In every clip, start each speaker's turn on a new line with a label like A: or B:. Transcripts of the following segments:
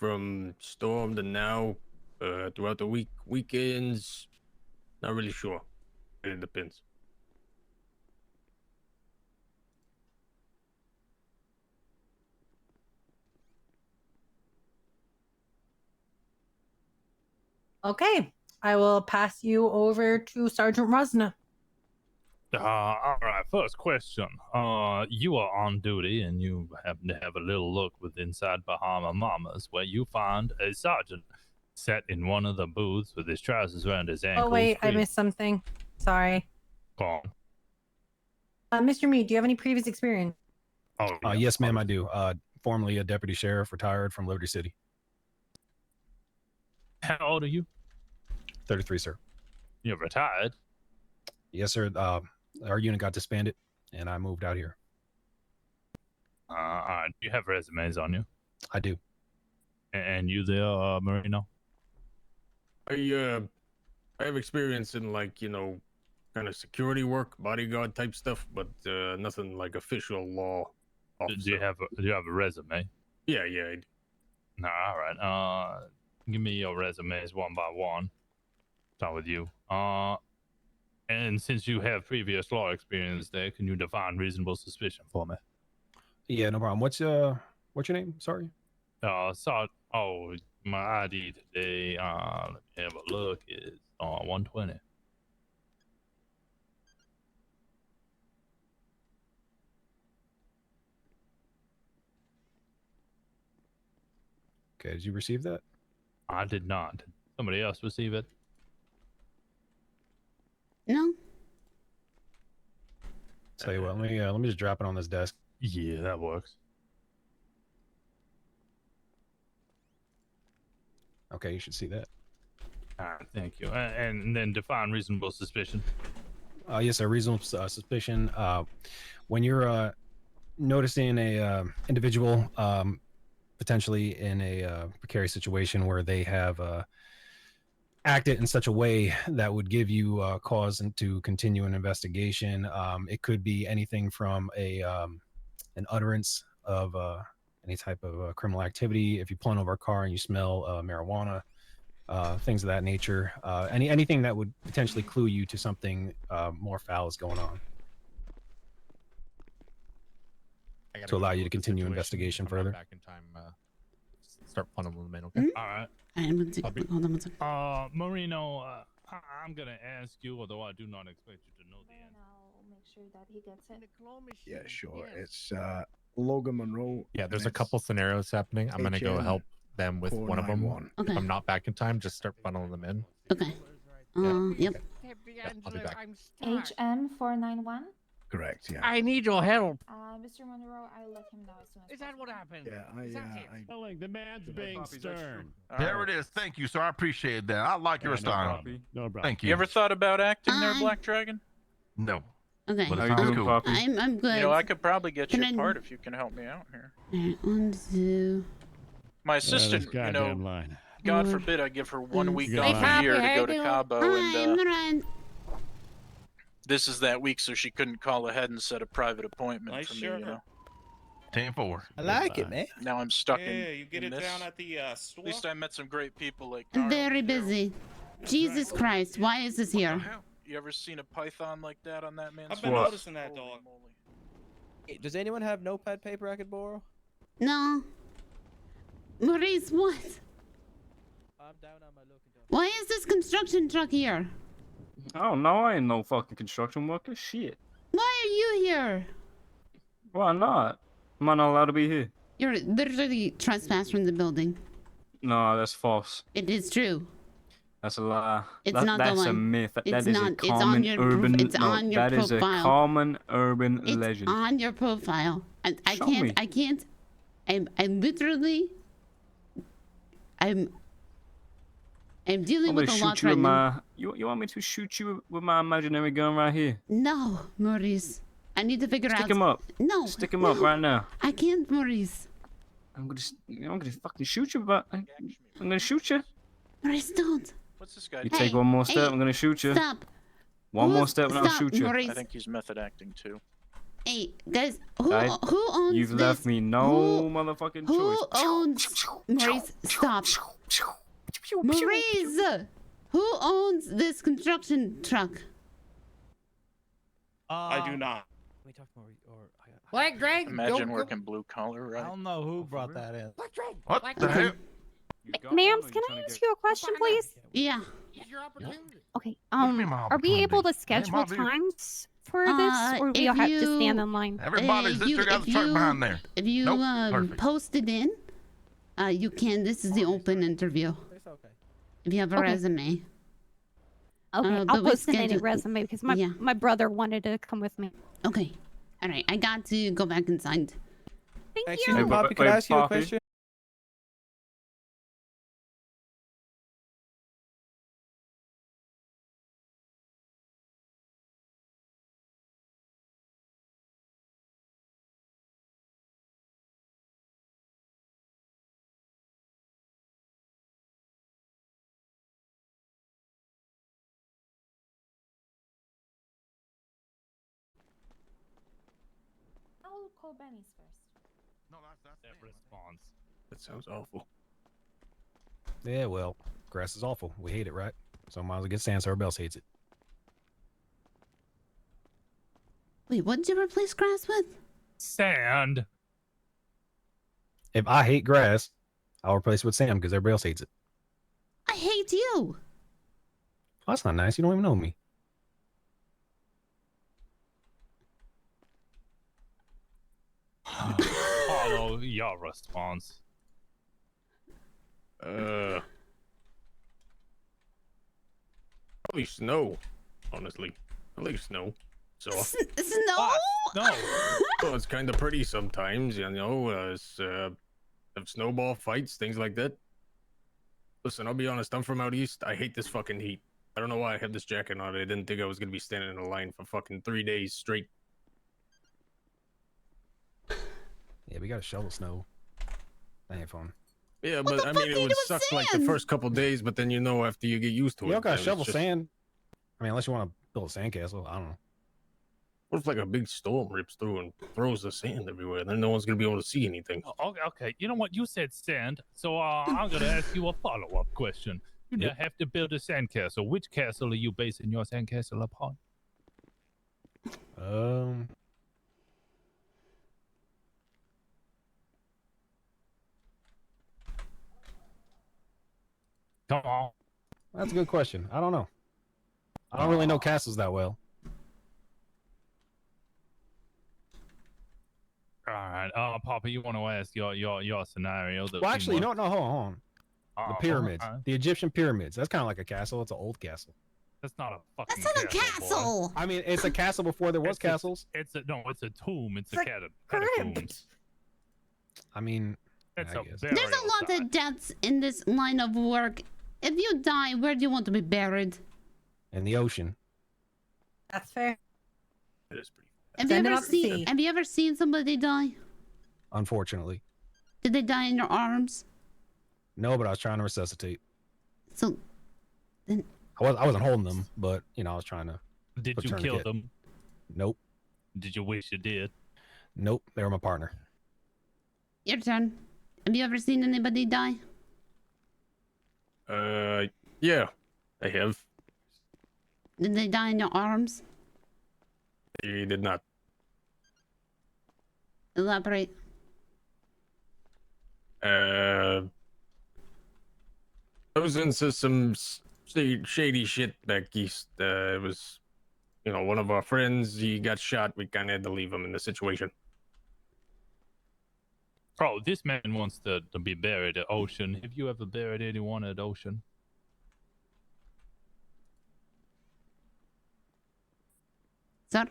A: from storm to now, throughout the weekends. Not really sure. It depends.
B: Okay, I will pass you over to Sergeant Rosna.
C: All right, first question. You are on duty and you happen to have a little look with inside Bahama Mamas where you find a sergeant sat in one of the booths with his trousers around his ankles.
B: Oh wait, I missed something. Sorry.
C: Go
B: on. Mr. Mead, do you have any previous experience?
C: Oh, yeah.
D: Yes, ma'am, I do. Formerly a deputy sheriff, retired from Liberty City.
C: How old are you?
D: 33, sir.
C: You're retired?
D: Yes, sir. Our unit got disbanded, and I moved out here.
C: All right. Do you have resumes on you?
D: I do.
C: And you there, Marino?
A: I have experience in, like, you know, kind of security work, bodyguard type stuff, but nothing like official law officer.
C: Do you have a resume?
A: Yeah, I do.
C: No, all right. Give me your resumes one by one. Start with you. And since you have previous law experience there, can you define reasonable suspicion for me?
D: Yeah, no problem. What's your name? Sorry.
C: My ID today, let me have a look, is 120.
D: Okay, did you receive that?
C: I did not. Did somebody else receive it?
E: No.
D: Tell you what, let me just drop it on this desk.
C: Yeah, that works.
D: Okay, you should see that.
C: All right, thank you. And then define reasonable suspicion.
D: Yes, sir. Reasonable suspicion. When you're noticing a individual potentially in a precarious situation where they have acted in such a way that would give you cause to continue an investigation. It could be anything from an utterance of any type of criminal activity. If you pull over a car and you smell marijuana, things of that nature. Anything that would potentially clue you to something more foul is going on. To allow you to continue investigation further.
F: Back in time. Start funneling them in, okay?
C: All right.
E: Hold on one second.
C: Marino, I'm gonna ask you, although I do not expect you to know the answer.
G: I'll make sure that he gets it.
H: Yeah, sure. It's Logan Monroe.
F: Yeah, there's a couple scenarios happening. I'm gonna go help them with one of them.
E: Okay.
F: If I'm not back in time, just start funneling them in.
E: Okay. Yep.
F: Yeah, I'll be back.
G: HM 491.
H: Correct. Yeah.
I: I need your help.
G: Mr. Monroe, I'll let him know as soon as
I: Is that what happened?
H: Yeah,
I: The man's being stern.
J: There it is. Thank you, sir. I appreciate that. I like your style.
I: No problem.
J: Thank you.
K: You ever thought about acting there, Black Dragon?
J: No.
E: Okay.
J: But it sounds cool.
E: I'm good.
K: You know, I could probably get
E: Can
K: you a
E: I-
K: part if you can help me out here.
E: Alright, 1, 2.
K: My assistant, you know, God forbid I give her 1 week off a year to go to Cabo, and
E: Ryan.
K: this is that week, so she couldn't call ahead and set a private appointment for me, you know.
J: 10-4.
I: I like it, man.
K: Now I'm stuck
L: you get
K: in
L: it
K: this.
L: down at the store.
K: At least I met some great people like
E: Very busy. Jesus Christ, why is this here?
K: You ever seen a python like that on that man's
L: I've been
K: face?
L: noticing that, dog.
I: Hey, does anyone have notepad paper I could borrow?
E: No. Maurice, what?
I: I'm down on my luck.
E: Why is this construction truck here?
L: I don't know. I ain't no fucking construction worker. Shit.
E: Why are you here?
L: Why not? Am I not allowed to be here?
E: You're literally trespassed from the building.
L: No, that's false.
E: It is true.
L: That's a lie.
E: It's not the
L: that's a
E: one.
L: myth.
E: It's
L: That is
E: not.
L: a
E: It's on
L: common
E: your
L: urban.
E: It's on your
L: that is a
E: profile.
L: common urban
E: It's
L: legend.
E: on your profile. And I
L: Show
E: can't.
L: me.
E: I can't. I'm literally. I'm dealing with a lot right now.
L: You want me to shoot you with my imaginary gun right here?
E: No, Maurice. I need to figure out.
L: Stick him up.
E: No.
L: Stick him up right now.
E: I can't, Maurice.
L: I'm gonna fucking shoot you, but I'm gonna shoot you.
E: Maurice, don't.
K: What's this guy
L: You
K: doing?
L: take one more step, I'm gonna shoot you.
E: Stop.
L: One more
E: Who's-
L: step and I'll
E: stop,
L: shoot you.
E: Maurice.
K: I think he's method acting too.
E: Hey, guys, who
L: I-
E: owns
L: You've
E: this?
L: left me no motherfucking
E: Who
L: choice.
E: owns Maurice? Stop. Maurice, who owns this construction truck?
K: I do not.
I: We talked more.
M: What, Greg?
K: Imagine working blue collar, right?
F: I don't know who brought that in.
J: What the
E: Okay.
J: hell?
L: Ma'am,
M: can I ask you a question, please?
E: Yeah.
M: It's your opportunity.
N: Okay.
J: What do you mean my
N: Are we able to
J: opportunity?
N: schedule
J: Hey, Bobby.
N: times for this, or we
E: if
N: have to stand
E: you-
N: in line?
J: Everybody's
E: you-
J: sister got
E: if
J: the truck
E: you-
J: behind there.
E: If you
J: Nope, perfect.
E: post it in, you can. This is the open interview.
I: It's okay.
E: If you have a
N: Okay.
E: resume.
N: Okay,
E: but
N: I'll
E: we
N: post in any
E: schedule-
N: resume because my brother wanted to come with me.
E: Okay. All right. I got to go back inside.
N: Thank
I: Excuse
N: you.
I: me, Poppy, can I ask you a
L: Poppy.
I: question?
G: I'll call Benny's first.
J: No, that's
C: That response.
A: That sounds awful.
D: Yeah, well, grass is awful. We hate it, right? So might as well get sand so everybody else hates it.
E: Wait, what did you replace grass with?
C: Sand.
D: If I hate grass, I'll replace it with sand because everybody else hates it.
E: I hate you.
D: Well, that's not nice. You don't even know me.
C: Follow your response.
A: Probably snow. Honestly, I like snow. So
E: Snow?
C: No.
A: well, it's kind of pretty sometimes, you know. Have snowball fights, things like that. Listen, I'll be honest. I'm from out east. I hate this fucking heat. I don't know why I have this jacket on. I didn't think I was gonna be standing in a line for fucking 3 days straight.
D: Yeah, we got to shovel snow. That ain't fun.
A: Yeah,
E: What
A: but
E: the
A: I
E: fuck
A: mean,
E: do
A: it
E: you
A: would
E: do with
A: suck like the
E: sand?
A: first couple days, but then you know after you get used to it.
D: You don't got
A: then
D: to
A: it's
D: shovel
A: just-
D: sand. I mean, unless you want to build a sandcastle. I don't know.
A: What if like a big storm rips through and throws the sand everywhere? Then no one's gonna be able to see anything.
C: Okay. You know what? You said sand, so I'm gonna ask you a follow-up question. You now have to build a sandcastle. Which castle are you basing your sandcastle upon? Come on.
D: That's a good question. I don't know. I don't really know castles that well.
C: All right. Papa, you want to ask your scenario?
D: Well, actually, no, hold on. The pyramids,
C: alright.
D: the Egyptian pyramids. That's kind of like a castle. It's an old castle.
C: That's not a fucking.
E: That's not a
C: boy.
E: castle.
D: I mean, it's a castle before there was
C: It's a-
D: castles.
C: It's a tomb. It's a
B: crypt.
C: catacombs.
D: I mean,
C: It's
D: I
C: a
D: guess.
E: There's a lot of deaths in this line of work. If you die, where do you want to be buried?
D: In the ocean.
B: That's fair.
A: It is pretty.
B: Send it out to sea.
E: Have you ever seen somebody die?
D: Unfortunately,
E: Did they die in your arms?
D: no. But I was trying to resuscitate.
E: So, then
D: I wasn't holding them, but you know, I was trying to.
C: Did
D: put
C: you kill
D: tourniquet.
C: them?
D: Nope.
C: Did you wish you did?
D: Nope. They were my partner.
E: your turn. Have you ever seen anybody die?
A: Yeah, I have.
E: Did they die in your arms?
A: He did not.
E: Elaborate.
A: I was into some shady shit back east. It was, you know, one of our friends. He got shot. We kind of had to leave him in the situation.
C: Oh, this man wants to be buried at ocean. Have you ever buried anyone at ocean?
E: Sir?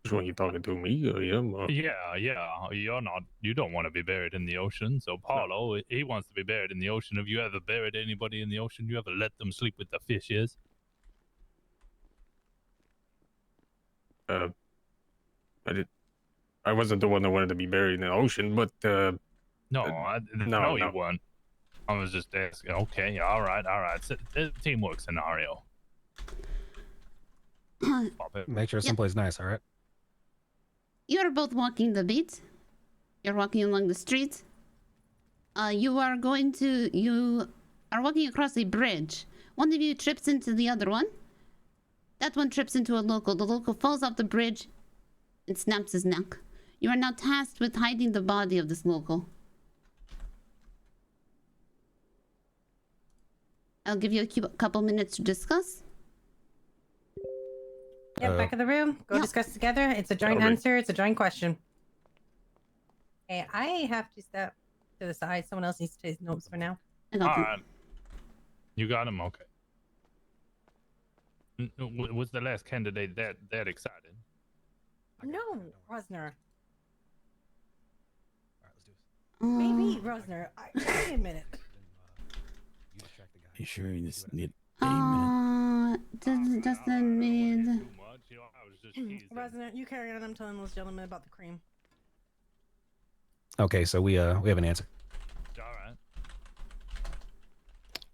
A: Which one you talking to, me or him? Or...
C: Yeah. You don't want to be buried in the ocean. So Paulo, he wants to be buried in the ocean. Have you ever buried anybody in the ocean? You ever let them sleep with the fishes?
A: I wasn't the one that wanted to be buried in the ocean, but
C: No, I
A: no.
C: you weren't. I was just asking. Okay, all right. Teamwork scenario.
D: Make sure someplace nice. All right.
E: you're both walking the beat. You're walking along the street. You are walking across a bridge. One of you trips into the other one. That one trips into a local. The local falls off the bridge and snaps his neck. You are now tasked with hiding the body of this local. I'll give you a couple minutes to discuss.
B: Yep, back of the room. Go discuss together. It's a joint answer. It's a joint question. Okay, I have to step to the side. Someone else needs to take notes for now.
C: All right. You got him? Okay. Was the last candidate that excited?
B: No, Rosner.
E: Maybe
B: Rosner. Wait a minute.
H: You sure you just need
E: Justin made.
B: Rosner, you carry on. I'm telling those gentlemen about the cream.
D: Okay, so we have an answer.
C: All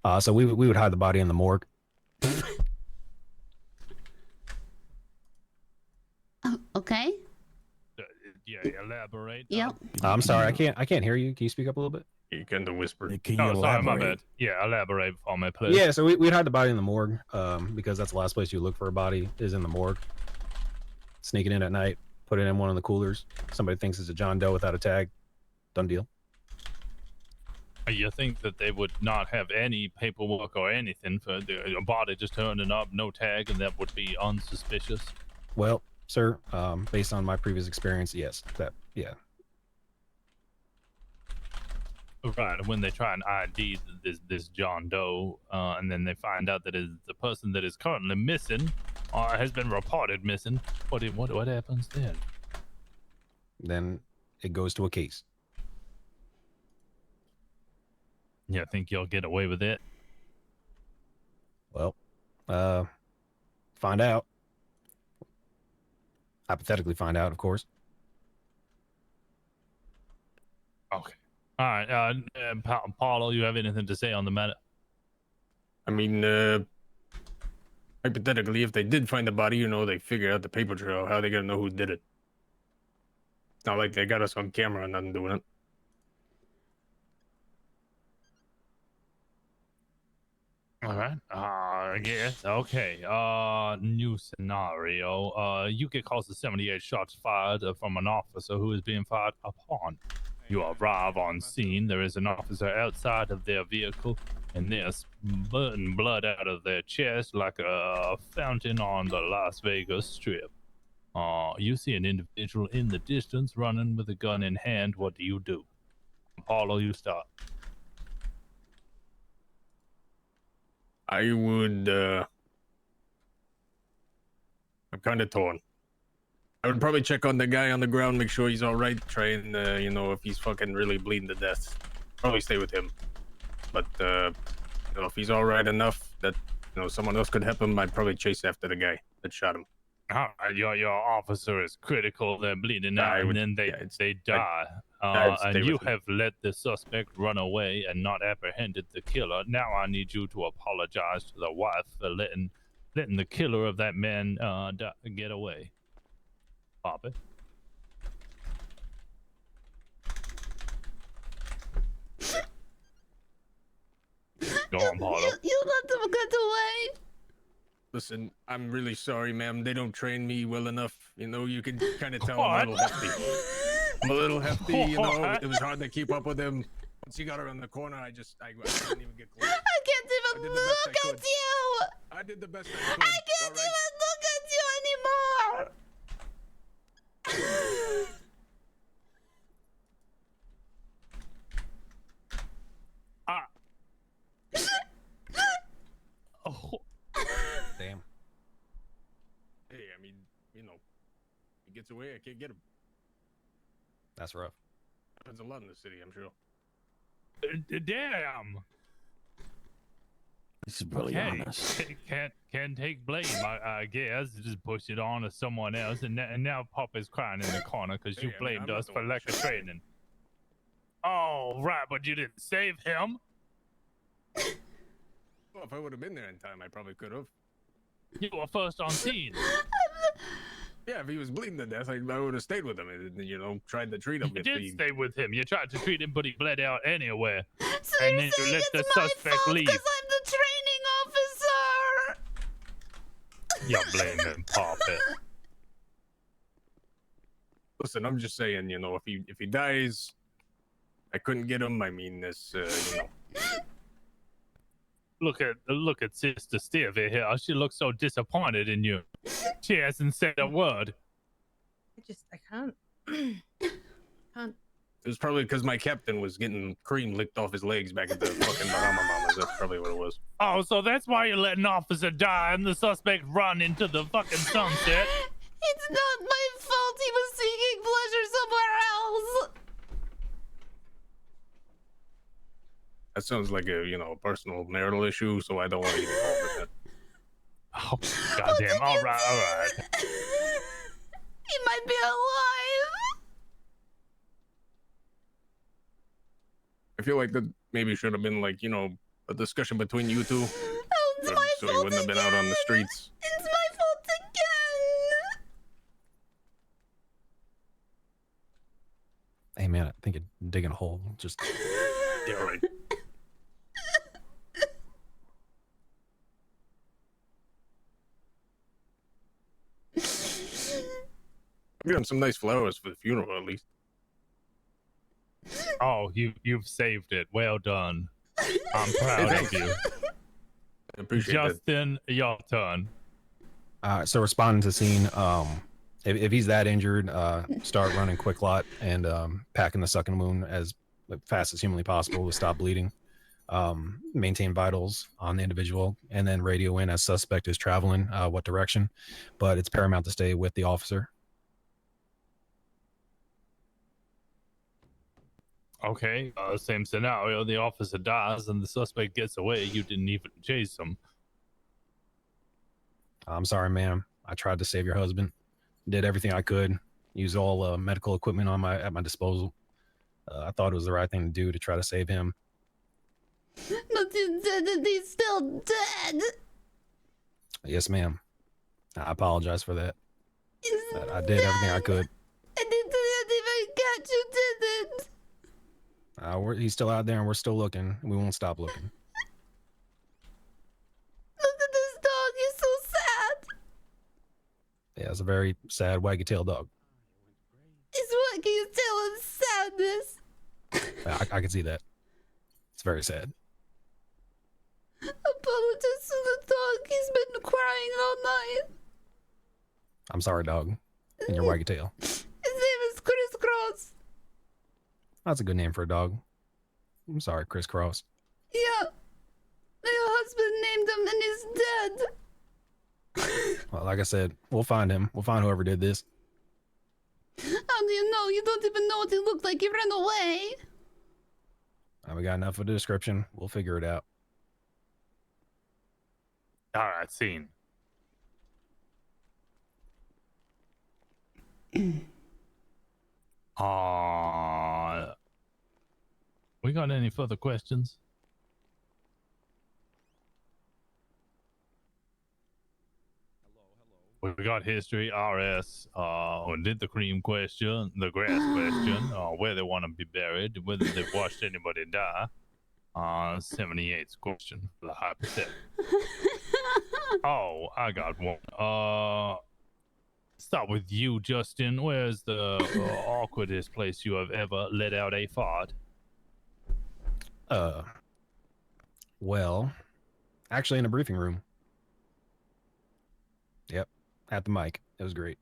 C: right.
D: So we would hide the body in the morgue.
E: Okay.
C: Yeah, elaborate.
E: Yep.
D: I'm sorry, I can't hear you. Can you speak up a little bit?
A: You kind of whisper.
C: Sorry, my bad. Yeah, elaborate for me, please.
D: Yeah, so we'd hide the body in the morgue, because that's the last place you look for a body is in the morgue. Sneak it in at night, put it in one of the coolers. Somebody thinks it's a John Doe without a tag. Done deal.
C: You think that they would not have any paperwork or anything for a body just turning up, no tag, and that would be unsuspicious?
D: Well, sir, based on my previous experience, yes. Yeah.
C: Right, when they try and ID this John Doe, and then they find out that is the person that is currently missing, or has been reported missing, what happens then?
D: Then it goes to a case.
C: You think you'll get away with it?
D: Well, find out. Hypothetically find out, of course.
C: Okay. All right, Paulo, you have anything to say on the matter?
A: I mean, hypothetically, if they did find the body, they figured out the paper trail. How are they gonna know who did it? It's not like they got us on camera and nothing doing it.
C: All right. I guess. Okay. New scenario. You get calls to 78 shots fired from an officer who is being fired upon. You arrive on scene. There is an officer outside of their vehicle, and they're spurting blood out of their chest like a fountain on the Las Vegas Strip. You see an individual in the distance running with a gun in hand. What do you do? Paulo, you start.
A: I would, I'm kind of torn. I would probably check on the guy on the ground, make sure he's all right, try and, if he's fucking really bleeding to death, probably stay with him. But, if he's all right enough that, someone else could help him, I'd probably chase after the guy that shot him.
C: Your officer is critical. They're bleeding out, and then they die. And you have let the suspect run away and not apprehended the killer. Now I need you to apologize to the wife for letting the killer of that man get away. Papa. Go on, Paulo.
E: You let them get away.
A: Listen, I'm really sorry, ma'am. They don't train me well enough. You can kind of tell I'm a little hefty. I'm a little hefty, It was hard to keep up with him. Once you got around the corner, I couldn't even get close.
E: I can't even look at you.
A: I did the best I could.
E: I can't even look at you anymore.
C: Oh.
D: Damn.
A: Hey, I mean, he gets away, I can't get him.
D: That's rough.
A: Happens a lot in the city, I'm sure.
C: Damn.
H: This is really honest.
C: Can't take blame, I guess. Just push it on to someone else, and now Papa's crying in the corner because you blamed us for lack of training. Oh, right, but you didn't save him.
A: Well, if I would have been there in time, I probably could have.
C: You were first on scene.
A: Yeah, if he was bleeding to death, I would have stayed with him and, you know, tried to treat him.
C: You
A: if
C: did
A: he...
C: stay with him. You tried to treat him, but he bled out anyway.
E: So
C: and
E: you're
C: then
E: saying
C: you let
E: it's
C: the
E: my
C: suspect
E: fault
C: leave.
E: because I'm the training officer?
C: You're blaming Poppet.
A: Listen, I'm just saying, you know, if he dies, I couldn't get him. I mean, this, you know.
C: Look at Sister Stevie here. She looks so disappointed in you. She hasn't said a word.
B: I can't. Can't.
A: It was probably because my captain was getting cream licked off his legs back at the fucking Bahama Mamas. That's probably what it was.
C: Oh, so that's why you let an officer die and the suspect run into the fucking sunset?
E: It's not my fault he was seeking pleasure somewhere else.
A: That sounds like a, you know, personal marital issue, so I don't want to get involved in that.
C: Oh, goddamn. All right.
E: He might be alive.
A: I feel like that maybe should have been, like, you know, a discussion between you two.
E: It's my
A: so
E: fault
A: he wouldn't have been out on the streets.
E: It's my fault again.
D: Hey man, I think you're digging a hole. Just
A: Yeah, right. I'm getting some nice flowers for the funeral, at least.
C: Oh, you've saved it. Well done. I'm proud of you.
A: I appreciate that.
C: Justin, your turn.
D: so responding to scene, if he's that injured, start running quick lot and packing the sucking wound as fast as humanly possible to stop bleeding. Maintain vitals on the individual, and then radio in as suspect is traveling what direction, but it's paramount to stay with the officer.
C: Okay, same scenario. The officer dies and the suspect gets away. You didn't even chase him.
D: I'm sorry, ma'am. I tried to save your husband. Did everything I could. Used all medical equipment at my disposal. I thought it was the right thing to do to try to save him.
E: But you said that he's still dead.
D: Yes, ma'am. I apologize for that. I did everything I could.
E: I didn't even catch you did it.
D: He's still out there and we're still looking. We won't stop looking.
E: Look at this dog. He's so sad.
D: Yeah, it's a very sad waggy-tailed dog.
E: He's wagging his tail in sadness.
D: I can see that. It's very sad.
E: Apologize to the dog. He's been crying all night.
D: I'm sorry, dog. And your waggy tail.
E: His name is Crisscross.
D: That's a good name for a dog. I'm sorry, Crisscross.
E: Yeah. My husband named him and he's dead.
D: Well, like I said, we'll find him. We'll find whoever did this.
E: How do you know? You don't even know what he looked like. He ran away.
D: We got enough of the description. We'll figure it out.
C: All right, scene. We got any further questions? We got history, RS, did the cream question, the grass question, where they want to be buried, whether they've watched anybody die. 78's question, the hypothetical. Oh, I got one. Start with you, Justin. Where's the awkwardest place you have ever let out a fart?
D: Well, actually in a briefing room. Yep, at the mic. It was great.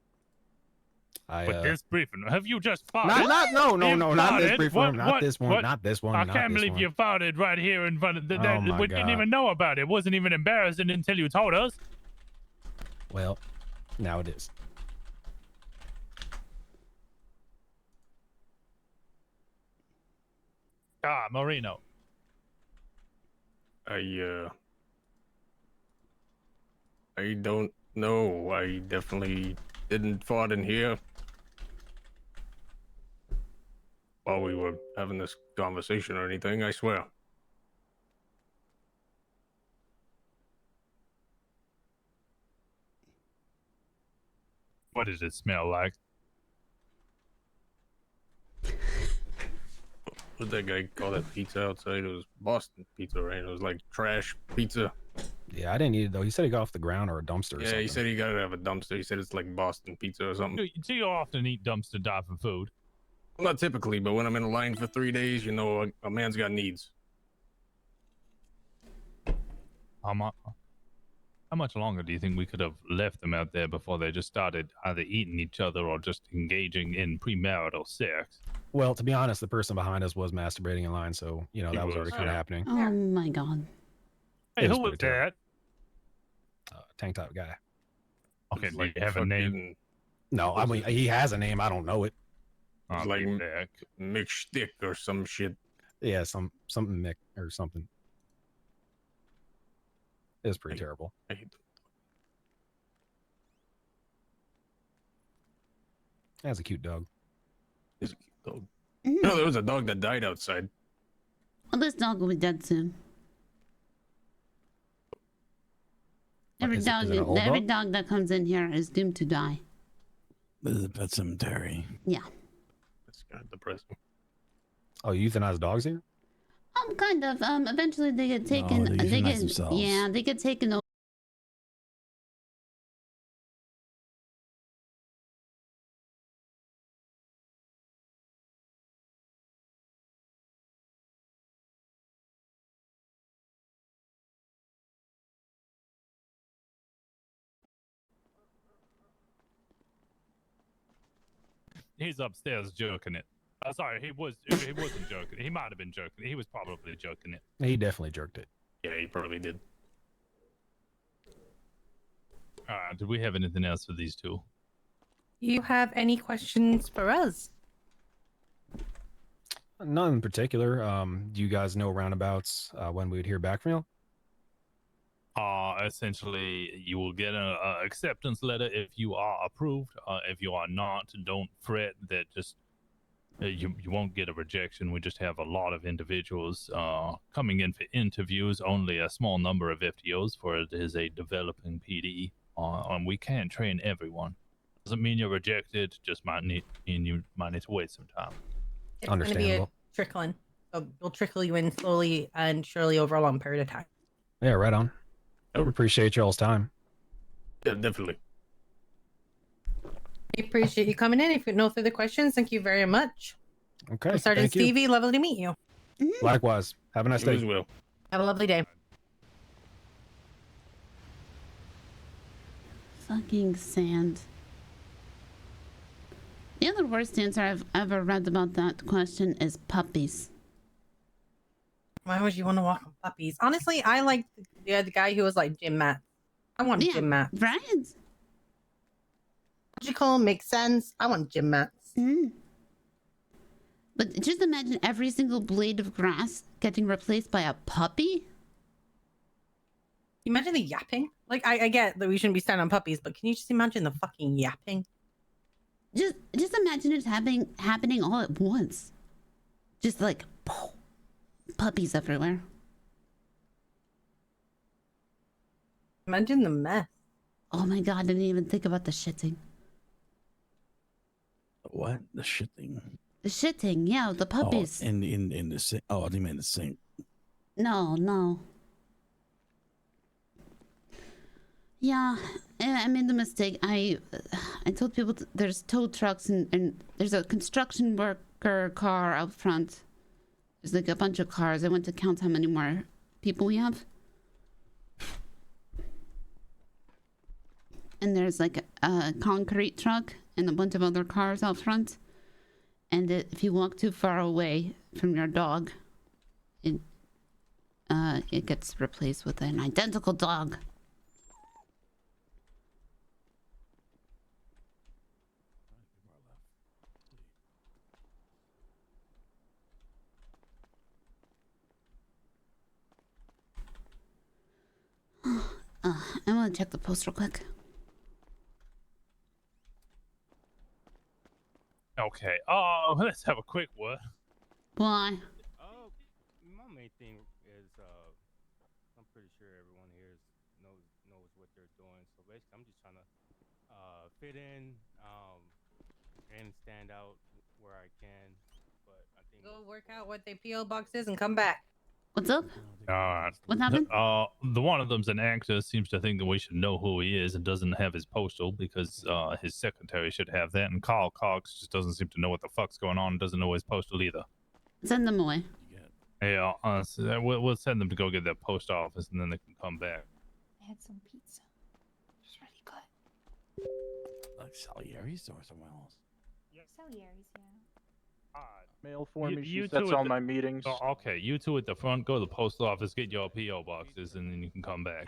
C: But this briefing, have you just farted?
D: No, not this
C: farted?
D: briefing room. Not this one.
C: What?
D: Not this one.
C: I
D: not
C: can't
D: this
C: believe
D: one.
C: you farted right here in front of the.
D: Oh my
C: we didn't
D: God.
C: even know about it. It wasn't even embarrassing until you told us.
D: Well, now it is.
C: Marino.
A: I don't know. I definitely didn't fart in here while we were having this conversation or anything, I swear.
C: What does it smell like?
A: What did that guy call that pizza outside? It was Boston pizza, right? It was like trash pizza.
D: Yeah, I didn't eat it though. He said he got off the ground or a dumpster or
A: Yeah,
D: something.
A: he said he got it out of a dumpster. He said it's like Boston pizza or something.
C: Do you often eat dumpster diving food?
A: Well, not typically, but when I'm in a line for 3 days, you know, a man's got needs.
C: How much longer do you think we could have left them out there before they just started either eating each other or just engaging in premarital sex?
D: Well, to be honest, the person behind us was masturbating in line, so you know that was already kind of happening.
E: Oh my god.
C: Hey,
D: It was
C: who was
D: pretty terrible.
C: that?
D: Tank top guy.
C: Okay,
A: It's
C: do you have a name?
D: No, I mean he has a name. I don't know it.
A: It's like McStick or some shit.
D: Yeah, something Mick or something. It was pretty terrible.
A: I hate them.
D: That's a cute dog.
A: It's a cute dog. You know, there was a dog that died outside.
E: Well, this dog will be dead soon. Every
D: Is it an old
E: dog that comes in here is doomed to die.
H: This is a pet cemetery.
E: Yeah.
A: That's kind of depressing.
D: Oh, you euthanize dogs here?
E: Kind of. Eventually they get taken.
H: they
E: They
H: euthanize
E: get
H: themselves.
E: yeah. They get taken over.
C: He's upstairs joking it. Sorry, he wasn't joking. He might have been joking. He was probably joking it.
D: He definitely jerked it.
A: Yeah, he probably did.
C: Do we have anything else for these two?
B: You have any questions for us?
D: None in particular. Do you guys know roundabouts when we would hear back from you?
C: Essentially, you will get a acceptance letter if you are approved. If you are not, don't fret. That just you won't get a rejection. We just have a lot of individuals coming in for interviews. Only a small number of FTOs, for it is a developing PD. And we can't train everyone. Doesn't mean you're rejected. Just mean you might need to wait some time.
B: It's going to be a trickling. So we'll trickle you in slowly and surely over a long period of time.
D: Yeah, right on. I appreciate y'all's time.
A: Yeah, definitely.
B: I appreciate you coming in. If you have no further questions, thank you very much.
D: Okay.
B: Sergeant
D: thank you.
B: Stevie, lovely to meet you.
D: Likewise. Have a nice
A: You
D: day.
A: as well.
B: Have a lovely day.
E: Fucking sand. The other worst answer I've ever read about that question is puppies.
B: Why would you want to walk on puppies? Honestly, I like the guy who was like gym mat. I want gym mats.
E: Right?
B: Logical, makes sense. I want gym mats.
E: But just imagine every single blade of grass getting replaced by a puppy.
B: Imagine the yapping. Like I get that we shouldn't be standing on puppies, but can you just imagine the fucking yapping?
E: Just imagine it happening all at once. Just like puppies everywhere.
B: Imagine the mess.
E: Oh my god, I didn't even think about the shitting.
H: What? The shitting?
E: The shitting, yeah, the puppies.
H: Oh, in the sink. Oh, they meant the sink.
E: No. Yeah, I made the mistake. I told people there's tow trucks and there's a construction worker car out front. There's like a bunch of cars. I went to count how many more people we have. And there's like a concrete truck and a bunch of other cars out front. And if you walk too far away from your dog, it gets replaced with an identical dog. I'm gonna check the post real quick.
C: Okay. Let's have a quick word.
E: Why?
O: My main thing is I'm pretty sure everyone here knows what they're doing. So basically, I'm just trying to fit in and stand out where I can. But I think
B: Go work out what they PO box is and come back.
E: What's up? What happened?
C: The one of them's an actor. Seems to think that we should know who he is and doesn't have his postal because his secretary should have that. And Carl Cox just doesn't seem to know what the fuck's going on and doesn't know his postal either.
E: Send them away.
C: Yeah, so we'll send them to go get their post office and then they can come back.
G: I had some pizza. It's really good.
F: Like Salieri's or somewhere else?
G: Salieri's, yeah.
K: Mail for me.
C: You
K: She sets
C: two
K: all
C: at
K: my meetings.
C: Okay, you two at the front, go to the post office, get your PO boxes, and then you can come back.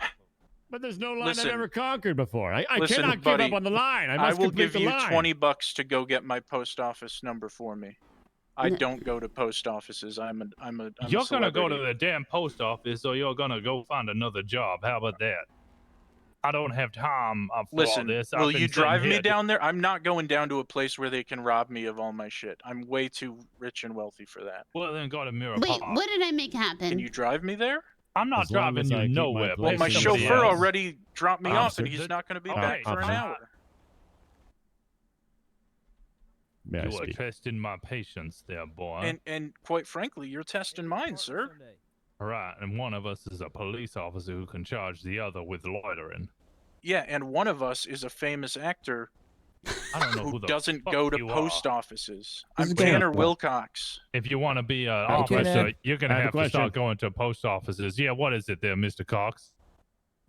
O: But there's no line
K: Listen.
O: I never conquered before. I
K: Listen,
O: cannot
K: buddy,
O: give up on the line. I
K: I
O: must
K: will
O: complete
K: give
O: the
K: you
O: line.
K: $20 to go get my post office number for me. I don't go to post offices. I'm a
C: You're gonna go to
K: celebrity.
C: the damn post office, or you're gonna go find another job. How about that? I don't have time for
K: Listen,
C: all this.
K: will
C: I've been
K: you
C: sitting
K: drive me
C: here
K: down there? I'm not going down to a place where they can rob me of all my shit. I'm way too rich and wealthy for that.
C: Well, then go to Mirror
E: Wait,
C: Park.
E: what did I make happen?
K: Can you drive me there?
C: I'm not
O: As long
C: driving
O: as I
C: you
O: keep my
C: nowhere.
K: Well,
O: place
K: my
C: Pay
O: in
C: somebody
K: chauffeur
C: else.
K: already dropped me off, and
C: Officer,
K: he's not going to be
C: okay,
K: back for an
C: officer.
K: hour.
O: May I
C: You are
O: speak?
C: testing my patience there, boy.
K: And quite frankly, you're testing mine, sir.
C: Right, and one of us is a police officer who can charge the other with loitering.
K: Yeah, and one of us is a famous actor
C: I don't know who
K: who
C: the
K: doesn't
C: fuck
K: go to
C: you
K: post
C: are.
K: offices.
F: This
K: I'm
F: is going
K: Tanner
F: up.
K: Wilcox.
C: If you want to be an
F: Okay,
C: officer,
F: then.
C: you're gonna
O: I have a
C: have to start
O: question.
C: going to post offices. Yeah, what is it there, Mr. Cox?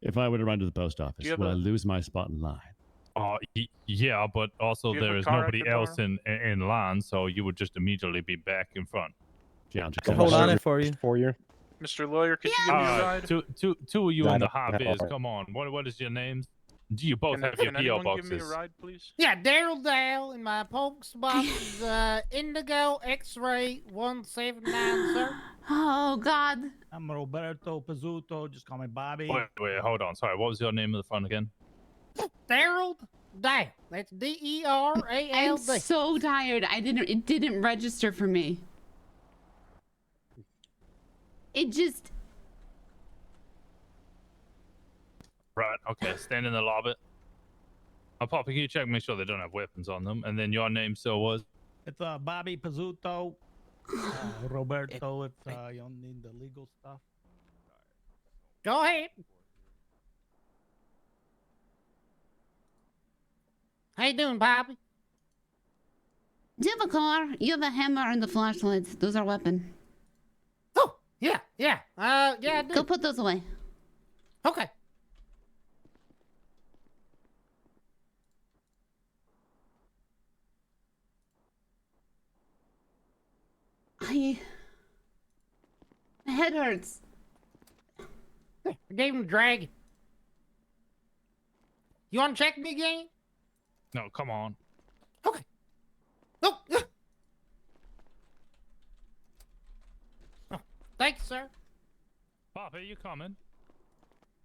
O: If I were to run to the post office,
K: you have
O: will I
K: a-
O: lose my spot in line?
C: Yeah, but also
K: Do you have
C: there
K: a
C: is
K: car I
C: nobody
K: could
C: else
K: borrow?
C: in line, so you would just immediately be back in front.
O: Sounds
I: Can hold on it for you.
H: For you.
K: Mr. Lawyer, could you give me a ride?
C: Two of you
H: I
C: in the
H: don't
C: high
H: have
C: vis.
H: a-
C: Come on. What is your names? Do you both
K: Can,
C: have your
K: can
C: PO
K: anyone
C: boxes?
K: give me a ride, please?
M: Yeah, Daryl Dale, and my post box is Indigo X-Ray 179, sir.
E: Oh God.
O: I'm Roberto Pizzuto. Just call me Bobby.
C: Wait, hold on. Sorry, what was your name of the front again?
M: Daryl Dale. That's
E: I'm
M: D-E-R-A-L-D.
E: so tired. It didn't register for me. It just.
C: Right. Okay. Stand in the lobby. Poppy, can you check? Make sure they don't have weapons on them. And then your name still was.
O: It's Bobby Pizzuto. Roberto, if you don't need the legal stuff.
M: Go ahead. How you doing, Bobby?
E: Do you have a car? You have a hammer and the flashlights. Those are weapons.
M: Oh, yeah. Yeah, I do.
E: Go put those away.
M: Okay.
E: My head hurts.
M: I gave him a dragon. You want to check me again?
C: No, come on.
M: Okay. Oh. Oh, thanks, sir.
C: Poppy, you coming?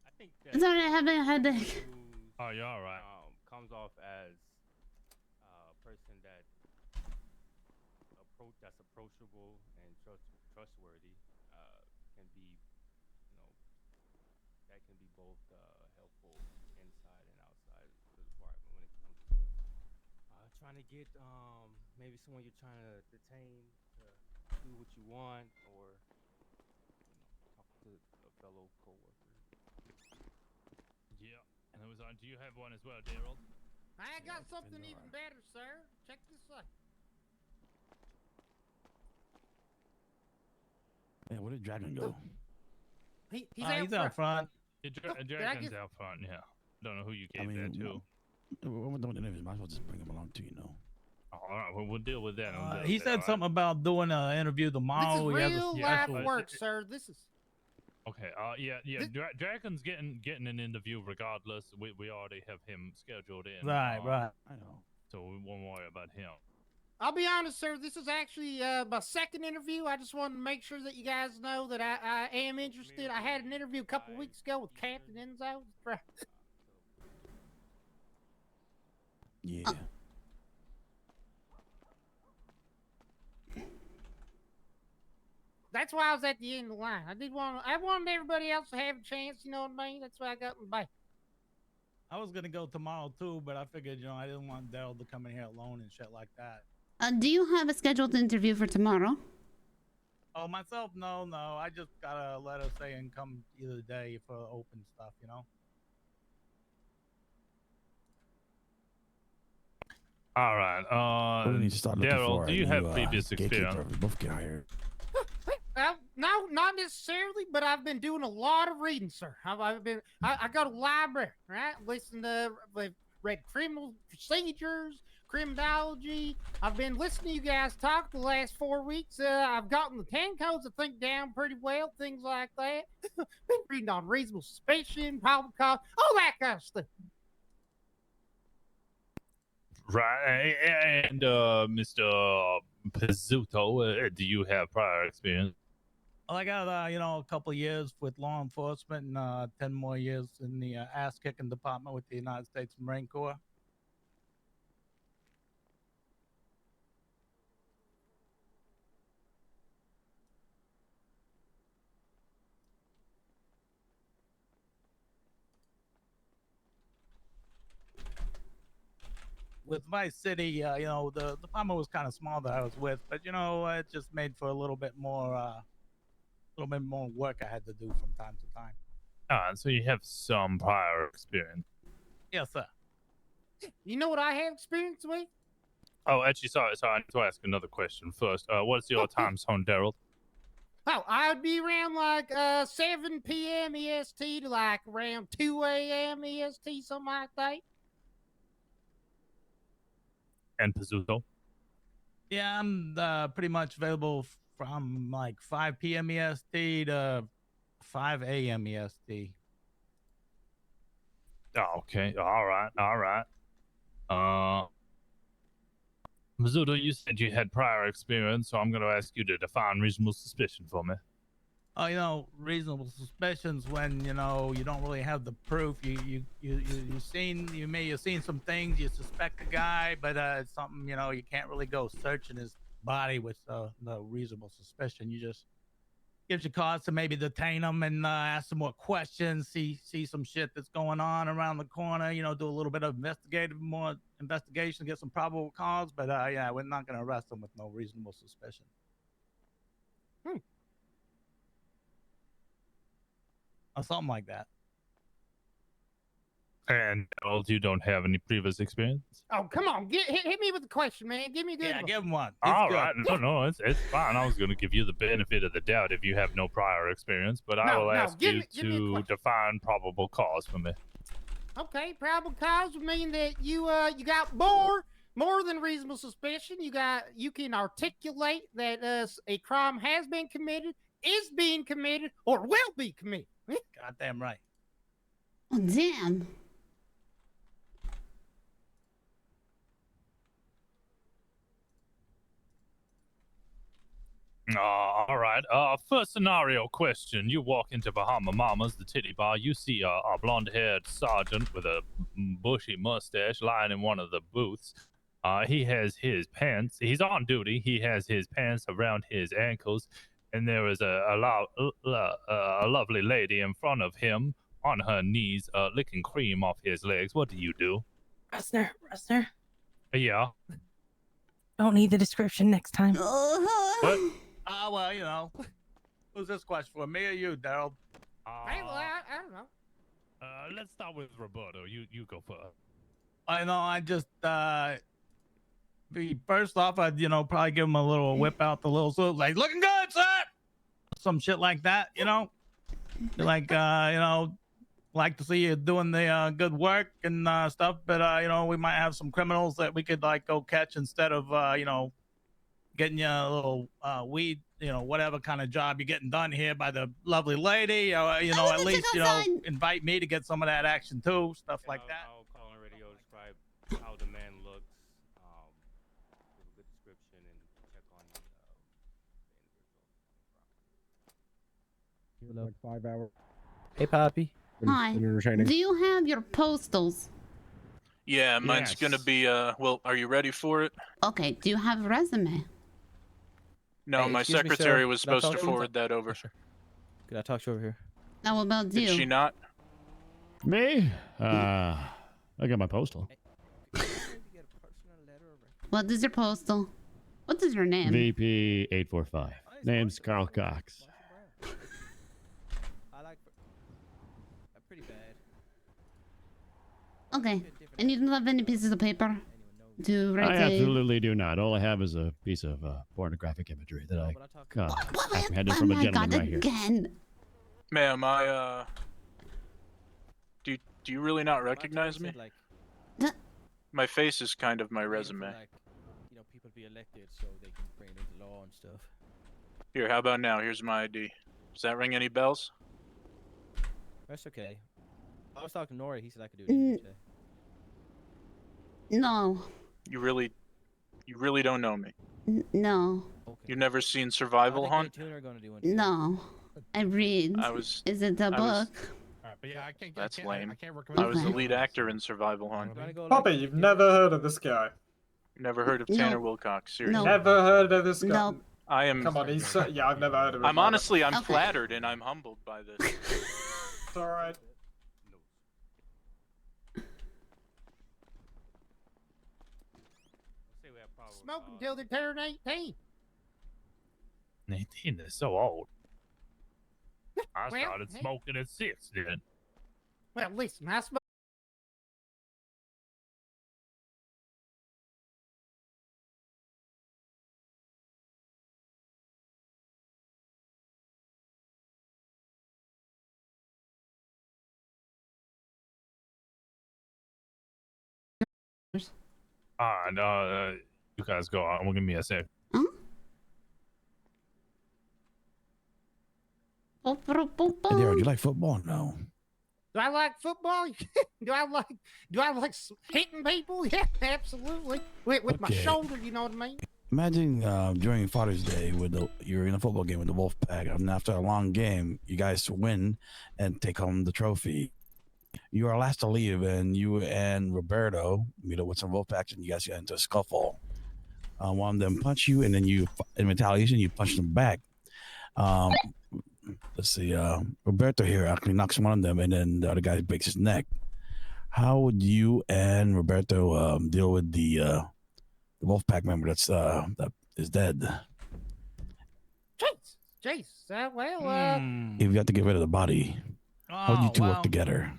O: I think
E: Sorry, I have a headache.
C: Oh, you're all right.
O: Comes off as a person that's approachable and trustworthy can be, that can be both helpful inside and outside the department when it comes to trying to get maybe someone you're trying to detain to do what you want, or talk to a fellow coworker.
C: Yeah. And it was on. Do you have one as well, Daryl?
M: I got something even better, sir. Check this out.
F: Yeah, where did Dragon go?
M: He's
O: out front.
C: Dragon's out front. Yeah. Don't know who you gave that to.
F: We're doing interviews. Might as well just bring him along too,
C: All right. Well, we'll deal with that. in a little
O: He
C: bit,
O: said
C: all right?
O: something about doing an interview
M: This
O: tomorrow.
M: is
O: He has a
M: real
O: special-
M: life work, sir. This is.
C: Okay. Yeah. Dragon's getting an interview regardless. We already have him scheduled in.
O: Right.
F: I know.
C: So we won't worry about him.
M: I'll be honest, sir. This is actually my second interview. I just wanted to make sure that you guys know that I am interested. I had an interview a couple weeks ago with Captain Enzo.
F: Yeah.
M: That's why I was at the end of the line. I wanted everybody else to have a chance. You know what I mean? That's why I got my back.
O: I was gonna go tomorrow too, but I figured, I didn't want Daryl to come in here alone and shit like that.
E: Do you have a scheduled interview for tomorrow?
O: Oh, myself, no. I just got a letter saying come either day for open stuff,
C: All right.
P: We need to start looking
C: Daryl,
P: for
C: do
P: a
C: you have
P: new,
C: previous
P: gatekeeper.
C: experience?
P: We both get hired.
M: No, not necessarily, but I've been doing a lot of reading, sir. I got a library, right? Read criminal procedures, criminology. I've been listening to you guys talk the last 4 weeks. I've gotten the 10 codes, I think, down pretty well, things like that. Been reading on reasonable suspicion, probable cause, all that kind of stuff.
C: Right. And Mr. Pizzuto, do you have prior experience?
O: Well, I got, a couple of years with law enforcement and 10 more years in the ass-kicking department with the United States Marine Corps. With my city, the department was kind of small that I was with, but, it just made for a little bit more work I had to do from time to time.
C: So you have some prior experience.
O: Yes, sir.
M: You know what I have experience with?
C: Oh, actually, sorry. I need to ask another question first. What's your time zone, Daryl?
M: Oh, I'd be around like 7 p.m. EST to like around 2 a.m. EST, something like that.
C: And Pizzuto?
O: Yeah, I'm pretty much available from like 5 p.m. EST to 5 a.m. EST.
C: Oh, okay. All right. Pizzuto, you said you had prior experience, so I'm going to ask you to define reasonable suspicion for me.
O: Oh, reasonable suspicions when, you don't really have the proof. You've seen some things, you suspect a guy, but it's something, you can't really go searching his body with no reasonable suspicion. You just gives you cause to maybe detain him and ask some more questions, see some shit that's going on around the corner, do a little bit of more investigation, get some probable cause, but we're not going to arrest him with no reasonable suspicion. Or something like that.
C: And you don't have any previous experience?
M: Oh, come on. Hit me with the question, man. Give me a good one.
O: Yeah, give him one.
C: All right. No, it's fine. I was going to give you the benefit of the doubt if you have no prior experience, but I will ask you to define probable cause for me.
M: Okay, probable cause would mean that you got more than reasonable suspicion. You can articulate that a crime has been committed, is being committed, or will be committed.
O: Goddamn right.
E: Oh, damn.
C: All right. First scenario question. You walk into Bahama Mama's, the titty bar. You see a blonde-haired sergeant with a bushy mustache lying in one of the booths. He has his pants. He's on duty. He has his pants around his ankles. And there is a lovely lady in front of him on her knees, licking cream off his legs. What do you do?
B: Ressner.
C: Yeah.
B: Don't need the description next time.
C: What?
O: Well, who's this question for, me or you, Daryl?
M: I don't know.
C: Let's start with Roberto. You go first.
O: I just first off, I'd probably give him a little whip out the little suit, like looking good, sir. Some shit like that, like like to see you doing the good work and stuff. But we might have some criminals that we could like go catch instead of getting you a little weed, whatever kind of job you're getting done here by the lovely lady. At least invite me to get some of that action too, stuff like that. I'll call on radio, describe how the man looks, give a good description, and check on the individual.
I: Like 5 hours.
L: Hey, Poppy.
E: Hi. Do you have your postals?
K: Yeah, mine's gonna be well, are you ready for it?
E: Okay, do you have a resume?
K: No,
I: Hey,
K: my
I: excuse me, sir.
K: secretary was
I: Can I
K: supposed to
I: talk to you?
K: forward that over.
I: Can I talk to you over here?
E: How about you?
K: Did she not?
P: Me? I got my postal.
E: What is your postal? What is your name?
P: VP 845. Name's Carl Cox.
I: I like. Pretty bad.
E: Okay. And you don't have any pieces of paper to write
P: I absolutely do not. All I have is a piece of pornographic imagery that I apprehended from a gentleman right here.
E: Again.
K: Ma'am, do you really not recognize me? My face is kind of my resume.
I: You know, people be elected so they can bring it into law and stuff.
K: Here, how about now? Here's my ID. Does that ring any bells?
I: That's okay. I was talking to Nora. He said I could do it.
E: No.
K: You really don't know me.
E: No.
K: You've never seen Survival Hunt?
E: No. I read. Is it a book?
J: But yeah,
K: That's lame.
J: I can't recommend.
K: I was the lead actor in Survival Hunt.
Q: Poppy, you've never heard of this guy.
K: Never heard of Tanner Wilcox? Seriously.
Q: Never heard of this guy.
E: No.
K: I am.
Q: Come on, he's yeah, I've never heard of him.
K: I'm honestly, I'm flattered and I'm humbled by this.
Q: It's all right.
M: Smoke until they turn 18.
C: 18 is so old. I
M: Well,
C: started
M: hey.
C: smoking at 6, dude.
M: Well, listen, I smoke.
C: No, you guys go on. Give me a sec.
E: Hey,
R: Daryl, do you like football? No.
M: Do I like football? do I like hitting people? Yeah, absolutely. With my
R: Okay.
M: shoulder, you know what I mean?
R: Imagine during Father's Day, you're in a football game with the Wolf Pack, and after a long game, you guys win and take home the trophy. You are last to leave, and you and Roberto meet up with some Wolf Packs, and you guys get into a scuffle. One of them punch you, and then you, in retaliation, you punch them back. Let's see. Roberto here actually knocks one of them, and then the other guy breaks his neck. How would you and Roberto deal with the Wolfpack member that is dead?
M: Jeez.
R: If you have to get rid of the body, how would you two work together?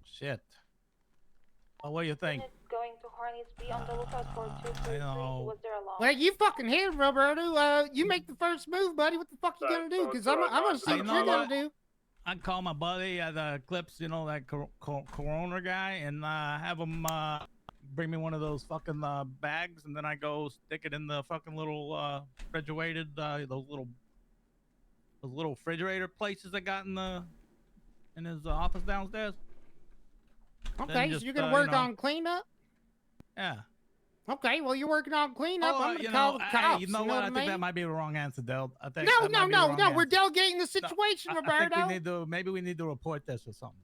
C: Shit. Oh, what do you think?
G: Going to Harley's, be on the lookout for 233. Was there a long?
M: Well, you fucking hit him, Roberto. You make the first move, buddy. What the fuck you gonna do? Because I'm gonna see what you're gonna do.
C: I call my buddy at the Clips, you know, that Corona guy, and have him bring me one of those fucking bags, and then I go stick it in the fucking little refrigerated, those little refrigerator places I got in his office downstairs.
M: Okay, so you're gonna work on cleanup?
C: Yeah.
M: Okay, well you're working on cleanup. I'm gonna call the cops.
C: You know what? I think that might be the wrong answer, Del. I think
M: No. We're delegating the situation,
C: I
M: Roberto.
C: think maybe we need to report this or something.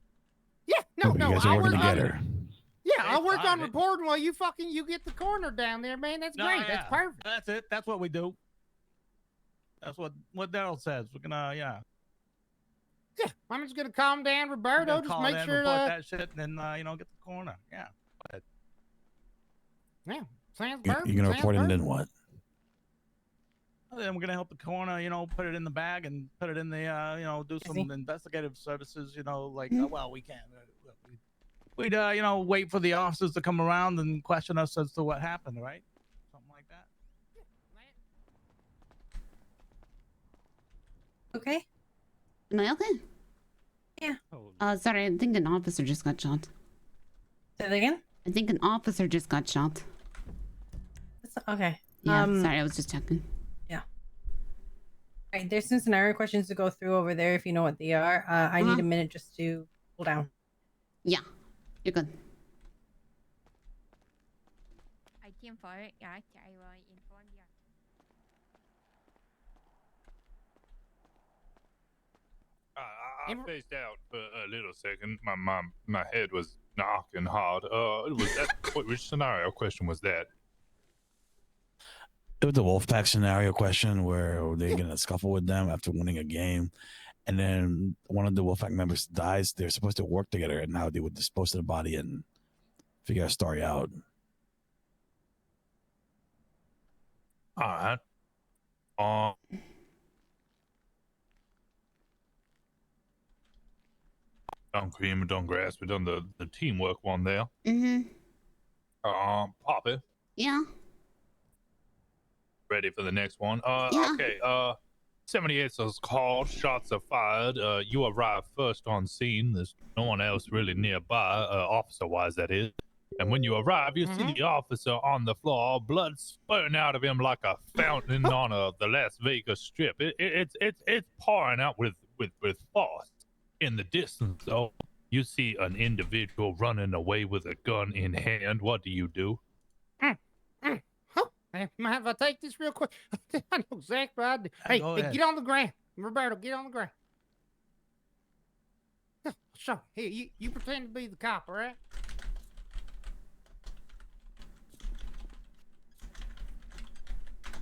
M: Yeah, no.
R: You guys are working together.
M: I'll work on reporting while you get the corner down there, man. That's great.
C: Yeah.
M: That's perfect.
C: That's it. That's what we do. That's what Daryl says. We're gonna
M: Yeah, I'm just gonna calm down, Roberto. Just make sure
C: report that shit, and then get the corner. Yeah.
M: Yeah, sounds perfect.
R: You're gonna report it, and then what?
C: Then we're gonna help the corner, put it in the bag and put it in the, do some investigative services, like, well, we can't. We'd, wait for the officers to come around and question us as to what happened, right? Something like that.
B: Okay.
E: Am I okay?
B: Yeah.
E: Sorry, I think an officer just got shot.
B: Say that again?
E: I think an officer just got shot.
B: Okay.
E: Yeah, sorry, I was just checking.
B: Yeah. All right, there's some scenario questions to go through over there if you know what they are. I need a minute just to cool down.
E: Yeah, you're good.
C: I spaced out for a little second. My head was knocking hard. Which scenario question was that?
R: It was the Wolfpack scenario question where they're gonna scuffle with them after winning a game, and then one of the Wolfpack members dies. They're supposed to work together, and now they would dispose of the body and figure a story out.
C: All right. Done cream and done grass. We've done the teamwork one there.
E: Mm-hmm.
C: Poppy.
E: Yeah.
C: Ready for the next one?
E: Yeah.
C: Okay. 78 is called. Shots are fired. You arrive first on scene. There's no one else really nearby, officer-wise, that is. And when you arrive, you see the officer on the floor, blood spurting out of him like a fountain on the Las Vegas Strip. It's pouring out with force. In the distance, though, you see an individual running away with a gun in hand. What do you do?
M: Hey, mind if I take this real quick? I know exactly what I do. Hey, get on the ground. Roberto, get on the ground. So, here, you pretend to be the cop, all right?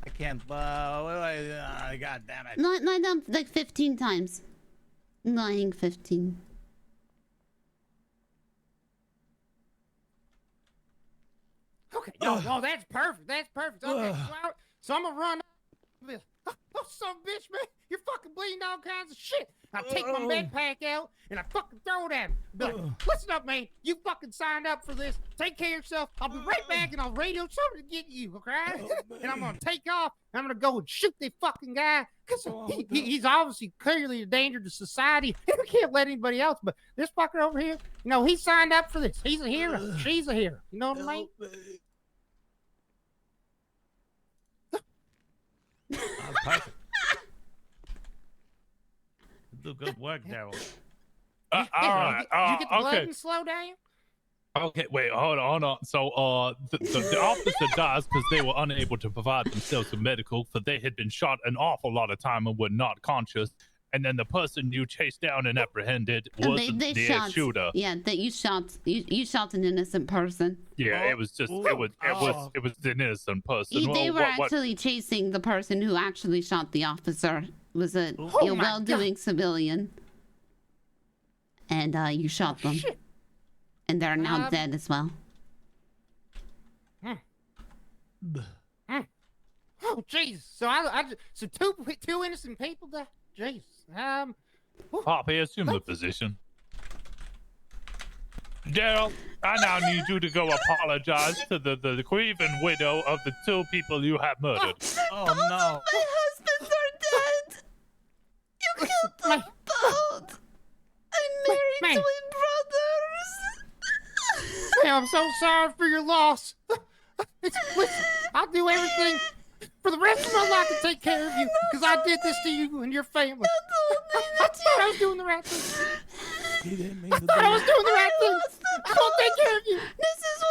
I: I can't. God damn it.
E: Lie down like 15 times. Lying 15.
M: Okay, no, that's perfect. That's perfect. Okay, so I'm gonna run. Oh, son of a bitch, man. You're fucking bleeding all kinds of shit. I take my backpack out and I fucking throw it at him. Be like, listen up, man. You fucking signed up for this. Take care of yourself. I'll be right back and I'll radio something to get you, okay? And I'm gonna take off. I'm gonna go and shoot the fucking guy because he's obviously clearly a danger to society. We can't let anybody else. But this fucker over here, you know, he signed up for this. He's a hero. She's a hero. You know what I mean?
I: Perfect. Do good work, Daryl.
C: All right.
M: You get the blood
C: Okay.
M: and slow down?
C: Okay, wait, hold on. So, the officer dies because they were unable to provide themselves with medical, for they had been shot an awful lot of time and were not conscious. And then the person you chased down and apprehended was
E: They
C: the
E: shot.
C: shooter.
E: Yeah, that you shot an innocent person.
C: Yeah, it was just it was an innocent person.
E: They were
C: What-
E: actually chasing the person who actually shot the officer. It was a well-doing civilian, and you shot them, and they're now dead as well.
M: Oh, Jesus. So two innocent people died? Jesus.
C: Poppy, assume the position. Daryl, I now need you to go apologize to the grieving widow of the two people you have murdered.
I: Oh, no.
E: My husbands are dead. You killed them both. I'm married twin brothers.
M: Man, I'm so sorry for your loss. Listen, I'll do everything for the rest of my life to take care of you, because I did this to you and your family. I thought I was doing the right thing. I thought I was doing the right thing. I'm gonna take care of you.
E: This is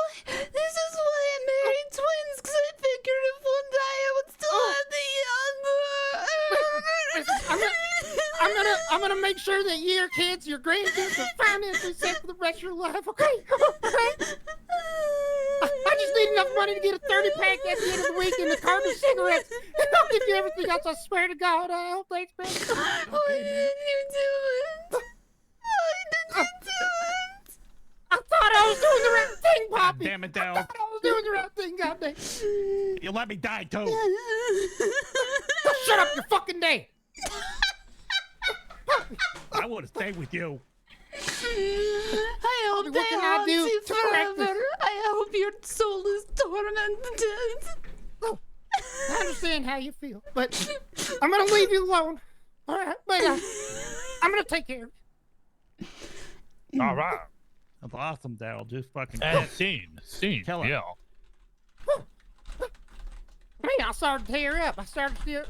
E: why I married twins, because I figured if one day I would still have the other.
M: I'm gonna make sure that your kids, your grandkids, are financially set for the rest of your life. Okay? Okay? I just need enough money to get a 30-pack at the end of the week and a carton of cigarettes. And I'll give you everything else. I swear to God. I hope that's better.
E: Why did you do it? Why did you do it?
M: I thought I was doing the right thing, Poppy.
I: Damn it, Daryl.
M: I thought I was doing the right thing, goddamn.
I: You let me die, too.
M: Shut up, you're fucking dead.
I: I would have stayed with you.
E: I hope
M: What
E: they
M: can I
E: haunt
M: do
E: you
M: to correct this?
E: forever. I hope your soul is tormented.
M: I understand how you feel, but I'm gonna leave you alone. All right, but I'm gonna take care of you.
C: All right.
I: That's awesome, Daryl. Just fucking
C: Scene.
I: Kill him.
C: Yeah.
M: Man, I started to tear up. I started to feel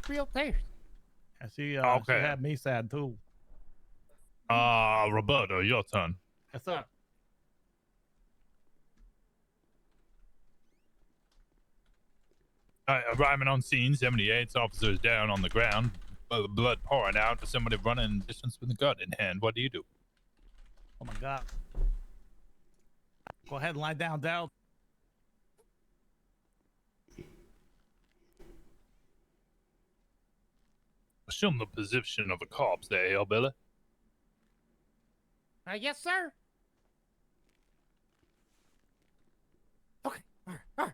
M: real tears.
I: I see. She
C: Okay.
I: had me sad too.
C: Roberto, your turn.
I: Yes, sir.
C: Arriving on scene, 78 officers down on the ground, blood pouring out to somebody running in distance with a gun in hand. What do you do?
I: Oh my God. Go ahead and lie down, Daryl.
C: Assume the position of a corpse there, hillbilly.
M: Yes, sir. Okay. All right.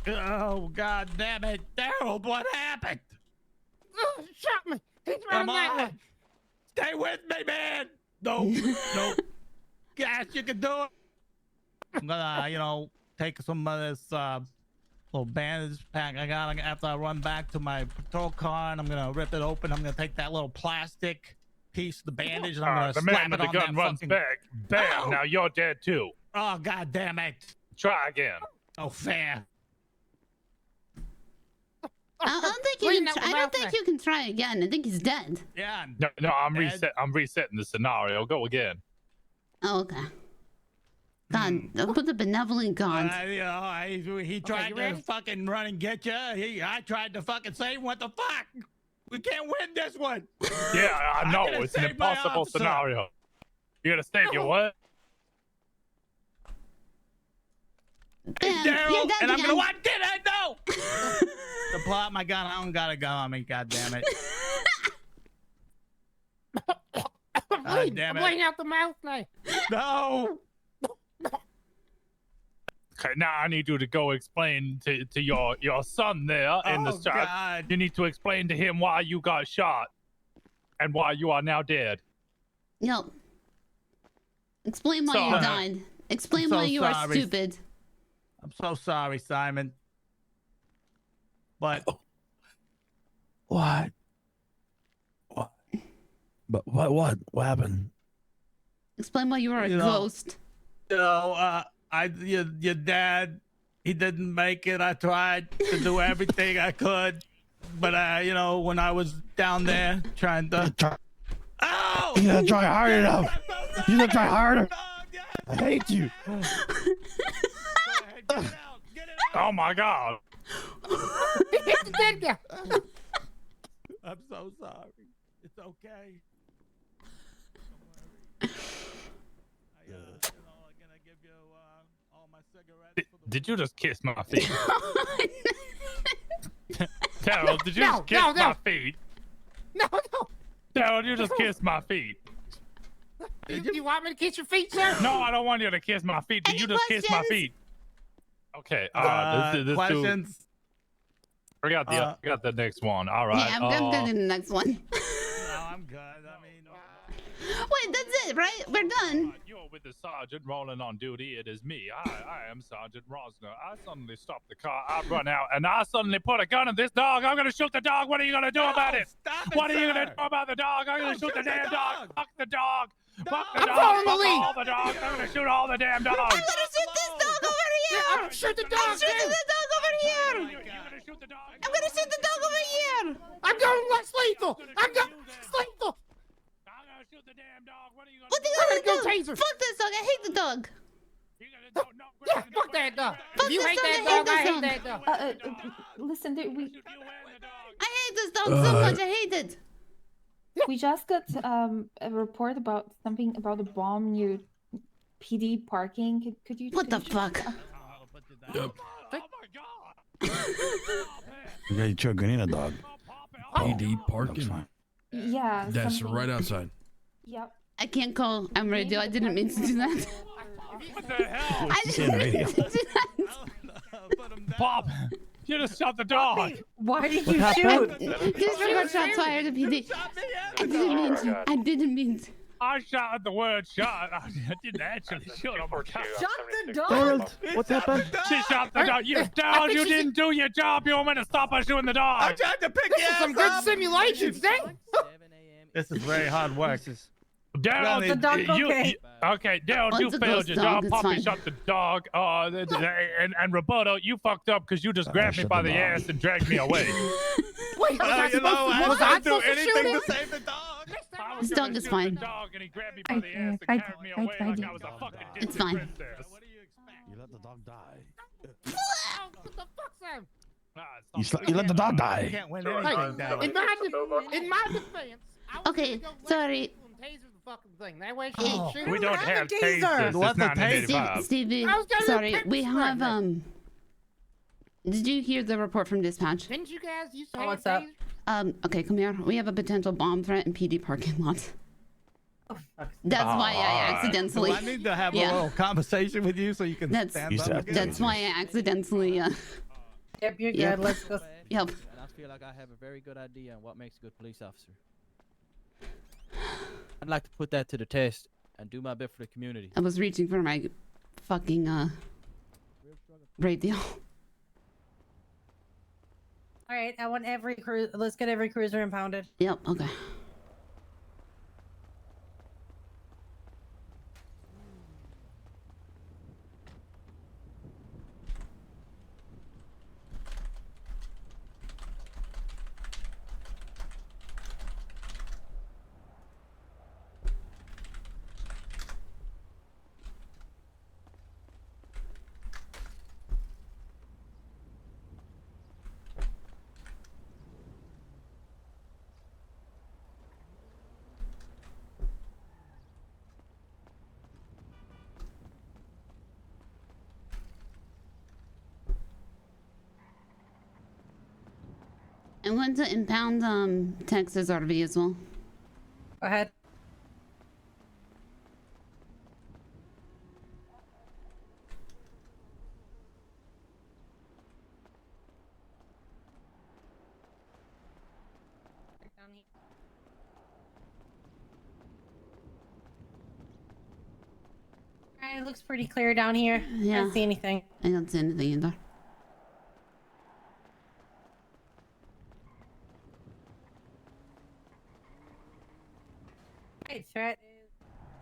R: Oh, God damn it. Daryl, what happened?
M: Shot me. He's
R: Come
M: running that
R: on.
M: way.
R: Stay with me, man. No, no. Guys, you can do it. I'm gonna, take some of this little bandage pack I got after I run back to my patrol car, and I'm gonna rip it open. I'm gonna take that little plastic piece of the bandage, and I'm gonna
C: The
R: slap
C: man with
R: it
C: the
R: on
C: gun
R: that
C: runs
R: fucking...
C: back. Bam!
R: Ow!
C: Now you're dead too.
R: Oh, God damn it.
C: Try again.
R: Oh, fair.
E: I don't think you can. I don't think you can try again. I think he's dead.
R: Yeah.
C: No, I'm resetting the scenario. Go again.
E: Oh, okay. God, don't put the benevolent God.
R: He tried to fucking run and get you. I tried to fucking save him. What the fuck? We can't win this one.
C: Yeah, I know.
R: gotta
C: It's an
R: save my
C: impossible
R: officer.
C: scenario. You gotta save your what?
E: Bam, you're
R: Daryl,
E: dead
R: and I'm
E: again.
R: gonna what did I know? To pull out my gun, I don't got a gun on me. God damn it.
M: I'm
R: damn it.
M: bleeding out the mouth now.
R: No.
C: Okay, now I need you to go explain to your son there in the
R: Oh,
C: shot.
R: God.
C: You need to explain to him why you got shot and why you are now dead.
E: No. Explain why
C: Sorry.
E: you died. Explain
R: I'm so
E: why you are
R: sorry.
E: stupid.
R: I'm so sorry, Simon. But what? But what happened?
E: Explain why you are a
R: You know-
E: ghost.
R: Your dad, he didn't make it. I tried to do everything I could, but when I was down there trying to. Oh!
H: You gotta try hard enough. You gotta try harder. I hate you.
C: Oh my God!
M: He hit the dead guy.
R: I'm so sorry. It's okay.
C: Did you just kiss my feet? Daryl, did you just kiss
M: no.
C: my feet?
M: No.
C: Daryl, you just kissed my feet.
M: You want me to kiss your feet, sir?
C: No, I don't want you to kiss my feet. Did you just kiss my feet? Okay. This
R: questions?
C: dude. I got the next one. All right.
E: Yeah, I'm good in the next one.
R: No, I'm good. I mean,
E: Wait, that's it, right? We're done.
C: You're with the sergeant rolling on duty. It is me. I am Sergeant Rosner. I suddenly stop the car. I run out, and I suddenly put a gun in this dog. I'm gonna shoot the dog. What are you gonna do about it? What are you gonna do about the dog? I'm gonna shoot the damn dog. Fuck the dog. Fuck the dog.
M: following the
C: Fuck
M: lead.
C: all the dogs. I'm gonna shoot all the damn dogs.
E: I'm gonna shoot this dog over here.
M: I'm gonna shoot the dog.
E: I'm shooting the dog over here.
C: You're gonna shoot the dog.
E: I'm gonna shoot the dog over here.
M: I'm going less lethal. I'm going less lethal.
C: I'm gonna shoot the damn dog. What are you gonna
E: What
C: do?
E: are you
M: Go
E: gonna do?
M: taser.
E: Fuck this dog. I hate the dog.
M: Yeah, fuck that dog.
E: Fuck
M: If you
E: this
M: hate
E: dog,
M: that
E: I hate
M: dog, I
E: this
M: hate
E: dog.
M: that dog.
G: Listen,
E: I hate this dog so much. I hate it.
G: we just got a report about something about a bomb near PD parking. Could you?
E: What the fuck?
H: Yep.
C: Oh my God.
R: you got your grenade dog.
H: PD parking.
G: Yeah.
H: That's
G: something.
H: right outside.
G: Yep.
E: I can't call. I'm radio. I didn't mean to do that.
C: What the hell?
E: I didn't mean to do that.
C: Bob, you just shot the dog.
B: Why did you shoot?
E: Disregard shots fired at PD. I didn't mean to. I didn't mean to.
C: I shot at the word shot. I didn't actually shoot him.
B: Shot the dog.
Q: Harold, what's happened?
C: She shot the dog. You dog, you didn't do your job. You want me to stop her shooting the dog.
R: I tried to pick
M: This is some good simulations, dang.
R: This is very hard work.
C: Daryl,
B: The dog okay?
C: Okay, Daryl,
E: Well,
C: you
E: it's a
C: failed
E: ghost
C: your
E: dog,
C: job.
E: it's
C: Poppy
E: fine.
C: shot the dog. And Roberto, you fucked up because you just grabbed me
R: shot
C: by
R: the
C: the
R: dog.
C: ass and dragged me away.
M: Wait, was I supposed to shoot him?
R: save the dog.
C: I was
E: This
C: gonna
E: dog is
C: shoot
E: fine.
C: The dog and he grabbed me by the ass and
G: I
C: carried me away like I was a fucking
E: It's
C: Disney
E: fine.
C: princess.
R: You let the dog die.
M: Oh, what the fuck's that?
R: You let the dog
I: You
R: die.
I: can't win
M: Hey,
I: anything down.
M: in my defense, I was
E: Okay,
M: gonna go left
E: sorry.
M: lethal and taser the fucking thing. That way she ain't shoot.
C: We don't have
B: taser.
C: tasers.
R: What's
C: It's
R: the
C: not
R: taser?
C: an 85.
E: Stevie,
M: I was gonna
E: sorry.
M: pick
E: We
M: this
E: have
M: right
E: Did you hear the report from dispatch?
M: Didn't you guys used to
B: Oh,
M: have
B: what's up?
M: tasers?
E: Okay, come here. We have a potential bomb threat in PD parking lot. That's why I accidentally.
F: Do I need to have a
E: Yeah.
F: little conversation with you so you can stand up?
E: That's why I accidentally.
B: Yep, you're good.
E: Yep.
B: Let's go.
E: Yep.
I: And I feel like I have a very good idea on what makes a good police officer. I'd like to put that to the test and do my bit for the community.
E: I was reaching for my fucking radio.
B: All right, I want every cruise. Let's get every cruiser impounded.
E: Yep. Okay. I want to impound Texas RV as well.
B: Go ahead. Alright, it looks pretty clear down here.
E: Yeah.
B: Can't see anything.
E: I don't see anything either.
B: Right, threat is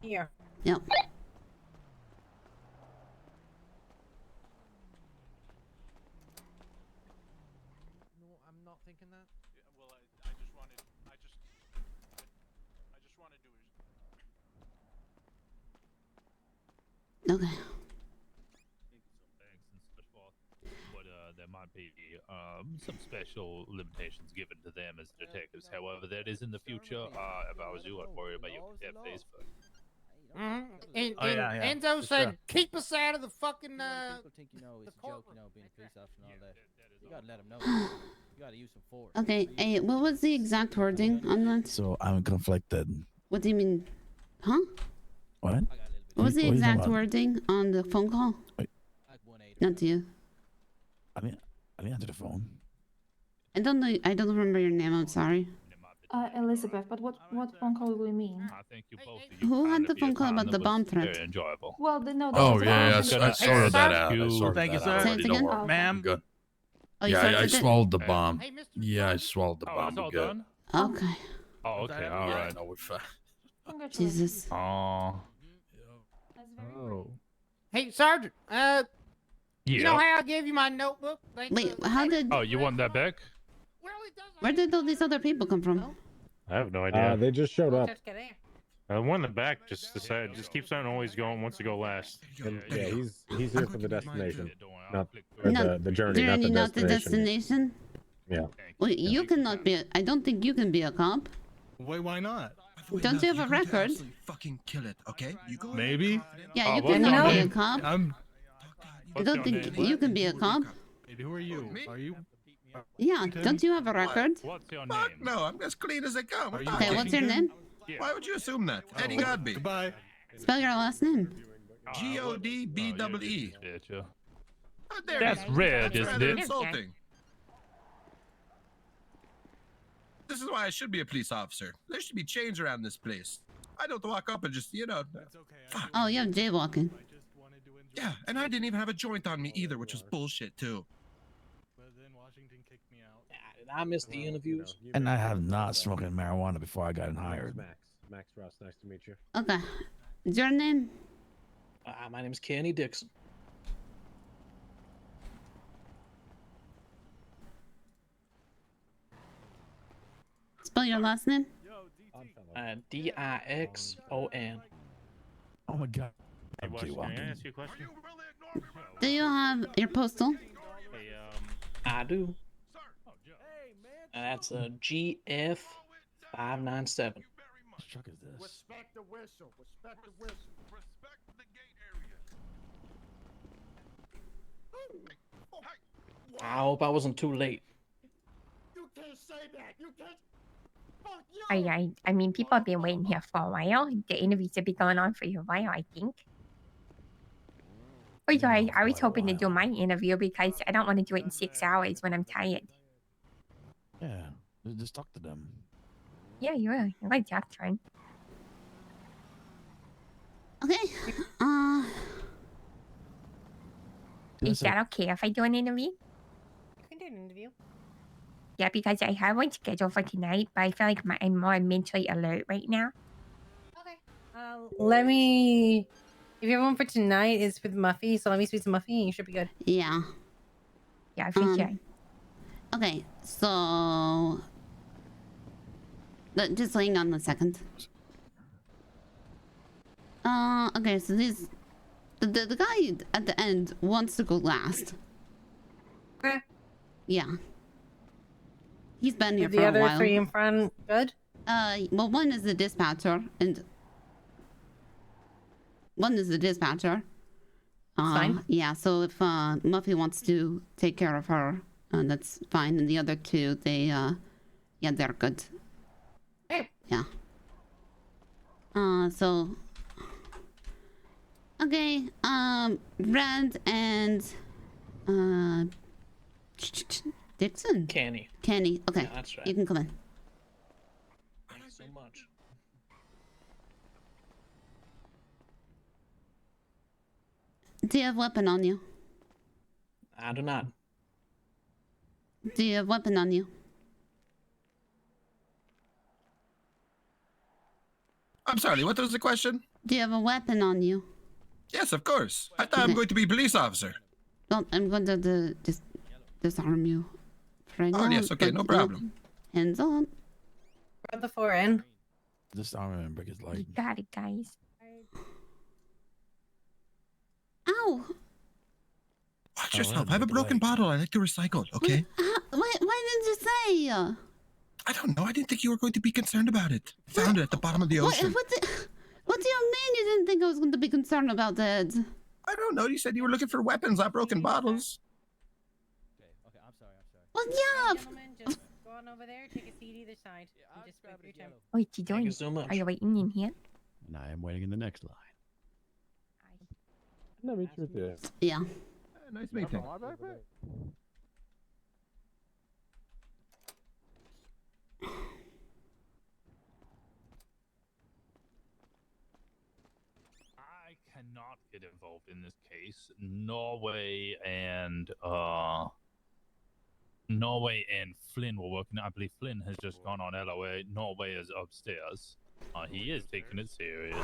B: here.
E: Yep.
K: No, I'm not thinking that. Yeah, well, I just wanted to.
E: Okay.
C: But there might be some special limitations given to them as detectives. However, that is in the future. If I was you, I'd worry about your face first.
M: And
I: Oh, yeah,
M: Enzo
I: for
M: said,
I: sure.
M: "Keep us out of the fucking
I: People think it's a joke, being a police officer and all that. You gotta let them know. You gotta use some force.
E: Okay. Hey, what was the exact wording on that?
R: So I'm conflicted.
E: What do you mean? Huh?
R: What?
E: What was the
R: What are you talking
E: exact
R: about?
E: wording on the phone call? Not to you.
R: I didn't answer the phone.
E: I don't know. I don't remember your name. I'm sorry.
G: Elizabeth, but what phone call do we mean?
C: I think you both.
E: Who had the phone call about the bomb threat?
C: Very enjoyable.
G: Well, no.
S: Oh
G: that
S: yeah,
G: was
S: I sorted that out. I
C: you.
S: sorted
C: Thank you,
S: that
C: sir.
S: out
E: Say
S: already.
E: it
S: Don't
E: again?
S: worry.
C: Ma'am.
S: I'm good.
E: Oh, you
S: Yeah,
E: sorted
S: I
E: it?
S: swallowed the bomb. Yeah, I swallowed the
C: Oh,
S: bomb.
C: it's all
S: We're good.
C: done?
E: Okay.
C: Oh, okay. All
S: Yeah,
C: right.
S: no, we're fine.
E: Jesus.
C: Oh.
M: Hey, Sergeant. You know
C: Yeah.
M: how I gave you my notebook?
E: Wait, how did?
C: Oh, you want that back?
E: Where did all these other people come from?
T: I have no idea.
U: They just showed up.
T: One in the back just decided, just keeps on always going, wants to go last.
U: And, yeah, he's here for the destination, not or
E: Not
U: the journey, not the destination. Yeah.
E: Wait, you cannot be. I don't think you can be a cop.
V: Why not?
E: Don't you have a record?
V: Fucking kill it, okay? You go.
T: Maybe.
E: Yeah, you
T: what's
E: cannot
T: your
E: be a
T: name?
E: cop. I
T: What's
E: don't
T: your
E: think
T: name?
E: you can be a cop.
V: Who are you? Are you?
E: Yeah, don't you have a record?
C: What's your
V: Fuck no, I'm as clean as I come.
E: Okay, what's your name?
V: Why would you assume that? Eddie Godby. Goodbye.
E: Spell your last name.
V: Godbee.
C: That's red, isn't it?
V: Insulting. This is why I should be a police officer. There should be chains around this place. I don't walk up and just, Fuck.
E: Oh, you're jaywalking.
V: Yeah, and I didn't even have a joint on me either, which was bullshit too.
W: I missed the interviews.
R: And I have not smoking marijuana before I got hired.
U: Max Ross, nice to meet you.
E: Okay. Is your name?
W: My name's Kenny Dixon.
E: Spell your last name.
W: Dixon.
R: Oh my god.
T: Hey, Watch, can I ask you a question?
E: Do you have your postal?
T: Hey,
W: I do. That's a GF 597.
R: What truck is this?
M: Respect the whistle. Respect the whistle.
W: I hope I wasn't too late.
M: You can't say that. You can't. Fuck you.
A: I mean, people have been waiting here for a while. The interviews have been going on for a while, I think. Oh, yeah, I was hoping to do my interview because I don't want to do it in 6 hours when I'm tired.
R: Yeah, just talk to them.
A: Yeah, you're right. I like that turn.
E: Okay.
A: Is that okay if I do an interview?
B: You can do an interview.
A: Yeah, because I have one scheduled for tonight, but I feel like I'm more mentally alert right now.
B: Okay. Let me. If you have one for tonight, it's with Muffy, so let me speak to Muffy and you should be good.
E: Yeah.
A: Yeah, for sure.
E: Okay, so just hang on a second. Okay, so this the guy at the end wants to go last.
B: Okay.
E: Yeah. He's been here
B: With
E: for
B: the
E: a
B: other
E: while.
B: 3 in front, good?
E: Well, one is the dispatcher, and one is the dispatcher.
B: Fine.
E: Yeah, so if Muffy wants to take care of her, that's fine. And the other two, yeah, they're good.
B: Okay.
E: Yeah. So okay, Red and Dixon.
W: Kenny.
E: Okay,
W: Yeah, that's right.
E: you can come in.
W: Thanks so much.
E: Do you have weapon on you?
W: I do not.
E: Do you have weapon on you?
V: I'm sorry, what was the question?
E: Do you have a weapon on you?
V: Yes, of course. I thought I'm going to be a police officer.
E: Well, I'm going to just disarm you right now.
V: Oh, yes, okay, no problem.
E: Hands on.
B: Grab the 4 in.
R: Just arm him and break his leg.
A: You got it, guys.
E: Ow!
V: Watch yourself. I have a broken bottle. I like to recycle, okay?
E: Why didn't you say?
V: I don't know. I didn't think you were going to be concerned about it. Found it at the bottom of the ocean.
E: What do you mean you didn't think I was going to be concerned about that?
V: I don't know. You said you were looking for weapons, not broken bottles.
I: Okay, I'm sorry.
E: Well, yeah.
B: Gentlemen, just go on over there, take a seat either side. And just wait for your turn.
A: What you doing?
W: you so much.
A: Are you waiting in here?
P: And I am waiting in the next line.
U: No, me too.
E: Yeah.
V: Nice meeting.
C: I cannot get involved in this case. Norway and Flynn were working. I believe Flynn has just gone on LOA. Norway is upstairs. He is taking it seriously.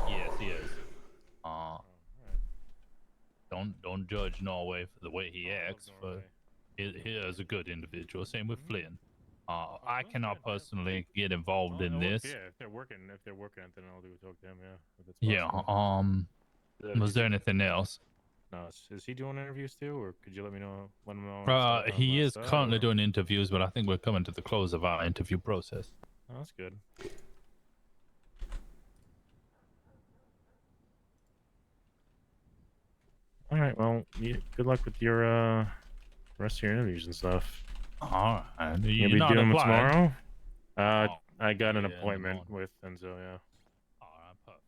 C: Yes, he is. Don't judge Norway for the way he acts. For he is a good individual. Same with Flynn. I cannot personally get involved in this.
T: Yeah, if they're working, then I'll do talk to him. Yeah. If it's possible.
C: Was there anything else?
T: No, is he doing interviews too, or could you let me know when I'm
C: He is currently doing interviews, but I think we're coming to the close of our interview process.
T: Oh, that's good. All right. Well, good luck with your rest of your interviews and stuff.
C: All right.
T: You'll be doing them tomorrow. I got an appointment with Enzo. Yeah.
C: All right. Perfect.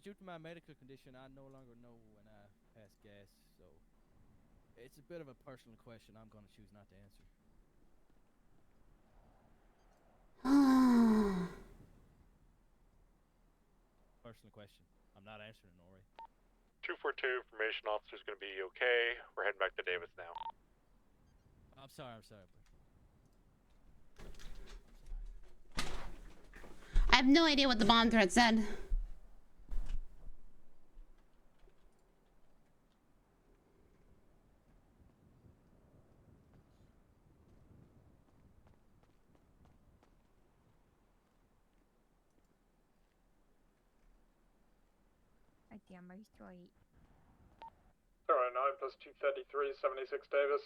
I: Due to my medical condition, I no longer know when I pass gas, so it's a bit of a personal question I'm going to choose not to answer. Personal question. I'm not answering, Nori.
D: 242 information officer's gonna be okay. We're heading back to Davis now.
I: I'm sorry.
E: I have no idea what the bomb threat said.
A: I damn my story.
Q: 009 plus 233, 76 Davis.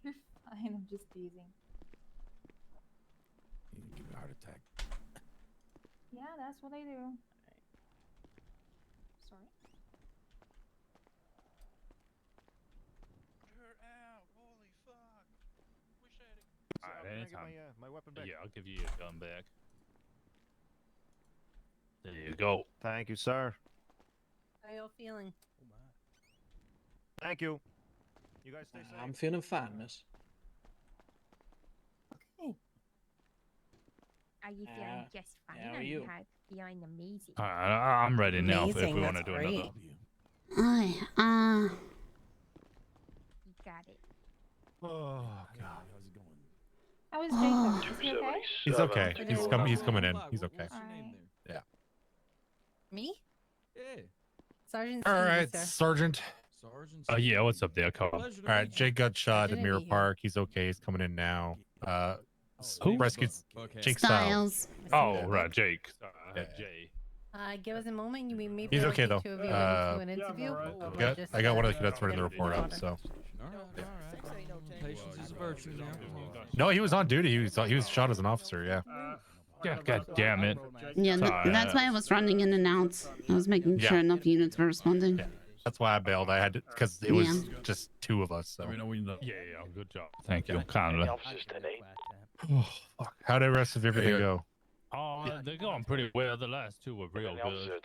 G: You're fine. I'm just teasing.
R: You give me a heart attack.
G: Yeah, that's what I do. Sorry.
K: You're out. Holy fuck. Wish I had
C: Alright,
U: Can I get
C: anytime.
U: my weapon back?
C: Yeah, I'll give you your gun back. There you go.
U: Thank you, sir.
B: How you all feeling?
U: Thank you. You guys stay safe.
W: I'm feeling fine, miss.
B: Okay.
A: Are you feeling just fine?
W: how are
A: Or
W: you?
A: feeling amazing?
C: Alright, I'm ready now if we
B: Amazing,
C: want to
B: that's
C: do
B: great.
C: another.
E: Hi.
A: You got it.
R: Oh God, how's it going?
G: How is Jacob? Is he okay?
F: He's okay. He's coming in. He's okay. Yeah.
B: Me?
K: Yeah.
B: Sergeant
F: All
B: Stevie,
F: right,
B: sir.
F: Sergeant.
K: Sergeant.
C: Yeah, what's up there, Carl?
K: Pleasure to
F: All right,
K: meet you.
F: Jake got shot at
B: Pleasure to
F: Mirror
B: meet you.
F: Park. He's okay. He's coming in now.
C: Who?
F: Rescued
K: Okay.
F: Jake Styles.
E: Styles.
C: Oh, right, Jake. Jay.
B: Give us a moment. You may be
F: He's
B: able
F: okay
B: to
F: though.
B: get two of you into an interview.
F: I got one of the cadets running the report up. So.
K: All right. Patience is a virtue now.
F: No, he was on duty. He was shot as an officer. Yeah.
C: Yeah, god damn it.
E: Yeah,
C: Sorry,
E: that's why I was running in and out. I was making sure enough units were responding.
F: Yeah. That's why I bailed. I had to because it was just two of us. So.
C: Yeah, good job. Thank you, kindly.
F: Oh, fuck. How did the rest of everything go?
C: They're going pretty well. The last two were real good.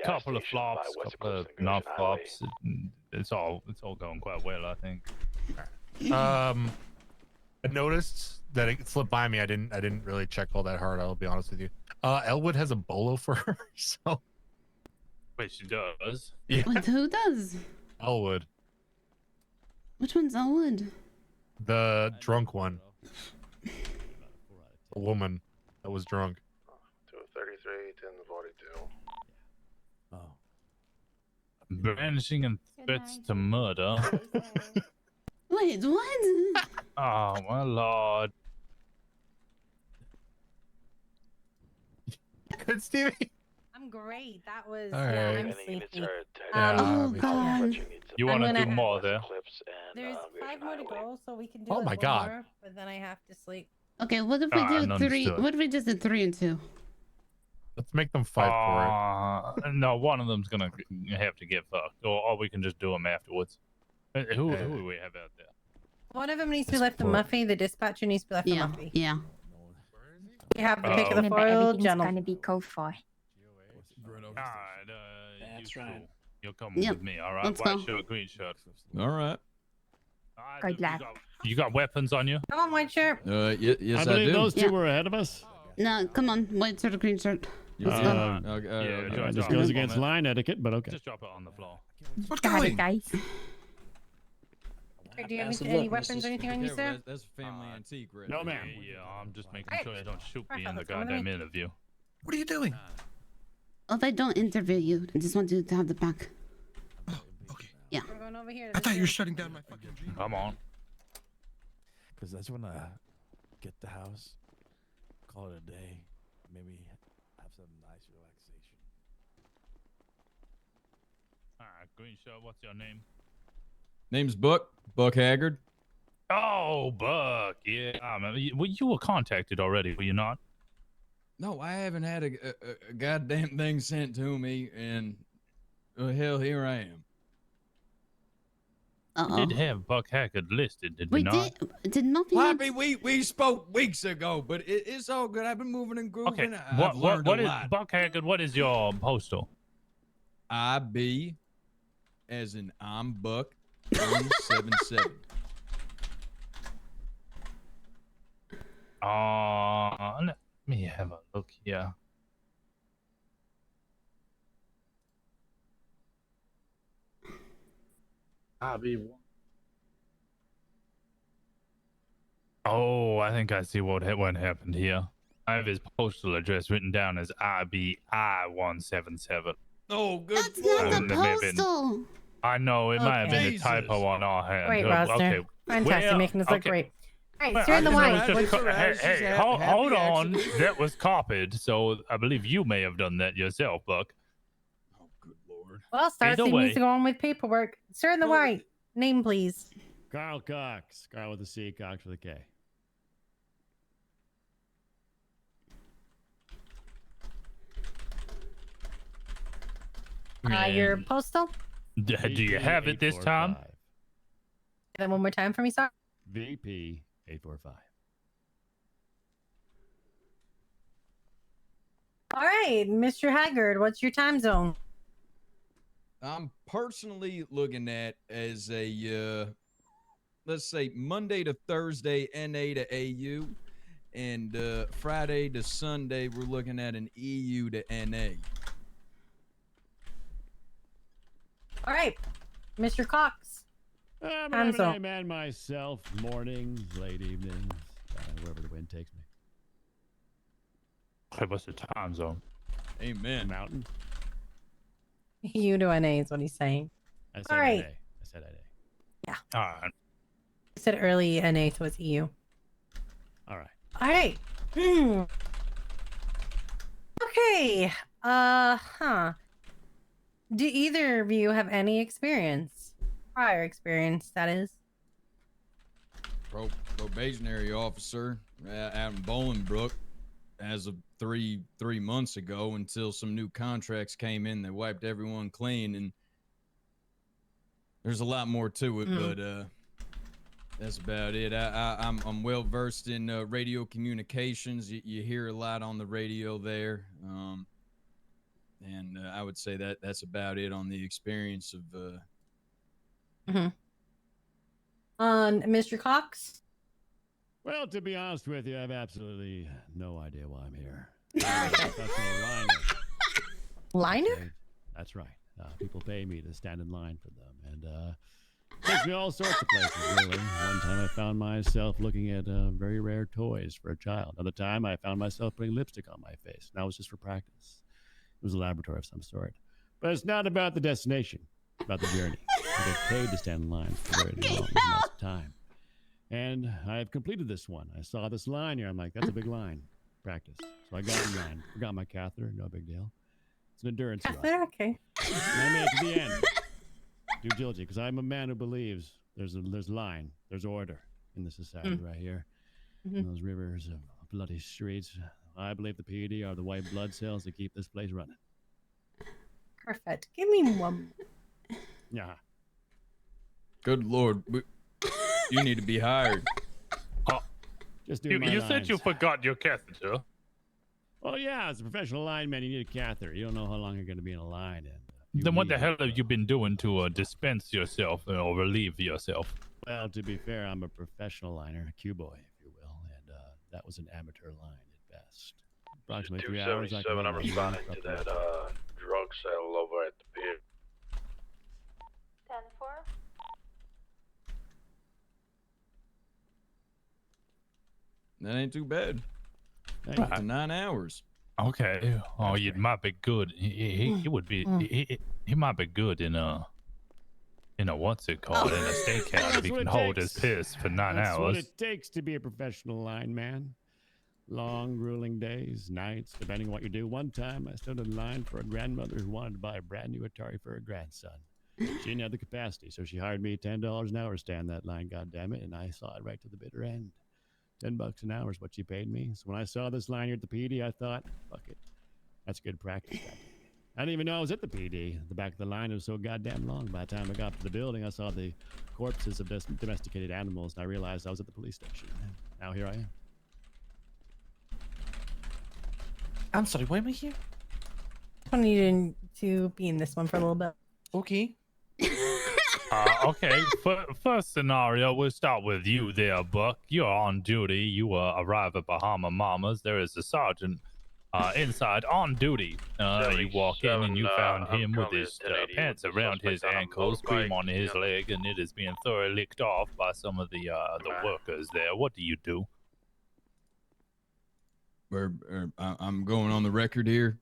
C: Couple of flops, couple of not flops. It's all going quite well, I think.
F: I noticed that it slipped by me. I didn't really check all that hard. I'll be honest with you. Elwood has a bolo for her. So.
C: Wait, she does?
F: Yeah.
E: Wait, who does?
F: Elwood,
E: Which one's Elwood?
F: the drunk one. A woman that was drunk.
D: 233, 1042.
F: Oh.
C: Brandishing and threats to murder.
E: Wait, what?
C: Oh my lord.
F: Good, Stevie.
B: I'm great. That was.
F: All
B: Yeah,
F: right.
B: I'm sleepy.
E: Oh God.
C: You want to
B: I'm
C: do
B: gonna-
C: more there?
B: There's 5 more to go, so we can do
F: Oh
B: it
F: my
B: one
F: God.
B: more, but then I have to sleep.
E: Okay, what if we do three?
C: understood.
E: What if we just did 3 and 2?
F: Let's make them fight for it.
C: No, one of them's gonna have to get fucked, or we can just do them afterwards. Who do we have out there?
B: One of them needs to be left to Muffy. The dispatcher needs to be left to Muffy.
E: Yeah.
B: You have the pick of the
A: Remember,
B: foil,
A: everything's
B: gentlemen.
A: gonna be code for.
C: Alright,
W: That's
C: you
W: right.
C: two, you're coming
E: Yep,
C: with me, alright?
E: let's
C: White
E: go.
C: shirt, green shirt.
K: All right.
A: Good luck.
C: You got weapons on you?
B: Come on, white shirt.
K: Yes,
P: I
K: I
P: believe
K: do.
P: those two
E: Yeah.
P: were ahead of us.
E: No, come on, white shirt, green shirt. Let's go.
C: Yeah,
P: This
C: drop
P: goes
C: it
P: against
C: on it.
P: line etiquette, but okay.
C: Just drop it on the floor.
A: Got it, guys.
B: Do you have
W: Pass the
B: any
W: look,
B: weapons or anything on you, sir?
K: That's a family antique, right?
P: No, ma'am.
C: Yeah, I'm just making
B: Hey,
C: sure they don't shoot me in the
B: let's go with
C: goddamn
B: me.
C: interview.
V: What are you doing?
E: If I don't interview you, I just want you to have the back.
V: Okay.
E: Yeah.
B: We're going over here.
V: I thought you were shutting down my fucking dream.
C: Come on.
R: Because I just want to get the house, call it a day, maybe have some nice relaxation.
C: Alright, green shirt, what's your name?
K: Name's Buck Haggard.
C: Oh, Buck. Yeah, I remember. You were contacted already, were you not?
K: No, I haven't had a goddamn thing sent to me, and hell, here I am.
E: Uh-oh.
C: did have Buck Haggard listed, did we
E: We
C: not?
E: did not we
L: Poppy, we spoke weeks ago, but it's all good. I've been moving and grooving.
C: Okay,
L: I've learned
C: what
L: a
C: is
L: lot.
C: Buck Haggard? What is your postal?
L: IB, as in I'm Buck 177.
C: Let me have a look here.
S: IB1.
C: Oh, I think I see what happened here. I have his postal address written down as IBI177.
L: Oh, good.
E: That's not the postal.
C: I know it might have been a
B: Jesus.
C: typo on our hand.
B: Great,
C: Oh,
B: Rosner.
C: okay.
B: Fantastic,
C: Well,
B: making us look
C: okay.
B: great. All right,
C: Well,
B: stir in the
C: I
B: wine.
C: just hey, hold
L: happy
C: on.
L: accident.
C: That was copied, so I believe you may have done that yourself, Buck.
L: Oh, good lord.
B: Well, Starcy
C: Either way.
B: needs to go on with paperwork. Stir in the wine. Name, please.
P: Carl Cox. Carl with a C, Cox with a K.
B: Your postal?
C: Do you have it this time?
B: Say that one more time for me, sorry.
P: VP 845.
B: All right, Mr. Haggard, what's your time zone?
L: I'm personally looking at as a let's say Monday to Thursday NA to AU, and Friday to Sunday we're looking at an EU to NA.
B: All right, Mr. Cox.
P: I'm
B: Time
P: an
B: zone.
P: everyday man myself. Mornings, late evenings, wherever the wind takes me.
C: Hey, what's the time zone?
L: Amen.
P: Mountain.
B: EU to NA is what he's saying.
P: I said
B: All right.
P: NA. I said NA.
B: Yeah.
C: All right.
B: I said early NA, so it's EU.
P: All right.
B: All right. Okay. Do either of you have any experience? Prior experience, that is.
L: Probationary officer out in Bolingbrook as of three months ago, until some new contracts came in that wiped everyone clean, and there's a lot more to it, but that's about it. I'm well versed in radio communications. You hear a lot on the radio there, and I would say that's about it on the experience of.
B: Mr. Cox.
P: Well, to be honest with you, I have absolutely no idea why I'm here. I'm a professional liner.
B: Liner?
P: Okay? That's right. People pay me to stand in line for them, and takes me all sorts of places, really. One time I found myself looking at very rare toys for a child. Another time I found myself putting lipstick on my face. And that was just for practice. It was a laboratory of some sort. But it's not about the destination. It's about the journey. I get paid to stand in line for very long amounts of time. And I have completed this one. I saw this line here. I'm like, that's a big line. Practice. So I got in line. Forgot my catheter. No big deal. It's an endurance run.
B: Catheter? Okay.
P: And I made it to the end. Due diligence, because I'm a man who believes there's line, there's order in the society right here. In those rivers of bloody streets. I believe the PD are the white blood cells that keep this place running.
B: Perfect. Give me one.
P: Yeah.
L: Good lord, you need to be hired.
P: Just do my
C: You said
P: lines.
C: you forgot your catheter.
P: Oh yeah, as a professional lineman, you need a catheter. You don't know how long you're going to be in a line. And
C: Then what the hell have you been doing to dispense yourself or relieve yourself?
P: well, to be fair, I'm a professional liner, a Q-boy, if you will, and that was an amateur line at best. Approximately 3 hours. I
U: 277, I'm responding to that drug sale over at the pier.
G: 10-4.
L: That ain't too bad.
C: Right.
L: To 9 hours.
C: Okay. Oh, you might be good. He would be. He might be good in a what's it called, in a steakhouse. If he
P: what
C: can
P: it
C: hold
P: takes.
C: his piss for 9
P: That's
C: hours.
P: what it takes to be a professional lineman. Long, grueling days, nights, depending on what you do. One time, I stood in line for a grandmother who wanted to buy a brand new Atari for her grandson. She didn't have the capacity, so she hired me $10 an hour to stand that line, goddammit, and I saw it right to the bitter end. $10 an hour is what she paid me. So when I saw this line here at the PD, I thought, fuck it. That's good practice, goddammit. I didn't even know I was at the PD. The back of the line was so goddamn long. By the time I got to the building, I saw the corpses of domesticated animals, and I realized I was at the police station. And now here I am.
J: I'm sorry, why am I here?
B: I need to be in this one for a little bit.
J: Okay.
C: Okay, first scenario, we'll start with you there, Buck. You're on duty. You arrive at Bahama Mamas. There is a sergeant inside on duty. You walk in and you found him with his pants around his ankles, cream on his leg, and it is being thoroughly licked off by some of the workers there. What do you do?
L: I'm going on the record here.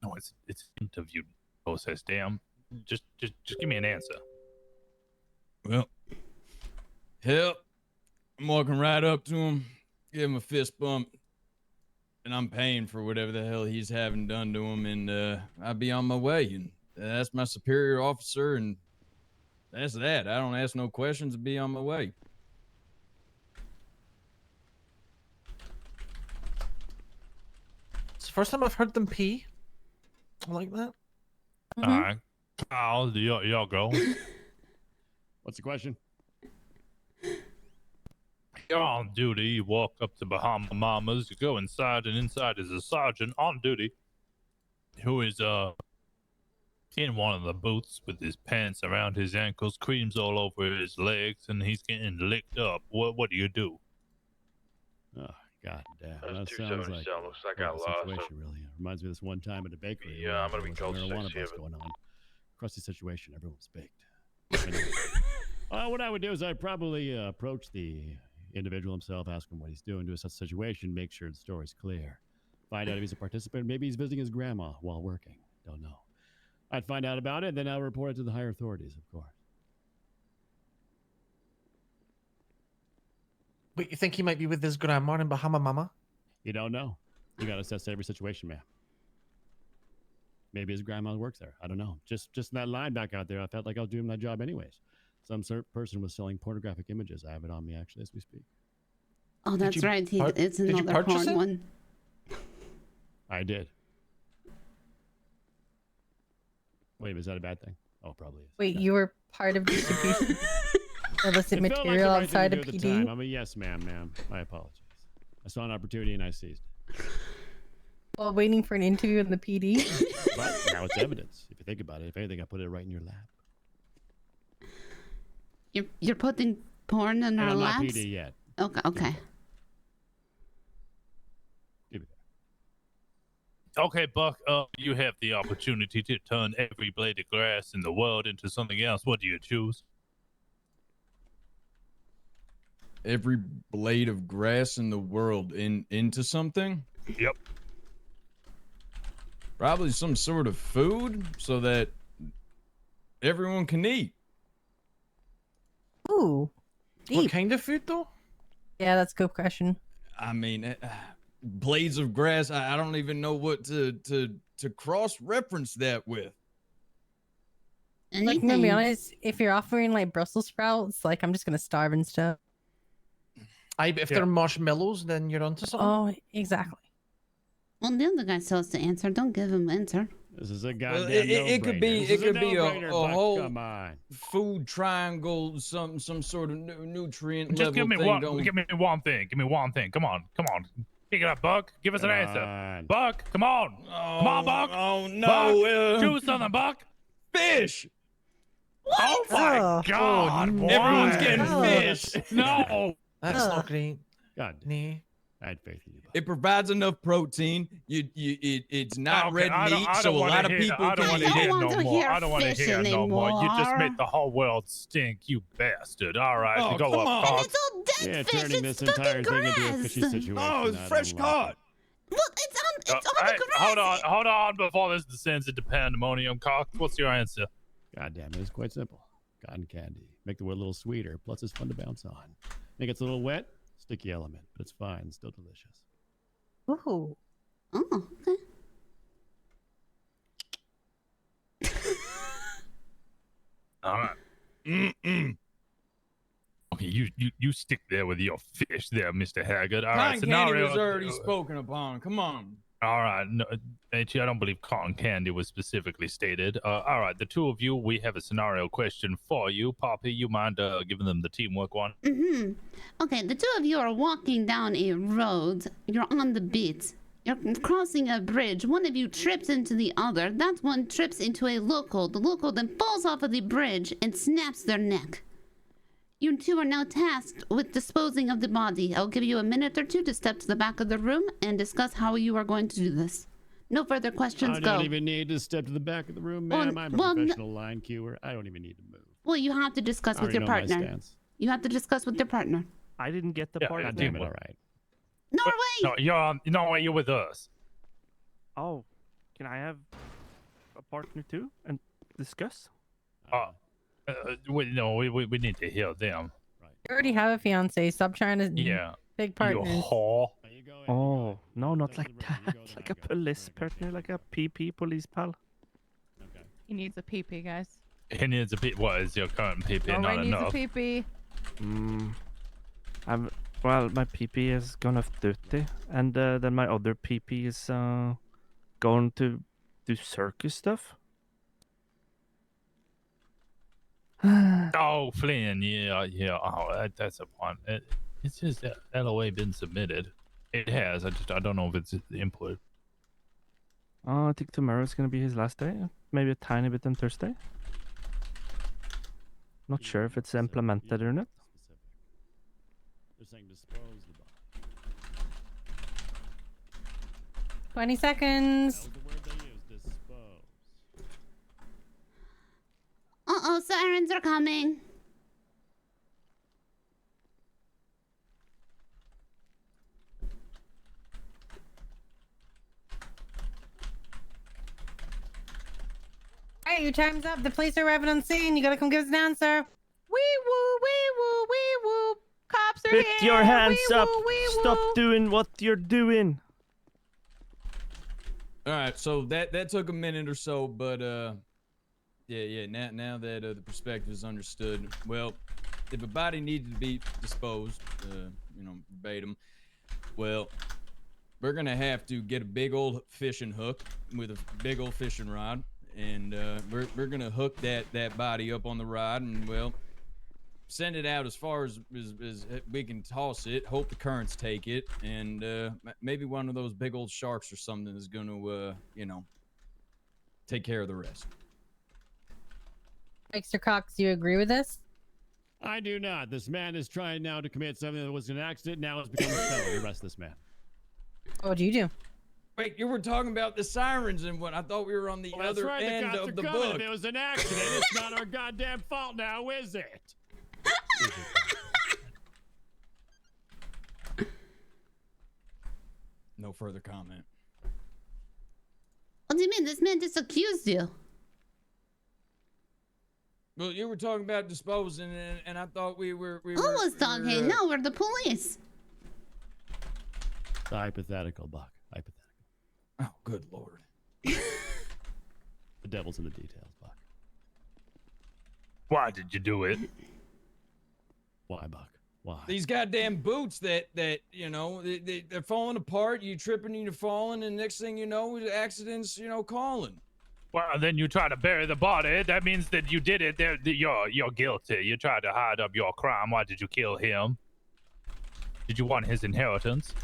C: No, it's interview process. Damn. Just give me an answer.
L: Well, help. I'm walking right up to him, give him a fist bump, and I'm paying for whatever the hell he's having done to him, and I'll be on my way. And that's my superior officer, and that's that. I don't ask no questions and be on my way.
J: It's the first time I've heard them pee like that.
C: All right. Kyle, y'all go.
P: What's the question?
C: You're on duty. You walk up to Bahama Mamas. You go inside, and inside is a sergeant on duty who is in one of the booths with his pants around his ankles, creams all over his legs, and he's getting licked up. What do you do?
P: Oh, god damn. That sounds like
D: looks like I lost him.
P: situation, really. It reminds me of this one time at a bakery.
D: Yeah, I'm gonna be
P: there was a
D: cold
P: marijuana
D: six,
P: bust going on. Crusty situation. Everyone was baked. Anyway, what I would do is I'd probably approach the individual himself, ask him what he's doing to such a situation, make sure the story's clear. Find out if he's a participant. Maybe he's visiting his grandma while working. Don't know. I'd find out about it, then I'll report it to the higher authorities, of course.
J: Wait, you think he might be with his grandma in Bahama Mama?
P: You don't know. You gotta assess every situation, man. Maybe his grandma works there. I don't know. Just in that line back out there, I felt like I was doing my job anyways. Some person was selling pornographic images. I have it on me actually as we speak.
E: Oh, that's right. It's another porn one.
P: I did. Wait, is that a bad thing? Oh, probably is.
B: Wait, you were part of distribution illicit material outside of PD?
P: I'm a yes, ma'am. My apologies. I saw an opportunity and I seized it.
B: While waiting for an interview in the PD?
P: But now it's evidence. If you think about it, if anything, I put it right in your lap.
E: You're putting porn in our laps?
P: I'm not PD yet.
E: Okay.
C: Okay, Buck, you have the opportunity to turn every blade of grass in the world into something else. What do you choose?
L: Every blade of grass in the world into something?
C: Yep.
L: Probably some sort of food so that everyone can eat.
B: Ooh. Deep.
J: What kind of food, though?
B: Yeah, that's a good question.
L: I mean, blades of grass, I don't even know what to cross-reference that with.
B: Like, I'm gonna be honest, if you're offering, like, Brussels sprouts, like, I'm just gonna starve and stuff.
J: If they're marshmallows, then you're onto something.
B: Oh, exactly.
E: Well, the other guy still has to answer. Don't give him answer.
P: This is a goddamn
L: it could be a whole
P: come on.
L: food triangle, some sort of nutrient
C: Just
L: level
C: give me
L: thing
C: one.
L: going.
C: Give me one thing. Give me one thing. Come on. Pick it up, Buck. Give us an answer. Buck, come on. Come on, Buck.
L: Oh no!
C: Buck, choose something, Buck.
L: Fish.
C: Oh my God! Why?
L: Everyone's getting fish.
C: No.
J: That's not great.
P: God,
J: nee.
P: I had faith in you.
L: It provides enough protein. It's not
C: Okay,
L: red meat, so a lot of people
C: I don't want to
L: can eat
C: hear
L: it.
C: no more. I don't want to hear no more. You just made the whole world stink, you bastard. All right,
L: Oh,
C: go
L: come
C: up,
L: on.
C: Cox.
E: It's all dead
P: Yeah,
E: fish.
P: turning
E: It's
P: this entire
E: fucking
P: thing into a
E: grass.
P: fishy situation.
L: Oh, it's
P: I
L: fresh
P: don't like
L: caught.
E: Well, it's on
C: Hey,
E: the grass.
C: hold on before this descends into pandemonium, Cox. What's your answer?
P: God damn it, it's quite simple. Cotton candy. Make the wood a little sweeter, plus it's fun to bounce on. Think it's a little wet? Sticky element, but it's fine, still delicious.
B: Ooh.
E: Oh, okay.
C: All right. Okay, you stick there with your fish there, Mr. Haggard. All right,
L: Cotton candy
C: scenario.
L: was already spoken upon. Come on.
C: All right. No, actually, I don't believe cotton candy was specifically stated. All right. The two of you, we have a scenario question for you. Poppy, you mind giving them the teamwork one?
E: Mm-hmm. Okay, the two of you are walking down a road. You're on the beat. You're crossing a bridge. One of you trips into the other. That one trips into a local. The local then falls off of the bridge and snaps their neck. You two are now tasked with disposing of the body. I'll give you a minute or two to step to the back of the room and discuss how you are going to do this. No further questions,
P: I
E: go.
P: don't even need to step to the back of the room, ma'am. I'm a professional line queuer. I don't even need to move.
E: Well, you have to discuss
P: I
E: with your
P: already know my
E: partner.
P: stance.
E: You have to discuss with your partner.
T: I didn't get the part of
P: Damn
T: that.
P: it, all right.
E: Norway!
C: No, you're with us.
T: Oh, can I have a partner too and discuss?
C: We need to hear them.
B: You already have a fiance. Stop trying to big
C: You
B: partners.
C: whore.
T: Oh, no, not like that. Like a police partner, like a PP police pal.
H: He needs a PP, guys.
C: He needs a PP. What is your current PP
H: Norway
C: not
H: needs
C: enough?
H: a PP.
T: Well, my PP has gone off duty, and then my other PP is going to do circus stuff.
C: Oh, Flynn, yeah. Oh, that's a point. It's just that LOA been submitted. It has. I don't know if it's input.
T: I think tomorrow's gonna be his last day. Maybe a tiny bit on Thursday. Not sure if it's implemented or not.
P: They're saying dispose the body.
B: 20 seconds.
P: That was the word they used, dispose.
E: Uh-oh, sirens are coming.
B: All right, your time's up. The police are arriving on scene. You gotta come give us an answer.
H: Wee woo, wee woo, wee woo. Cops are
T: Put
H: here.
T: your hands
H: wee
T: up!
H: Woo, wee
T: Stop
H: woo.
T: doing what you're doing.
L: All right, so that took a minute or so, but yeah. Now that the perspective is understood, well, if a body needed to be disposed, verbatim, well, we're gonna have to get a big old fishing hook with a big old fishing rod, and we're gonna hook that body up on the rod, and well, send it out as far as we can toss it. Hope the currents take it, and maybe one of those big old sharks or something is gonna take care of the rest.
B: Mr. Cox, do you agree with this?
P: I do not. This man is trying now to commit something that was an accident. Now it's become a felony. Arrest this man.
B: What do you do?
L: Wait, you were talking about the sirens and what? I thought we were on the
P: Well,
L: other
P: that's right.
L: end
P: the cops
L: of
P: are
L: the
P: coming.
L: book.
P: If it was an accident, it's not our goddamn fault now, is it?
L: No further comment.
E: What do you mean? This man just accused you.
L: Well, you were talking about disposing, and I thought we were.
E: Who was talking? No, we're the police.
P: It's a hypothetical, Buck. Hypothetical.
L: Oh, good lord.
P: The devil's in the details, Buck.
C: Why did you do it?
P: Why, Buck? Why?
L: These goddamn boots that they're falling apart. You tripping and you're falling, and next thing you know, accidents, calling.
C: Well, then you try to bury the body. That means that you did it. You're guilty. You tried to hide up your crime. Why did you kill him? Did you want his inheritance?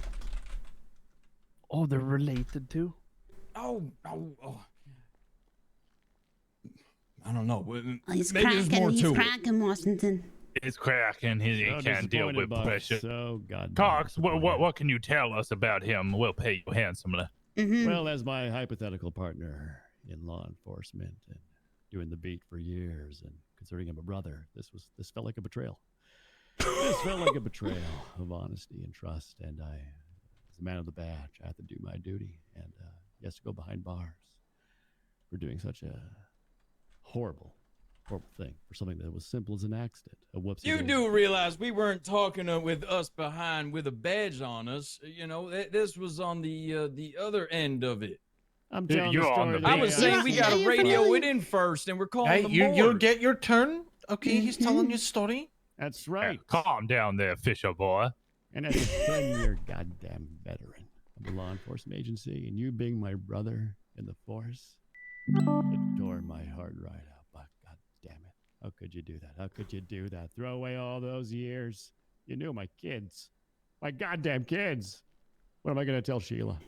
T: Oh, they're related too?
L: Oh. I don't know.
E: Oh, he's
L: Maybe there's
E: cracking.
L: more
E: He's
L: to it.
E: cracking, Washington.
C: It's cracking. He
P: So
C: can't deal
P: disappointed,
C: with
P: Buck.
C: pressure.
P: So goddamn
C: Cox, what can you tell us about him? We'll pay you handsomely.
P: Well, as my hypothetical partner in law enforcement and doing the beat for years and considering him a brother, this felt like a betrayal. This felt like a betrayal of honesty and trust, and I, as a man of the badge, I have to do my duty, and he has to go behind bars for doing such a horrible thing for something that was simple as an accident, a whoopsie.
L: You do realize we weren't talking with us behind with a badge on us. This was on the other end of it.
P: I'm telling the story.
L: I was saying we got to radio it in first, and we're calling the morgue.
J: You'll get your turn. Okay, he's telling your story.
P: That's right.
C: Calm down there, Fisher boy.
P: And as a 10-year goddamn veteran, of a law enforcement agency, and you being my brother in the force, it tore my heart right out. Buck, God damn it. How could you do that? How could you do that? Throw away all those years. You knew my kids. My goddamn kids. What am I going to tell Sheila?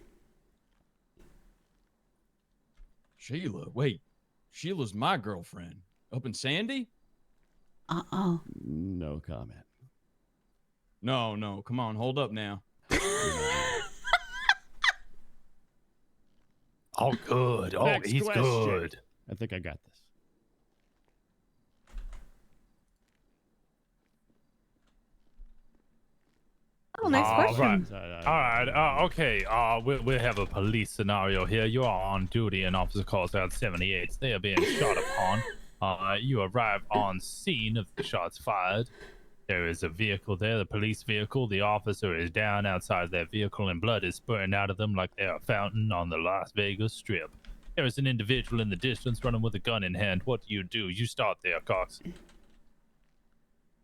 L: Sheila? Wait. Sheila's my girlfriend. Up in Sandy?
E: Uh-oh.
P: No comment.
L: No. Come on. Hold up now.
C: Oh, good. Oh,
P: Next
C: he's
P: question.
C: good.
P: I think I got this.
G: Oh, nice question.
C: All right. Okay. We'll have a police scenario here. You are on duty, and officer calls out 78. They are being shot upon. You arrive on scene of the shots fired. There is a vehicle there, the police vehicle. The officer is down outside their vehicle, and blood is spurting out of them like they're a fountain on the Las Vegas Strip. There is an individual in the distance running with a gun in hand. What do? You start there, Cox.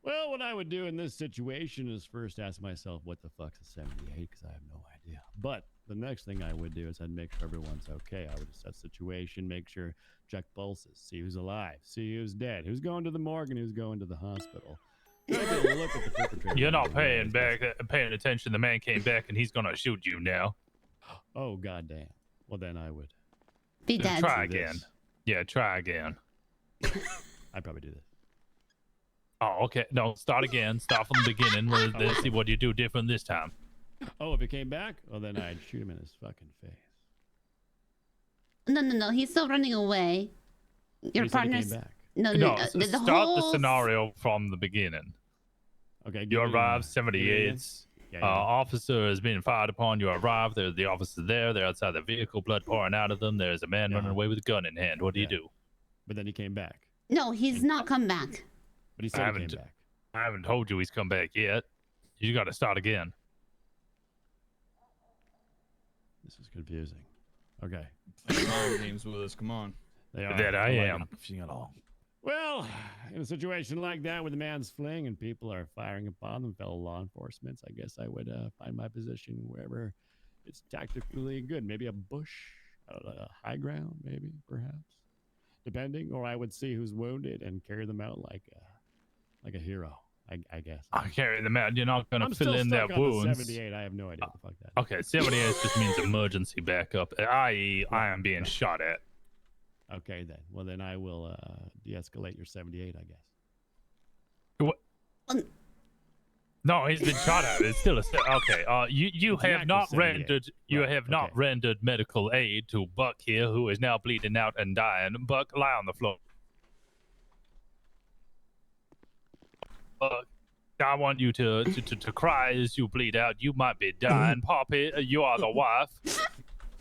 P: Well, what I would do in this situation is first ask myself, what the fuck's a 78? Because I have no idea. But the next thing I would do is I'd make sure everyone's okay. I would assess the situation, make sure, check pulses, see who's alive, see who's dead, who's going to the morgue, and who's going to the hospital. Try to get a look at the perpetrator.
C: You're not paying attention. The man came back, and he's gonna shoot you now.
P: Oh, goddamn. Well, then I would.
E: Be dead.
C: Try again. Yeah, try again.
P: I'd probably do this.
C: Oh, okay. No, start again. Start from the beginning. Let's see what you do different this time.
P: Oh, if it came back? Well, then I'd shoot him in his fucking face.
E: No. He's still running away. Your partner's...
P: Came back.
E: No,
C: start the scenario from the beginning.
P: Okay.
C: You arrive, 78.
P: Yeah.
C: Officer is being fired upon. You arrive. There's the officer there. They're outside the vehicle, blood pouring out of them. There's a man running away with a gun in hand. What do you do?
P: But then he came back.
E: No, he's not come back.
P: But he said he came back.
C: I haven't told you he's come back yet. You got to start again.
P: This is confusing. Okay.
L: Play mind games with us. Come on.
P: They are.
C: That I am.
R: Confusing at all.
P: Well, in a situation like that where the man's fleeing and people are firing upon them, fellow law enforcement, I guess I would find my position wherever it's tactically good. Maybe a bush, a high ground, maybe, perhaps, depending. Or I would see who's wounded and carry them out like a hero, I guess.
C: I'll carry them out. You're not going to fill in their
P: on
C: wounds.
P: 78. I have no idea what the fuck that is.
C: Okay, 78 just means emergency backup, i.e., I am being shot at.
P: Okay, then. Well, then I will de-escalate your 78, I guess.
C: What? No, he's been shot at. It's still a okay. You have not rendered rendered medical aid to Buck here, who is now bleeding out and dying. Buck, lie on the floor. Buck, I want you to cry as you bleed out. You might be dying. Poppy, you are the wife.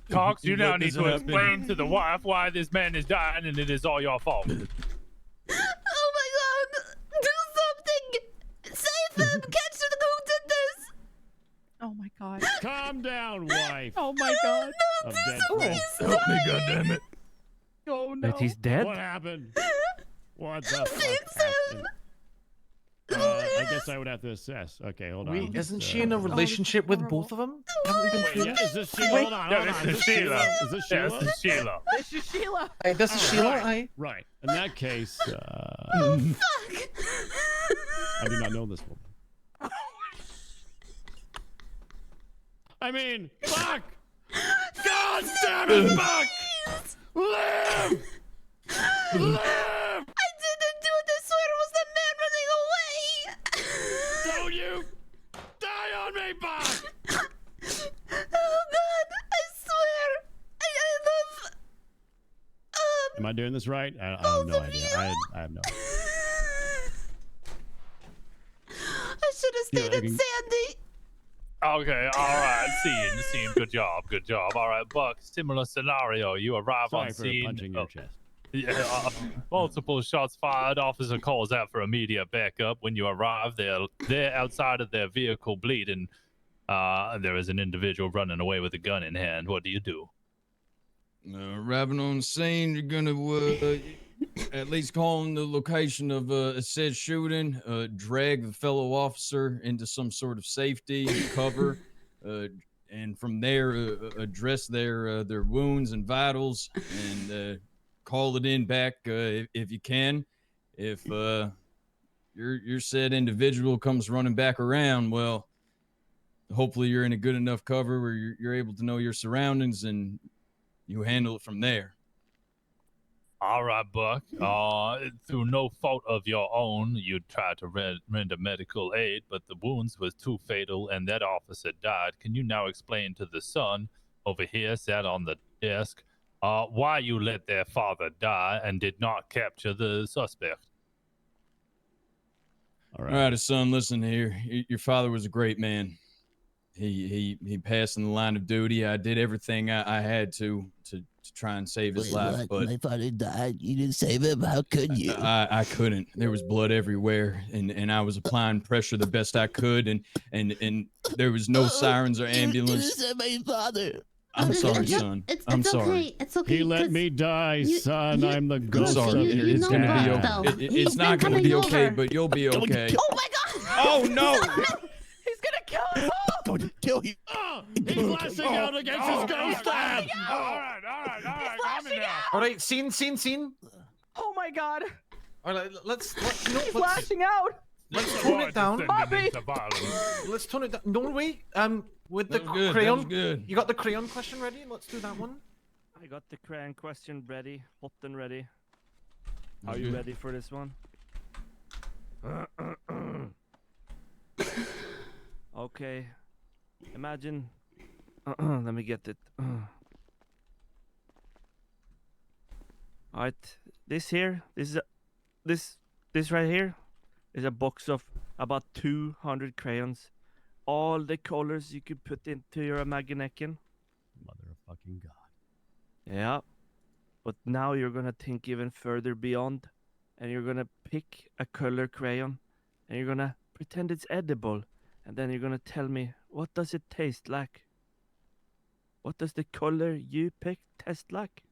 C: Cox, you now need to explain to the wife why this man is dying, and it is all your fault.
E: Oh my god! Do something! Save him! Catch who did this!
H: Oh my god.
P: Calm down, wife.
H: Oh my god.
E: No,
P: Of
E: do
P: dead
E: something!
P: friends.
C: Help me, goddammit.
H: Oh no.
T: Wait, he's dead?
P: What happened? What the
E: Fix
P: fuck
E: him!
P: happened? I guess I would have to assess. Okay, hold on.
J: Wait, isn't she in a relationship with both of them? Haven't we been through
P: Yeah,
J: this?
P: is this Sheila? Hold on, hold on.
C: This is Sheila.
P: Is this
C: Yeah,
P: Sheila?
C: this is Sheila.
H: This is Sheila.
J: Hey, this is Sheila.
P: Right. Right. In that case,
E: Oh, fuck!
P: I do not know this woman. I mean, fuck! God damn it, Buck! Live! Live!
E: I didn't do it! I swear it was the man running away!
P: Don't you die on me, Buck!
E: Oh god! I swear! I love...
P: Am I doing this right? I have no idea. I have no idea.
E: I should have stayed in Sandy!
C: Okay, all right. Scene. Good job. All right, Buck. Similar scenario. You arrive
P: Sorry
C: on
P: for
C: scene.
P: punching your chest.
C: Yeah, multiple shots fired. Officer calls out for immediate backup. When you arrive, they're outside of their vehicle bleeding. There is an individual running away with a gun in hand. What do you do?
L: Arriving on scene, you're gonna at least call in the location of said shooting, drag the fellow officer into some sort of safety cover, and from there address their wounds and vitals, and call it in back if you can. If your said individual comes running back around, well, hopefully you're in a good enough cover where you're able to know your surroundings and you handle it from there.
C: All right, Buck. Through no fault of your own, you tried to render medical aid, but the wounds was too fatal and that officer died. Can you now explain to the son over here, sat on the desk, why you let their father die and did not capture the suspect?
L: All right, son, listen here. Your father was a great man. He passed in the line of duty. I did everything I had to try and save his life.
M: What?
L: But
M: My father died. You didn't save him. How could you?
L: I couldn't. There was blood everywhere, and I was applying pressure the best I could, and there was no sirens or ambulance.
M: You didn't save my father.
L: I'm sorry, son. I'm sorry.
E: Okay. It's okay.
P: He let me die, son. I'm the ghost
L: I'm sorry.
P: of your
L: It's gonna be
P: dad.
L: okay. It's not gonna be okay, but you'll be okay.
E: Oh my God!
L: Oh no!
H: He's gonna kill us all.
M: Don't kill you.
P: He's lashing out against his ghost dad.
C: All right.
H: He's flashing out.
J: All right, scene.
H: Oh my God.
J: All right, let's
H: He's lashing out.
J: let's tone it down.
H: Bobby.
J: Let's tone it down. No, wait. With the
L: That was good.
J: crayon.
L: That was good.
J: You got the crayon question ready? Let's do that one.
T: I got the crayon question ready, hot and ready. Are
L: That's
T: you
L: good.
T: ready for this one? Okay. Imagine. Let me get it. Alright. This right here is a box of about 200 crayons. All the colors you could put into your imagination.
P: Motherfucking God.
T: Yeah. But now you're gonna think even further beyond, and you're gonna pick a color crayon, and you're gonna pretend it's edible, and then you're gonna tell me, what does it taste like? What does the color you picked taste like?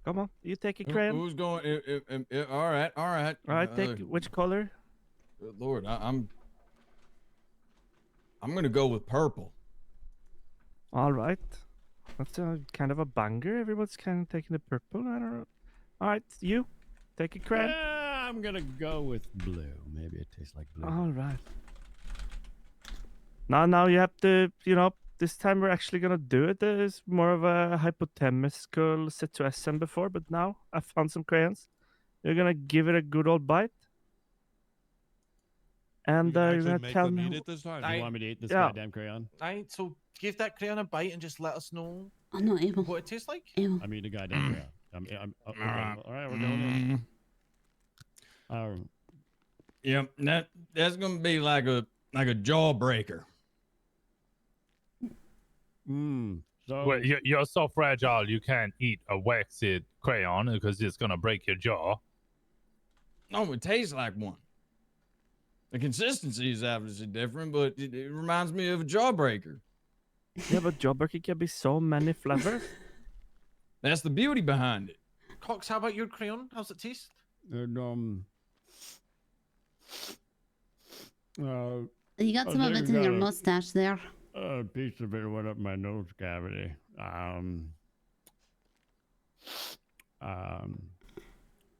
T: Come on, you take a crayon.
L: Who's going? All right.
T: All right, take which color?
L: Good Lord, I'm gonna go with purple.
T: All right, that's a kind of a banger. Everyone's kind of taking the purple. I don't know. All right, you take a crayon.
P: I'm gonna go with blue. Maybe it tastes like blue.
T: All right. Now you have to, this time we're actually gonna do it. It's more of a hypothetical situation before, but now I found some crayons. You're gonna give it a good old bite. And you're gonna tell me.
P: You want me to eat this goddamn crayon?
J: Alright, so give that crayon a bite and just let us know
E: I'm not able.
J: what it tastes like.
P: I'm eating a goddamn crayon. All right, we're going in.
L: Yep, that's gonna be like a jawbreaker.
P: So
C: Well, you're so fragile you can't eat a waxed crayon because it's gonna break your jaw.
L: No, it tastes like one. The consistency is obviously different, but it reminds me of a jawbreaker.
T: Yeah, but jawbreaker can be so many flavors.
L: That's the beauty behind it.
J: Cox, how about your crayon? How's it taste?
P: And
E: You got some of it in your mustache there.
P: A piece of it went up my nose cavity.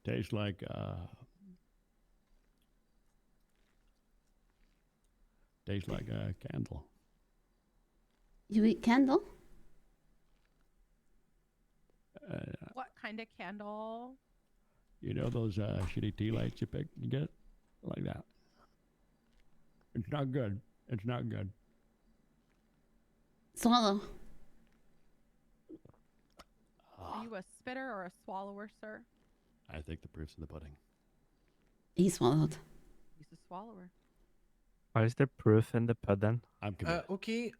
P: Tastes like a candle.
E: You eat candle?
H: What kind of candle?
P: You know those shitty tea lights you get? Like that. It's not good. It's not good.
E: Swallow.
H: Are you a spitter or a swallower, sir?
P: I think the proof's in the pudding.
E: He swallowed.
H: He's a swallower.
T: Why is there proof in the pudding?
P: I'm committed.
J: Okay,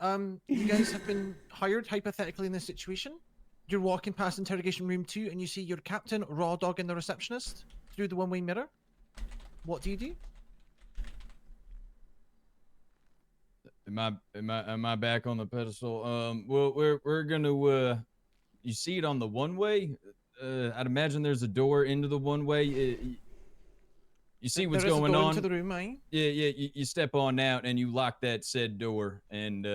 J: you guys have been hired hypothetically in this situation. You're walking past interrogation room 2 and you see your captain, Raw Dog, and the receptionist through the one-way mirror. What do you do?
L: Am I back on the pedestal? Well, we're gonna you see it on the one way. I'd imagine there's a door into the one way. You see
J: There
L: what's
J: is a
L: going
J: door
L: on?
J: into the room, aye?
L: Yeah. You step on out and you lock that said door and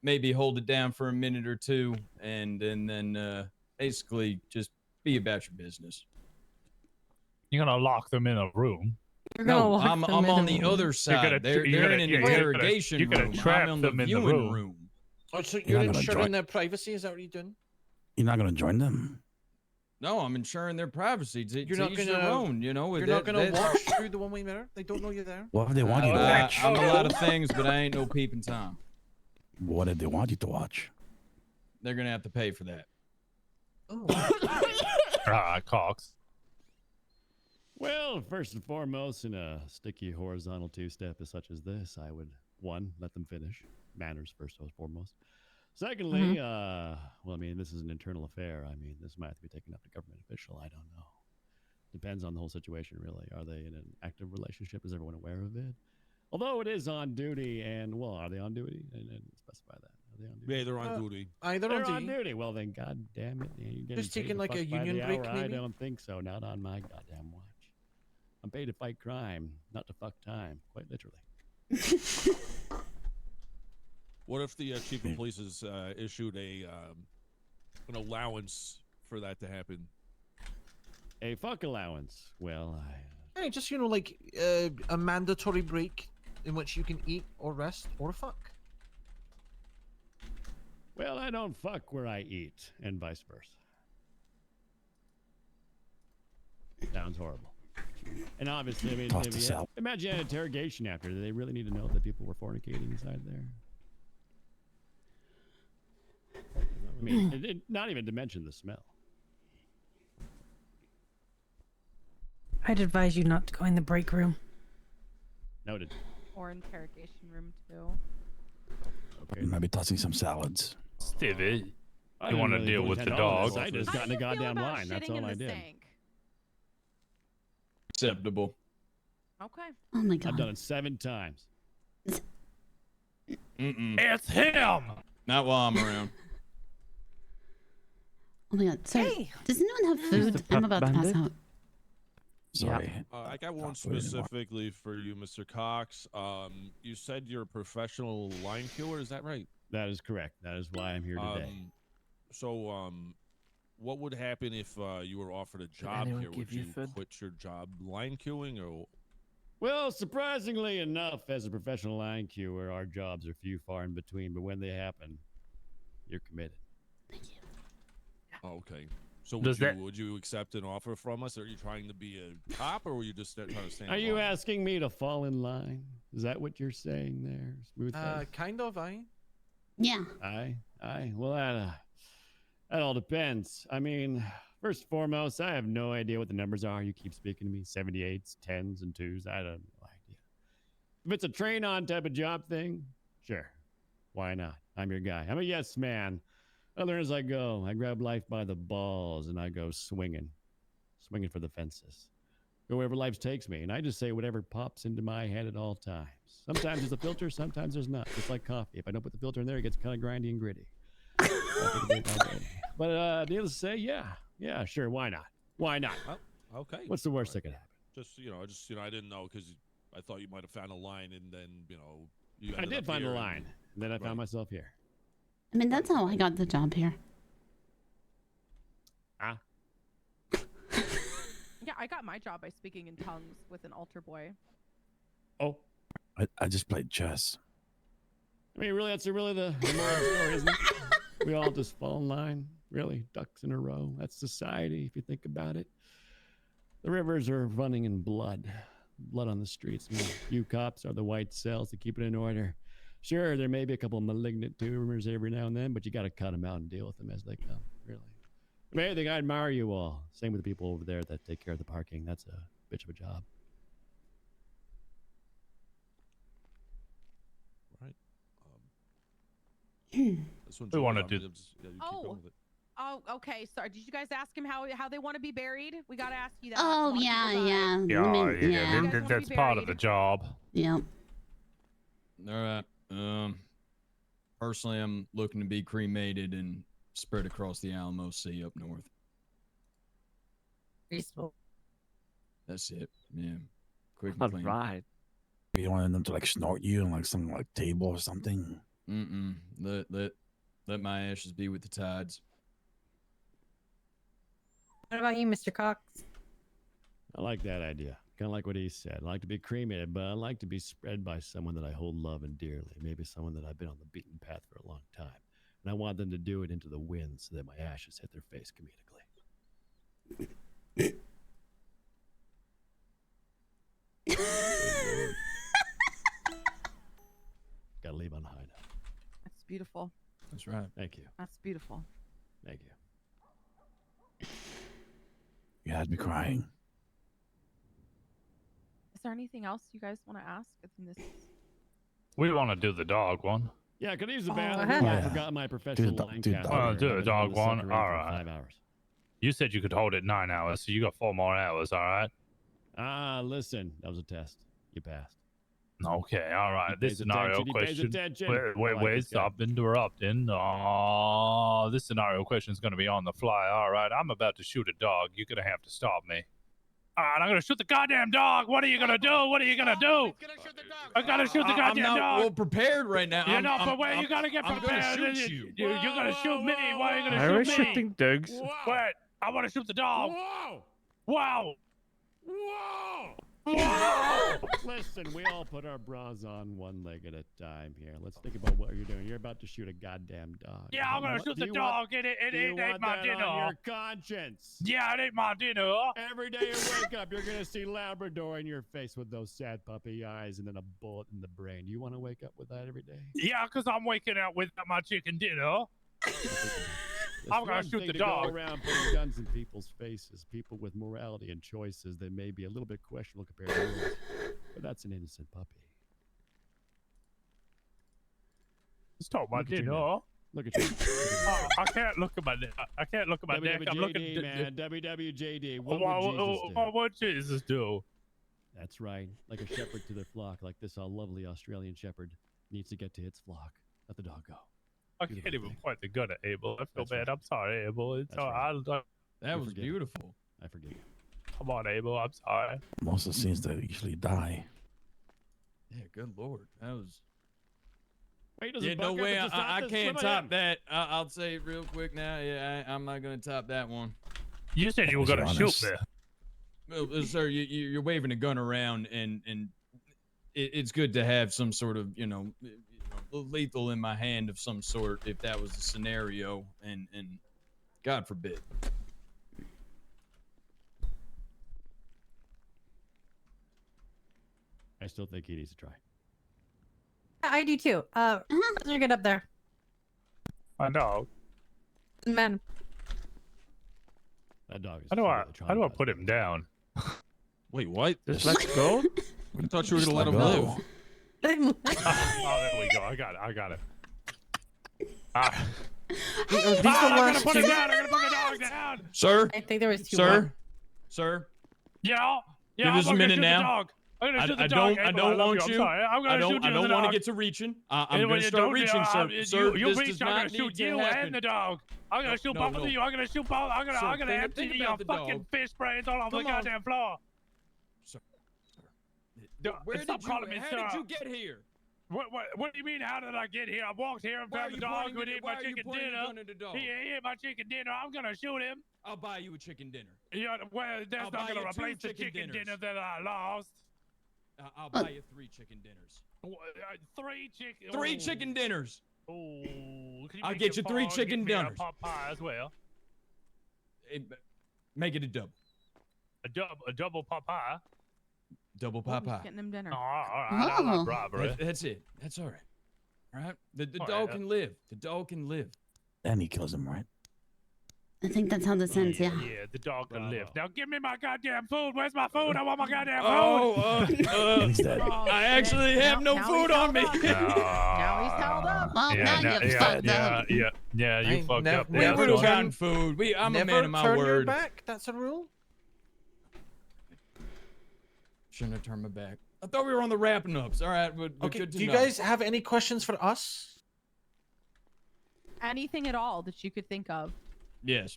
L: maybe hold it down for a minute or two and then basically just be about your business.
C: You're gonna lock them in a room.
L: No, I'm on the other side. They're in an interrogation
C: you're gonna
L: room.
C: trap
L: I'm in the
C: them in the
L: viewing
C: room.
L: room.
J: Oh, so
R: You're
J: you're
R: not gonna
J: ensuring
R: join-
J: their privacy? Is that what you're doing?
R: You're not gonna join them.
L: No, I'm ensuring their privacy. To
J: You're not
L: each
J: gonna
L: their own, you know.
J: You're not gonna watch through the one-way mirror. They don't know you're there.
R: What if they want you to watch?
L: I'm a lot of things, but I ain't no peeping Tom.
R: What if they want you to watch?
L: They're gonna have to pay for that.
C: Cox.
P: Well, first and foremost, in a sticky horizontal two-step such as this, I would, one, let them finish. Manners first and foremost. Secondly, well, I mean, this is an internal affair. I mean, this might have to be taken up to government official. I don't know. Depends on the whole situation, really. Are they in an active relationship? Is everyone aware of it? Although it is on duty, and, well, are they on duty? And specify that. Are they on duty?
U: Yeah, they're on duty.
J: They're
P: on duty. Well, then, god damn it. You're getting
J: Just
P: paid
J: taking
P: to
J: like a
P: fuck by
J: union
P: the
J: break,
P: hour?
J: maybe?
P: I don't think so. Not on my goddamn watch. I'm paid to fight crime, not to fuck time. Quite literally.
U: What if the chief of police has issued an allowance for that to happen?
P: A fuck allowance. Well,
J: Hey, just like a mandatory break in which you can eat or rest or fuck.
P: Well, I don't fuck where I eat, and vice versa. Sounds horrible. And obviously, I mean,
R: Toss this out.
P: imagine an interrogation after. Do they really need to know that people were fornicating inside there? I mean, not even to mention the smell.
I: I'd advise you not to go in the break room.
P: Noted.
H: Or interrogation room too.
P: Okay.
R: You might be tossing some salads.
C: Stevie,
P: I
C: you
P: didn't
C: want to
P: really
C: deal with the
P: intend all
C: dog?
P: this. I just got in a goddamn line. That's all I did.
L: Acceptable.
H: Okay.
E: Oh my god.
P: I've done it 7 times.
C: It's him.
L: Not while I'm around.
E: Oh my god. Sorry. Does anyone have food? I'm about to pass out.
R: Sorry.
U: I got one specifically for you, Mr. Cox. You said you're a professional line killer. Is that right?
P: That is correct. That is why I'm here today.
U: What would happen if you were offered a job
T: anyone
U: here?
T: give
U: Would
T: you
U: you
T: food?
U: quit your job line queuing, or?
P: Well, surprisingly enough, as a professional line queuer, our jobs are few far in between, but when they happen, you're committed.
U: Oh, okay. So
C: Does
U: would you accept an offer from us? Are you trying to be a cop, or were you just trying to stand?
P: Are you
U: alone?
P: asking me to fall in line? Is that what you're saying there, Smoothface?
J: Kind of, aye.
E: Yeah.
P: Aye. Well, that all depends. I mean, first and foremost, I have no idea what the numbers are. You keep speaking to me, 78s, 10s, and 2s. I have no idea. If it's a train-on type of job thing, sure. Why not? I'm your guy. I'm a yes man. I learn as I go. I grab life by the balls, and I go swinging for the fences. Go wherever life takes me, and I just say whatever pops into my head at all times. Sometimes there's a filter, sometimes there's not. It's like coffee. If I don't put the filter in there, it gets kind of grindy and gritty. But needless to say, yeah, sure, why not? Why not?
U: Well, okay.
P: What's the worst that could happen?
U: I didn't know because I thought you might have found a line, and then you.
P: I
U: ended
P: did
U: up
P: find a
U: here
P: line, and then I found myself here.
E: I mean, that's how I got the job here.
H: Yeah, I got my job by speaking in tongues with an altar boy.
P: Oh.
R: I just played chess.
P: I mean, really, that's really the moral of the story, isn't it? We all just fall in line, really, ducks in a row. That's society, if you think about it. The rivers are running in blood on the streets. I mean, you cops are the white cells to keep it in order. Sure, there may be a couple of malignant tumors every now and then, but you got to cut them out and deal with them as they come, really. If anything, I admire you all. Same with the people over there that take care of the parking. That's a bitch of a job.
U: Right.
C: We want to do.
H: Oh, okay. Sorry. Did you guys ask him how they want to be buried? We got to ask you that.
E: Oh, yeah.
C: That's part of the job.
E: Yep.
L: All right. Personally, I'm looking to be cremated and spread across the Alamo Sea up north.
I: Peaceful.
L: That's it. Yeah. Quick and
T: All
L: clean.
T: right.
R: You wanted them to like snort you on like some like table or something.
L: Let my ashes be with the tides.
B: What about you, Mr. Cox?
P: I like that idea. Kind of like what he said. I like to be cremated, but I like to be spread by someone that I hold love and dearly. Maybe someone that I've been on the beaten path for a long time. And I want them to do it into the wind so that my ashes hit their face comedically. Gotta leave on high now.
H: That's beautiful.
L: That's right.
P: Thank you.
H: That's beautiful.
P: Thank you.
R: You had me crying.
H: Is there anything else you guys want to ask? I think this is...
C: We want to do the dog one.
P: Yeah, could I use the
H: Oh,
P: bathroom?
H: heck.
P: I forgot my professional Lancaster.
C: Do the dog one. All
P: For
C: right.
P: 5 hours.
C: You said you could hold it 9 hours, so you got 4 more hours. All right.
P: Listen, that was a test. You passed.
C: Okay, all right.
P: He
C: This
P: pays
C: scenario
P: attention, he pays
C: question.
P: attention.
C: Wait,
P: I like
C: wait,
P: this guy.
C: stop interrupting. This scenario question is going to be on the fly. All right, I'm about to shoot a dog. You're going to have to stop me. All right, I'm going to shoot the goddamn dog. What are you going to do? What are you going to do? I'm going to shoot the
L: I'm
C: goddamn
L: not
C: dog.
L: well prepared right now.
C: You're not prepared. You got to get
L: I'm
C: prepared.
L: gonna shoot you.
C: You're going to shoot me. Why are you going
T: Why are
C: to
T: we
C: shoot me?
T: shooting dogs?
C: Wait, I want to shoot the dog.
P: Whoa!
C: Wow.
P: Whoa!
C: Whoa!
P: Listen, we all put our bras on one leg at a time here. Let's think about what you're doing. You're about to shoot a goddamn dog.
C: Yeah, I'm going to shoot the dog. It ate my dinner.
P: On your conscience.
C: Yeah, it ate my dinner.
P: Every day you wake up, you're going to see Labrador in your face with those sad puppy eyes and then a bullet in the brain. You want to wake up with that every day?
C: Yeah, because I'm waking up with my chicken dinner. I'm going to shoot the dog.
P: Go around putting guns in people's faces, people with morality and choices that may be a little bit questionable compared to yours. But that's an innocent puppy.
C: Stop my
P: Look at your
C: dinner.
P: neck. Look at you.
C: I can't look at my neck. I can't look at my neck. I'm looking.
P: WWJD, man. WWJD. What would Jesus do?
C: What would Jesus do?
P: That's right. Like a shepherd to their flock, like this lovely Australian shepherd needs to get to its flock. Let the dog go.
C: I can't even point the gun at Abel. I feel
P: That's
C: bad.
P: right.
C: I'm sorry, Abel. It's
P: That's
C: all
P: right.
C: right.
L: That was
P: forgive
L: beautiful.
P: I forgive you.
C: Come on, Abel. I'm sorry.
R: Most of the scenes that usually die.
L: Yeah, good lord. That was.
P: Wait, does it
L: Yeah, no
P: bug up
L: way.
P: at the
L: I
P: top?
L: can't
P: Swim
L: top
P: ahead.
L: that. I'll say it real quick now. Yeah, I'm not gonna top that one.
C: You said you were
R: Be
C: going to shoot
R: honest.
C: me.
L: Well, sir, you're waving a gun around, and it's good to have some sort of lethal in my hand of some sort if that was the scenario, and God forbid.
P: I still think he needs to try.
B: I do too. Let's get up there.
C: I know.
B: Men.
P: That dog is.
C: How do I
P: severely
C: put him down?
U: Wait, what?
T: Just let go.
L: I thought you were gonna let him
R: go.
L: live.
C: Oh, there we go. I got it. Ah.
B: These are the
C: I'm gonna
B: last
C: put him
B: two.
C: down. I'm gonna put the dog down.
L: Sir,
B: I think there was two more.
L: sir.
C: Yeah.
L: Give
C: I'm
L: us a
C: gonna
L: minute
C: shoot
L: now.
C: The dog. I'm gonna shoot the
L: I
C: dog.
L: don't
C: Abel, I love
L: want
C: I'm
L: you.
C: sorry. I'm gonna
L: I don't
C: shoot you in the
L: want to
C: dog.
L: get to reaching. I'm
C: And when
L: gonna
C: you
L: start
C: don't,
L: reaching, sir. Sir,
C: you
L: this
C: reach,
L: does
C: I'm
L: not
C: gonna
L: need
C: shoot
L: to
C: you
L: happen.
C: and the dog. I'm gonna shoot both of you. I'm gonna shoot both. I'm
L: Sir,
C: gonna empty
L: think
C: your
L: about the
C: fucking
L: dog.
C: fish brains all over the
L: Come on.
C: goddamn floor.
L: Sir.
C: Where
L: Stop calling me,
C: sir.
L: how did you get here?
C: What do you mean? How did I get here? I walked here and
L: Why are
C: found the
L: you
C: dog
L: pointing
C: would
L: your-
C: eat
L: why
C: my
L: are you
C: chicken
L: pointing your
C: dinner.
L: gun at the dog?
C: He ate my chicken dinner. I'm gonna shoot him.
L: I'll buy you a chicken dinner.
C: Yeah, well, that's
L: I'll
C: not
L: buy
C: gonna
L: you 2
C: replace the
L: chicken
C: chicken
L: dinners.
C: dinner that I lost.
L: I'll buy you 3 chicken dinners.
C: 3 chicken.
L: 3 chicken dinners.
C: Oh,
L: I'll get you 3 chicken dinners.
C: Pot pie as well.
L: Make it a double.
C: A double pot pie.
L: Double
H: Oh,
L: pot
H: he's
L: pie.
H: getting him dinner.
C: Oh, all right. I like robbery.
L: That's it. That's all right. All right. The
C: All
L: dog
C: right,
L: can live. The dog can live.
R: Then he kills him, right?
E: I think that's how this ends, yeah.
C: Yeah, the dog can live. Now give me my goddamn food. Where's my food? I want my goddamn food.
L: Oh,
R: He's dead.
L: I actually have no
H: Now
L: food
H: he's
L: on me.
H: held up. Now he's held up.
E: Well, now you fucked up.
C: Yeah, you fucked up.
L: We
C: there.
L: would have
C: Son.
L: gotten food. I'm a
J: Never
L: man of my
J: turn your
L: word.
J: back. That's a rule.
L: Shouldn't have turned my back. I thought we were on the wrapping ups. All right, but
J: Okay.
L: good to
J: Do you
L: know.
J: guys have any questions for us?
H: Anything at all that you could think of.
L: Yes.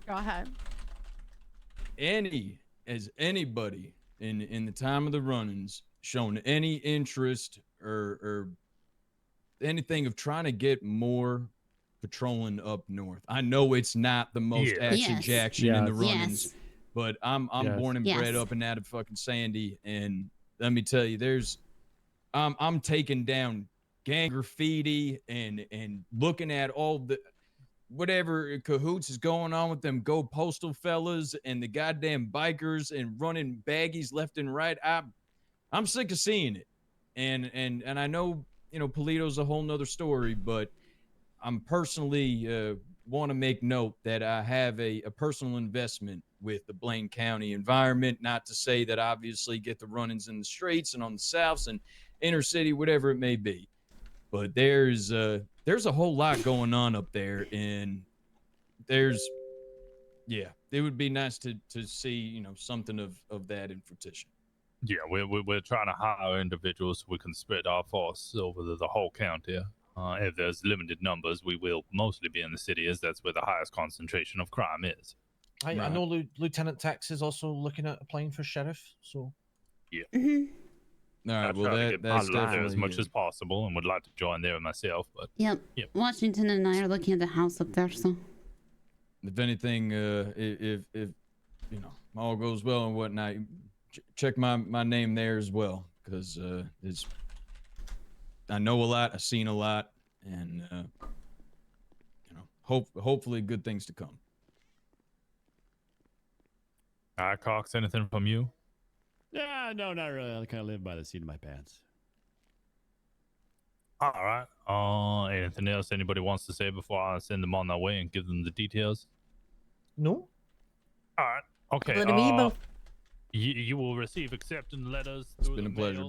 H: Go ahead.
L: Any has anybody in the time of the run-ins shown any interest or anything of trying to get more patrolling up north? I know it's not the most action in the run-ins, but I'm born and bred up and out of fucking Sandy, and let me tell you, I'm taking down gang graffiti and looking at all the whatever cahoots is going on with them Go Postal fellas and the goddamn bikers and running baggies left and right. I'm sick of seeing it, and I know Polito's a whole nother story, but I'm personally want to make note that I have a personal investment with the Blaine County environment. Not to say that obviously get the run-ins in the streets and on the souths and inner city, whatever it may be, but there's a whole lot going on up there, and it would be nice to see something of that in fruition.
C: Yeah, we're trying to hire individuals so we can spread our force over the whole county. If there's limited numbers, we will mostly be in the city, as that's where the highest concentration of crime is.
J: I know Lieutenant Tex is also looking at applying for sheriff, so...
C: Yeah.
L: All right,
C: I
L: well,
C: try to get
L: that's
C: involved there
L: definitely
C: as much as possible, and would like to join there myself. But
E: Yep. Washington and I are looking at the house up there, so.
L: If anything, if all goes well and whatnot, check my name there as well, because I know a lot, I've seen a lot, and hopefully good things to come.
C: All right, Cox, anything from you?
P: Yeah, no, not really. I kind of live by the seat of my pants.
C: All right. Anything else anybody wants to say before I send them on their way and give them the details?
J: No.
C: All right. Okay.
B: Hello to me, both.
C: You will receive acceptance letters. It's
L: been a pleasure.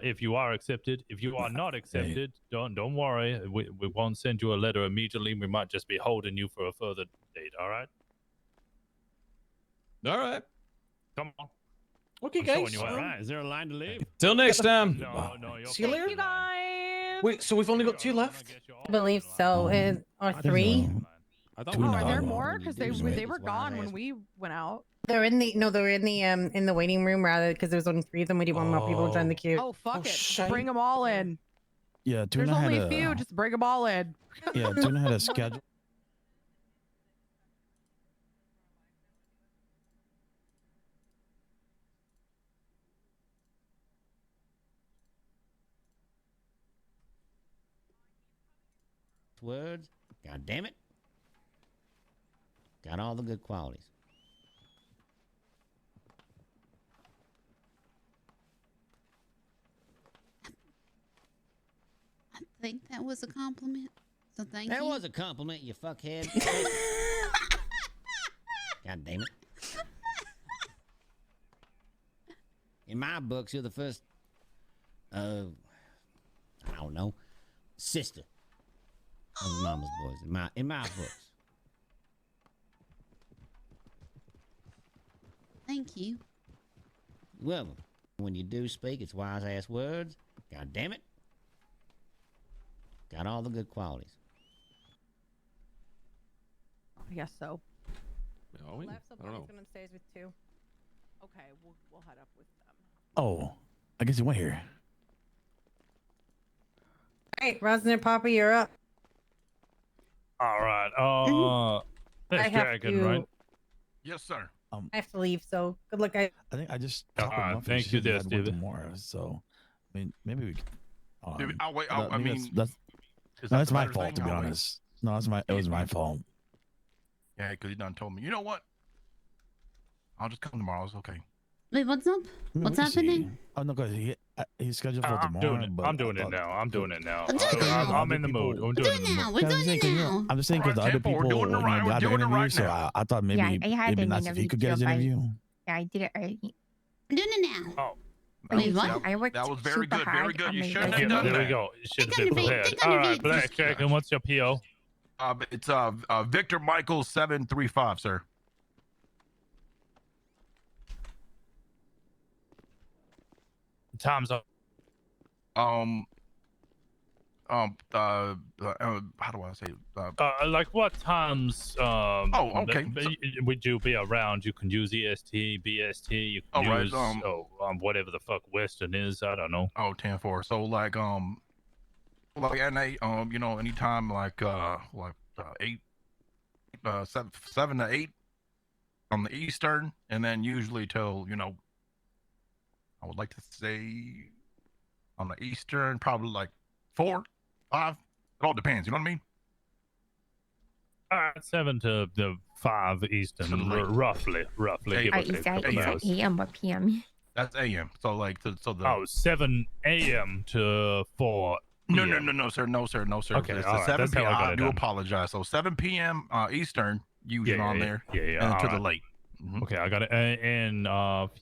C: If you are accepted, if you are not accepted, don't worry. We won't send you a letter immediately. We might just be holding you for a further date. All right.
L: All right.
C: Come on.
J: Okay,
C: I'm
J: guys.
C: showing you
P: All
C: around.
P: right. Is there a line to leave?
L: Till next time.
C: No, you're
J: See you later.
H: You guys.
J: Wait, so we've only got 2 left?
B: I believe so. Or 3?
U: I thought
H: Oh, are there more? Because they were gone when we went out.
B: They're in the waiting room rather because there was only 3 of them. We didn't want more people to join the queue.
H: Oh, fuck it. Just bring them all in.
R: Yeah,
H: There's
R: Tuna
H: only
R: had
H: a few. Just bring them all in.
R: Yeah, Tuna had a schedule.
N: Words. God damn it. Got all the good qualities.
E: I think that was a compliment. So thank you.
N: That was a compliment, you fuckhead. God damn it. In my books, you're the first, I don't know, sister of Mama's boys. In my books.
E: Thank you.
N: Well, when you do speak, it's wise ass words. God damn it. Got all the good qualities.
H: I guess so.
B: Left, so Bonnie's going upstairs with 2.
H: Okay, we'll head up with them.
R: Oh, I guess you went here.
B: All right, Rosner, Papa, you're up.
C: All right. That's
B: I have
C: Dragon,
B: to-
C: right?
V: Yes, sir.
B: I have to leave, so good luck, guys.
R: I think I just
C: thank you, there, Steven.
R: tomorrow. So, I mean, maybe we.
V: Maybe- I'll wait.
R: I
V: I
R: mean,
V: mean,
R: that's
V: is
R: no,
V: that
R: that's
V: the
R: my
V: better
R: fault
V: thing?
R: to be
V: I'll wait.
R: honest. No, it was my fault.
V: Yeah, because he done told me. You know what? I'll just come tomorrow. It's okay.
E: Wait, what's up? What's
R: Let me see.
E: happening?
R: Oh no, because he's scheduled for
C: I'm
R: tomorrow.
C: doing it.
R: But
C: I'm doing
R: I
C: it
R: thought-
C: now. I'm doing it now.
E: I'm doing it now.
C: I'm in the mood. I'm doing it
E: now.
C: now.
E: We're doing it now.
R: I'm just saying because the other
V: Tempo, we're
R: people
V: doing it right. We're
R: got the
V: doing it
R: interview,
V: right
R: so
V: now.
R: I thought maybe
A: I had
R: it'd be
A: an
R: nice if he
A: interview
R: could get his
A: too, but-
R: interview.
A: Yeah, I did it early.
E: I'm doing it now.
C: Oh.
E: Wait, what?
A: I worked
V: That was very
A: super
V: good.
A: hard
V: Very good.
A: on
V: You
A: my
V: shouldn't
A: resume.
V: have done
C: There we
V: that.
C: go. You should have
E: Take
C: been
E: on your feet.
C: prepared.
E: Take on
C: All
E: your
C: right,
E: feet.
C: Black Dragon, what's your PO?
V: It's Victor Michael 735, sir.
C: Time's up.
V: how do I say it?
C: Like what times?
V: Okay.
C: Would you be around? You can use EST, BST. You can
V: All right,
C: use whatever the fuck Western is. I don't know.
V: Oh, 10-4. So like at night, anytime like 8, 7 to 8 on the Eastern, and then usually till I would like to say on the Eastern, probably like 4, 5. It all depends. You know what I mean?
C: 7 to the 5 Eastern, roughly. Give or take
A: Is that
C: hours.
A: AM or PM?
V: That's AM. So like so the
C: 7 a.m. to 4.
V: No,
C: PM.
V: no, sir.
C: Okay,
V: It's
C: all
V: the
C: right.
V: 7
C: That's how
V: p.m.
C: I got
V: I
C: it
V: do
C: down.
V: apologize. So 7 p.m. Eastern, usually on there.
C: Yeah.
V: And
C: all
V: to
C: right.
V: the late.
C: Okay, I got it. And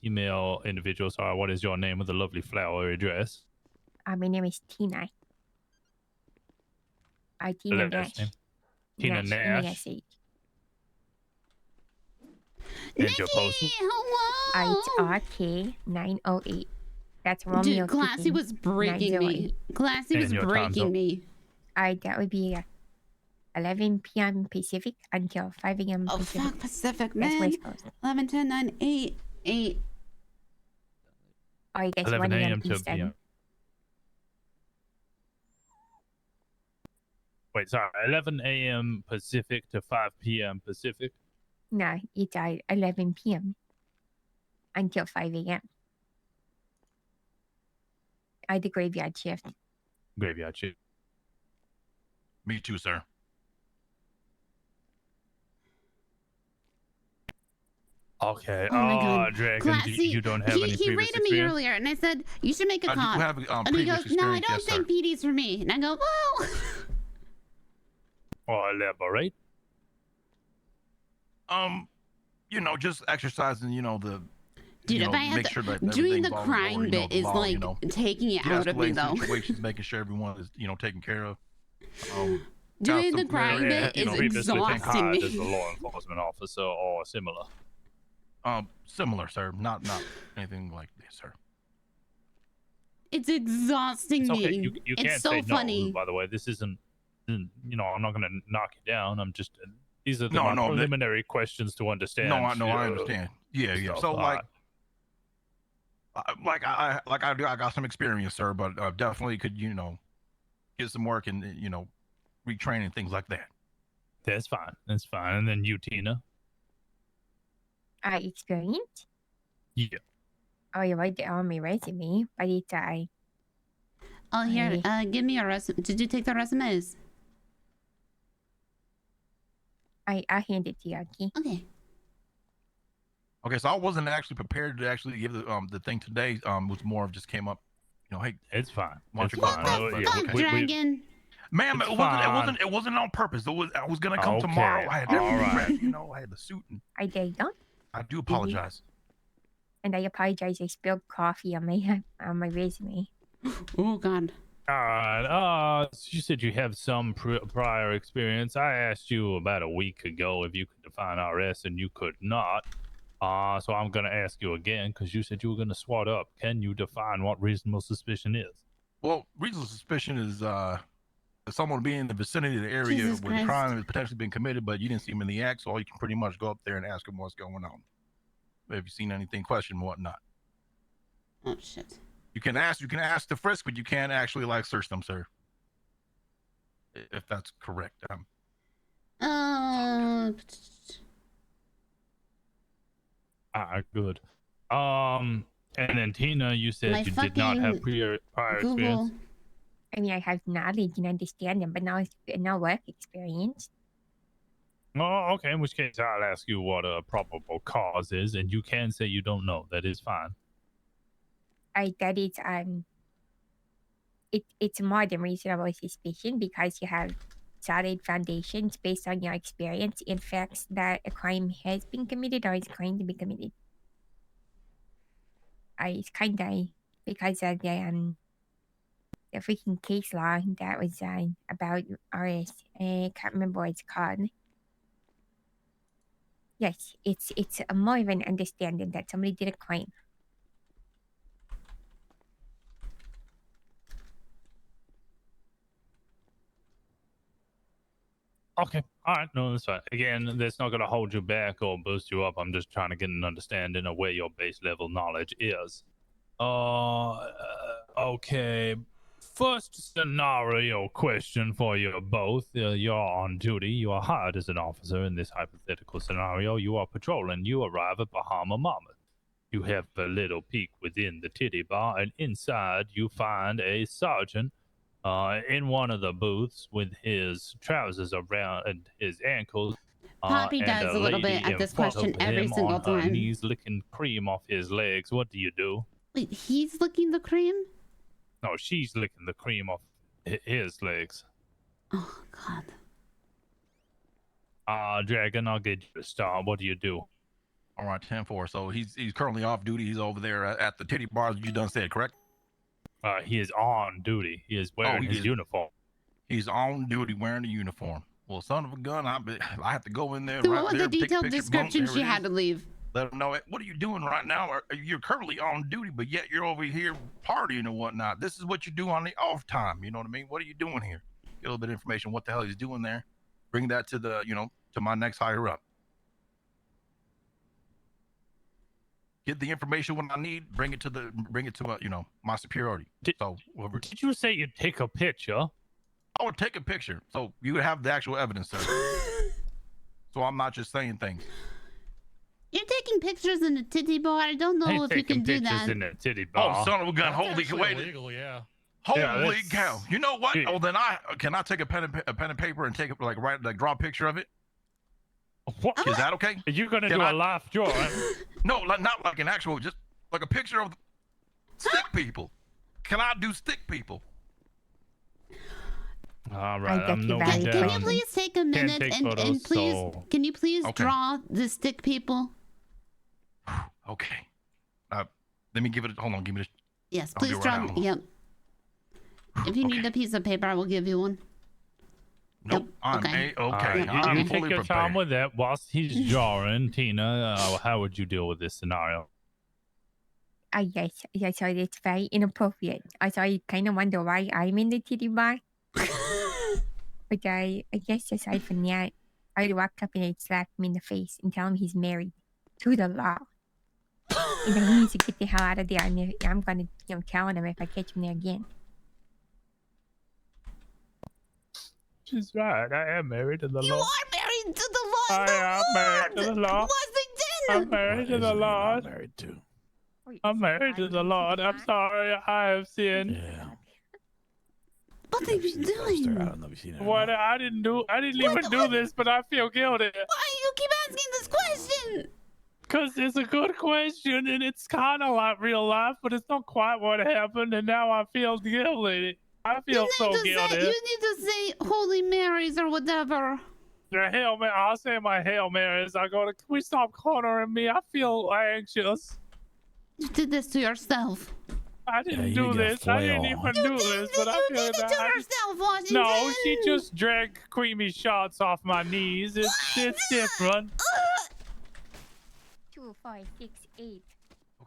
C: female individual. Sorry, what is your name with the lovely flowery dress?
A: My name is Tina. Tina
C: Last
A: Nash.
C: name? Tina Nash.
A: N-A-S-H.
C: And your postal?
A: It's RK908. That's Romeo.
E: Dude, Classy
A: Chicken
E: was breaking me.
A: 908.
E: Classy was breaking me.
A: That would be 11 p.m. Pacific until 5 a.m.
E: Oh,
A: Pacific.
E: fuck, Pacific,
A: That's
E: man.
A: West Coast.
E: 11, 10, 9, 8, 8.
A: Or I guess
C: 11
A: 1 a.m.
C: a.m. to
A: Eastern.
C: p.m. Wait, sorry. 11 a.m. Pacific to 5 p.m. Pacific?
A: No, it's 11 p.m. until 5 a.m. The graveyard shift.
C: Graveyard shift.
V: Me too, sir.
C: Okay.
E: Oh my God.
C: Dragon,
E: Classy,
C: you don't have any
E: he
C: previous
E: rated me
C: experience?
E: earlier, and I said, you should make a
V: I do
E: call.
V: have,
E: and he
V: previous
E: goes, no, I
V: experience,
E: don't
V: yes,
E: think PD's for me. And I go, well.
C: Or elaborate?
V: Just exercising, the
E: Dude, if I had
V: make
E: to,
V: sure that
E: doing the
V: everything follows
E: crying
V: the
E: bit is
V: law,
E: like taking it out of me, though.
V: Situations, making sure everyone is, taken care of.
E: Doing the crying bit is exhausting
C: As a
E: me.
C: law enforcement officer or similar.
V: Similar, sir. Not anything like this, sir.
E: It's exhausting
C: It's
E: me.
C: okay. You can't
E: It's so
C: say
E: funny.
C: no, by the way. This isn't, I'm not going to knock you down. I'm just, these are my
V: No,
C: preliminary questions to understand.
V: I understand. Yeah.
C: stuff.
V: So I got some experience, sir, but definitely could, get some work and, retraining, things like that.
C: That's fine. And then you, Tina?
A: Experience?
C: Yeah.
A: Oh, you write it on my resume, but it's
E: Oh, here, give me your resume. Did you take the resumes?
A: I hand it to you, okay?
E: Okay.
V: Okay, so I wasn't actually prepared to actually give the thing today. Was more of just came up, hey,
C: it's fine.
V: Why don't
C: It's
V: you go
C: fine.
V: first?
E: Fuck, Dragon.
V: Ma'am,
C: It's
V: it wasn't on purpose. I was gonna come tomorrow. I had everything ready, I had the suit. And
A: I did not.
V: I do apologize.
A: And I apologize. I spilled coffee on my resume.
E: Oh God.
C: All right. You said you have some prior experience. I asked you about a week ago if you could define RS, and you could not. So I'm gonna ask you again because you said you were gonna SWAT up. Can you define what reasonable suspicion is?
V: Well, reasonable suspicion is someone being in the vicinity of the area
E: Jesus
V: where
E: Christ.
V: the crime has potentially been committed, but you didn't see him in the act, so you can pretty much go up there and ask him what's going on. Have you seen anything, question, whatnot?
E: Oh shit.
V: You can ask the frisk, but you can't actually search them, sir. If that's correct.
C: Good. And then Tina, you said
E: My
C: you did not have
E: fucking
C: prior
E: Google.
C: experience.
A: I mean, I have knowledge and understanding, but no work experience.
C: Oh, okay. In which case, I'll ask you what a probable cause is, and you can say you don't know. That is fine.
A: That is it's more than reasonable suspicion because you have solid foundations based on your experience in facts that a crime has been committed or is going to be committed. It's kind of because of the freaking case law that was about RS. I can't remember what it's called. Yes, it's more of an understanding that somebody did a crime.
C: Okay. All right. No, that's fine. Again, that's not going to hold you back or boost you up. I'm just trying to get an understanding of where your base level knowledge is. Okay. First scenario question for you both. You're on duty. You are hired as an officer in this hypothetical scenario. You are patrolling. You arrive at Bahama Mama. You have a little peek within the titty bar, and inside you find a sergeant in one of the booths with his trousers around his ankles.
E: Poppy
C: and
E: does a little bit
C: lady
E: at
C: in
E: this
C: front
E: question
C: of
E: every
C: him
E: single
C: on her
E: time.
C: knees licking cream off his legs. What do you do?
E: Wait, he's licking the cream?
C: No, she's licking the cream off his legs.
E: Oh, God.
C: Dragon, I'll get you a star. What do you do?
V: All right, 10-4. So he's currently off duty. He's over there at the titty bar. You done said, correct?
C: He is on duty. He is wearing his uniform.
V: He's on duty wearing the uniform. Well, son of a gun, I have to go in there
E: The
V: right
E: one
V: there.
E: with the
V: take a
E: detailed
V: picture,
E: description,
V: boom,
E: she
V: there it
E: had
V: is.
E: to leave.
V: Let them know it. What are you doing right now? You're currently on duty, but yet you're over here partying and whatnot. This is what you do on the off time. You know what I mean? What are you doing here? Get a little bit of information. What the hell he's doing there? Bring that to the, to my next higher up. Get the information when I need. Bring it to my superiority.
C: Did you say you'd take a picture?
V: I would take a picture, so you would have the actual evidence, sir. So I'm not just saying things.
E: You're taking pictures in a titty bar? I don't know if you can do that.
C: In a titty bar.
V: Oh, son of a gun! Holy
U: illegal, yeah.
V: Holy cow! You know what? Oh, then can I take a pen and paper and take it draw a picture of it?
C: What?
V: Is that okay?
C: Are you gonna do a live drawing?
V: No, not like an actual, just like a picture of stick people. Can I do stick people?
C: All right,
E: Can you please take a minute and please, can you please draw the stick people?
V: Okay. Let me give it. Hold on. Give me this.
E: Yes,
V: I'll do
E: please
V: it
E: draw.
V: right now.
E: Yep. If you need a piece of paper, I will give you one.
V: Nope.
E: Yep.
V: I'm
E: okay.
V: okay.
C: You
V: I'm
C: take
V: fully
C: your time
V: prepared.
C: with that. Whilst he's drawing, Tina, how would you deal with this scenario?
A: Yes, so it's very inappropriate. So I kind of wonder why I'm in the titty bar. But I guess aside from that, I'd walk up and I'd slap him in the face and tell him he's married to the law. And then he needs to get the hell out of there. And I'm going to tell him if I catch him there again.
C: She's right. I am married to the
E: You
C: law.
E: are married to the law.
C: I am married to the law.
E: Washington.
C: I'm married to the Lord.
R: Married to.
C: I'm married to the Lord. I'm sorry. I have sinned.
R: Yeah.
E: What are you doing?
R: I don't know if you've seen it.
C: What? I didn't even do this, but I feel guilty.
E: Why you keep asking this question?
C: Because it's a good question, and it's kind of like real life, but it's not quite what happened, and now I feel guilty. I feel so guilty.
E: You need to say Holy Marys or whatever.
C: The Hail Mary. I'll say my Hail Marys. Can we stop cornering me? I feel anxious.
E: You did this to yourself.
C: I didn't do this. I didn't even do this, but I feel
E: You did it to yourself, Washington.
C: No, she just drank creamy shots off my knees. It's different.
A: 2, 4, 6, 8.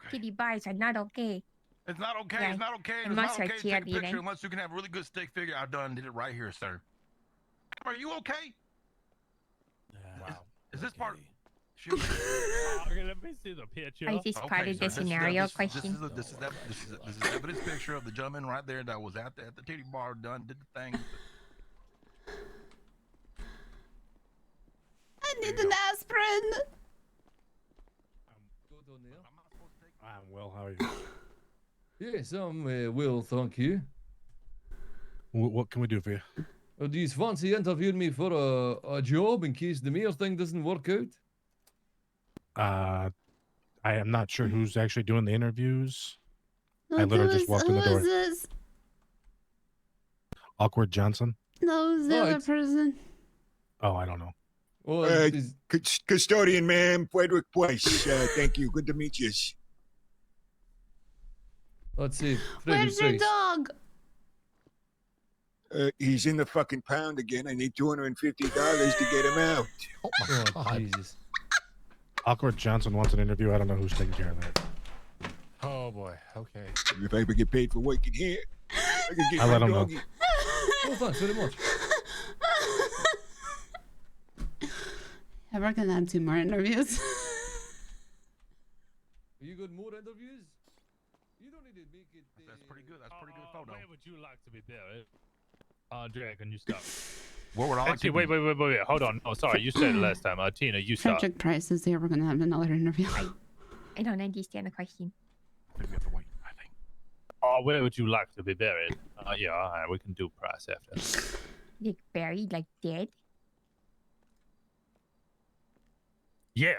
A: Titty bars are not okay.
V: It's not okay.
A: Yeah.
V: It's not okay. It's
A: Unless
V: not
A: I
V: okay to take a
A: cheerleading.
V: picture unless you can have a really good stick figure. I did it right here, sir. Are you okay?
R: Wow.
V: Is this part?
C: Okay, let me see the picture.
A: I just part of the scenario question.
V: This is evidence picture of the gentleman right there that was at the titty bar, did the thing.
E: I need an aspirin.
U: I'm well. How are you?
F: Yes, I'm well, thank you.
U: What can we do for you?
F: Do you fancy interviewing me for a job in case the mayor thing doesn't work out?
U: I am not sure who's actually doing the interviews.
E: No,
U: I literally just walked in the door.
E: Who is this?
U: Awkward Johnson.
E: No, who's the other person?
U: Oh, I don't know.
F: Well,
O: Custodian, ma'am, Frederick Price. Thank you. Good to meet you.
F: Let's see.
E: Where's your dog?
O: He's in the fucking pound again. I need $250 to get him out.
F: Oh, Jesus.
U: Awkward Johnson wants an interview. I don't know who's taking care of that. Oh boy. Okay.
O: If I ever get paid for working here, I can get
U: I'll
O: my
U: let him know.
O: doggy.
F: Oh, thanks very much.
E: We're gonna have 2 more interviews.
F: You got more interviews? You don't need to make it.
V: That's pretty good. That's pretty good photo.
C: Where would you like to be buried? Dragon, you stop.
V: What would I like
C: Actually,
V: to be?
C: wait. Hold on. Oh, sorry. You said it last time. Tina, you stop.
E: Frederick Price is here. We're gonna have another interview.
A: I don't understand the question.
C: Where would you like to be buried? Yeah, all right. We can do price after.
A: Like buried, like dead?
C: Yeah,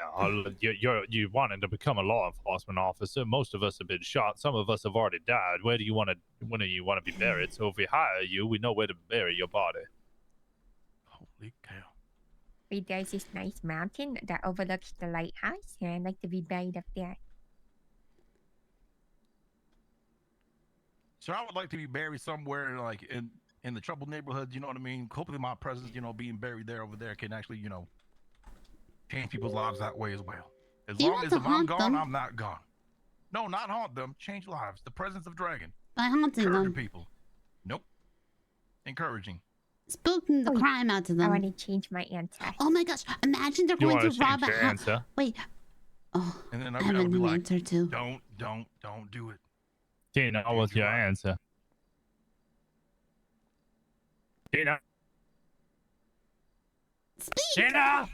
C: you wanted to become a law enforcement officer. Most of us have been shot. Some of us have already died. When do you want to be buried? So if we hire you, we know where to bury your body.
V: Holy cow!
A: Wait, there's this nice mountain that overlooks the lighthouse, and I'd like to be buried up there.
V: So I would like to be buried somewhere like in the troubled neighborhoods. You know what I mean? Hopefully, my presence, being buried over there, can actually, change people's lives that way as well. As long as if I'm gone, I'm not gone. No, not haunt them. Change lives. The presence of dragon.
E: By haunting them.
V: People. Nope. Encouraging.
E: Spooking the crime out of them.
A: I want to change my answer.
E: Oh my gosh! Imagine they're going to rob a house. Wait. Oh,
V: and then
E: I have a new answer too.
V: Don't do it.
C: Tina, what's your answer? Tina. Tina.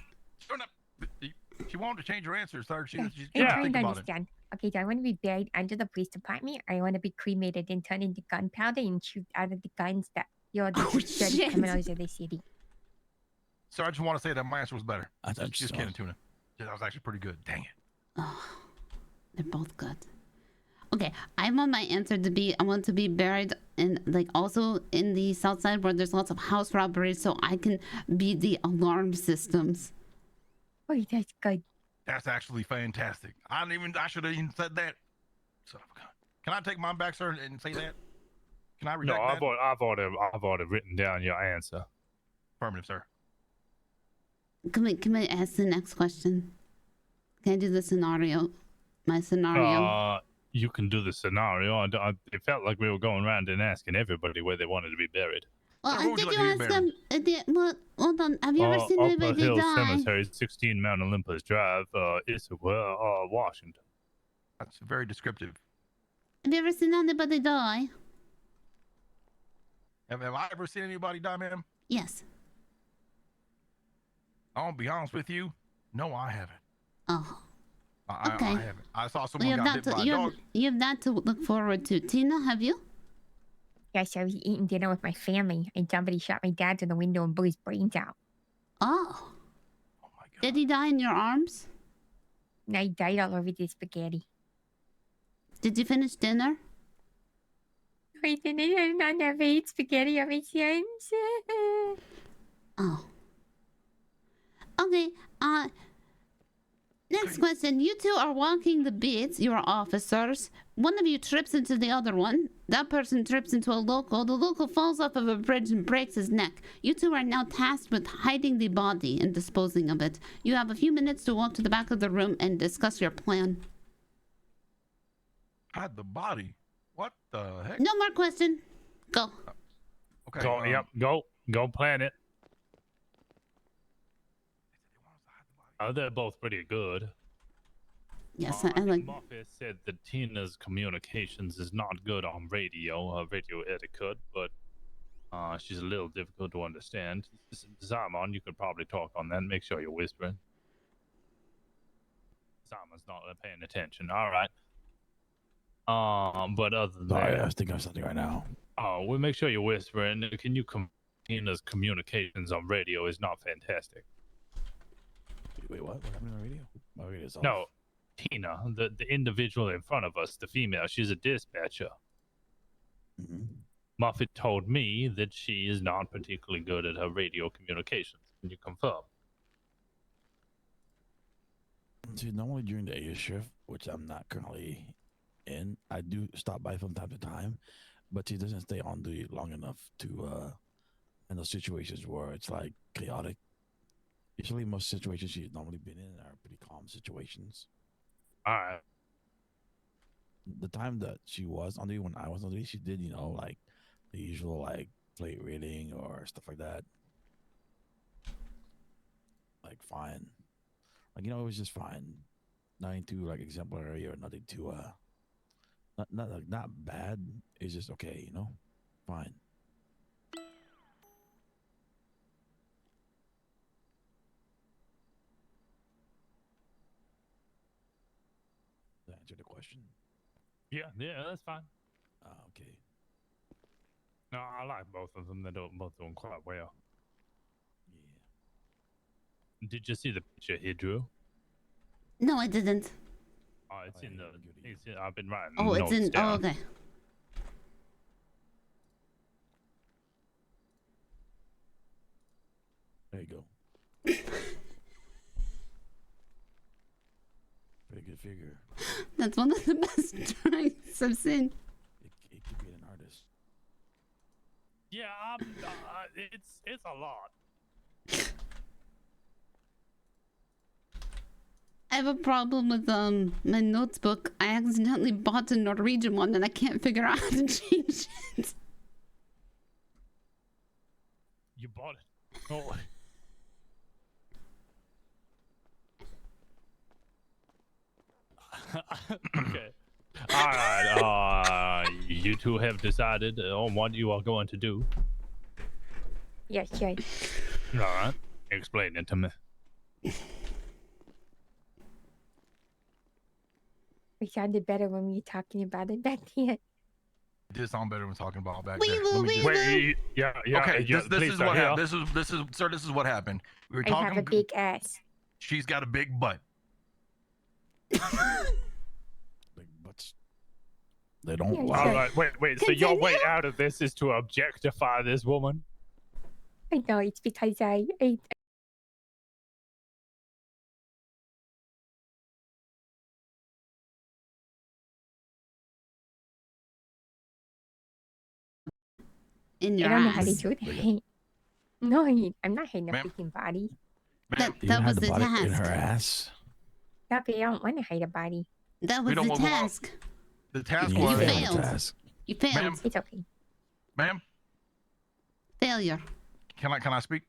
V: She wanted to change her answer, sir. She's
A: I'm trying to understand. Okay, do I want to be buried under the police department, or I want to be cremated and turned into gunpowder and shoot out of the guns that the dirty criminals of the city?
V: Sir, I just want to say that my answer was better. Just kidding, Tuna. That was actually pretty good. Dang it.
E: Oh, they're both good. Okay, I want my answer to be, I want to be buried in, also in the south side where there's lots of house robberies, so I can be the alarm systems.
A: Oh, that's good.
V: That's actually fantastic. I should have even said that. Son of a gun. Can I take mine back, sir, and say that? Can I reject that?
C: No, I've already written down your answer.
V: Affirmative, sir.
E: Can I ask the next question? Can I do the scenario? My scenario.
C: You can do the scenario. It felt like we were going around and asking everybody where they wanted to be buried.
E: Well, did you ask them? Hold on. Have you ever seen anybody
C: Hill
E: die?
C: Cemetery, 16 Mount Olympus Drive, Issaquah, Washington.
V: That's very descriptive.
E: Have you ever seen anybody die?
V: Have I ever seen anybody die, ma'am?
E: Yes.
V: I'll be honest with you. No, I haven't.
E: Oh.
V: Okay. I haven't. I saw someone got bit by a dog.
E: You have that to look forward to. Tina, have you?
A: Yes, I was eating dinner with my family, and somebody shot my dad through the window and blew his brains out.
E: Oh. Oh my God. Did he die in your arms?
A: No, he died all over the spaghetti.
E: Did you finish dinner?
A: I didn't. I never ate spaghetti ever since.
E: Oh. Okay, next question. You two are walking the beats, you are officers. One of you trips into the other one. That person trips into a local. The local falls off of a bridge and breaks his neck. You two are now tasked with hiding the body and disposing of it. You have a few minutes to walk to the back of the room and discuss your plan.
V: Hide the body? What the heck?
E: No more question. Go.
V: Okay.
C: Go plan it. They're both pretty good.
E: Yes, I like.
C: Muffet said that Tina's communications is not good on radio, radio etiquette, but she's a little difficult to understand. Simon, you could probably talk on that. Make sure you're whispering. Simon's not paying attention. All right. But other than
R: Sorry,
C: that,
R: I was thinking of something right now.
C: We'll make sure you're whispering. Can you Tina's communications on radio is not fantastic.
R: Wait, what? What happened on the radio? My radio's off.
C: No, Tina, the individual in front of us, the female, she's a dispatcher. Muffet told me that she is not particularly good at her radio communications. Can you confirm?
R: See, normally during the A shift, which I'm not currently in, I do stop by from time to time, but she doesn't stay on duty long enough to in those situations where it's like chaotic. Usually, most situations she's normally been in are pretty calm situations.
C: All right.
R: The time that she was on duty, when I was on duty, she did, like the usual, like plate reading or stuff like that. Like, fine. Like, it was just fine. Nothing too like exemplary or nothing too not bad. It's just okay, fine. That answer the question.
C: Yeah, that's fine.
R: Okay.
C: No, I like both of them. They're both doing quite well. Yeah. Did you see the picture he drew?
E: No, I didn't.
C: Oh, it's in the. I've been writing.
E: Oh, it's
C: notes
E: in.
C: down.
E: Oh, okay.
R: There you go. Pretty good figure.
E: That's one of the best drawings I've seen.
R: It could be an artist.
C: Yeah, it's a lot.
E: I have a problem with my notebook. I accidentally bought a Norwegian one and I can't figure out how to change it.
C: You bought it. Oh. Okay. All right. You two have decided on what you are going to do.
A: Yes, yes.
C: All right. Explain it to me.
A: It sounded better when we were talking about it back then.
V: It did sound better when talking about back
E: Wee
V: there.
E: woo,
V: Let me
E: wee
V: just-
C: Wait, yeah.
V: Okay,
C: yeah,
V: this
C: please
V: is
C: don't
V: what
C: hear.
V: happened. This is sir. This is what happened. We were
A: I
V: talking.
A: have a big ass.
V: She's got a big butt.
R: Big butts. They don't
A: Yeah,
R: lie.
C: All right, wait. So your way out of this is to objectify this woman?
A: I know, it's because I
E: In
A: I
E: your
A: don't know how to
E: ass.
A: do that. No, I'm not hitting a freaking body.
E: That was the task.
R: In her ass.
A: Yeah, but I don't want to hide a body.
E: That was the task.
V: The task
R: You
V: was.
E: failed. You failed.
V: Ma'am?
A: It's okay.
V: Ma'am,
E: Failure.
V: can I speak?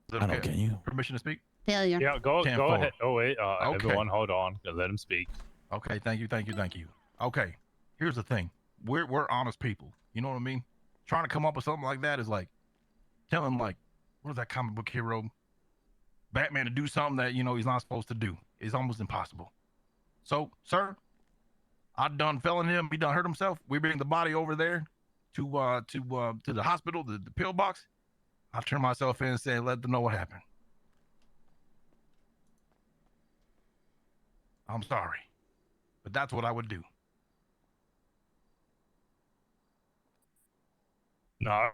V: Is that
R: I don't
V: okay?
R: can you.
V: Permission to speak?
E: Failure.
C: Yeah, go
V: Ten
C: go
V: four.
C: ahead. Oh wait,
V: Okay.
C: everyone, hold on. Let him speak.
V: Okay, thank you. Okay, here's the thing. We're honest people. You know what I mean? Trying to come up with something like that is like telling what is that comic book hero? Batman to do something that he's not supposed to do. It's almost impossible. So, sir, I done fell in him. He done hurt himself. We bring the body over there to the hospital, the pill box. I turn myself in and say, let them know what happened. I'm sorry, but that's what I would do.
C: No.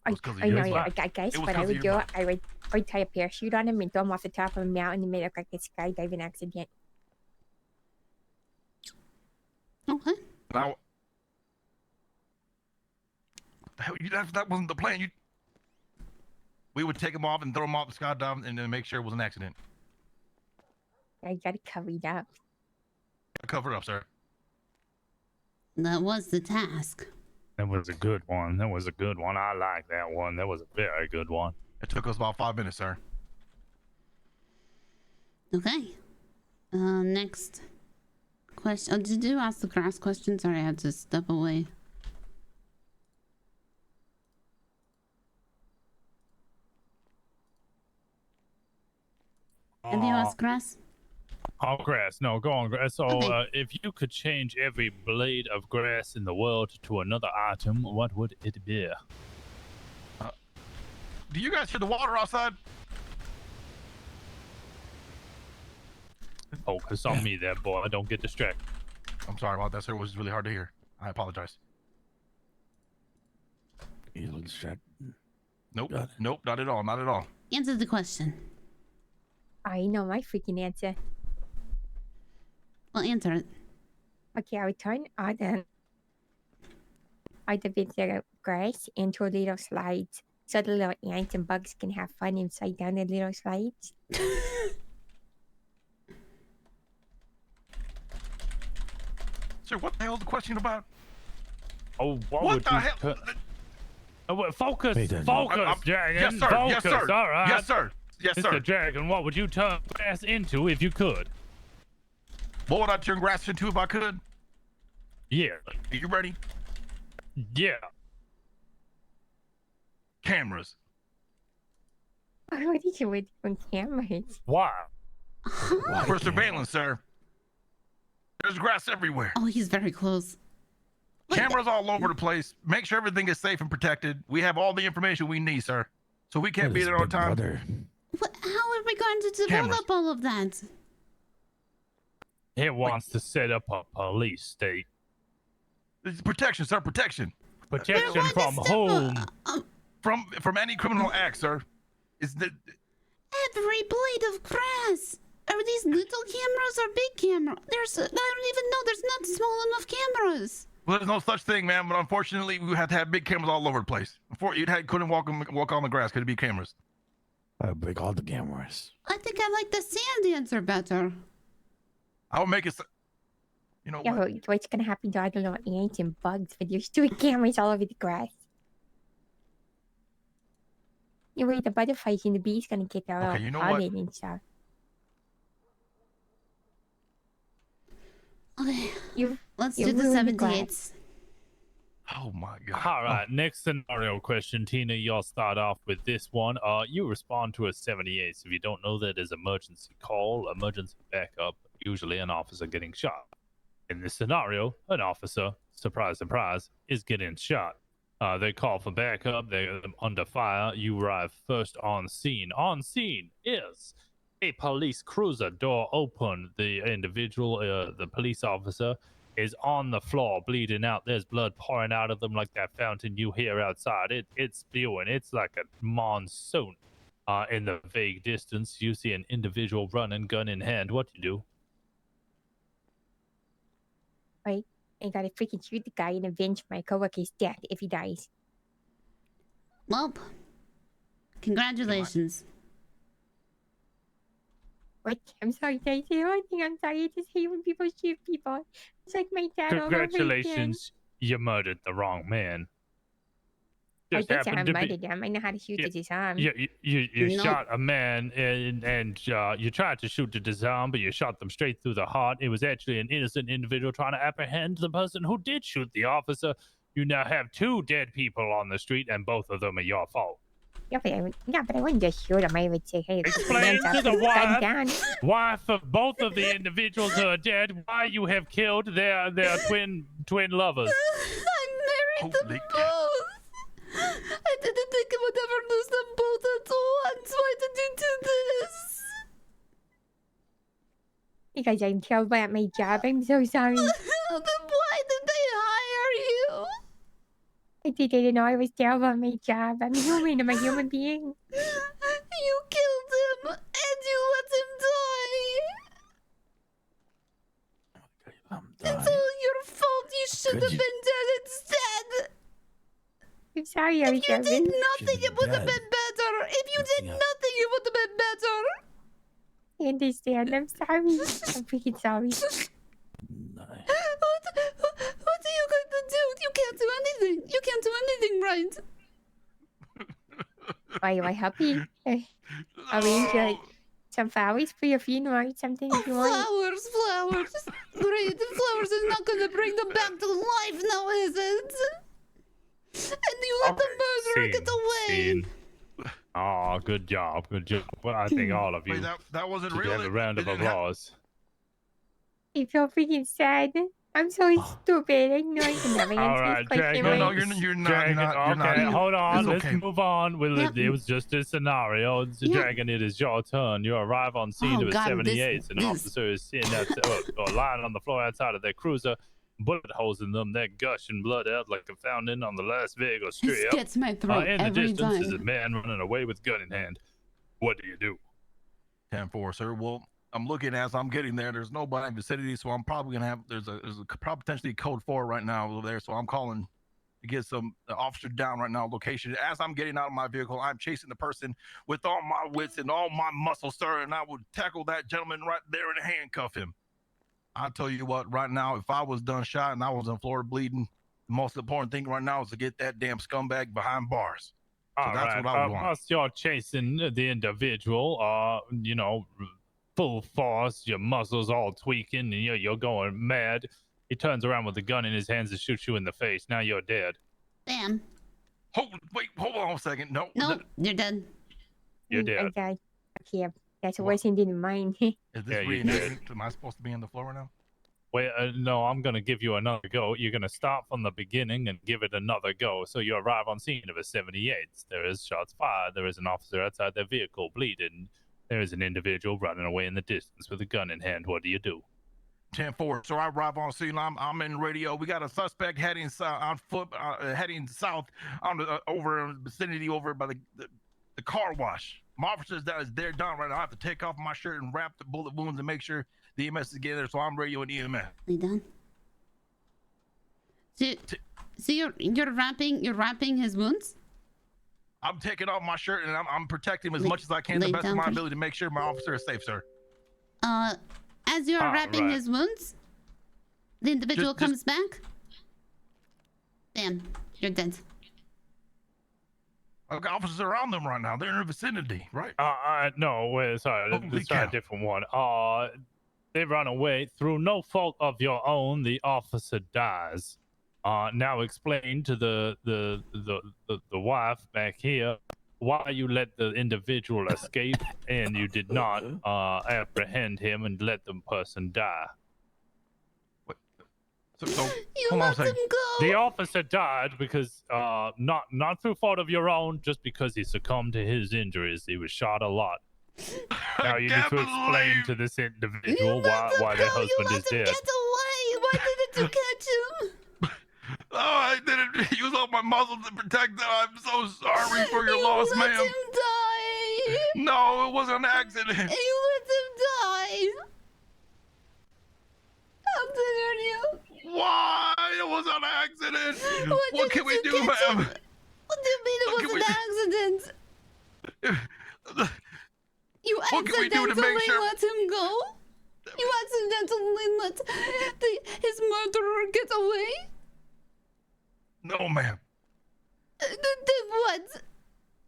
A: I
V: was 'cause of
A: know,
V: your
A: yeah,
V: butt.
A: I guess
V: It was
A: what I
V: 'cause of
A: would
V: your
A: do,
V: butt.
A: I'd tie a parachute on him and throw him off the top of a mountain and make it look like a skydiving accident.
E: Okay.
V: Now, the hell, that wasn't the plan. We would take him off and throw him off the skydive and then make sure it was an accident.
A: I gotta cover it up.
V: Cover it up, sir.
E: That was the task.
C: That was a good one. I like that one. That was a very good one.
V: It took us about 5 minutes, sir.
E: Okay. Next question. Oh, did you ask the grass question? Sorry, I had to step away. Have you asked grass?
C: Oh, grass. No, go on, grass. So,
E: Okay.
C: if you could change every blade of grass in the world to another item, what would it be?
V: Do you guys hear the water outside?
C: Focus on me there, boy. Don't get distracted.
V: I'm sorry about that, sir. It was really hard to hear. I apologize.
R: You look distracted.
V: Nope. Nope, not at all. Not at all.
E: Answer the question.
A: I know my freaking answer.
E: Well, answer it.
A: Okay, I would turn all the bits of grass into little slides so the little ants and bugs can have fun inside down the little slides.
V: Sir, what the hell is the question about?
C: Oh, what
V: What
C: would
V: the
C: you
V: hell?
C: Oh, well, focus,
R: Pay attention.
C: focus, Dragon.
V: Yes, sir.
C: Focus.
V: Yes, sir.
C: All right.
V: Yes, sir. Yes,
C: Mr.
V: sir.
C: Dragon, what would you turn grass into if you could?
V: What would I turn grass into if I could?
C: Yeah.
V: Are you ready?
C: Yeah.
V: Cameras.
A: What did you with on cameras?
C: Why?
V: For surveillance, sir. There's grass everywhere.
E: Oh, he's very close.
V: Cameras all over the place. Make sure everything is safe and protected. We have all the information we need, sir. So we can't be there on time.
E: How are we going to develop all of that?
C: He wants to set up a police state.
V: It's protection, sir. Protection.
C: Protection from whom?
V: From any criminal act, sir. Is the
E: Every blade of grass. Are these little cameras or big camera? I don't even know. There's not small enough cameras.
V: well, there's no such thing, man. But unfortunately, we have to have big cameras all over the place. Couldn't walk on the grass. Could it be cameras?
R: I break all the cameras.
E: I think I like the sand answer better.
V: I would make it. You know what?
A: What's gonna happen to all the little ants and bugs when there's 2 cameras all over the grass? You wait, the butterflies and the bees gonna get their
V: Okay, you know what?
A: pollen and stuff.
E: Okay, let's
A: you
E: do the
A: ruined the
E: 78s.
V: Oh my god.
C: All right, next scenario question. Tina, y'all start off with this one. You respond to a 78. So if you don't know that is emergency call, emergency backup, usually an officer getting shot. In this scenario, an officer, surprise, surprise, is getting shot. They call for backup. They're under fire. You arrive first on scene. On scene is a police cruiser. Door open. The individual, the police officer, is on the floor, bleeding out. There's blood pouring out of them like that fountain you hear outside. It's spewing. It's like a monsoon. In the vague distance, you see an individual running, gun in hand. What do you do?
A: Right? I gotta freaking shoot the guy and avenge my coworker's death if he dies.
E: Well, congratulations.
A: What? I'm sorry, did I say one thing? I'm sorry. I just hate when people shoot people. It's like my dad all over again.
C: Congratulations, you murdered the wrong man.
A: I
C: Just
A: guess I
C: happened to be-
A: murdered him. I know how to shoot to disarm.
C: You
A: No.
C: shot a man and you tried to shoot to disarm, but you shot them straight through the heart. It was actually an innocent individual trying to apprehend the person who did shoot the officer. You now have 2 dead people on the street, and both of them are your fault.
A: Yeah, but I wouldn't just shoot him. I would say, hey,
C: Explain
A: hands
C: to
A: up,
C: the
A: gun down.
C: wife of both of the individuals who are dead why you have killed their twin lovers.
E: I married them both. I didn't think I would ever lose them both at once. Why did you do this?
A: Because I'm terrible at my job. I'm so sorry.
E: Then why did they hire you?
A: I didn't know I was terrible at my job. I'm human. I'm a human being.
E: You killed him and you let him die. It's all your fault. You should have been dead instead.
A: I'm sorry, I was
E: If you did
A: joking.
E: nothing, it would have been better. If you did nothing, it would have been better.
A: I understand. I'm sorry. I'm freaking sorry.
E: What are you going to do? You can't do anything. You can't do anything right.
A: Why do I help you? Arrange some flowers for your funeral or something if you want.
E: Flowers. Great. Flowers is not going to bring them back to life now, is it? And you let the murderer get away.
C: Oh, good job. Well, I think all of you
V: Wait, that wasn't
C: should
V: real.
C: have a round of applause.
A: I feel freaking sad. I'm so stupid. I know I can never
C: All
A: answer
C: right,
A: this question.
C: Dragon.
A: right.
V: You're not.
C: Dragon, okay, hold on.
V: It's
C: Let's
V: okay.
C: move on. It was just a scenario. Dragon, it is your turn. You arrive on scene to a 78. An officer is sitting or lying on the floor outside of their cruiser, bullet holes in them. They're gushing blood out like a fountain on the Las Vegas Strip.
E: This gets my throat
C: In the
E: every
C: distance is a
E: time.
C: man running away with gun in hand. What do you do?
V: 10-4, sir. Well, I'm looking as I'm getting there. There's nobody in the vicinity, so I'm probably gonna have. There's a potentially code 4 right now over there. So I'm calling to get some officer down right now. Location. As I'm getting out of my vehicle, I'm chasing the person with all my wits and all my muscle, sir. And I would tackle that gentleman right there and handcuff him. I tell you what, right now, if I was done shot and I was on the floor bleeding, the most important thing right now is to get that damn scumbag behind bars. So that's what I was wanting.
C: Whilst you're chasing the individual, full force, your muscles all tweaking, and you're going mad. He turns around with a gun in his hands to shoot you in the face. Now you're dead.
E: Bam.
V: Hold on a second. No.
E: You're dead.
C: You're dead.
A: Okay. Okay. That's a worse ending than mine.
V: Is this
C: Yeah, you're
V: reenactment? Am I supposed to be on the floor now?
C: Wait, no, I'm going to give you another go. You're going to start from the beginning and give it another go. So you arrive on scene of a 78. There is shots fired. There is an officer outside their vehicle bleeding. There is an individual running away in the distance with a gun in hand. What do you do?
V: 10-4. So I arrive on scene. I'm in radio. We got a suspect heading on foot, heading south on the over in the vicinity over by the car wash. My officers that is there done right now. I have to take off my shirt and wrap the bullet wounds and make sure the EMS is getting there. So I'm radioing EMS.
E: You done? So you're wrapping his wounds?
V: I'm taking off my shirt and I'm protecting him as much as I can, the best of my ability to make sure my officer is safe, sir.
E: As you are wrapping his wounds, the individual comes back. Bam, you're dead.
V: I've got officers around them right now. They're in the vicinity, right?
C: No, wait, sorry. Let's try a different one. They run away through no fault of your own. The officer dies. Now explain to the wife back here why you let the individual escape and you did not apprehend him and let the person die.
V: So
E: you let him go.
C: The officer died because not through fault of your own, just because he succumbed to his injuries. He was shot a lot. Now you need to explain to this individual why their husband is dead.
E: Get away! Why didn't you catch him?
V: Oh, I didn't use all my muscles to protect them. I'm so sorry for your loss, ma'am.
E: You let him die.
V: No, it was an accident.
E: You let him die. How dare you?
V: Why? It was an accident.
E: What
V: What can we do, ma'am?
E: What do you mean it was an accident? You
V: What can we do to make sure?
E: let him go? You accidentally let his murderer get away?
V: No, ma'am.
E: Then what?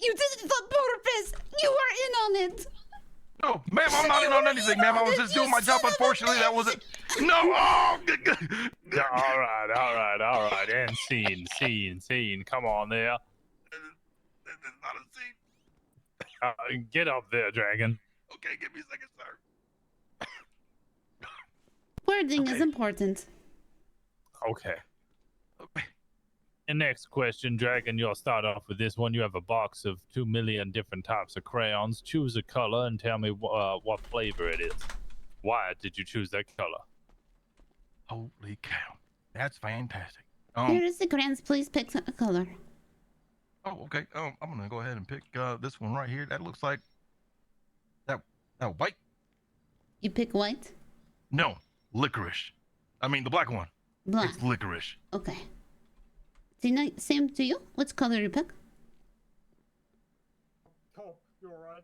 E: You did it on purpose. You were in on it.
V: No, ma'am, I'm not in on anything, ma'am. I was just doing my job. Unfortunately, that wasn't. No. Oh.
C: All right. And scene. Come on there.
V: This is not a scene.
C: Get up there, Dragon.
V: Okay, give me a second, sir.
E: Wording is important.
C: Okay. And next question, Dragon, you'll start off with this one. You have a box of 2 million different types of crayons. Choose a color and tell me what flavor it is. Why did you choose that color?
V: Holy cow. That's fantastic.
E: Here is the crayons. Please pick a color.
V: Oh, okay. I'm going to go ahead and pick this one right here. That looks like that white.
E: You pick white?
V: No, licorice. I mean, the black one.
E: Black.
V: It's licorice.
E: Okay. Same to you? Which color you pick?
J: Oh, you're alright.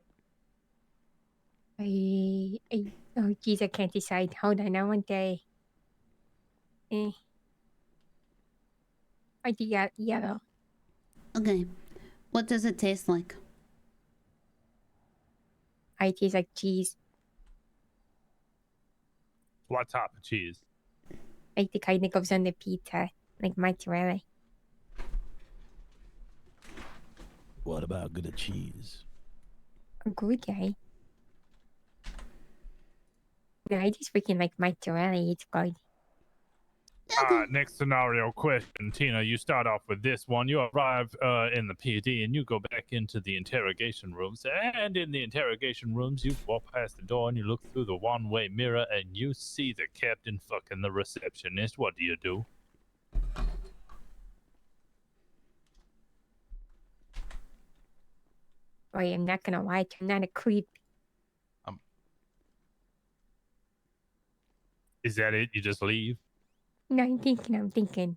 A: Oh, geez, I can't decide. Hold on, I want the... I do yellow.
E: Okay. What does it taste like?
A: It tastes like cheese.
C: What type of cheese?
A: Like the kind that goes on the pizza. Like mozzarella.
R: What about Gouda cheese?
A: A good guy. No, I just freaking like mozzarella. It's good.
C: Next scenario question. Tina, you start off with this one. You arrive in the PD and you go back into the interrogation rooms. And in the interrogation rooms, you walk past the door and you look through the one-way mirror and you see the captain fucking the receptionist. What do you do?
A: Boy, I'm not gonna lie, I'm not a creep.
C: Is that it? You just leave?
A: No, I'm thinking.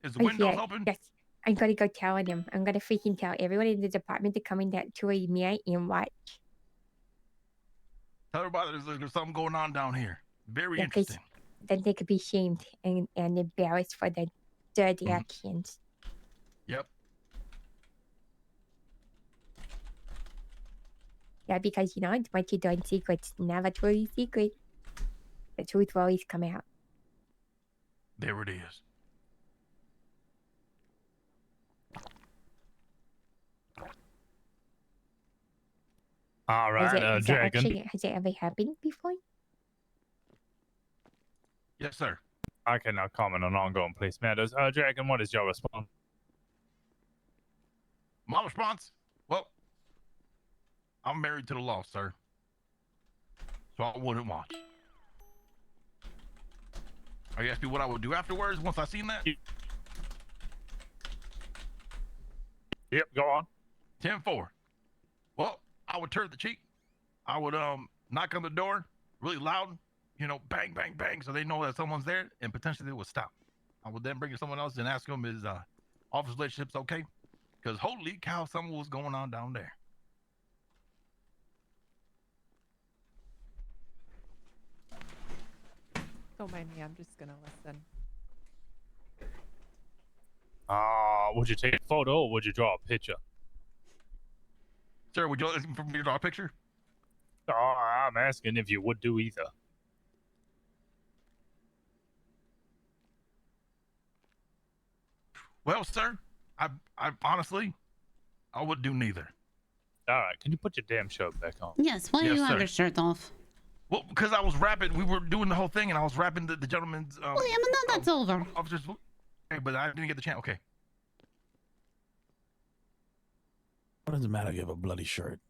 V: Is the window open?
A: Yes. I'm gonna go tell them. I'm gonna freaking tell everyone in the department to come in that to me and watch.
V: Tell everybody there's something going on down here. Very
A: Yeah, 'cause
V: interesting.
A: then they could be shamed and embarrassed for the dirty actions.
V: Yep.
A: Yeah, because you know, what you do in secret's never truly secret. The truth will always come out.
V: There it is.
C: All
A: Has
C: right,
A: it
C: Dragon.
A: has it ever happened before?
V: Yes, sir.
C: I cannot comment on ongoing police matters. Dragon, what is your response?
V: My response? Well, I'm married to the law, sir. So I wouldn't watch. Are you asking me what I would do afterwards once I seen that?
C: Yep, go on.
V: 10-4. Well, I would turn the cheek. I would knock on the door really loud, you know, bang, bang, bang, so they know that someone's there, and potentially they would stop. I would then bring in someone else and ask them, is office relationships okay? Because holy cow, something was going on down there.
H: Don't mind me, I'm just gonna listen.
C: Would you take a photo or would you draw a picture?
V: Sir, would you like for me to draw a picture?
C: I'm asking if you would do either.
V: Well, sir, I honestly, I would do neither.
C: All right, can you put your damn shirt back on?
E: Yes, why
V: Yes,
E: do you have
V: sir.
E: your shirt off?
V: Well, because I was rapping, we were doing the whole thing, and I was rapping the gentleman's.
E: Well, yeah, but now that's over.
V: Officers, okay, but I didn't get the chance. Okay.
R: What does it matter if you have a bloody shirt?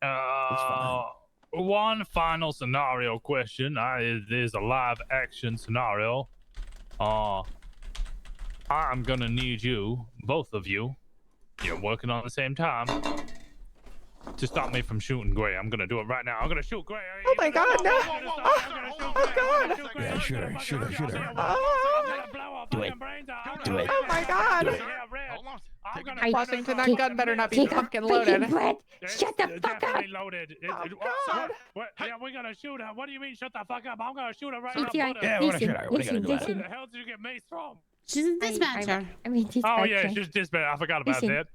C: One final scenario question. There's a live action scenario. I'm gonna need you, both of you, you're working on the same time, to stop me from shooting Gray. I'm gonna do it right now. I'm gonna shoot Gray.
K: Oh my god, no!
C: Oh
K: my god!
R: Yeah, shoot her. Do it.
K: Do it. Oh my god! Washington, that gun better not be
A: Take a
K: fucking
A: freaking
K: loaded.
A: breath. Shut the fuck up.
C: Definitely loaded.
K: Oh god!
C: Yeah, we're gonna shoot her. What do you mean, shut the fuck up? I'm gonna shoot her right
A: She's
C: now.
A: like,
R: Yeah, we're gonna
A: listen,
R: shoot her. What are you
A: listen,
R: gonna do?
A: listen.
C: Where the hell did you get maced from?
E: She's a dispatcher.
A: I mean,
C: Oh yeah,
A: dispatcher.
C: she's dispatch. I forgot about
A: Listen,
C: that.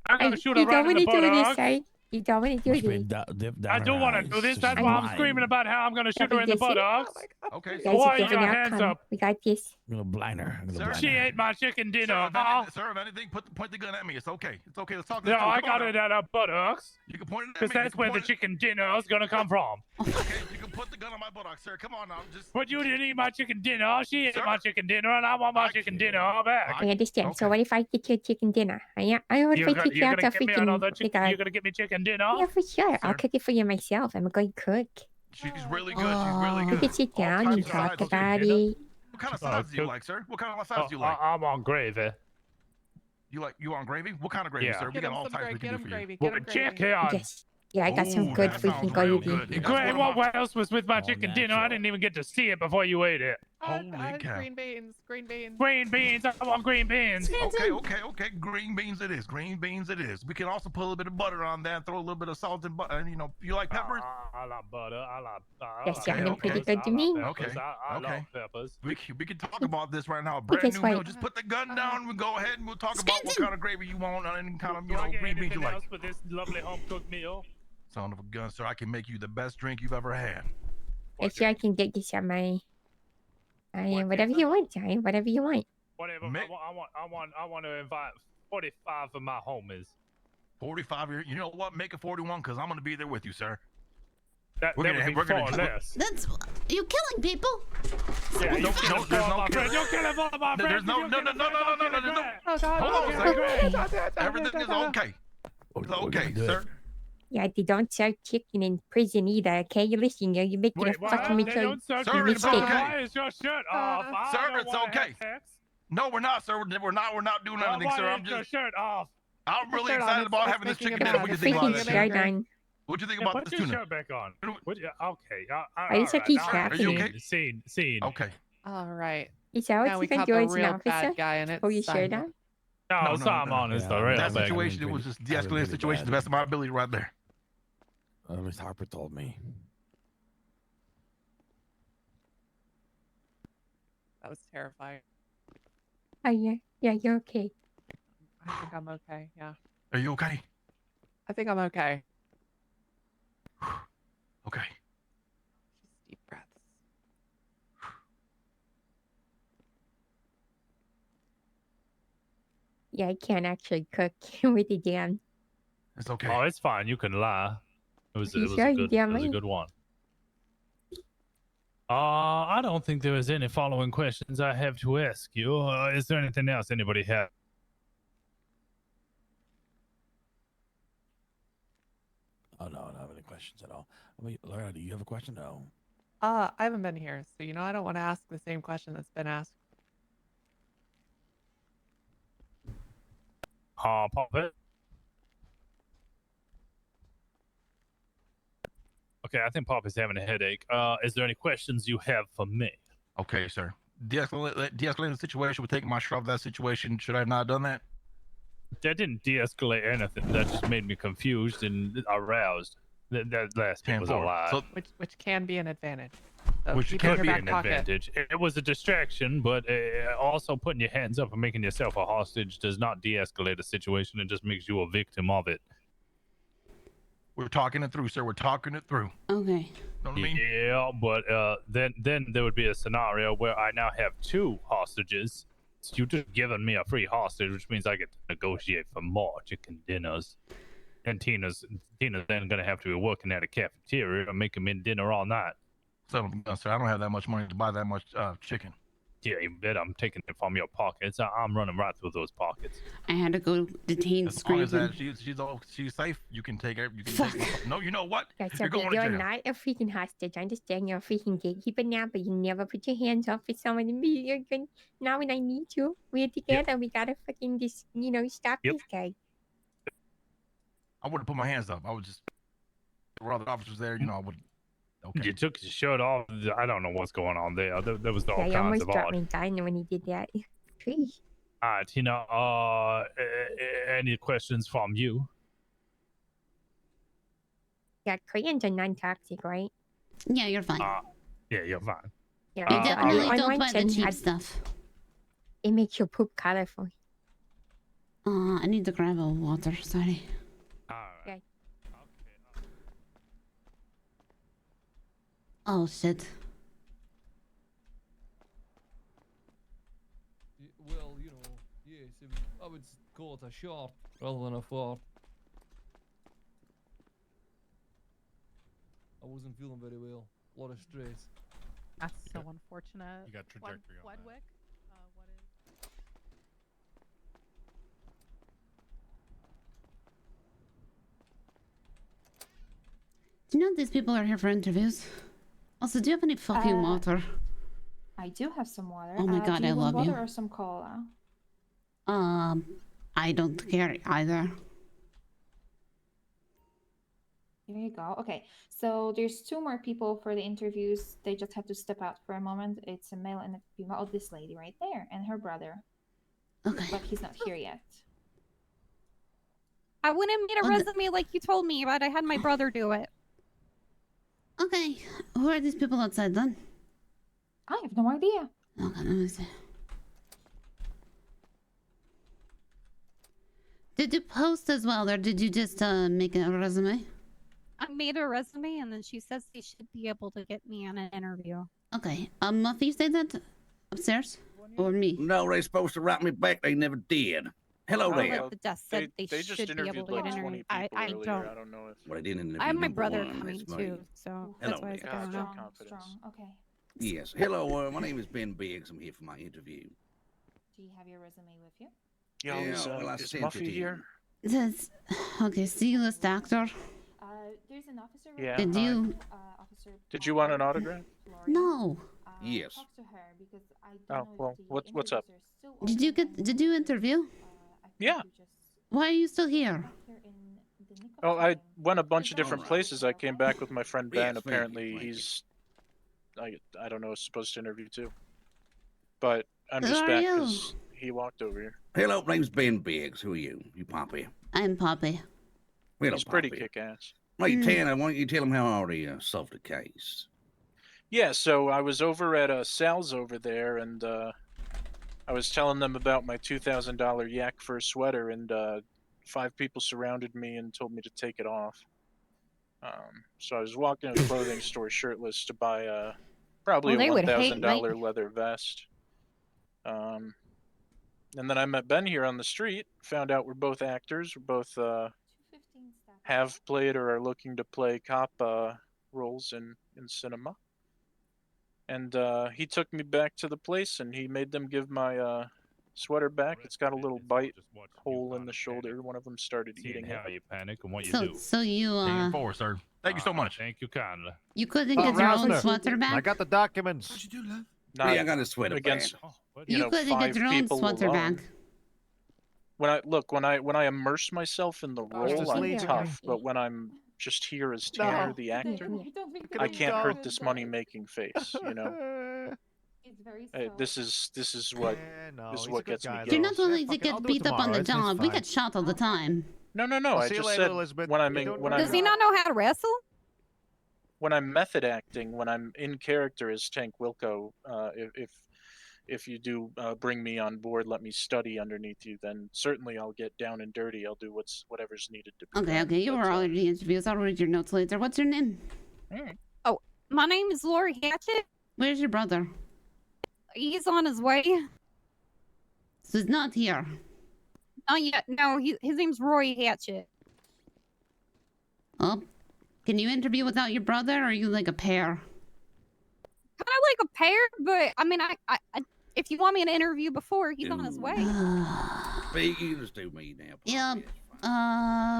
C: I'm gonna shoot her
A: you don't
C: right in
A: want
C: the
A: to do this,
C: buttocks.
A: right? You don't want to do this.
C: I do want to do this. That's why I'm screaming about how I'm gonna shoot her in the buttocks.
V: Okay.
A: You guys
C: Why
A: are
C: are you
A: giving
C: hands
A: outcome.
C: up?
A: We got this.
R: I'm gonna blind her.
C: She ate my chicken dinner.
V: Sir, if anything, point the gun at me. It's okay. It's okay. Let's talk.
C: No, I got it at her buttocks.
V: You can point it at me.
C: Because that's where the chicken dinner is gonna come from.
V: Okay, you can put the gun on my buttocks, sir. Come on now. Just.
C: But you didn't eat my chicken dinner. She ate my chicken dinner, and I want my chicken dinner back.
A: I understand. So what if I get you chicken dinner? I would
C: You're
A: take you out
C: gonna
A: the
C: get me
A: freaking.
C: another chicken. You're gonna get me chicken dinner.
A: Yeah, for sure. I'll cook it for you myself. I'm a good cook.
V: She's really good. She's really
A: We
V: good.
A: can sit down and talk about it.
V: What kind of sides do you like, sir? What kind of sides do you like?
C: I'm on gravy.
V: You want gravy? What kind of gravy,
C: Yeah.
V: sir? We got all types we can do for you.
C: Well, chicken.
A: Yes. Yeah, I got some good freaking gravy.
C: Gray, what else was with my chicken dinner? I didn't even get to see it before you ate it.
V: Holy cow.
H: Green beans. Green beans.
C: Green beans. I want green beans.
V: Okay. Green beans it is. Green beans it is. We can also put a little bit of butter on that. Throw a little bit of salt and butter. And you know, you like peppers?
C: I like butter. I like.
A: Yes, sounding pretty good to me.
V: Okay.
C: I love peppers.
V: We can talk about this right now. Brand
A: Because
V: new
A: wait.
V: meal. Just put the gun down. We'll go ahead and we'll talk about what kind of gravy you want and any kind of
C: Do I get
V: green beans you
C: anything
V: like.
C: else for this lovely home cooked meal?
V: Son of a gun, sir! I can make you the best drink you've ever had.
A: Make sure I can get you some whatever you want, Johnny. Whatever you want.
C: Whatever. I want to invite 45 of my homies.
V: 45. You know what? Make it 41 because I'm gonna be there with you, sir.
C: That
V: We're
C: would
V: gonna-
C: be
V: we're gonna
C: far
V: do-
C: less.
E: That's you're killing people.
C: Yeah,
V: There's no
C: friend. You're killing all my friends.
V: There's no.
H: Oh god.
V: Hold on,
H: Okay.
V: sir. Everything is okay. It's okay, sir.
A: Yeah, they don't serve chicken in prison either. Okay, you listen, you're making a fucking
C: They
A: mistake.
C: don't serve
V: Sir,
C: you
V: it's
C: in prison.
V: okay.
C: Why is your shirt off? I
V: Sir,
C: don't
V: it's
C: wanna
V: okay.
C: have sex.
V: No, we're not, sir. We're not doing anything,
C: Why
V: sir.
C: is
V: I'm
C: your
V: just.
C: shirt off?
V: I'm really
H: shirt on,
V: excited
H: it's-
V: about
H: it's
V: having this
H: making
V: chicken
H: him
V: dinner.
H: mad.
V: What do you
H: It's
V: think about
H: making
V: that?
H: him
A: Shirt
H: angry.
A: on.
V: What do you think
C: Yeah,
V: about
C: put
V: this
C: your
V: tuna?
C: shirt back on. Okay.
A: Why does it keep happening?
V: okay?
C: Scene.
V: Okay.
H: All right.
A: Is that
H: Now
A: what
H: we
A: you can
H: caught
A: do
H: the
A: as an
H: real
A: officer?
H: bad guy, and
A: Pull your
H: it's
A: shirt
H: Simon.
A: on?
C: No, Simon is the real
V: That
C: big
V: situation, it was just de-escalating situation to the best of my ability right there.
R: Miss Harper told me.
H: That was terrifying.
A: Oh yeah. Yeah, you're okay.
K: I think I'm okay. Yeah.
V: Are you okay?
K: I think I'm okay.
V: Okay.
K: Just deep breaths.
A: Yeah, I can't actually cook with the jam.
V: It's okay.
C: Oh, it's fine. You can lie. It was
A: You
C: a
A: sure?
C: good
A: Yeah,
C: it was a
A: mate.
C: good one. I don't think there is any following questions I have to ask you. Is there anything else anybody have?
R: Oh no, I don't have any questions at all. Wait, Laura, do you have a question? No.
K: I haven't been here, so I don't want to ask the same question that's been asked.
C: Puppet. Okay, I think Papa's having a headache. Is there any questions you have for me?
V: Okay, sir. De-escalating the situation with taking my shot of that situation. Should I have not done that?
C: That didn't de-escalate anything. That just made me confused and aroused. That last bit was a
V: 10-4.
C: lie.
V: So,
K: Which can be an advantage. So
C: which
K: keep it in
C: could
K: your
C: be
K: back
C: an
K: pocket.
C: advantage. It was a distraction, but also putting your hands up and making yourself a hostage does not de-escalate a situation. It just makes you a victim of it.
V: we're talking it through, sir. We're talking it through.
E: Okay.
V: Know what I mean?
C: Yeah, but then there would be a scenario where I now have 2 hostages. So you just given me a free hostage, which means I get to negotiate for more chicken dinners. And Tina's then gonna have to be working at a cafeteria to make me dinner all night.
V: So, sir, I don't have that much money to buy that much chicken.
C: Yeah, you bet I'm taking it from your pockets. I'm running right through those pockets.
E: I had to go detain
V: As long as
E: Scranton.
V: that she's safe, you can take her. You can take. No, you know what?
A: That's
V: You're
A: okay.
V: going to
A: You're
V: jail.
A: not a freaking hostage. I understand you're a freaking gatekeeper now, but you never put your hands up for someone to be. You're good. Now when I need you, we're together. We gotta fucking just, stop this guy.
V: I wouldn't put my hands up. I would just. There were other officers there. I would. Okay.
C: You took your shirt off. I don't know what's going on there. There was all
A: Yeah, he
C: kinds
A: almost
C: of
A: dropped
C: odd.
A: me dying when he did that. Please.
C: All right, Tina. Any questions from you?
A: Yeah, crayons are non-toxic, right?
E: Yeah, you're fine.
C: Yeah, you're fine.
A: Yeah,
E: You definitely
A: on
E: don't
A: one
E: buy the
A: side,
E: cheap stuff.
A: It makes your poop colorful.
E: I need to grab a water. Sorry.
A: Okay.
E: Oh shit.
F: Well, yes, I would call it a shot rather than a fart. I wasn't feeling very well. A lot of stress.
H: That's so unfortunate.
C: You got trajectory on that.
H: Wedwick? What is?
E: Do you know these people are here for interviews? Also, do you have any fucking water?
G: I do have some water.
E: Oh my God,
G: do you
E: I
G: want
E: love you.
G: water or some cola?
E: I don't care either.
G: Here you go. Okay, so there's 2 more people for the interviews. They just have to step out for a moment. It's a male and a female. Oh, this lady right there and her brother.
E: Okay.
G: But he's not here yet.
Q: I went and made a resume like you told me, but I had my brother do it.
E: Okay, who are these people outside then?
G: I have no idea.
E: Okay, let me see. Did you post as well, or did you just make a resume?
Q: I made a resume, and then she says they should be able to get me on an interview.
E: Okay, Muffy said that upstairs, or me?
S: No, they're supposed to write me back. They never did. Hello there.
Q: The desk said they
W: just
Q: should be able
W: interviewed
Q: to get
W: like
Q: an
W: 20
Q: interview.
W: people
Q: I
W: earlier.
Q: don't.
W: I don't know if.
S: Well, they didn't interview
Q: I have my
S: number
Q: brother
S: one,
Q: coming
S: that's me.
Q: too, so
S: Hello
Q: that's why I was
S: there.
Q: like, I don't know.
G: Strong. Okay.
S: Yes. Hello, my name is Ben Biggs. I'm here for my interview.
G: Do you have your resume with you?
W: Yo,
S: I
W: is
S: sent it
W: Muffy
S: to
W: here?
E: That's okay. See you, this doctor.
G: There's an officer.
W: Yeah.
E: Did you?
G: Officer.
W: Did you want an autograph?
E: No.
S: Yes.
G: Talk to her because I don't
W: Oh well,
G: know if the
W: what's up?
G: interviews are still
E: Did you interview?
W: Yeah.
E: Why are you still here?
W: Oh, I went a bunch of different places. I came back with my friend Ben.
S: Yes, thank you,
W: Apparently,
S: thank you.
W: he's I don't know, supposed to interview too. But I'm
E: Who
W: just
E: are
W: back
E: you?
W: because he walked over here.
S: Hello, my name's Ben Biggs. Who are you? You Poppy?
E: I'm Poppy.
S: Hello,
W: He's pretty
S: Poppy.
W: kick-ass.
S: Hey, Tanner, why don't you tell them how I already solved the case?
W: Yeah, so I was over at Sal's over there, and I I was telling them about my $2,000 yak for a sweater, and 5 people surrounded me and told me to take it off. So I was walking to a clothing store shirtless to buy probably
A: Well,
W: a
A: they would hate
W: $1,000 leather vest. And then I met Ben here on the street. Found out we're both actors. We're both have played or are looking to play cop roles in cinema. And he took me back to the place, and he made them give my sweater back. It's got a little bite hole in the shoulder. One of them started eating it.
C: How you panic and what you
E: So,
C: do.
E: so you
V: sir. Thank you so much.
C: Thank you kindly.
E: you couldn't get your own sweater back.
K: I got the documents.
S: What'd you do, love?
W: Not
S: I got a sweater
W: against,
E: You couldn't get
W: 5
E: your own
W: people
E: sweater
W: alone.
E: back.
W: When I immerse myself in the role, I'm tough. But when I'm just here as Tanner, the actor, I can't hurt this money-making face. You know. This is what gets me
E: You're
W: going.
E: not willing to get beat up on the job. We get shot all the time.
W: No.
K: I'll
W: I
K: see you
W: just
K: later,
W: said
K: Elizabeth.
W: when
Q: Does he not know how to wrestle?
W: when I'm method acting, when I'm in character as Tank Wilco, if you do bring me on board, let me study underneath you, then certainly I'll get down and dirty. I'll do whatever's needed to be done.
E: Okay. You were already interviews. I'll read your notes later. What's your name?
Q: Oh, my name is Lori Hatchet.
E: Where's your brother?
Q: He's on his way.
E: So he's not here.
Q: Not yet. No, his name's Roy Hatchet.
E: Oh, can you interview without your brother, or are you like a pair?
Q: Kind of like a pair, but I mean, I if you want me to interview before, he's on his way.
S: But you can just do me now.
E: Yeah.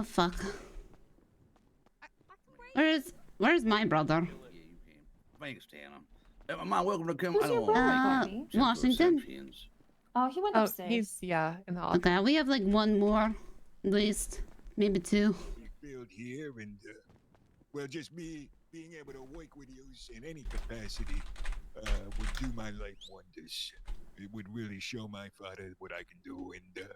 E: Fuck. Where's my brother?
S: Thanks, Tanner. Am I welcome to come?
G: Who's
S: I don't
G: your
S: want
G: brother?
E: Washington.
G: Oh, he went upstairs.
D: He's in the office.
E: Okay, we have like one more, at least, maybe 2.
O: Build here and well, just me being able to work with you in any capacity would do my life wonders. It would really show my father what I can do, and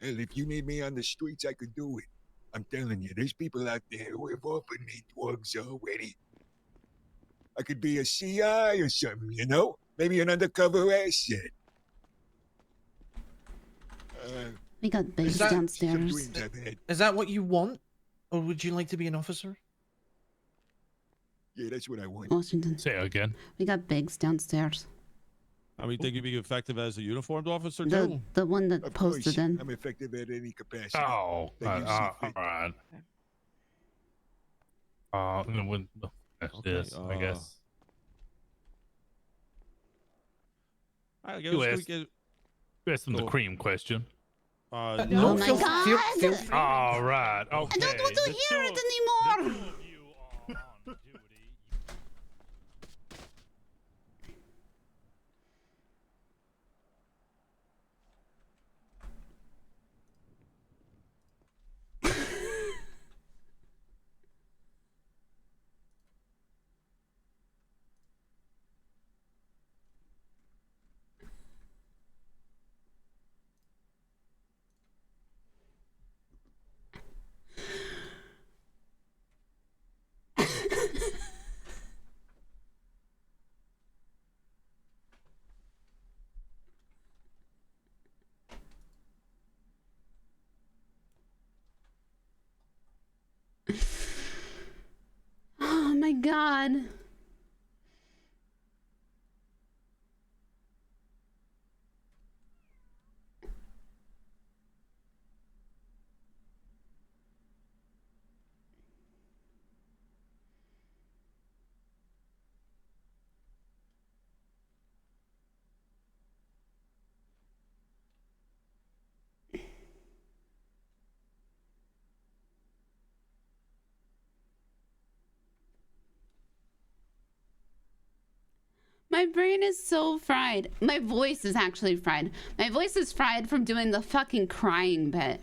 O: hell, if you need me on the streets, I could do it. I'm telling you, there's people out there who have offered me drugs already. I could be a CI or something, you know? Maybe an undercover asset.
E: We got base downstairs.
J: Is that what you want? Or would you like to be an officer?
O: Yeah, that's what I want.
E: Washington.
C: Say it again.
E: We got Biggs downstairs.
U: I mean, think you'd be effective as a uniformed officer
E: The
U: too?
E: the one that
O: Of
E: posted
O: course,
E: in.
O: I'm effective at any capacity.
C: Oh,
O: that you see
C: all
O: fit.
C: right. That's
U: Okay,
C: this, I guess.
U: I guess
C: You
U: we
C: asked,
U: get.
C: you asked him the
U: Go.
C: cream question.
E: Oh my God!
J: Feel free.
C: All right. Okay.
E: I don't want to
C: The
E: hear
C: two
E: it
C: of-
E: anymore.
C: the two of you are on duty.
E: Oh my God. My brain is so fried. My voice is actually fried. My voice is fried from doing the fucking crying bit.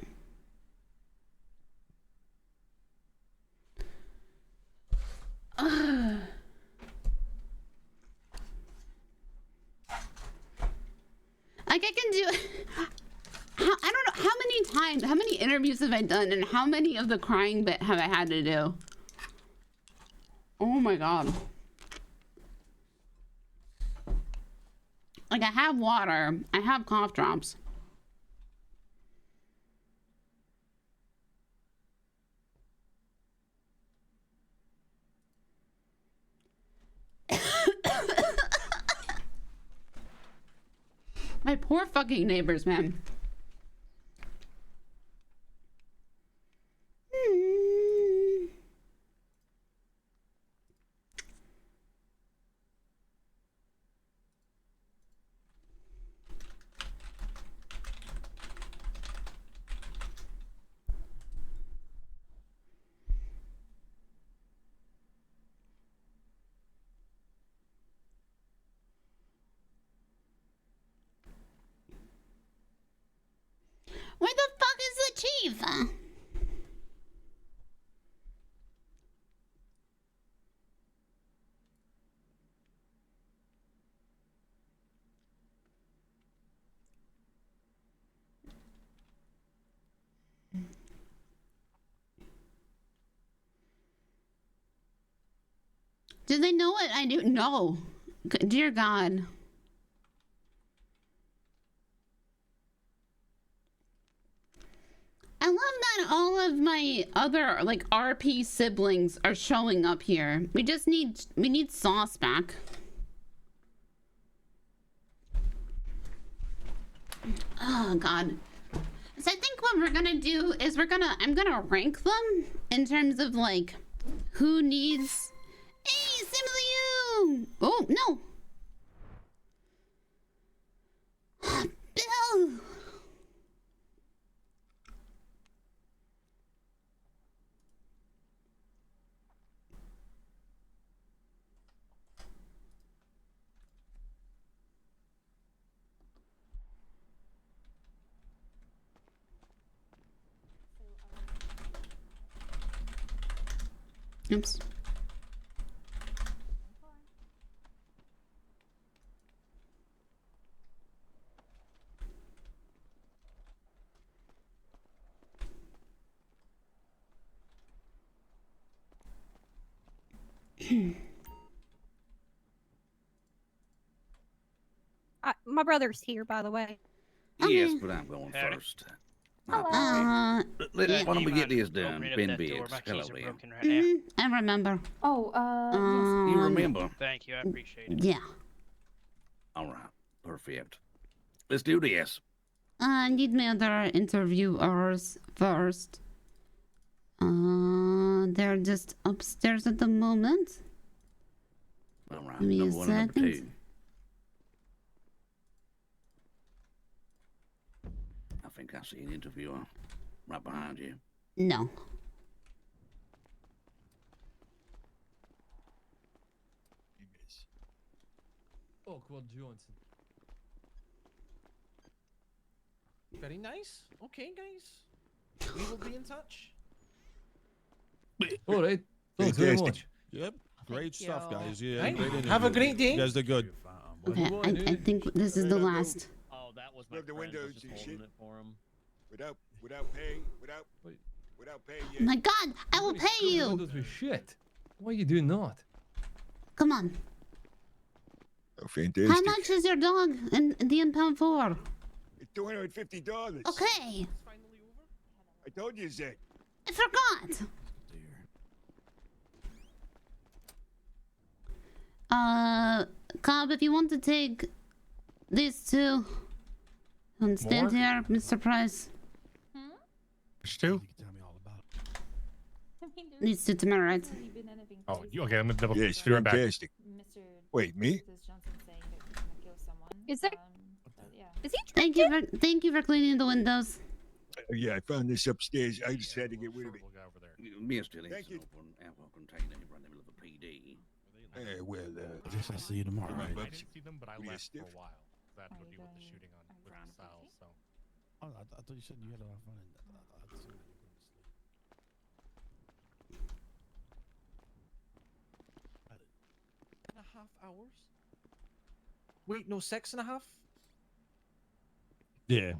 E: Ugh. Like I can do. I don't know how many times, how many interviews have I done, and how many of the crying bit have I had to do? Oh my God. Like, I have water. I have cough drops. My poor fucking neighbors, man. Where the fuck is the chief? Do they know what I do? No. Dear God. I love that all of my other, like, RP siblings are showing up here. We need Sauce back. Oh, God. So I think what we're gonna do is I'm gonna rank them in terms of, like, who needs... Hey, same to you! Oh, no! Bill! Oops.
Q: My brother's here, by the way.
S: Yes, but I'm going first. Why don't we get this done? Ben Biggs. Hello, Ben.
E: I remember.
G: Oh,
S: You remember?
D: Thank you, I appreciate it.
E: Yeah.
S: All right, perfect. Let's do this.
E: I need my other interviewers first. They're just upstairs at the moment.
S: All right,
E: Give me a
S: number one and number
E: second.
S: two. I think I see an interviewer right behind you.
E: No.
F: Awkward Johnson.
J: Very nice. Okay, guys. We will be in touch.
F: All right. Thanks very
U: Fantastic.
F: much.
U: Yep. Great stuff, guys. Yeah.
J: Right.
U: Great
J: Have a
U: interview.
J: great day.
U: You guys did good.
E: Okay, I think this is the last.
D: Oh, that was my
O: Rub the
D: friend. I was
O: windows
D: just
O: and
D: holding
O: shit.
D: it for him.
O: Without pay, without pay.
E: Oh my God, I will pay you.
F: Windows with shit. Why are you doing that?
E: Come on.
O: Oh, fantastic.
E: How much is your dog in the impound for?
O: $250.
E: Okay.
O: I told you that.
E: I forgot. Cobb, if you want to take these two and stand
C: More?
E: here, Mr. Price.
C: Stu?
E: These two to my right.
C: Oh, okay. I'm gonna double.
O: Yes,
C: be right back.
O: fantastic. Wait, me?
Q: Is there? Is he?
E: Thank you for cleaning the windows.
O: Yeah, I found this upstairs. I just had to get rid of it.
S: Mr.
O: Thank you.
S: Open ammo container in front of the PD.
O: Well,
R: I guess I'll see you tomorrow.
O: my
R: Right?
C: I
O: bubs.
C: didn't see them, but I
O: What are you,
C: left for
O: stiff?
C: a while. That would be with the shooting on with Sal. So.
R: Oh, I thought you said you had a lot of fun.
J: And a half hours? Wait, no, 6.5?
U: Yeah.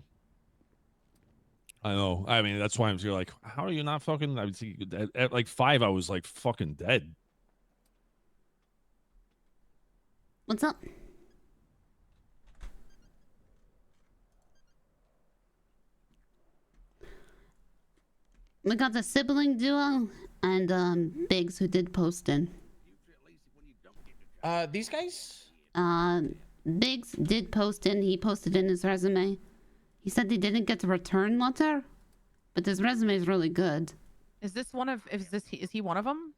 U: I know. I mean, that's why I'm here. Like, how are you not fucking? I would see at like 5, I was like fucking dead.
E: What's up? We got the sibling duo and Biggs, who did post in.
J: These guys?
E: Biggs did post in. He posted in his resume. He said he didn't get the return letter, but his resume is really good.
H: Is this one of? Is he one of them?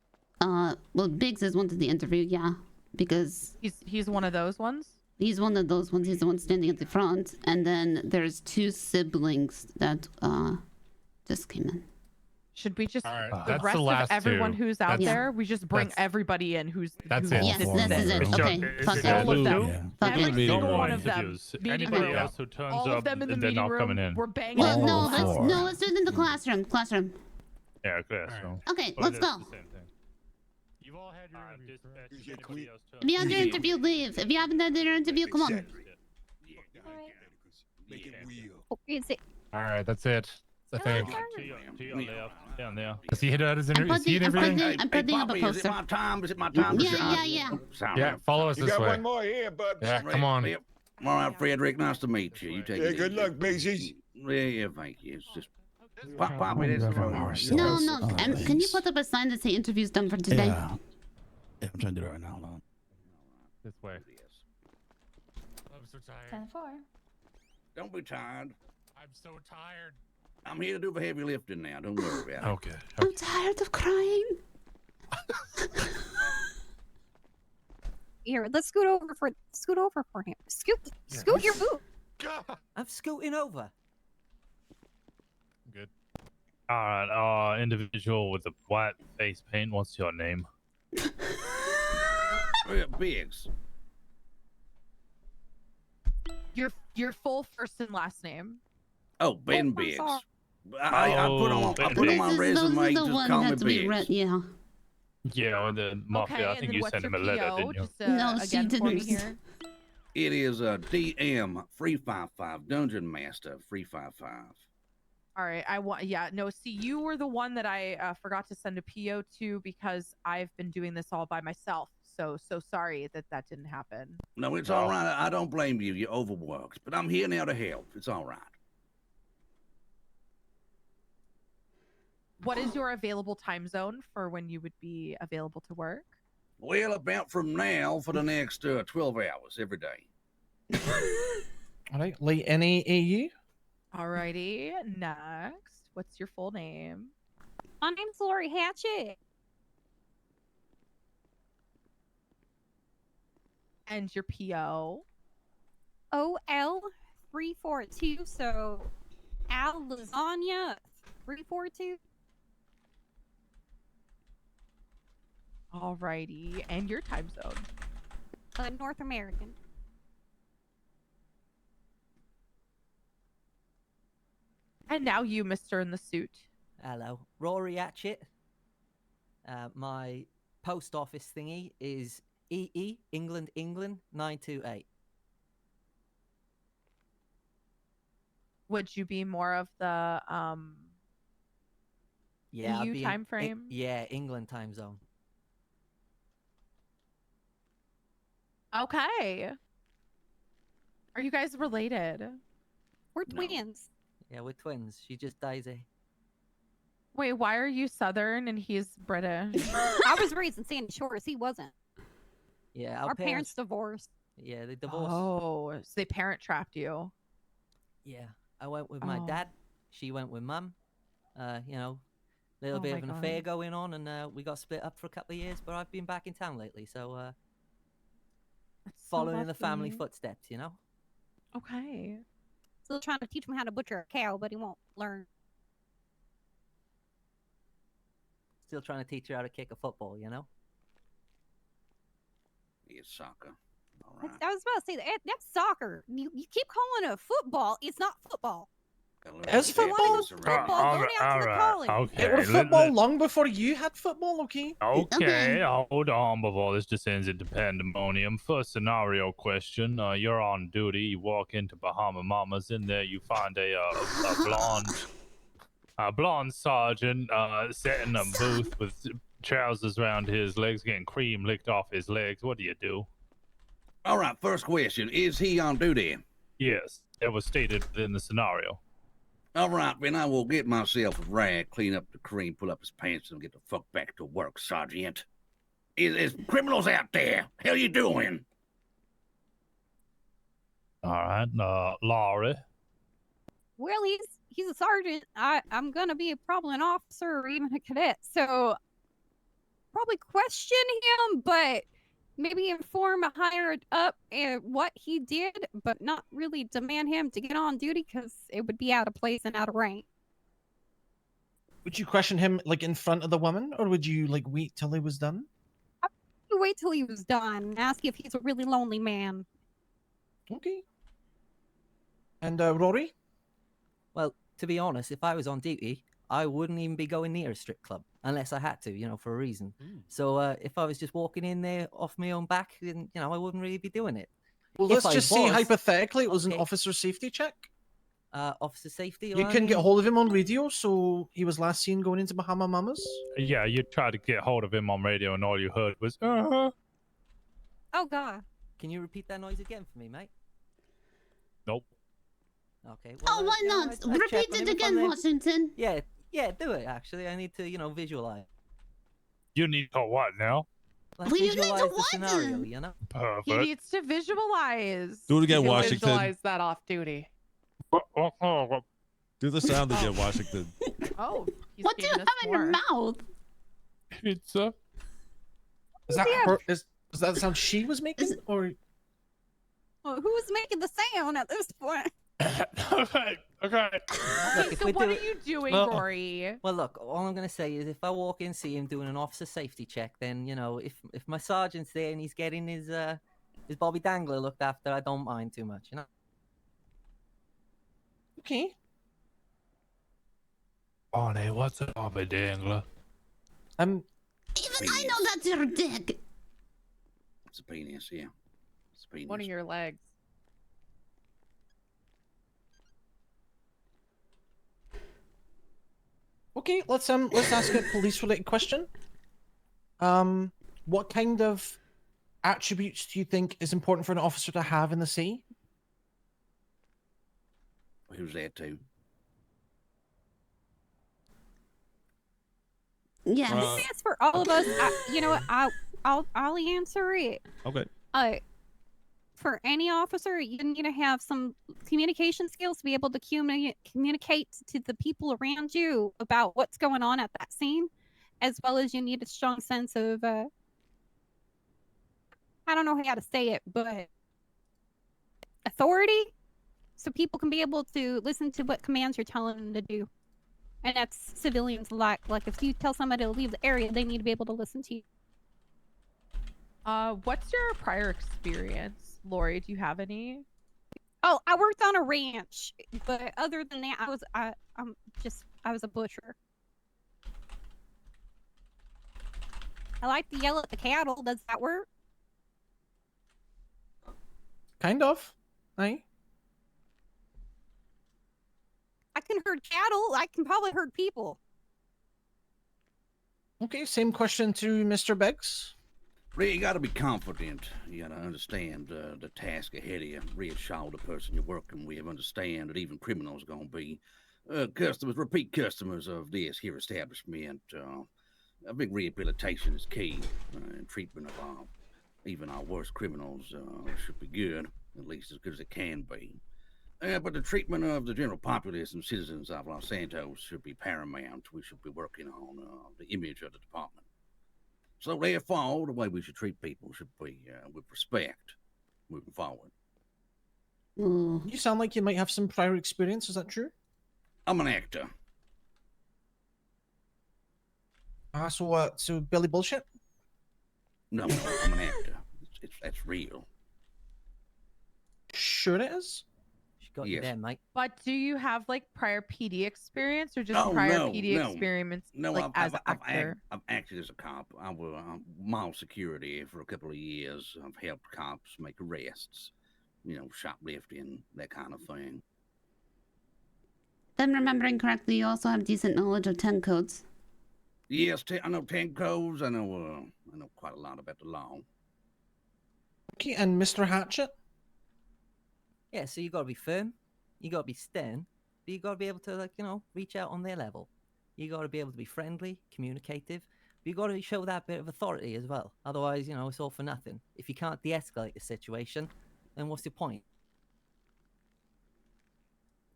E: Well, Biggs is one to the interview, yeah, because
H: he's one of those ones.
E: He's one of those ones. He's the one standing at the front, and then there's two siblings that just came in.
H: Should we just
I: right,
H: the
I: that's
H: rest
I: the last
H: of everyone
I: two.
H: who's out
I: That's-
H: there? We just bring
I: that's-
H: everybody in who's
I: That's
H: who's
I: it.
E: Yes, this is it. Okay, fuck it.
H: all of them.
E: Fuck
H: Every
E: it.
H: single
C: More
H: one of them.
C: interviews.
H: Meeting
C: Anybody
H: room.
C: else who turns
H: All
C: up,
H: of them in the
C: they're
H: meeting
C: not
H: room.
C: coming in.
H: We're banging.
E: Well,
H: all of them.
E: let's do it in the classroom. Classroom.
C: Yeah, okay. So.
E: Okay,
C: Well,
E: let's
C: that's
E: go.
C: the same thing.
I: You've all had your interview, correct?
E: If you had your interview, leave. If you haven't had your interview, come on.
Q: Oh, is it?
I: All right, that's it. I think.
C: To your left, down there.
I: Has he hit out his interview? Is he interviewing?
E: I'm putting up a
S: Poppy, is it
E: poster.
S: my time? Is it my time?
E: Yeah.
I: Yeah, follow us
O: You
I: this
O: got
I: way.
O: one more here, Bubs.
I: Yeah, come on.
S: Yep. All right, Frederick. Nice to meet you. You take
O: Yeah,
S: it
O: good
S: easy.
O: luck, Bases.
S: Yeah, thank you. It's just Poppy. This is
E: No. Can you put up a sign that say interview's done for today?
R: Yeah. Yeah, I'm trying to do it right now. Hold on.
I: This way. I'm so tired.
G: 10-4.
S: Don't be tired.
I: I'm so tired.
S: I'm here to do the heavy lifting now. Don't worry about it.
I: Okay.
E: I'm tired of crying.
Q: Here, let's scoot over for him. Scoot your boot.
M: I'm scooting over.
C: Good. All right. Individual with the white face paint. What's your name?
S: Biggs.
H: Your full first and last name.
S: Oh, Ben Biggs. I put on my resume.
E: Those are the
S: Just
E: one
S: call me
E: that to be
S: Biggs.
E: read. Yeah.
C: Yeah, or the mafia.
H: Okay,
C: I
H: and
C: think
H: then
C: you
H: what's
C: sent
H: your
C: him a letter,
H: PO?
C: didn't you?
H: Just,
E: No, she
H: again for me
E: didn't.
H: here.
S: It is a DM 355 Dungeon Master 355.
H: All right, see, you were the one that I forgot to send a PO to because I've been doing this all by myself. So sorry that didn't happen.
S: No, it's all right. I don't blame you. You're overworked, but I'm here now to help. It's all right.
H: What is your available time zone for when you would be available to work?
S: Well, about from now for the next 12 hours every day.
J: All right, late NA AU.
H: Alrighty, next. What's your full name?
Q: My name's Lori Hatchet.
H: And your PO?
Q: OL342. So, Al Lasagna 342.
H: Alrighty, and your time zone?
Q: North American.
H: And now you, Mr. in the suit.
M: Hello, Rory Hatchet. My post office thingy is EE England 928.
H: Would you be more of the
M: Yeah, I'd
H: EU
M: be
H: time frame?
M: Yeah, England time zone.
H: Okay. Are you guys related?
Q: We're twins.
M: Yeah, we're twins. She just Daisy.
H: Wait, why are you Southern and he's British?
Q: I was raised in Sandy Shores. He wasn't.
M: Yeah,
Q: Our parents divorced.
M: Yeah, they divorced.
H: Oh, so they parent trapped you.
M: Yeah, I went with my
H: Oh.
M: dad. She went with mum. You know, little
H: Oh
M: bit
H: my
M: of an
H: God.
M: affair going on, and we got split up for a couple of years. But I've been back in town lately, so following in the family
Q: lovely.
M: footsteps. You know.
H: Okay.
Q: Still trying to teach him how to butcher a cow, but he won't learn.
M: Still trying to teach her how to kick a football. You know.
S: It's soccer. All
Q: I
S: right.
Q: was about to say that's soccer. You keep calling it football. It's not football.
J: Is football?
Q: Football. Go down to the college.
C: Okay.
J: It was
C: let-
J: football
C: let-
J: long before you had football, okay?
C: Okay, hold on before this descends into pandemonium. First scenario question. You're on duty. You walk into Bahama Mama's. In there, you find a blonde sergeant sitting in a booth with trousers around his legs, getting cream licked off his legs. What do you do?
S: All right, first question. Is he on duty?
C: Yes, it was stated within the scenario.
S: All right, then I will get myself a rag, clean up the cream, pull up his pants, and get the fuck back to work, Sergeant. Is criminals out there? Hell you doing?
C: All right, Laurie.
Q: Well, he's a sergeant. I'm gonna be probably an officer or even a cadet, so probably question him, but maybe inform a higher up what he did, but not really demand him to get on duty because it would be out of place and out of rank.
J: Would you question him like in front of the woman, or would you like wait till he was done?
Q: I'd wait till he was done and ask if he's a really lonely man.
J: Okay. And Rory?
M: Well, to be honest, if I was on duty, I wouldn't even be going near a strip club unless I had to, you know, for a reason. So if I was just walking in there off my own back, then, you know, I wouldn't really be doing it.
J: Well,
M: If
J: let's
M: I
J: just say
M: was-
J: hypothetically it was an
M: Okay.
J: officer safety check.
M: Officer safety.
J: You
M: well, I
J: couldn't get
M: mean-
J: hold of him on radio, so he was last seen going into Bahama Mamas.
C: Yeah, you tried to get hold of him on radio, and all you heard was uh-huh.
Q: Oh God.
M: Can you repeat that noise again for me, mate?
C: Nope.
M: Okay.
E: Oh, why
M: you know,
E: not?
M: I check
E: Repeat
M: with
E: it
M: him if I'm
E: again,
M: there.
E: Washington.
M: Yeah, do it. Actually, I need to, you know, visualize.
C: You need to what now?
M: Like,
E: Well, you need to
M: visualize the
E: what
M: scenario,
E: then?
M: you know.
H: He
C: Pervert.
H: needs to visualize.
U: Do it again,
H: He can
U: Washington.
H: Visualize that off duty.
U: Do the sound again, Washington.
H: Oh, he's
E: What do you
H: giving
E: have
H: us
E: in your
H: more.
E: mouth?
C: Pizza.
J: Is that her? Is that the sound she was making, or?
Q: Well, who's making the sound at this point?
C: Okay.
M: Look, if
H: So
M: we
H: what
M: do
H: are
M: it-
H: you doing,
M: Well-
H: Rory?
M: Well, look, all I'm gonna say is if I walk in, see him doing an officer safety check, then you know, if my sergeant's there and he's getting his Bobby Dangler looked after, I don't mind too much, you know.
J: Okay.
C: Bonnie, what's a Bobby Dangler?
E: Even I know that's your dick.
S: It's a penis, yeah. It's a penis.
H: One of your legs.
J: Okay, let's ask a police-related question. What kind of attributes do you think is important for an officer to have in the sea?
S: Who's that to?
E: Yes.
Q: That's for all of us. You know what? I'll answer it.
U: Okay.
Q: For any officer, you need to have some communication skills to be able to communicate to the people around you about what's going on at that scene, as well as you need a strong sense of I don't know how to say it, but authority, so people can be able to listen to what commands you're telling them to do. And that's civilians like if you tell somebody to leave the area, they need to be able to listen to you.
H: What's your prior experience, Lori? Do you have any?
Q: Oh, I worked on a ranch, but other than that, I was a butcher. I like to yell at the cattle. Does that work?
J: Kind of. Aye.
Q: I can herd cattle. I can probably herd people.
J: Okay, same question to Mr. Beggs.
S: Really, you gotta be confident. You gotta understand the task ahead of you. Reassure the person you're working with. Understand that even criminals are gonna be customers, repeat customers of this here establishment. I think rehabilitation is key. And treatment of even our worst criminals should be good, at least as good as it can be. But the treatment of the general populace and citizens of Los Santos should be paramount. We should be working on the image of the department. So therefore, the way we should treat people should be with respect moving forward.
J: You sound like you might have some prior experience. Is that true?
S: I'm an actor.
J: So Billy bullshit?
S: No, I'm an actor. That's real.
J: Sure it is.
M: She got you there, mate.
H: But do you have like prior PD experience or just
S: Oh,
H: prior
S: no,
H: PD
S: no.
H: experience
S: No,
H: like as an actor?
S: I've acted as a cop. I was mall security for a couple of years. I've helped cops make arrests, shoplifting, that kind of thing.
E: If I'm remembering correctly, you also have decent knowledge of 10 codes.
S: Yes, I know 10 codes. I know quite a lot about the law.
J: Okay, and Mr. Hatchet?
M: Yeah, so you gotta be firm, you gotta be stern, but you got to be able to, like, you know, reach out on their level. You got to be able to be friendly, communicative. But you got to show that bit of authority as well. Otherwise, you know, it's all for nothing. If you can't de-escalate the situation, then what's the point?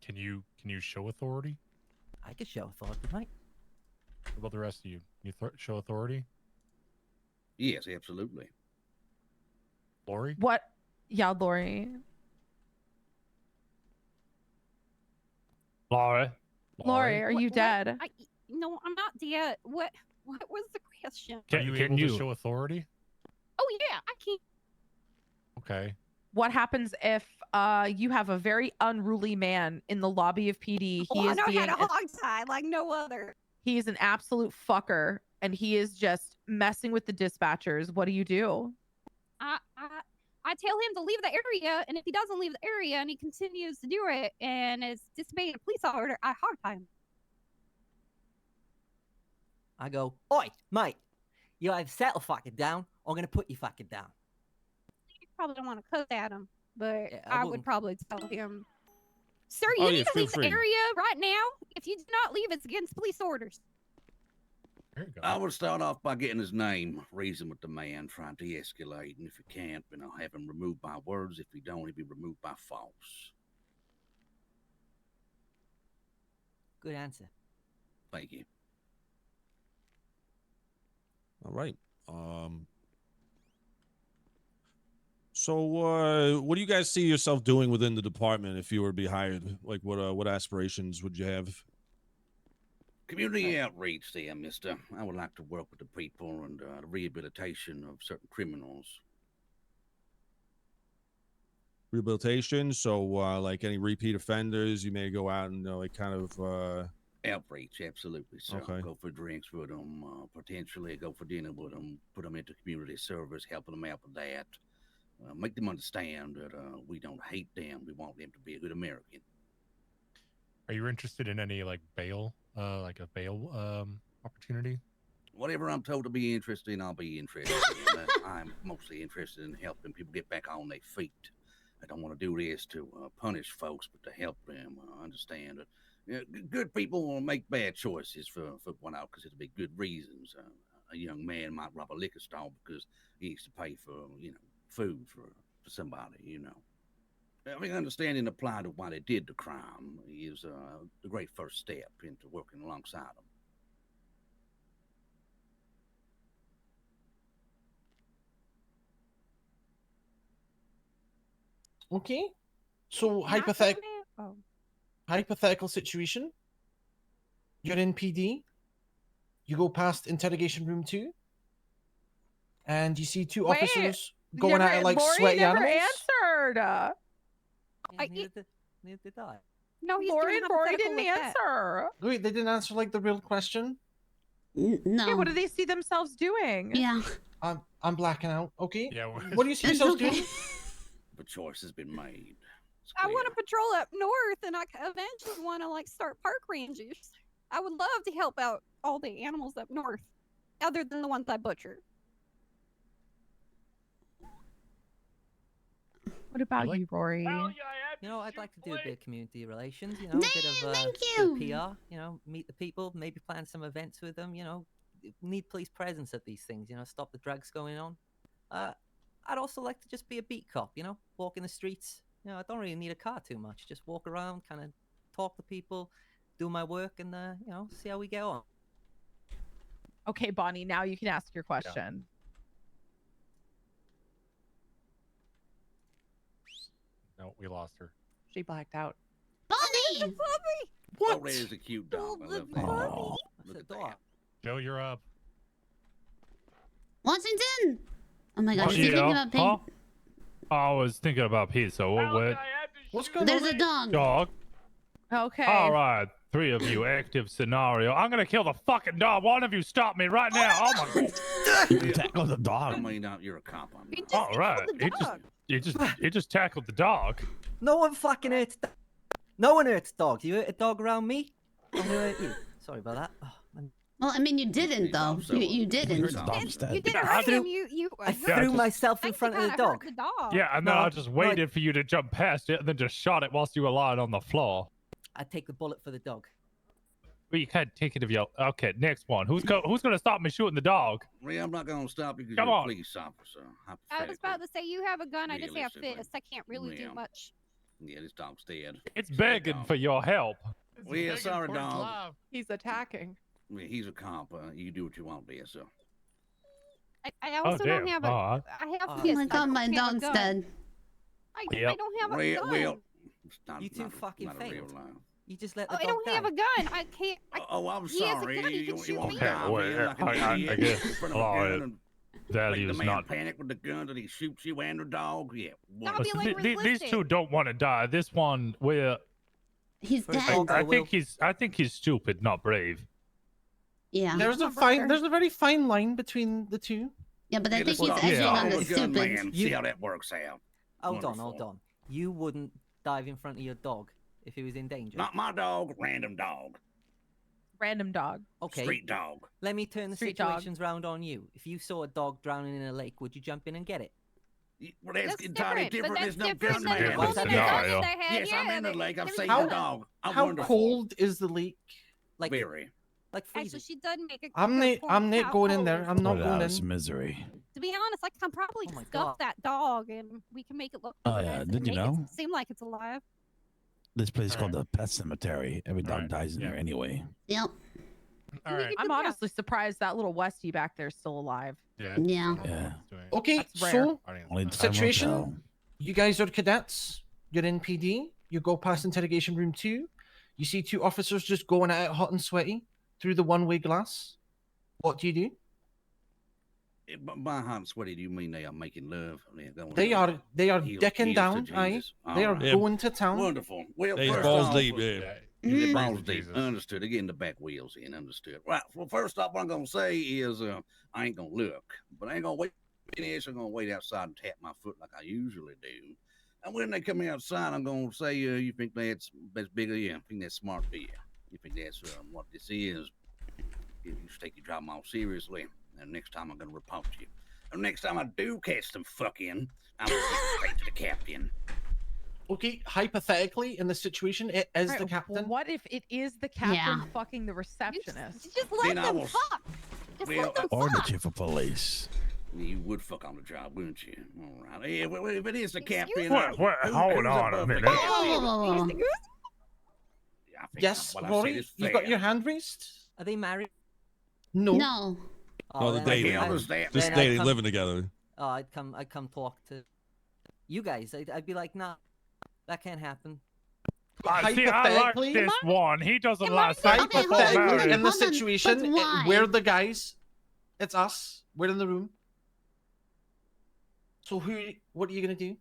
I: Can you show authority?
M: I could show authority, mate.
I: What about the rest of you? You show authority?
S: Yes, absolutely.
I: Lori?
H: What? Yeah, Lori.
C: Lori?
H: Lori, are you dead?
Q: No, I'm not dead. What was the question?
I: Are you able to show authority?
Q: Oh yeah, I can.
I: Okay.
H: What happens if you have a very unruly man in the lobby of PD?
Q: Oh, I know how to hog tie like no other.
H: He is an absolute fucker, and he is just messing with the dispatchers. What do you do?
Q: I tell him to leave the area, and if he doesn't leave the area and he continues to do it and is disobeying a police order, I hog tie him.
M: I go, oi, mate, you either settle fucking down, or I'm going to put you fucking down.
Q: You probably don't want to cuss at him, but
M: Yeah,
Q: I would
M: wouldn't.
Q: probably tell him, sir, you
U: Oh,
Q: need
U: yeah,
Q: to
U: feel
Q: leave
U: free.
Q: the area right now. If you do not leave, it's against police orders.
S: I would start off by getting his name, reason with the man, trying to de-escalate, and if you can't, then I'll have him removed by words. If he don't, he'll be removed by false.
M: Good answer.
S: Thank you.
U: All right. So, what do you guys see yourself doing within the department if you were to be hired? Like, what aspirations would you have?
S: Community outreach there, mister. I would like to work with the people and the rehabilitation of certain criminals.
U: Rehabilitation. So, like any repeat offenders, you may go out and like kind of.
S: Outreach, absolutely, sir.
U: Okay.
S: Go for drinks with them, potentially go for dinner with them, put them into community service, helping them out with that. Make them understand that we don't hate them. We want them to be a good American.
I: Are you interested in any like bail, like a bail opportunity?
S: Whatever I'm told to be interested in, I'll be interested in. I'm mostly interested in helping people get back on their feet. I don't want to do this to punish folks, but to help them understand that good people will make bad choices for one out because it'll be good reasons. A young man might rob a liquor store because he needs to pay for, food for somebody, I mean, understanding the plight of why they did the crime is the great first step into working alongside them.
J: Okay. So hypothetical situation. You're in PD. You go past interrogation room 2, and you see two officers going at it like
H: Lori
J: sweaty
H: never
J: animals.
H: answered.
M: Neither did I.
Q: No, he's
H: Lori
Q: doing
H: and Rory
Q: hypothetical
H: didn't
Q: with that.
H: answer.
J: Wait, they didn't answer like the real question.
E: No.
H: Yeah, what do they see themselves doing?
E: Yeah.
J: I'm blacking out. Okay.
I: Yeah.
J: What do you see yourselves doing?
S: The choice has been made.
Q: I want to patrol up north, and I eventually want to start park rangers. I would love to help out all the animals up north, other than the ones I butchered.
H: What about you, Rory?
M: I'd like to do a bit of community relations, a bit of
E: thank
M: bit of
E: you.
M: PR, meet the people, maybe plan some events with them, need police presence at these things, stop the drugs going on. I'd also like to just be a beat cop, walk in the streets. I don't really need a car too much. Just walk around, kind of talk to people, do my work, and, see how we get on.
H: Okay, Bonnie, now you can ask your question.
I: No, we lost her.
H: She blacked out.
E: Bonnie!
S: What? Oh, there's a cute dog. I love that.
M: Oh,
S: Look at that.
I: Joe, you're up.
E: Washington! Oh my gosh,
C: Yeah,
E: she's thinking about
C: huh? I was thinking about pizza. What?
J: What's going
E: There's
J: on?
E: a dog.
C: Dog.
H: Okay.
C: All right, three of you. Active scenario. I'm gonna kill the fucking dog. One of you stop me right now. Oh my god.
U: Tackle the dog.
S: I mean, you're a cop.
C: All right. He just tackled the dog.
M: No one fucking hurts. No one hurts dogs. You hurt a dog around me, I'm gonna hurt you. Sorry about that. Oh,
E: Well, I mean, you didn't, though. You didn't.
Q: You didn't hurt him.
M: I threw myself in front of the dog.
C: Yeah, and then
M: No,
C: I just waited for you to jump past it and then just shot it whilst you were lying on the floor.
M: I'd take the bullet for the dog.
C: Well, you can't take it if you. Okay, next one. Who's gonna stop me shooting the dog?
S: Well, I'm not going to stop you because
C: Come
S: you're a
C: on.
S: police officer.
Q: I was about to say you have a gun. I just have
S: Realistically.
Q: fists. I can't really do
S: Yeah.
Q: much.
S: Yeah, this dog's dead.
C: It's begging for your help.
S: Well, yeah, sorry, dog.
H: He's attacking.
S: Well, he's a cop. You do what you want there, so.
Q: I also don't have a.
C: Aw.
Q: I have
E: Oh
Q: fists.
E: my
Q: I
E: god,
Q: don't
E: my
Q: have a
E: dog's
Q: gun.
E: dead.
Q: I
C: Yep.
Q: don't have a
S: Well,
Q: gun.
S: well, it's not,
M: You two
S: not,
M: fucking
S: not a real
M: failed.
S: lie.
M: You just let
Q: Oh,
M: the
Q: I
M: dog
Q: don't
M: die.
Q: have a gun. I can't.
S: Oh, I'm
Q: He has a
S: sorry.
Q: gun. He can shoot
S: won't
Q: me.
S: dive
C: well,
S: in like an
C: I
S: idiot
C: guess
S: in front
C: a
S: of a
C: lot
S: gun
C: of
S: and
C: value
S: make the
C: is
S: man
C: not.
S: panic with the gun that he shoots you and the dog. Yeah.
Q: Gotta be like
C: These
Q: realistic.
C: two don't want to die. This one, where
E: He's
M: First
E: dead.
M: dog,
C: I
M: will.
C: think he's stupid, not brave.
E: Yeah.
J: There's a very fine line between the two.
E: Yeah, but I
S: Yeah,
E: think
S: let's
E: he's
S: start
E: edging
S: with
E: on the
S: the gun
E: stupid.
S: man. See how that works out.
M: Hold
S: Wonderful.
M: on. You wouldn't dive in front of your dog if he was in danger.
S: Not my dog, random dog.
H: Random dog.
M: Okay.
S: Street dog.
M: Let me turn the
H: Street dog.
M: situations round on you. If you saw a dog drowning in a lake, would you jump in and get it?
S: Well, that's,
Q: That's
S: entirely
Q: different, but
S: different. There's no
Q: that's
S: gun
Q: different
S: man.
Q: than
M: What's
Q: holding
M: the
Q: a gun
C: scenario?
Q: in their head.
S: Yes,
Q: Yeah,
S: I'm in the
Q: they-
S: lake. I've
Q: there's
S: saved
Q: a
S: the
Q: gun.
S: dog. I'm
J: How
S: wonderful.
J: cold is the lake?
M: Like
S: Very.
M: like freezing.
Q: Actually, she does make a
J: I'm
Q: good point.
J: not
Q: How
J: going in
Q: cold
J: there.
Q: is
J: I'm
Q: it?
J: not
R: Put it
J: going
R: out of
J: in.
R: its misery.
Q: To be honest, I can probably
M: Oh my
Q: scuff
M: God.
Q: that dog, and we can make it look.
R: Oh,
Q: nice
R: yeah,
Q: and
R: did you
Q: make
R: know?
Q: It seem like it's alive.
R: This place is called the Pet Cemetery. Every dog
I: Right,
R: dies in
I: yeah.
R: there anyway.
E: Yep.
I: All right.
H: I'm honestly surprised that little Westie back there is still alive.
I: Yeah.
E: Yeah.
R: Yeah.
J: Okay,
H: That's rare.
J: so
R: Only time will
J: situation.
R: tell.
J: You guys are cadets. You're in PD. You go past interrogation room 2. You see 2 officers just going at it hot and sweaty through the one-way glass. What do you do?
S: By hot and sweaty, do you mean they are making love?
J: They are
S: Heels
J: decking
S: to
J: down. Aye.
S: Jesus.
J: They are
S: All right.
U: Yeah.
J: going to town.
S: Wonderful. Well,
U: Hey,
S: first
U: balls
S: off,
U: deep, yeah.
S: Yeah,
E: Mm.
S: balls
I: Praise
S: deep.
I: Jesus.
S: Understood. They're getting the back wheels in. Understood. Right. Well, first off, what I'm gonna say is, I ain't gonna look, but I ain't gonna wait. Finish. I'm gonna wait outside and tap my foot like I usually do. And when they come outside, I'm gonna say, you think that's bigger? Yeah. I think that's smart beer. You think that's what this is? You should take your job more seriously. And next time I'm gonna report you. And next time I do catch them fucking, I'm gonna get straight to the captain.
J: Okay, hypothetically, in this situation, it is
H: Right,
J: the captain.
H: What if it is the captain
E: Yeah.
H: fucking the receptionist?
Q: Just let
S: Then I
Q: them
S: will-
Q: fuck. Just
S: Well,
Q: let them
R: Or the
Q: fuck.
R: chief of police.
S: You would fuck on the job, wouldn't you? All right. Yeah, well, if it is the
Q: Excuse
S: captain,
Q: me?
C: Hold
S: who's
C: on a
S: above the
C: minute.
S: captain?
E: Whoa, whoa, whoa, whoa.
S: I think
J: Yes,
S: what I said
J: Rory,
S: is
J: you've
S: fair.
J: got your hand raised.
M: Are they married?
J: No.
E: No.
U: No, they're
M: then
U: dating.
S: hell is that?
U: Just
M: then I'd
U: dating,
M: come-
U: living together.
M: Oh, I'd come talk to you guys. I'd be like, nah, that can't happen.
C: See, I like
J: Hypothetically-
C: this one. He doesn't like
E: Okay,
C: sex
E: hold
C: before
E: on,
J: Hypothetically,
C: marriage.
J: in the
E: hold on,
J: situation,
E: but why?
J: we're the guys. It's us. We're in the room. So what are you gonna do?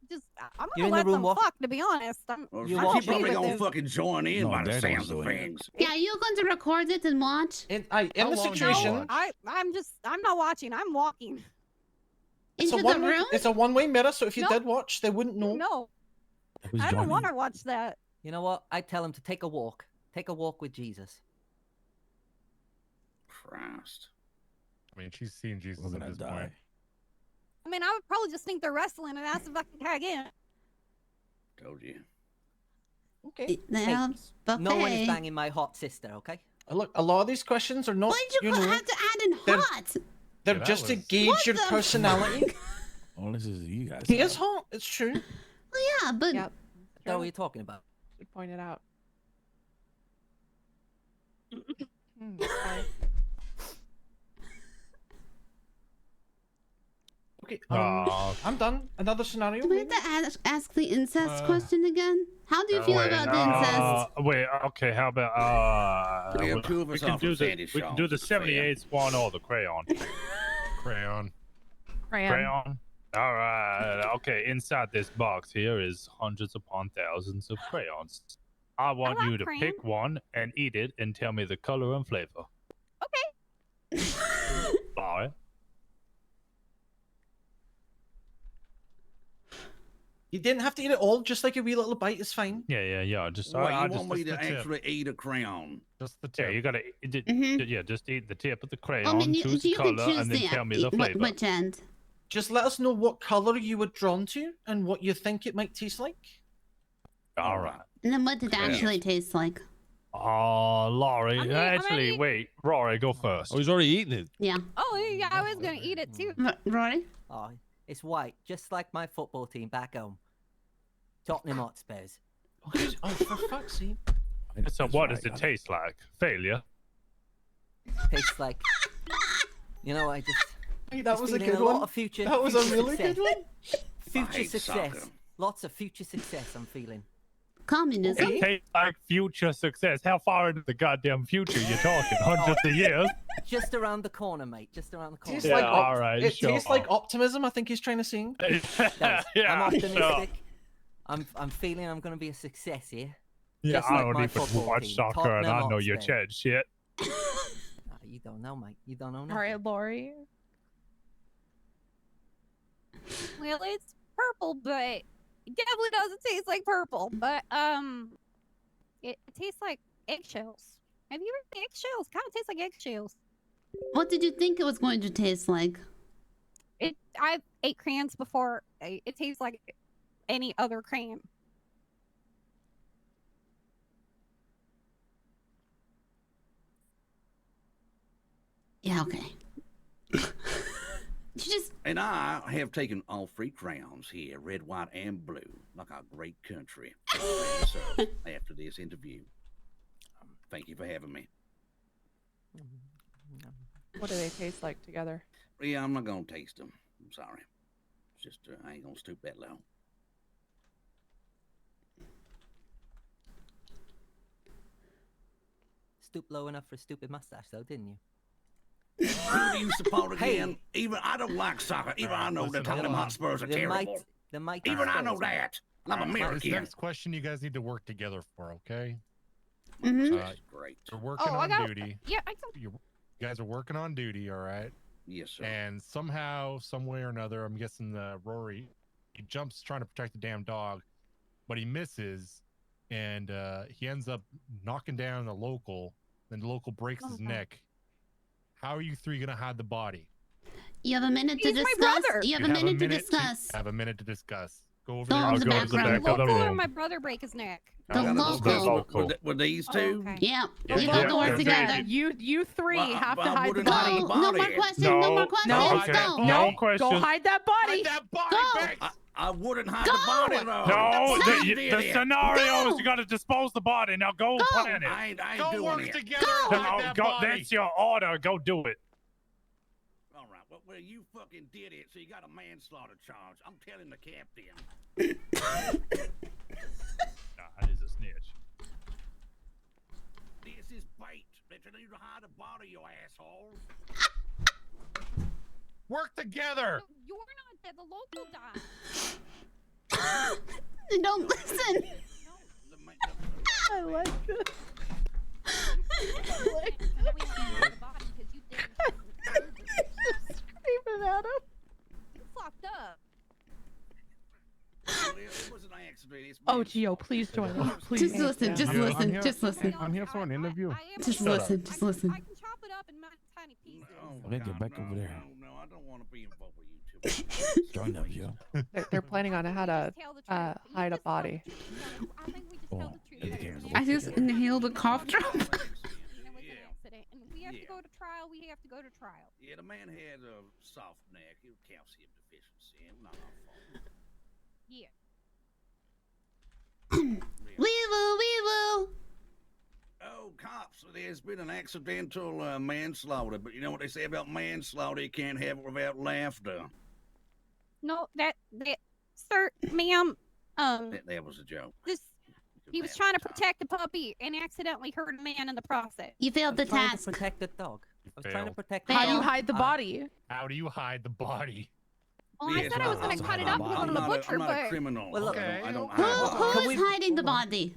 Q: Just, I'm
M: You're
Q: gonna
M: in the
Q: let
M: room
Q: them
M: walk-
Q: fuck. To be honest,
S: Well,
M: You
Q: I'm
M: walk
S: she's
Q: okay
S: probably
Q: with
S: gonna
Q: this.
S: fucking join in
R: No,
S: by the
R: Daredevil's
S: sounds of
R: doing it.
S: things.
E: Yeah, you're going to record it and watch
J: In
I: How
J: the
I: long do you
J: situation,
I: watch?
Q: I'm not watching. I'm walking.
J: it's
E: into
J: a
E: the
J: one-way.
E: room?
J: It's a one-way mirror. So if you
Q: No.
J: did watch, they wouldn't know.
Q: No,
R: Who's
Q: I don't
R: joining?
Q: want to watch that.
M: You know what? I'd tell him to take a walk. Take a walk with Jesus.
S: Christ.
I: I mean, she's seen Jesus
R: We're
I: at
R: gonna
I: this
R: die.
I: point.
Q: I mean, I would probably just think they're wrestling and ask if I can tag in.
S: Told you.
J: Okay.
E: Now,
M: No one is
E: buffet.
M: banging my hot sister, okay?
J: Look, a lot of these questions are not.
E: Why did you
J: know,
E: have to add in
J: they're-
E: hot?
J: They're
I: Yeah, that
J: just to
I: was-
J: gauge
E: What
J: your
E: the
J: personality.
R: Well, this is you guys.
J: He is hot. It's true.
E: Well, yeah, but
H: Yep.
M: What are you talking about?
H: You pointed out.
J: Okay.
C: Aw.
J: I'm done. Another scenario.
E: do we have to ask the incest question again? How do you feel
C: Wait,
E: about the incest?
C: wait, okay, how about
S: We have two of
C: we
S: us
C: can
S: off
C: do
S: of
C: the
S: Sandy
C: we can do
S: Shaw's
C: the
S: to fair.
C: 78th one or the crayon.
I: Crayon.
C: Crayon. All right. Okay. Inside this box here is hundreds upon thousands of crayons. I want
Q: like
C: you to
Q: crayon.
C: pick one and eat it and tell me the color and flavor.
Q: Okay.
C: All right.
J: You didn't have to eat it all. Just like a wee little bite is fine.
C: Yeah. Just
S: Well,
C: I
S: you
C: just
S: want me to
C: the tip.
S: actually eat a crayon?
I: Just the
C: Yeah,
I: tip.
C: you gotta.
E: Mhm.
C: Yeah, just eat the tip of the crayon.
E: I mean,
C: choose the
E: you can
C: color
E: choose
C: and then
E: the
C: tell me the flavor.
E: which end.
J: Just let us know what color you were drawn to and what you think it might taste like.
C: All right.
E: And then what did it actually taste like?
C: Oh, Laurie.
Q: I mean,
C: Actually, wait. Rory, go first.
U: Oh, he's already eating it.
E: Yeah.
Q: Oh, yeah, I was gonna eat it too.
E: Rory?
M: Oh, it's white, just like my football team back home. Tottenham Hotspurs.
J: Oh, for fuck's sake.
C: So what does it taste like? Failure?
M: Tastes like... You know, I just...
J: Hey, that
M: just
J: was a
M: feeling
J: good
M: lot
J: one.
M: of future,
J: That was a
M: future
J: really
M: success.
J: good one.
M: Future
S: hate
M: success.
S: soccer.
M: Lots of future success I'm feeling.
E: Communism.
C: It tastes like future success. How far into the goddamn future you talking? Hundreds of years?
M: Just around the corner, mate. Just around the corner.
J: Tastes like
C: all right,
J: it
C: sure.
J: tastes like optimism, I think he's trying to sing.
M: I'm optimistic. I'm feeling I'm going to be a success here.
C: Yeah,
M: Just
C: I
M: like
C: don't
M: my
C: even
M: football
C: watch
M: team,
C: soccer, and I
M: Tottenham
C: know your
M: Hotspur.
C: chat shit.
M: You don't know, mate. You don't know
H: All
M: nothing.
H: right, Lori.
Q: Well, it's purple, but it definitely doesn't taste like purple. But it tastes like eggshells. Have you ever had eggshells? Kind of tastes like eggshells.
E: What did you think it was going to taste like?
Q: I've ate crayons before. It tastes like any other crayon.
E: Yeah, okay.
S: And I have taken all 3 crowns here, red, white, and blue, like our great country. So, after this interview, thank you for having me.
H: What do they taste like together?
S: Yeah, I'm not gonna taste them. I'm sorry. It's just I ain't gonna stoop that low.
M: Stoop low enough for a stupid mustache, though, didn't you?
S: Who do you support
M: Hey.
S: again? Even I don't like soccer. Even I know the
I: listen,
S: Tottenham
I: hold on.
S: Hotspurs are
M: The
S: terrible.
M: mighty
S: Even I
M: Spurs,
S: know
M: mate.
S: that. And I'm
I: This
S: American.
I: next question you guys need to work together for, okay?
S: That's great.
I: You're working
Q: Oh, I
I: on
Q: got.
I: duty.
Q: Yeah, I can.
I: You guys are working on duty, all right?
S: Yes, sir.
I: And somehow, some way or another, I'm guessing Rory, he jumps trying to protect the damn dog, but he misses, and he ends up knocking down the local. Then the local breaks his neck. How are you 3 gonna hide the body?
E: You have a minute to
Q: He's my
E: discuss.
Q: brother.
E: You have a minute to discuss.
I: Have a minute to discuss. Go over
E: Go
I: there.
E: over the background.
Q: Local or my brother break his neck.
E: The local.
S: Were these two?
Q: Okay.
E: Yeah.
I: Yeah,
E: You
I: yeah,
E: have to work
I: yeah.
E: together.
H: You 3
S: Well,
H: have to
S: I
H: hide the
S: wouldn't hide
H: body.
S: the
E: Go. No more
S: body.
E: questions. No more questions.
H: No,
E: Go.
C: No questions.
H: Go hide that body.
E: Go.
S: I wouldn't hide
E: Go.
S: the body, though.
C: No,
S: That's
C: the scenario is you got to dispose the body. Now go plan it.
S: I ain't
I: Go
S: doing
I: work
S: it.
I: together.
E: Go.
I: and hide that body.
C: That's your order. Go do it.
S: All right. Well, you fucking did it, so you got a manslaughter charge. I'm telling the captain.
C: That is a snitch.
S: This is bait. They're telling you to hide the body, you asshole.
I: Work together.
Q: You're not dead. The local died.
E: Don't listen.
H: I like it. Screaming at him.
Q: You fucked up.
S: It was an accident. It's
H: Oh, Gio, please join us. Please.
E: Just listen. Just listen. Just listen.
I: I'm here for an interview.
E: Just listen. Just listen.
Q: I can chop it up in tiny pieces.
R: Okay, get back over there.
S: No, I don't want to be involved with you two.
R: Join up, yo.
H: They're planning on how to hide a body.
Q: I think we just
R: Oh,
Q: tell the truth.
E: I just inhaled a cough drop.
Q: It was an accident, and we have to go to trial. We have to go to trial.
S: Yeah, the man had a soft neck. It was calcium deficiency. It was not our fault.
Q: Yeah.
E: Wee-woo, wee-woo.
S: Oh, cops, there's been an accidental manslaughter, but you know what they say about manslaughter? You can't have it without laughter.
Q: No, that sir, ma'am,
S: That was a joke.
Q: he was trying to protect the puppy and accidentally hurt a man in the process.
E: You failed the
M: Trying to
E: task.
M: protect the dog. I was trying to
I: failed.
M: protect the
H: How do you
M: dog.
H: hide the body?
I: How do you hide the body?
Q: Well, I said I was going to cut it up and go to the butcher,
S: I'm not a
Q: but
S: criminal.
M: Well, look,
S: I don't
E: Who,
S: hide
E: who is hiding the body?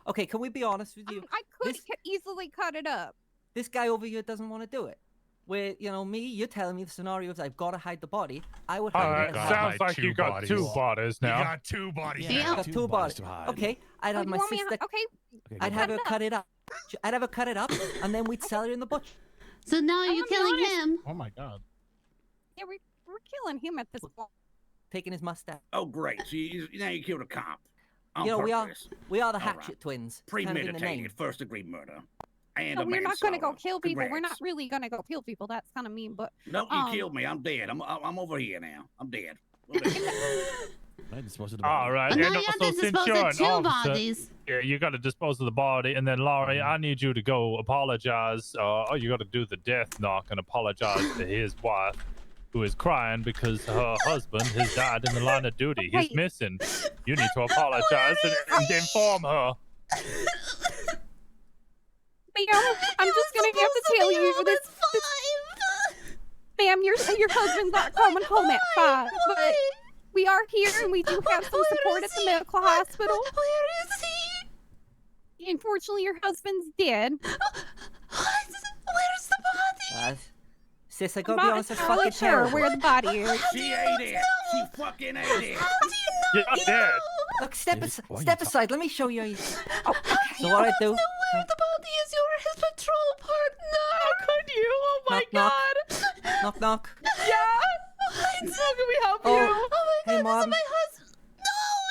M: Okay, can we be honest with you?
Q: I could easily cut it up.
M: This guy over here doesn't want to do it. Where, you know, me, you're telling me the scenario is I've got to hide the body. I would hide
C: Alright,
M: it.
C: sounds like you got two bodies now.
I: You got 2 bodies.
M: Yeah,
I: now.
M: I've got two bodies.
R: to hide.
M: Okay, I'd have
Q: you
M: my
Q: want me?
M: sister.
Q: Okay.
M: I'd have her cut it up. I'd have her cut it up, and then we'd sell her in the butcher.
E: So now
Q: I'm
E: you're
Q: gonna be
E: killing
Q: honest.
E: him.
I: Oh my god.
Q: Yeah, we're killing him at this point.
M: Taking his mustache.
S: Oh, great. So now you killed a cop. On
M: You know,
S: purpose.
M: we are the
S: All right.
M: Hatchet twins. Kind of in the name.
S: Premeditated, first degree murder. And
Q: No,
S: a
Q: we're not going to go
S: manslaughter.
Q: kill people. We're not
S: Congrats.
Q: really going to go kill people. That's kind of mean, but
S: No, you killed me. I'm dead. I'm over here now. I'm dead.
U: I dispose of the
C: All right.
E: Well, now
C: and
E: you have
C: also,
E: to
C: since
E: dispose
C: you're
E: of
C: an
E: 2
C: officer,
E: bodies.
C: yeah, you got to dispose of the body, and then Laurie, I need you to go apologize. You got to do the death knock and apologize to his wife, who is crying because her husband has died in the line of duty. He's missing. You need to apologize and inform her.
Q: Ma'am, I'm just going to have to tell you this. Ma'am, your husband's not coming home at 5, but we are here and we do have some support at the medical hospital.
E: Where is he?
Q: Unfortunately, your husband's dead.
E: Where's the body?
M: Sis, I
Q: I'm
M: gotta be
Q: not
M: honest, it's
Q: entirely
M: fucking
Q: sure
M: terrible.
Q: where the body is.
S: She ate it. She fucking ate it.
C: You're dead.
M: Look, step aside. Let me show you. So what I do?
E: Where the body is? You're his patrol partner.
H: How could you? Oh my
M: Knock,
H: god.
M: Knock, knock.
H: Yeah. How can we help
M: Oh,
H: you?
E: Oh my
M: hey,
E: god,
M: Mom.
E: this is my husband. No,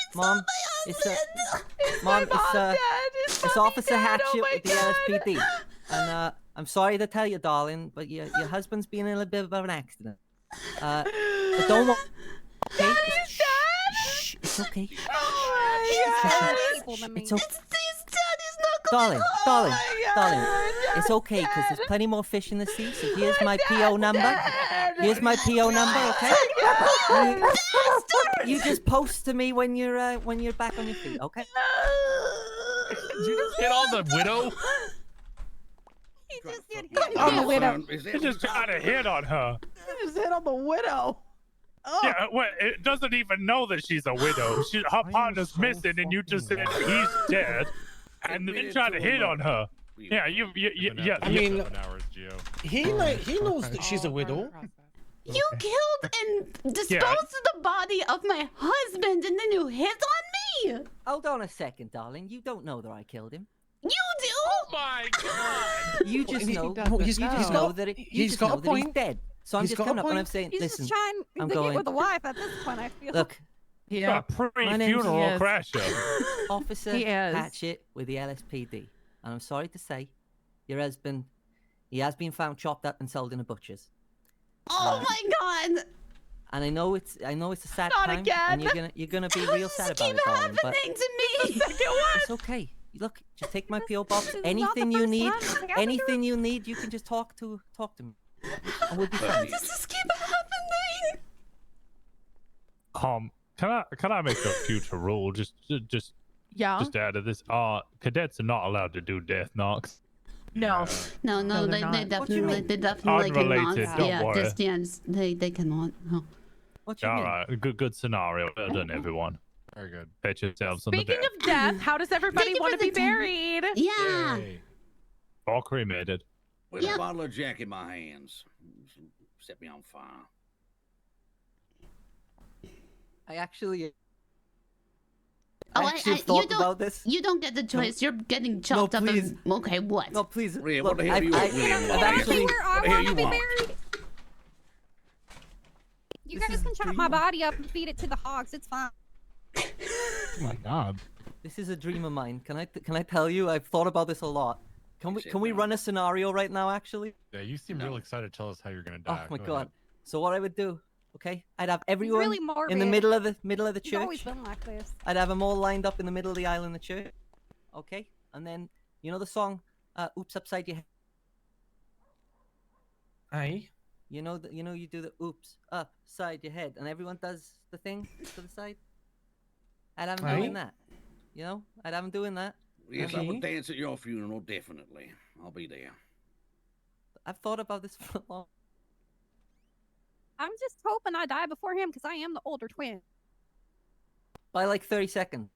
E: it's
M: Mom,
E: not my
M: it's
E: husband.
M: Mom,
H: dead?
M: it's Officer
H: dead?
M: Hatchet
H: Oh my
M: with the LSPD. And I'm sorry to tell you, darling, but your husband's been in a little bit of an accident. But don't worry. Okay? Shh, it's okay. It's okay. Darling, it's okay because there's plenty more fish in the sea. So here's my PO number. Here's my PO number, okay? You just post to me when you're back on your feet, okay?
C: Did you just hit on the widow?
Q: He just hit on the widow.
C: He just tried to hit on her.
H: You just hit on the widow. Oh.
C: Yeah, well, it doesn't even know that she's a widow. Her partner's missing, and you just said he's dead, and then try to hit on her. Yeah, yeah.
J: I mean,
I: hours, Gio.
J: he knows that she's a widow.
E: You killed and disposed of the body of my husband, and then you hit on me.
M: Hold on a second, darling. You don't know that I killed him.
E: You do.
C: Oh my god!
M: You just know.
J: He's got a point.
M: He's dead. So I'm just coming up and I'm saying,
Q: He's
M: listen.
Q: just trying
M: I'm
Q: to get
M: going.
Q: with a wife at this point, I feel.
M: Look.
C: Yeah,
M: My name's
C: pre-funeral crasher.
M: Officer
H: He is.
M: Hatchet with the LSPD, and I'm sorry to say, your husband, he has been found chopped up and sold in a butcher's.
E: Oh my god!
M: And I know it's a sad
H: Not
M: time,
H: again.
M: and you're gonna be real sad about
E: Keep
M: it, darling. But
E: happening to me.
M: it's okay. Look, just take my PO box.
Q: This is not
M: Anything
Q: the
M: you
Q: first
M: need,
Q: time it's happened to
M: anything you need, you can just talk to me. And we'll be fine.
E: This just keep happening.
C: Can I make a future rule? Just add to this. Cadets are not allowed to do death knocks.
H: No.
E: No,
H: No,
E: they
H: they're
E: definitely cannot.
C: Unrelated, don't
E: Yeah,
C: worry.
E: they cannot. No.
M: What you
C: All
M: mean?
C: right, good scenario. Well done, everyone.
I: Very good.
C: Pat yourselves on the
H: Speaking
C: back.
H: of death, how does everybody
E: Thank you
H: want
E: for
H: to be
E: the time.
H: buried?
E: Yeah.
I: Yay.
C: All cremated.
S: With a bottle of Jack in my hands. Set me on fire.
M: I actually.
E: Oh,
M: I actually thought about this.
E: You don't get the choice. You're getting chopped up.
M: please.
E: And, okay, what?
M: No, please.
S: Rhea,
M: Look,
S: what the hell do you want, Rhea?
M: I've
S: What
M: actually.
Q: Where I
S: What the hell
Q: want to
S: you
Q: be
S: want?
Q: buried. You guys can chop my body up and feed it to the hogs. It's fine.
U: Oh my god.
M: This is a dream of mine. Can I tell you? I've thought about this a lot. Can we run a scenario right now? Actually.
I: Yeah, you seem real excited to tell us how you're gonna die.
M: Oh my
I: Go
M: god.
I: ahead.
M: So what I would do, okay? I'd have everyone
Q: really
M: in the
Q: morbid.
M: middle of the
Q: It's always
M: church.
Q: been like this.
M: I'd have them all lined up in the middle of the aisle in the church. Okay? And then you know the song Oops Upside Your Head.
J: Aye.
M: You know you do the oops upside your head and everyone does the thing to the side. I'd have them doing that. You know? I'd have them doing that.
S: Yes, I would dance at your funeral, definitely. I'll be there.
M: I've thought about this for a long.
Q: I'm just hoping I die before him because I am the older twin.
M: By like 30 seconds.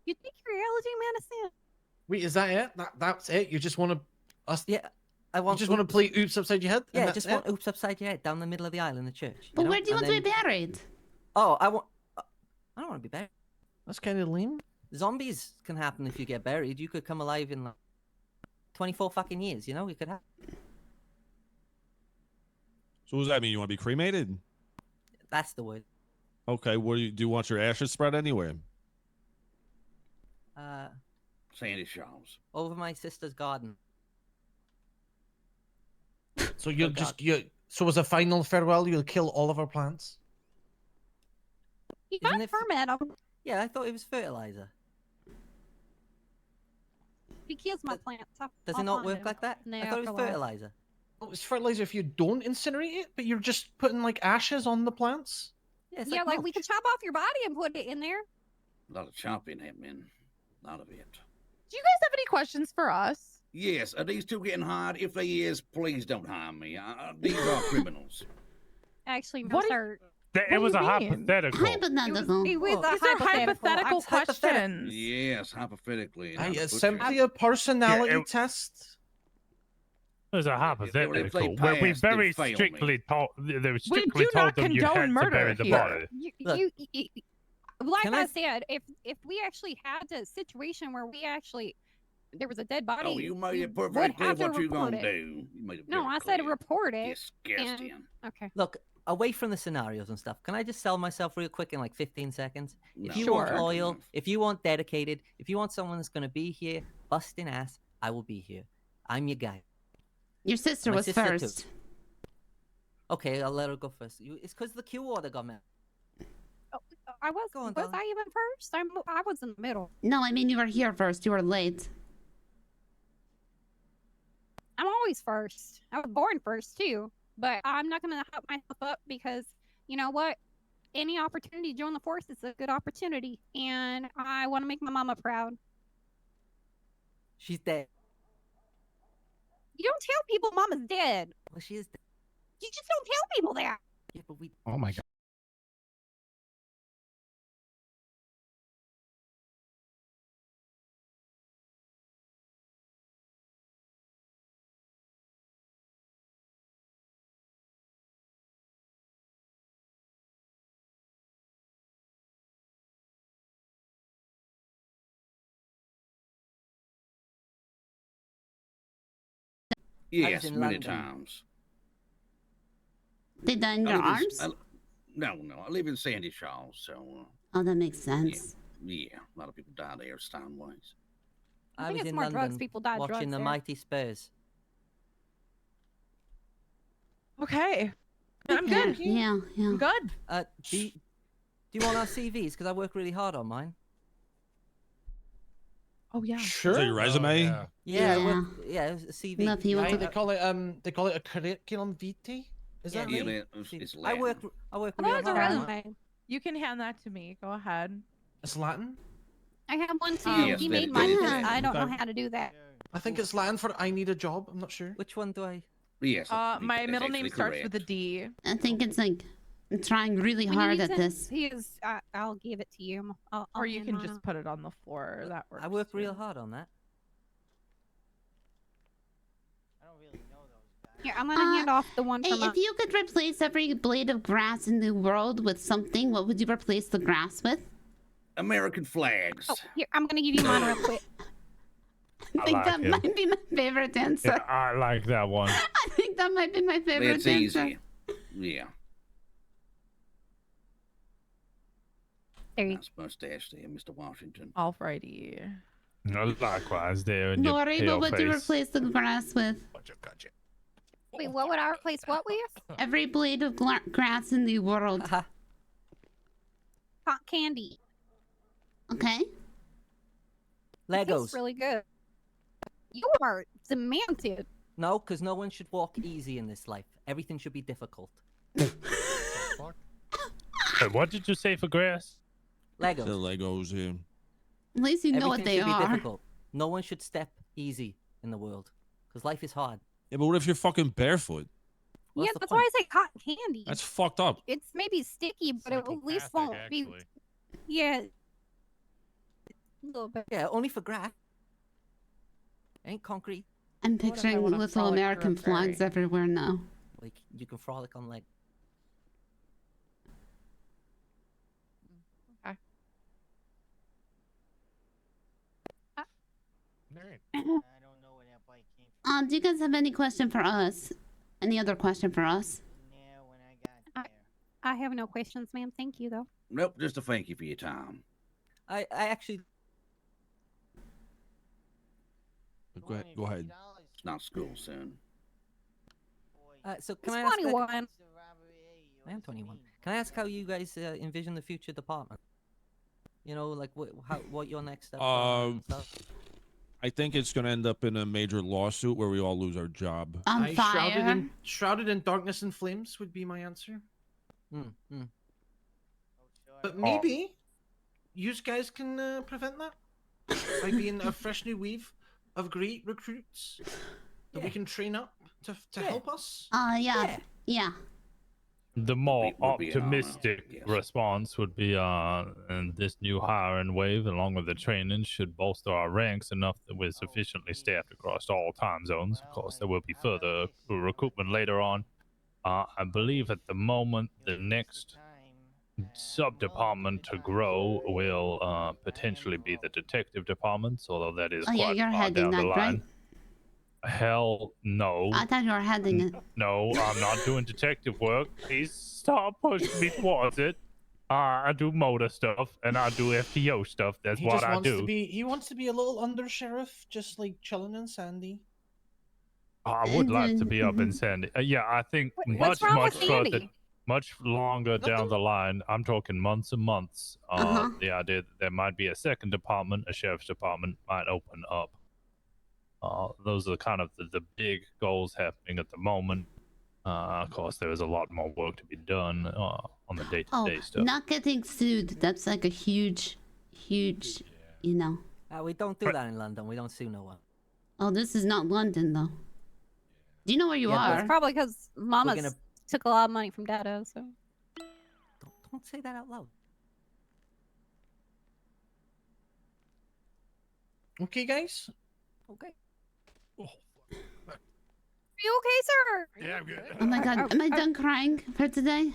Q: You think you're allergy medicine?
J: Wait, is that it? That's it? You just want to us?
M: Yeah, I want.
J: You just want to play oops upside your head?
M: Yeah,
J: and
M: just
J: that's
M: want oops upside your head down the middle of the aisle in the church.
E: But
M: know?
E: where do you
M: And
E: want to be
M: then-
E: buried?
M: Oh, I don't want to be buried.
J: That's kind of lame.
M: Zombies can happen if you get buried. You could come alive in like 24 fucking years. You know, you could have.
U: So what does that mean? You want to be cremated?
M: That's the word.
U: Okay. What do you want your ashes spread anywhere?
S: Sandy Shaw's.
M: Over my sister's garden.
J: So you'll so as a final farewell, you'll kill all of our plants.
Q: You
M: Isn't
Q: can't
M: it
Q: ferment them.
M: Yeah, I thought it was fertilizer.
Q: He kills my plants.
M: Does
Q: I'll
M: it not
Q: find
M: work
Q: him.
M: like that?
Q: And they
M: I thought it was
Q: afterlife.
M: fertilizer.
J: Oh, it's fertilizer if you don't incinerate it, but you're just putting like ashes on the plants.
M: Yeah,
Q: Yeah, like we could chop off your body and put it in there.
S: A lot of chopping happening. A lot of it.
H: Do you guys have any questions for us?
S: Yes, are these two getting hired? If they is, please don't hire me. These are criminals.
Q: Actually, no, sir.
C: It was a hypothetical.
E: Hypothetical.
Q: It was a
H: These are hypothetical
Q: hypothetical.
H: questions.
S: Yes, hypothetically.
J: It's simply a personality test.
C: It was a hypothetical. Where we
S: pass, they
C: very
S: fail me.
C: strictly told. They strictly
H: do
C: told
H: not
C: them you had
H: condone
C: to
H: murder
C: bury the
H: here.
C: body.
Q: Like
M: Can
Q: I
M: I-
Q: said, if we actually had a situation where there was a dead body,
S: Oh, you made
Q: we
S: it
Q: would
S: perfectly clear
Q: have to
S: what you
Q: report
S: gonna
Q: it.
S: do. You made it
Q: No,
S: very
Q: I said
S: clear.
Q: report it.
S: Disgusting.
Q: And, okay.
M: Look, away from the scenarios and stuff, can I just sell myself real quick in like 15 seconds? If you
S: No.
M: want
S: Sure.
M: loyal, if you want dedicated, if you want someone that's going to be here busting ass, I will be here. I'm your guy.
E: Your sister
M: My
E: was
M: sister too.
E: first.
M: Okay, I'll let her go first. It's because the queue order got met.
Q: I was.
M: on,
Q: Was
M: darling.
Q: I even first? I was in the middle.
E: No, I mean you were here first. You were late.
Q: I'm always first. I was born first too, but I'm not gonna hype myself up because you know what? Any opportunity to join the force is a good opportunity, and I want to make my mama proud.
M: She's dead.
Q: You don't tell people mama's dead.
M: Well, she is dead.
Q: You just don't tell people that.
M: Yeah, but we.
V: Oh my god.
S: Yes,
M: in
S: many
M: London.
S: times.
E: They died in
S: I
E: your
S: live in-
E: arms?
S: No. I live in Sandy Shaw, so
E: Oh, that makes sense.
S: yeah, a lot of people die there, Steinways.
Q: I
M: I
Q: think
M: was
Q: it's
M: in
Q: more
M: London
Q: drugs people die
M: watching
Q: drugs
M: the
Q: there.
M: mighty Spurs.
H: Okay. I'm good.
E: Yeah, yeah.
H: I'm good.
M: Do you want our CVs? Because I work really hard on mine.
H: Oh yeah.
J: Sure.
U: So your resume?
I: yeah.
M: Yeah,
E: Yeah.
M: it was a CV.
E: Love you.
J: Right, they call it a curriculum vitae. Is that
S: Yeah,
J: right?
S: it's
M: I work
Q: I thought
M: really
Q: it was a
M: hard. on it.
Q: resume.
H: You can hand that to me. Go ahead.
J: It's Latin.
Q: I have one too.
S: Yes,
Q: he
S: that-
Q: made
S: that
Q: mine.
S: is
Q: because
S: it.
Q: I don't know
J: Okay.
Q: how to do that.
J: I think it's Latin for I need a job. I'm not sure.
M: Which one do I?
S: Yes.
H: My middle name starts with a D.
E: I think it's like I'm trying really
Q: When you
E: hard
Q: use
E: at
Q: it,
E: this.
Q: I'll give it to you. I'll
H: Or you
Q: hand
H: can
Q: mine
H: just
Q: out.
H: put it on the floor. That works.
M: I work
H: too.
M: real hard on that.
Q: Here, I'm gonna hand off the one
E: Hey,
Q: from.
E: if you could replace every blade of grass in the world with something, what would you replace the grass with?
S: American flags.
Q: Oh, here, I'm gonna give you mine real quick.
E: I think
C: like
E: that
C: it.
E: might be my favorite answer.
C: Yeah, I like that one.
E: I think that might be my favorite
S: That's
E: answer.
S: easy. Yeah.
Q: There you
S: Nice mustache there, Mr. Washington.
H: Alrighty.
C: No, likewise, there. in your
E: Nori,
C: pale
E: what would you
C: face.
E: replace the grass with?
Q: Wait, what would I replace what with?
E: Every blade of grass in the world.
Q: Hot candy.
E: Okay.
Q: It
M: Legos.
Q: tastes really good. You are demented.
M: No, because no one should walk easy in this life. Everything should be difficult.
C: Wait, what did you say for grass?
M: Legos.
U: The Legos here.
E: At least you know what
M: Everything
E: they
M: should be
E: are.
M: difficult. No one should step easy in the world. Because life is hard.
U: Yeah, but what if you're fucking barefoot?
M: What's
Q: Yes,
M: the
Q: that's
M: point?
Q: why I say cotton candy.
U: That's fucked up.
Q: It's maybe sticky, but it at least won't be. Yeah. A little bit.
M: Yeah, only for grass. Ain't concrete.
E: I'm
H: What if I
E: picturing
H: wanna
E: little
H: frolic through a
E: American flags
H: prairie?
E: everywhere now.
M: Like, you can frolic on leg.
H: Okay.
E: Do you guys have any question for us? Any other question for us?
Q: I have no questions, ma'am. Thank you, though.
S: Nope, just a thank you for your time.
M: I actually.
U: Go ahead.
S: It's not school, son.
M: So can
Q: He's
M: I ask?
Q: 21.
M: I am 21. Can I ask how you guys envision the future department? You know, like what your next steps are and stuff?
U: I think it's going to end up in a major lawsuit where we all lose our job.
J: Shrouded in darkness and flames would be my answer. But maybe you guys can prevent that by being a fresh new weave of great recruits that we can train up to help us.
E: Yeah.
C: The more
S: Would be an honor,
C: optimistic
S: yes.
C: response would be and this new hiring wave, along with the training, should bolster our ranks enough that we're sufficiently staffed across all time zones. Of course, there will be further recruitment later on. I believe at the moment the next sub-department to grow will potentially be the detective department, although that is quite
E: you're
C: far
E: heading
C: down the
E: that,
C: line.
E: right?
C: Hell no.
E: I thought you were heading it.
C: No, I'm not doing detective work. Please stop pushing me towards it. I do motor stuff and I do FTO stuff. That's
J: He
C: what
J: just
C: I
J: wants
C: do.
J: to be. He wants to be a little under sheriff, just like chilling in Sandy.
C: I would like to be up in Sandy. Yeah, I think
Q: What's
C: much
Q: wrong
C: further,
Q: with Sandy?
C: much longer down the line. I'm talking months and months. The idea that there might be a second department, a sheriff's department, might open up. Those are kind of the big goals happening at the moment. Of course, there is a lot more work to be done on the day-to-day stuff.
E: Not getting sued. That's like a huge, you know.
M: We don't do that in London. We don't sue no one.
E: Oh, this is not London, though. Do you know where you are?
Q: It's probably because Mama's
M: gonna-
Q: took a lot of money from Dada, so.
M: Don't say that out loud.
J: Okay, guys.
M: Okay.
Q: Are you okay, sir?
V: Yeah, I'm good.
E: Oh my god, am I done crying for today?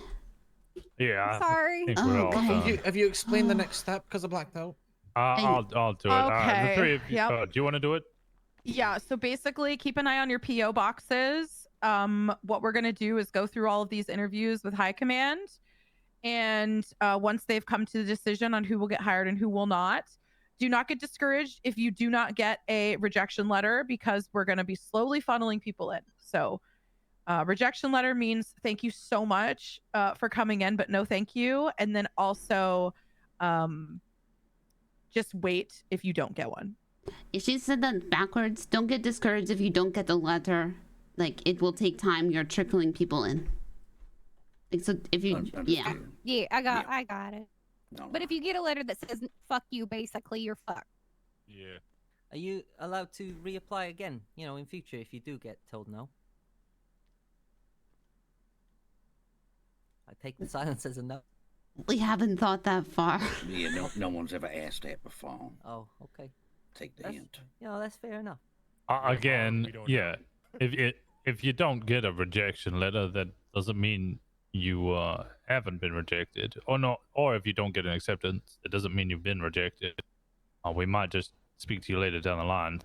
C: Yeah.
Q: Sorry.
C: I think we're all done.
J: Have you explained the next step? Because I blacked out.
C: I'll do it.
H: Okay,
C: The three of you.
H: yep.
C: Do you want to do it?
H: Yeah, so basically keep an eye on your PO boxes. What we're gonna do is go through all of these interviews with high command, and once they've come to the decision on who will get hired and who will not, do not get discouraged if you do not get a rejection letter, because we're gonna be slowly funneling people in. So rejection letter means thank you so much for coming in, but no thank you. And then also just wait if you don't get one.
E: If she said that backwards, don't get discouraged if you don't get the letter. Like, it will take time. You're trickling people in. Like, so if you, yeah.
Q: Yeah, I got it. But if you get a letter that says "fuck you," basically, you're fucked.
U: Yeah.
M: Are you allowed to reapply again? You know, in future if you do get told no. I take the silence as a no.
E: We haven't thought that far.
S: Yeah, no one's ever asked that before.
M: Oh, okay.
S: Take the
M: That's,
S: hint.
M: you know, that's fair enough.
C: Again, yeah. If you don't get a rejection letter, that doesn't mean you haven't been rejected, or not. Or if you don't get an acceptance, it doesn't mean you've been rejected. We might just speak to you later down the line.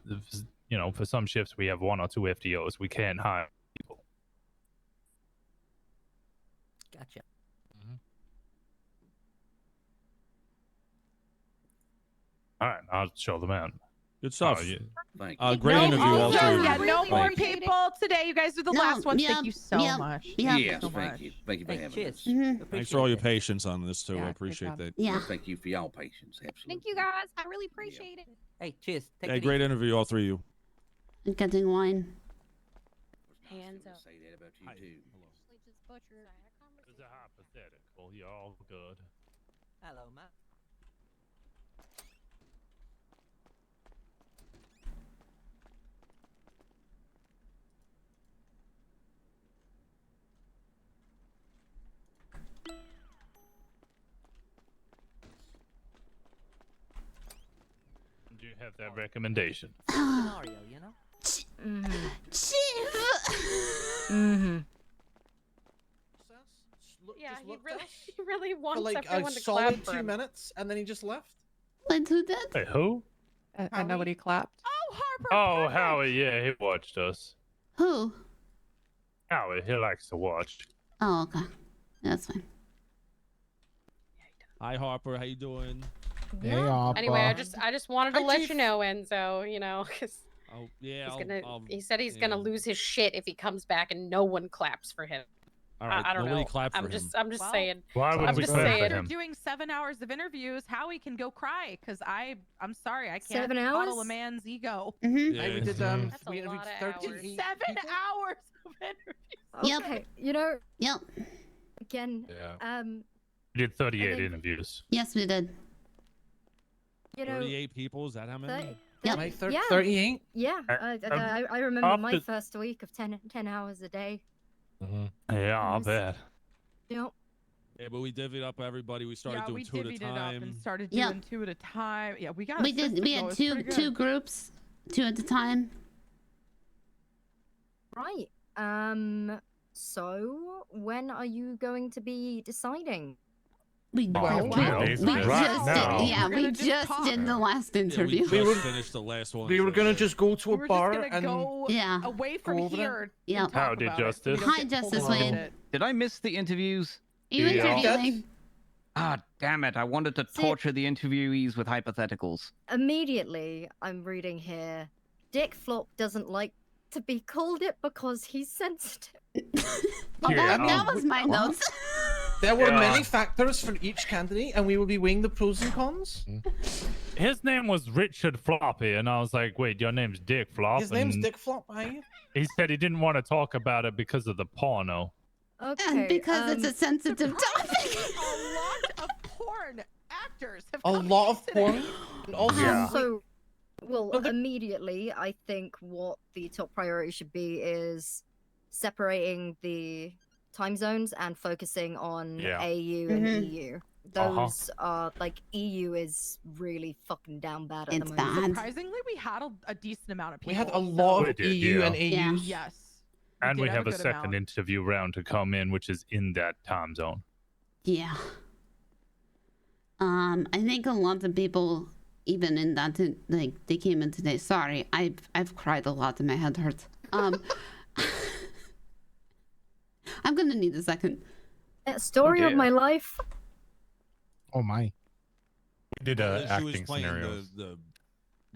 C: You know, for some shifts we have 1 or 2 FTOs. We can't hire people.
M: Gotcha.
C: All right, I'll show them out.
U: Good stuff.
S: Thank
U: great interview, all three of you.
H: Yeah, no more
U: Like-
H: people today. You guys are the last ones. Thank you so much.
S: Yes, thank you. Thank you for having us.
U: Thanks for all your patience on this too. I appreciate that.
S: Well, thank you for y'all patience. Absolutely.
Q: Thank you guys. I really appreciate it.
M: Hey, cheers.
U: Yeah, great interview, all three of you.
E: I'm getting wine.
Q: Hands up.
S: Say that about you too.
C: It's a hypothetical. You're all good.
M: Hello, Matt.
C: Do you have that recommendation?
M: Scenario, you know?
E: Chief!
Q: Yeah, he really wants
J: For like
Q: everyone
J: a
Q: to
J: solid
Q: clap for
J: 2
Q: him.
J: minutes, and then he just left.
E: Wait, who did?
C: Hey, who?
H: And nobody clapped.
Q: Oh, Harper!
C: Oh, Howie. Yeah, he watched us.
E: Who?
C: Howie, he likes to watch.
E: Oh, okay. That's fine.
U: Hi Harper, how you doing?
L: Anyway, I just wanted to let you know, Enzo. You know, because
U: Oh yeah,
L: he said he's
U: yeah.
L: gonna lose his shit if he comes back and no one claps for him.
U: All right,
L: I don't
U: nobody
L: know.
U: clapped for
L: I'm
U: him.
L: just saying.
C: Why would
L: I'm
C: we
L: just
C: clap for
L: saying.
C: him?
H: After doing 7 hours of interviews, Howie can go cry because I'm sorry, I can't
G: 7
H: coddle a
G: hours?
H: man's ego.
J: We did
L: That's
J: we
L: a
J: interviewed
L: lot of
J: 13
L: hours.
H: 7 hours of interviews.
G: Okay, you know.
E: Yep.
G: Again.
C: Yeah. We did 38
G: think-
C: interviews.
E: Yes, we did.
G: You know.
U: 38 people, is that how many?
E: Yep.
J: Like
G: Yeah.
J: 38?
G: Yeah. I remember my
C: after-
G: first week of 10 hours a day.
C: Yeah, I'll bet.
G: Yep.
U: Yeah, but we divvied up everybody. We started
H: Yeah,
U: doing
H: we
U: 2 at a
H: divvied it up
U: time.
H: and started
E: Yeah.
H: doing 2 at a time. Yeah, we got.
E: We did. We had two groups, 2 at a time.
G: Right. So when are you going to be deciding?
E: We
U: Well,
E: we
U: just
E: did. Yeah, we just did the last interview.
U: we just finished the last one.
J: We were gonna just go to a
H: We're just
J: bar
H: gonna
J: and
H: go
E: Yeah.
H: away from
J: Go over there?
H: here.
E: Yeah.
H: and talk
C: Howdy,
H: about it, so we
C: Justice.
H: don't
E: Hi,
H: get
E: Justice
H: pulled into
E: Wayne.
H: it.
P: Did I miss the interviews?
E: You interviewing?
P: Ah, damn it. I wanted to torture the interviewees with hypotheticals.
G: Immediately, I'm reading here. Dick Flop doesn't like to be called it because he's sensitive.
E: Well, that was my notes.
J: There were
C: Yeah.
J: many factors for each candidate, and we will be weighing the pros and cons.
C: His name was Richard Floppy, and I was like, wait, your name's Dick Flop?
J: His name's
C: And
J: Dick Flop, right?
C: He said he didn't want to talk about it because of the porno.
G: Okay.
E: And because it's a sensitive topic.
H: A lot of porn actors have
J: A
H: come
J: lot of
H: today.
J: porn. And also,
C: Yeah.
G: So, well, immediately, I think what the top priority should be is separating the time zones and focusing on
C: Yeah.
G: AU and
E: Mhm.
G: EU. Those are like EU is really fucking down bad at
E: It's
G: the moment.
E: bad.
H: Surprisingly, we had a decent amount of people.
J: we had a lot
C: We
J: of
C: did,
J: EU
C: yeah.
J: and AUs.
H: Yes.
C: And
H: did
C: we
H: have
C: have
H: a
C: a
H: good
C: second
H: amount.
C: interview round to come in, which is in that time zone.
E: Yeah. I think a lot of people, even in that, like they came in today. Sorry, I've cried a lot and my head hurts. I'm gonna need a second.
G: Story of my life.
I: Oh my. We did
U: She was
I: acting
U: playing
I: scenarios.
U: the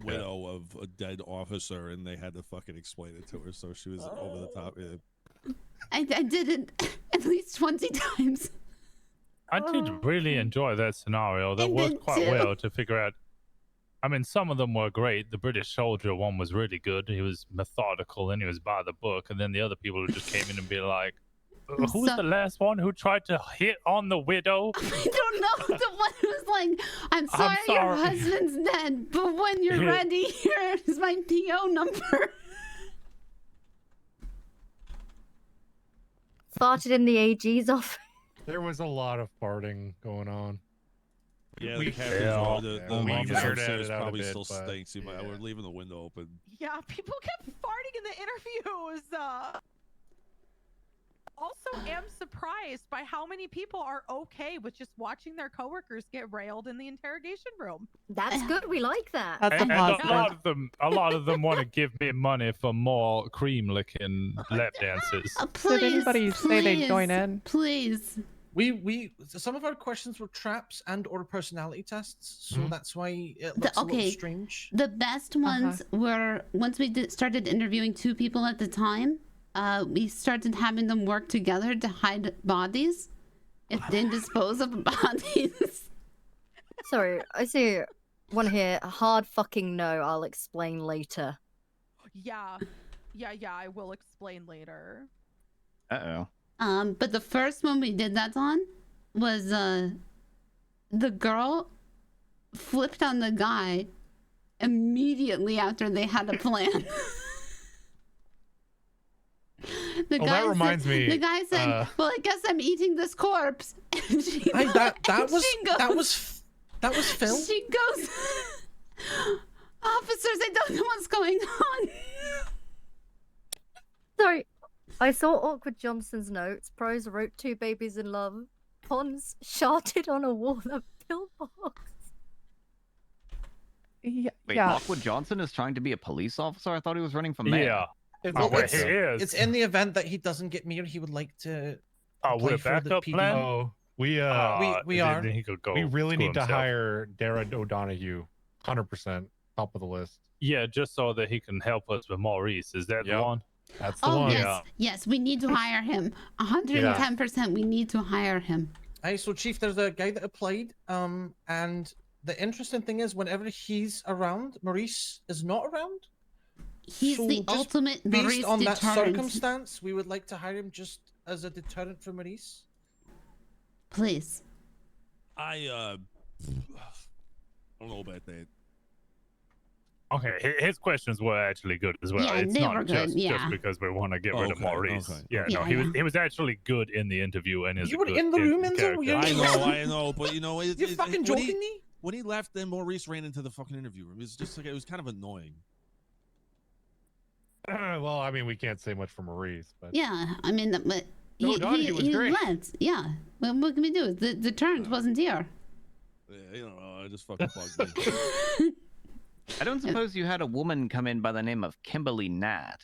U: widow of a dead officer, and they had to fucking explain it to her, so she was over the top. Yeah.
E: I did it at least 20 times.
C: I did really enjoy that scenario. That
E: I
C: worked
E: did
C: quite
E: too.
C: well to figure out. I mean, some of them were great. The British soldier one was really good. He was methodical and he was by the book. And then the other people who just came in and be like, who's
E: So-
C: the last one who tried to hit on the widow?
E: I don't know. The one who's like, I'm sorry, your
C: sorry."
E: husband's dead, but when you're
C: Yeah.
E: ready, here's my PO number.
G: Farted in the AG's office.
I: There was a lot of farting going on.
U: Yeah,
I: We-
U: the captain's
I: Yeah.
U: all the
I: Yeah, we
U: officer
I: figured
U: upstairs
I: it out a
U: probably
I: bit,
U: still
I: but,
U: stinks. We're leaving the window open.
H: Yeah, people kept farting in the interviews. Also, am surprised by how many people are okay with just watching their coworkers get railed in the interrogation room.
G: That's good. We like that.
C: And a lot of them want to give me money for more cream licking lap dances.
E: Please,
K: anybody say they'd join in?
E: Please.
J: Some of our questions were traps and or personality tests, so that's why it
E: The-
J: looks a little
E: okay.
J: strange.
E: The best ones were once we started interviewing 2 people at the time. We started having them work together to hide bodies if they dispose of bodies.
G: Sorry, I see one here. A hard fucking no. I'll explain later.
H: Yeah, I will explain later.
P: Uh-oh.
E: But the first one we did that on was the girl flipped on the guy immediately after they had a plan. The
I: Oh, that reminds me,
E: The guy said, "Well, I guess I'm eating this corpse." And she goes,
J: That was Phil.
E: She goes, "Officers, I don't know what's going on."
G: Sorry, I saw Awkward Johnson's notes. Pros wrote 2 babies in love. Cons sharted on a walnut pillbox.
K: Yeah.
P: Wait, Awkward Johnson is trying to be a police officer? I thought he was running for mayor.
C: Yeah.
J: It's in the event that he doesn't get mayor, he would like to.
C: Oh,
J: apply
C: with a
J: for the
C: backup
J: PD.
C: plan?
I: Oh, We
V: are.
C: Then he could go
I: We really
C: screw
I: need to
C: himself.
I: hire Dara O'Donoghue, 100%, top of the list.
C: Yeah, just so that he can help us with Maurice. Is that the one?
I: That's the
E: Oh
I: one.
E: yes, yes, we need to hire him. 110%. We need to hire him.
J: Hey, so Chief, there's a guy that applied, and the interesting thing is, whenever he's around, Maurice is not around.
E: He's
J: So
E: the
J: just
E: ultimate
J: based
E: Maurice
J: on that
E: deterrent.
J: circumstance, we would like to hire him just as a deterrent for Maurice.
E: Please.
U: I don't know about that.
C: Okay, his questions were actually good as well.
E: Yeah,
C: It's
E: they
C: not
E: were good,
C: just
E: yeah.
C: because we want to get rid of
U: Okay,
C: Maurice.
U: okay.
C: Yeah,
E: Yeah,
C: no, he was actually good in the interview and is
J: You
C: a
J: were
C: good
J: in the room, Enzo?
C: character.
J: You're-
U: I know, but you know,
J: You're fucking
U: when
J: joking me?
U: When he left, then Maurice ran into the fucking interview room. It was just like it was kind of annoying.
I: Well, I mean, we can't say much for Maurice, but
E: Yeah, I mean, but
I: No,
E: he
I: Donahue was great.
E: left. Yeah. Well, what can we do? The deterrent wasn't here.
U: Yeah, you know, it just fucking bugged me.
P: I don't suppose you had a woman come in by the name of Kimberly Nat.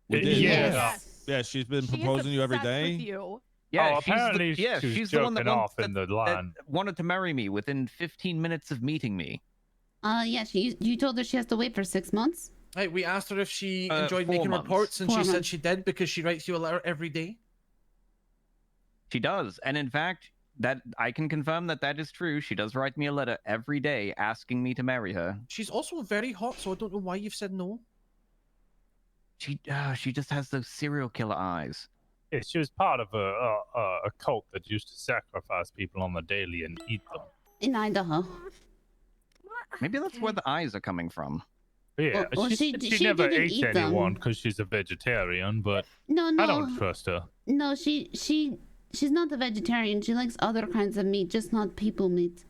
U: We did,
E: Yes.
U: yeah, she's been
H: She is
U: proposing you every
H: obsessed
U: day.
H: with you.
P: Yeah,
C: Oh,
P: she's
C: apparently
P: the, yeah,
C: she was
P: she's the one that,
C: joking
P: wants,
C: off in the
P: that
C: line.
P: wanted to marry me within 15 minutes of meeting me.
E: Yeah, you told her she has to wait for 6 months?
J: Right, we asked her if she enjoyed
P: 4
J: making
P: months.
J: reports, and
E: 4
J: she said
E: months.
J: she did because she writes you a letter every day.
P: She does, and in fact, that I can confirm that is true. She does write me a letter every day asking me to marry her.
J: She's also very hot, so I don't know why you've said no.
P: She just has those serial killer eyes.
C: Yeah, she was part of a cult that used to sacrifice people on the daily and eat them.
E: In Idaho.
P: Maybe that's where the eyes are coming from.
C: Yeah,
E: Well,
C: she
E: she
C: never
E: didn't
C: ate
E: eat them.
C: anyone because she's a vegetarian, but
E: No,
C: I don't
E: no.
C: trust her.
E: No, she's not a vegetarian. She likes other kinds of meat, just not people meat.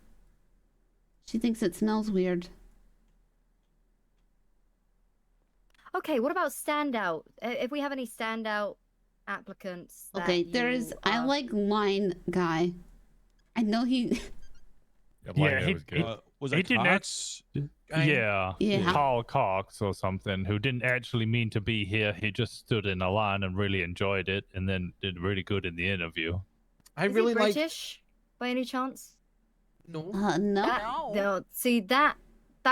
E: She thinks it smells weird.
B: Okay, what about standout? If we have any standout applicants. that
E: Okay, there is.
B: you,
E: I like Line Guy. I know he.
C: Yeah, he
U: was
C: he
U: that
C: didn't
U: Cox?
C: Yeah,
E: Yeah.
C: Paul Cox or something, who didn't actually mean to be here. He just stood in a line and really enjoyed it, and then did really good in the interview.
J: I
B: Is
J: really
B: he
J: like.
B: British by any chance?
J: No.
E: No.
B: No. See that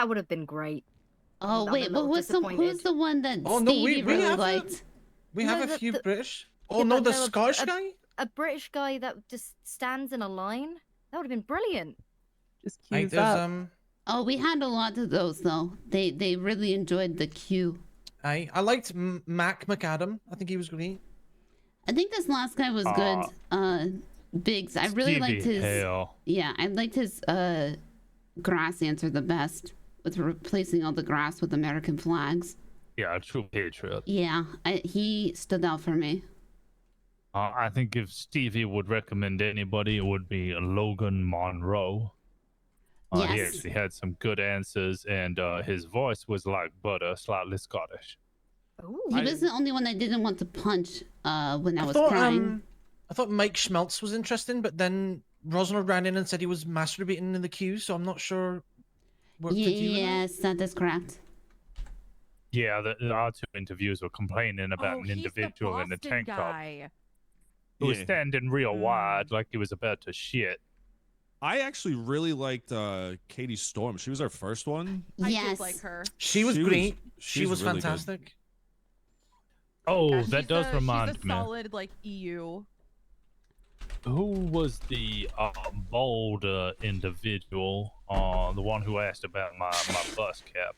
B: would have been great.
E: Oh
B: I'm
E: wait,
B: a
E: but
B: little
E: who's the one that
J: Oh, no,
E: Stevie
J: we
E: really
J: have
E: liked?
J: We have
B: No,
J: a
B: the-
J: few
B: the-
J: British. Oh
B: Yeah,
J: no,
B: but
J: the
B: no,
J: Scottish
B: a-
J: guy.
B: A British guy that just stands in a line. That would have been brilliant.
Q: Just
J: Right, there's
E: Oh, we had a lot of those though. They really enjoyed the queue.
J: I liked Mac McAdam. I think he was great.
E: I think this last guy was good. Biggs. I really liked
C: Stevie
E: his.
C: Hale.
E: Yeah, I liked his grass answer the best with replacing all the grass with American flags.
C: Yeah, a true patriot.
E: Yeah, he stood out for me.
C: I think if Stevie would recommend anybody, it would be Logan Monroe. He
E: Yes.
C: actually had some good answers, and his voice was like butter, slightly Scottish.
E: He was the only one I didn't want to punch when I was
J: thought,
E: crying.
J: I thought Mike Schmeltz was interesting, but then Rosner ran in and said he was masturbating in the queue, so I'm not sure. What to do with that.
E: Yes, that is correct.
C: Yeah, our two interviews were complaining about an
H: he's the
C: individual in a
H: Boston
C: tank top
H: guy.
C: who was
U: Yeah.
C: standing real wide, like he was about to shit.
U: I actually really liked Katie Storm. She was our first one.
H: I
E: Yes.
H: did like her.
J: She was great. She
U: she's
J: was
U: really good.
J: fantastic.
C: Oh,
H: Yeah,
C: that
H: she's
C: does
H: she's
C: remind
H: a
C: me.
H: solid like EU.
C: Who was the bold individual, the one who asked about my bus cap?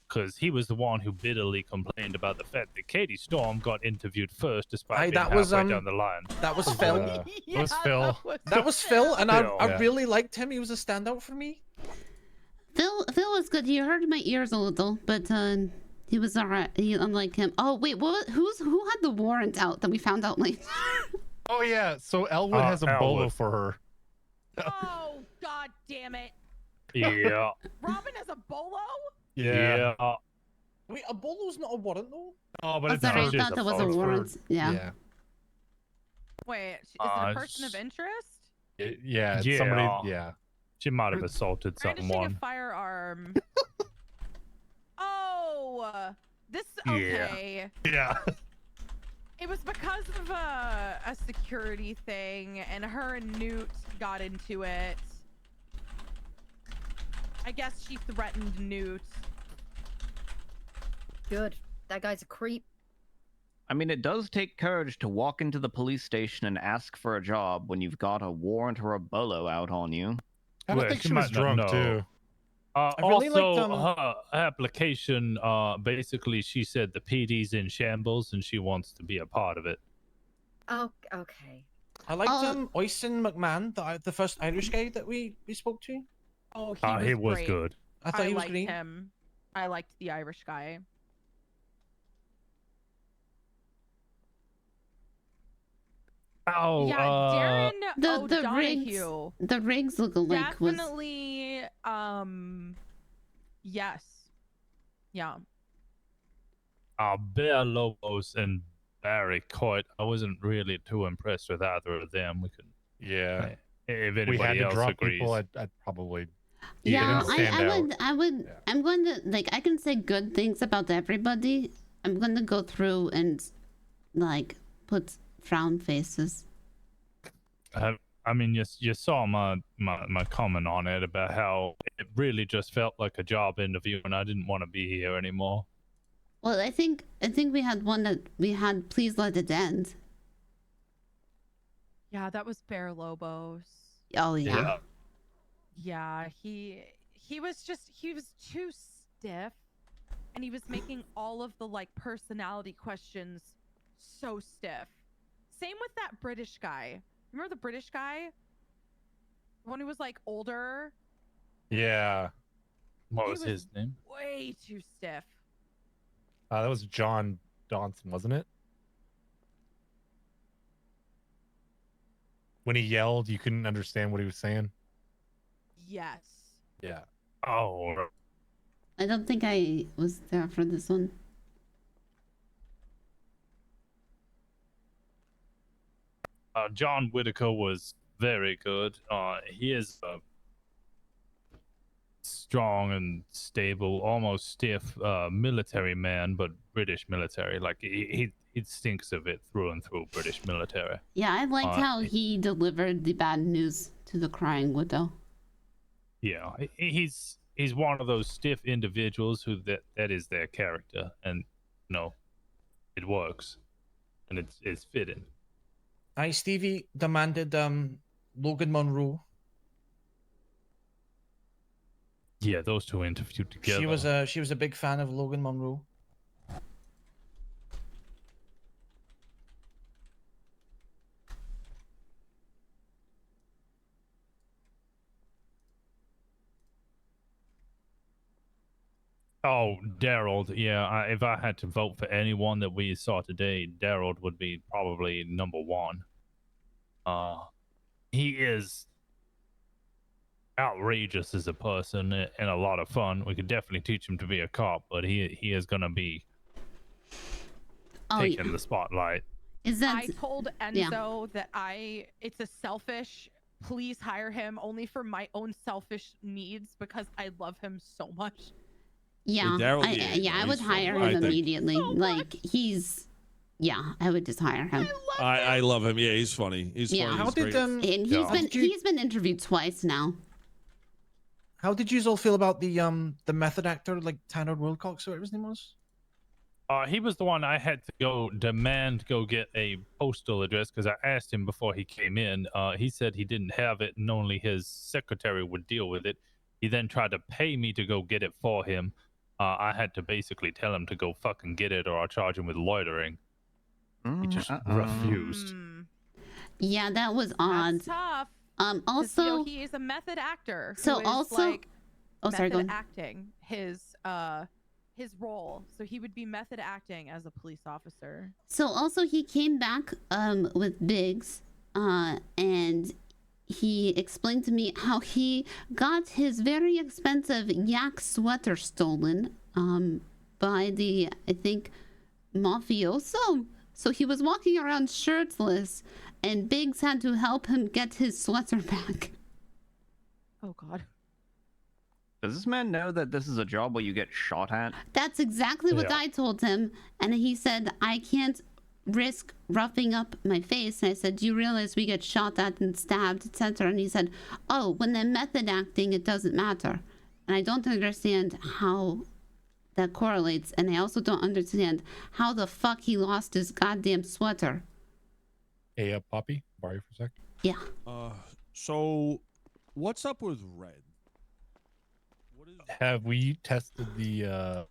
C: Because he was the one who bitterly complained about the fact that Katie Storm got interviewed first, despite
J: Aye,
C: being
J: that was,
C: halfway down the line.
J: That was Phil.
C: It was Phil.
J: That was Phil, and
C: Phil.
J: I really liked him. He was a standout for me.
E: Phil was good. He hurt my ears a little, but he was alright. Unlike him. Oh wait, who had the warrant out that we found out later?
I: Oh yeah, so Elwood has a bolo
C: Elwood.
I: for her.
H: Oh god damn it!
C: Yeah.
H: Robin has a bolo.
C: Yeah.
J: Wait, a bolo's not a warrant though.
C: Oh, but
E: Oh,
C: it's
E: sorry, I
C: not
E: thought that was a warrant. Yeah.
H: Wait, is it a person of interest?
I: Yeah, it's somebody. Yeah.
C: She might have assaulted
H: Brandishing a
C: someone.
H: firearm. Oh, this
C: Yeah.
H: okay.
I: Yeah.
H: It was because of a security thing, and her and Newt got into it. I guess she threatened Newt.
B: Good. That guy's a creep.
P: I mean, it does take courage to walk into the police station and ask for a job when you've got a warrant or a bolo out on you.
I: I don't think she was drunk too.
J: I really
C: Also,
J: liked,
C: her application, basically, she said the PD's in shambles and she wants to be a part of it.
B: Oh, okay.
J: I liked Oisin McMahon, the first Irish guy that we spoke to.
H: Oh,
C: He was
H: great.
C: good.
J: I thought he was
H: liked
J: great.
H: him. I liked the Irish guy.
C: Oh,
H: yeah, Darren
E: the rigs look alike.
H: definitely. Yes. Yeah.
C: Bear Lobos and Barry Coit, I wasn't really too impressed with either of them. We could,
I: yeah.
C: If
I: We
C: anybody
I: had to
C: else
I: drop
C: agrees.
I: people. I'd probably.
E: Yeah,
I: They didn't stand out.
E: I would. I'm going to like. I can say good things about everybody. I'm going to go through and like put frown faces.
C: I mean, you saw my comment on it about how it really just felt like a job interview, and I didn't want to be here anymore.
E: Well, I think we had one that we had. Please let it end.
H: Yeah, that was Bear Lobos.
E: Oh yeah.
H: Yeah, he was too stiff, and he was making all of the like personality questions so stiff. Same with that British guy. Remember the British guy? The one who was like older?
I: Yeah.
C: What
H: He
C: was his name?
H: Way too stiff.
I: That was John Donson, wasn't it? When he yelled, you couldn't understand what he was saying.
H: Yes.
I: Yeah.
C: Oh.
E: I don't think I was there for this one.
C: John Whitaker was very good. He is a strong and stable, almost stiff military man, but British military. Like he stinks of it through and through. British military.
E: Yeah, I liked how he delivered the bad news to the crying widow.
C: Yeah, he's one of those stiff individuals who that is their character, and it works, and it's fitting.
J: Stevie demanded Logan Monroe.
C: Yeah, those two interviewed together.
J: She was a big fan of Logan Monroe.
C: Oh, Daryl. Yeah, if I had to vote for anyone that we saw today, Daryl would be probably number one. He is outrageous as a person and a lot of fun. We could definitely teach him to be a cop, but he is gonna be taking the spotlight.
H: I told Enzo that it's a selfish. Please hire him only for my own selfish needs because I love him so much.
E: Yeah, I would hire him immediately. Like I would just hire him.
U: I love him. Yeah, he's funny. He's funny.
J: How
U: He's
J: did
U: great.
E: He's been interviewed twice now.
J: How did you all feel about the method actor, like Tanner Wilcox, or whatever his name was?
C: He was the one I had to go get a postal address because I asked him before he came in. He said he didn't have it and only his secretary would deal with it. He then tried to pay me to go get it for him. I had to basically tell him to go fucking get it or I'll charge him with loitering. He just refused.
E: Yeah, that was odd.
H: That's tough.
E: Also,
H: he is a method actor.
E: So
H: who is,
E: also-
H: like,
E: oh, sorry, go
H: method
E: on.
H: acting his role. So he would be method acting as a police officer.
E: So also he came back with Biggs, and he explained to me how he got his very expensive yak sweater stolen by the, I think, mafioso. So he was walking around shirtless, and Biggs had to help him get his sweater back.
H: Oh God.
P: Does this man know that this is a job where you get shot at?
E: That's exactly what
P: Yeah.
E: I told him, and he said, I can't risk roughing up my face. And I said, do you realize we get shot at and stabbed, etc.? And he said, oh, when they're method acting, it doesn't matter. And I don't understand how that correlates. And I also don't understand how the fuck he lost his goddamn sweater.
I: Hey, Poppy, borrow you for a sec.
E: Yeah.
U: So what's up with Red?
I: Have we tested the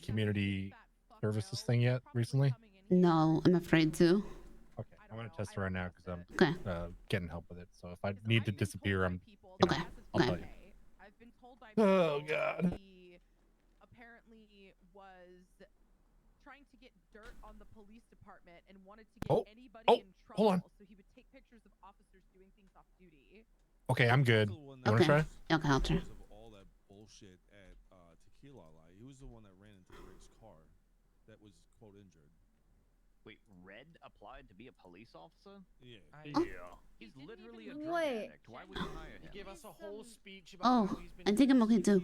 I: community services thing yet recently?
E: No, I'm afraid to.
I: Okay, I'm gonna test it right now because I'm
E: Okay.
I: getting help with it. So if I need to disappear, I'm
E: Okay.
I: I'll tell you. Oh God.
H: He apparently was trying to get dirt on the police department and wanted to get anybody in trouble.
I: Hold on.
H: So he would take pictures of officers doing things off duty.
I: Okay, I'm good. You wanna try?
E: Okay, I'll try.
U: Of all that bullshit at Tequila Lie, he was the one that ran into Rick's car that was quote injured.
P: Wait, Red applied to be a police officer?
U: Yeah.
P: He's literally a
B: Wait.
P: drug addict. Why would you hire him?
J: He gave us a whole speech about
E: Oh, I think I'm okay too.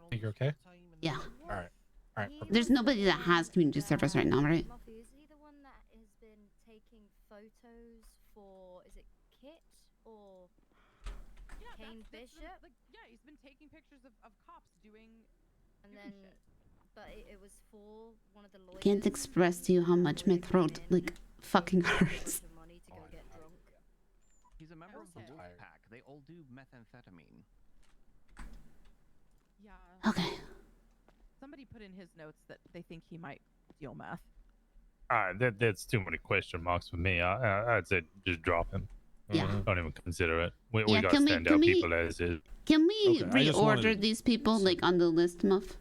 I: Think you're okay?
E: Yeah.
I: All right. All right. perfect.
E: There's nobody that has community service right now, right?
B: Muffy, is he the one that has been taking photos for, is it Kit or Kane Bishop?
H: Yeah, he's been taking pictures of cops doing.
B: And then, but it was for one of the lawyers.
E: Can't express to you how much my throat like fucking hurts.
B: Money to go get drunk.
P: He's a member of the
H: Okay.
P: Wolf Pack. They all do methamphetamine.
H: Yeah.
E: Okay.
H: Somebody put in his notes that they think he might deal meth.
C: That's too many question marks for me. I'd say just drop him.
E: Yeah.
C: Don't even consider it. We
E: Yeah,
C: got
E: can we-
C: stand
E: can
C: out
E: we-
C: people as is.
E: Can we
C: Okay, I just
E: reorder
C: wanted-
E: these people like on the list, Muff?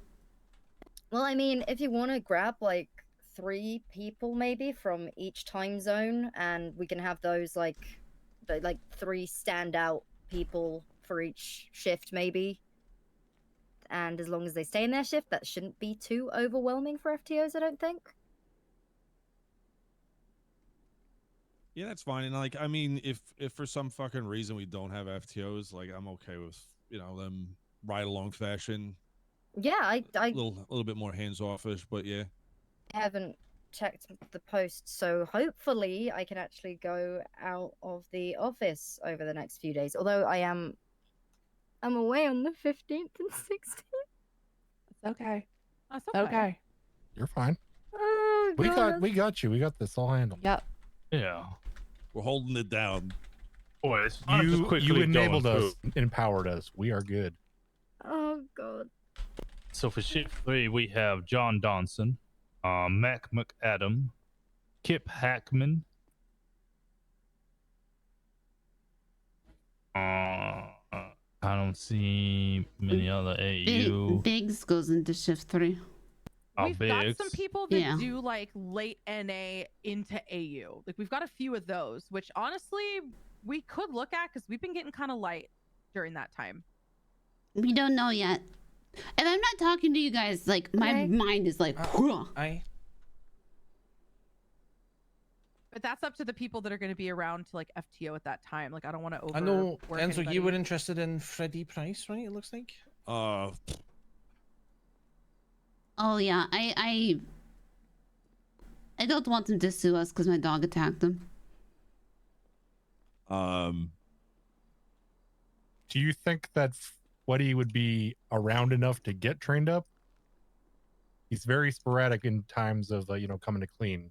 B: Well, I mean, if you want to grab like 3 people maybe from each time zone, and we can have those like 3 standout people for each shift maybe. And as long as they stay in their shift, that shouldn't be too overwhelming for FTOs, I don't think.
U: Yeah, that's fine. And like, I mean, if for some fucking reason we don't have FTOs, like I'm okay with them ride along fashion.
B: Yeah, I
U: A little bit more hands offish, but yeah.
B: haven't checked the post, so hopefully I can actually go out of the office over the next few days. Although I'm away on the 15th and 16th.
K: It's okay.
H: That's
K: okay.
I: You're fine.
B: Oh,
I: We
B: God.
I: got you. We got this all handled.
K: Yep.
C: Yeah.
U: We're holding it down.
C: Boys, I'm just
I: You
C: quickly
I: enabled
C: going
I: us, empowered us. We are good.
B: Oh, God.
C: So for shift 3, we have John Donson, Mac McAdam, Kip Hackman, I don't see many other AU.
E: Biggs goes into shift 3.
H: We've got some people that
E: Yeah.
H: do like late NA into AU. Like we've got a few of those, which honestly we could look at because we've been getting kind of light during that time.
E: We don't know yet. And I'm not talking to you guys like my mind is like
H: But that's up to the people that are going to be around to like FTO at that time. Like I don't want to over.
J: I know, Enzo, you were interested in Freddie Price, right? It looks like.
E: Oh yeah, I don't want him to sue us because my dog attacked him.
I: Do you think that Freddie would be around enough to get trained up? He's very sporadic in times of coming to clean.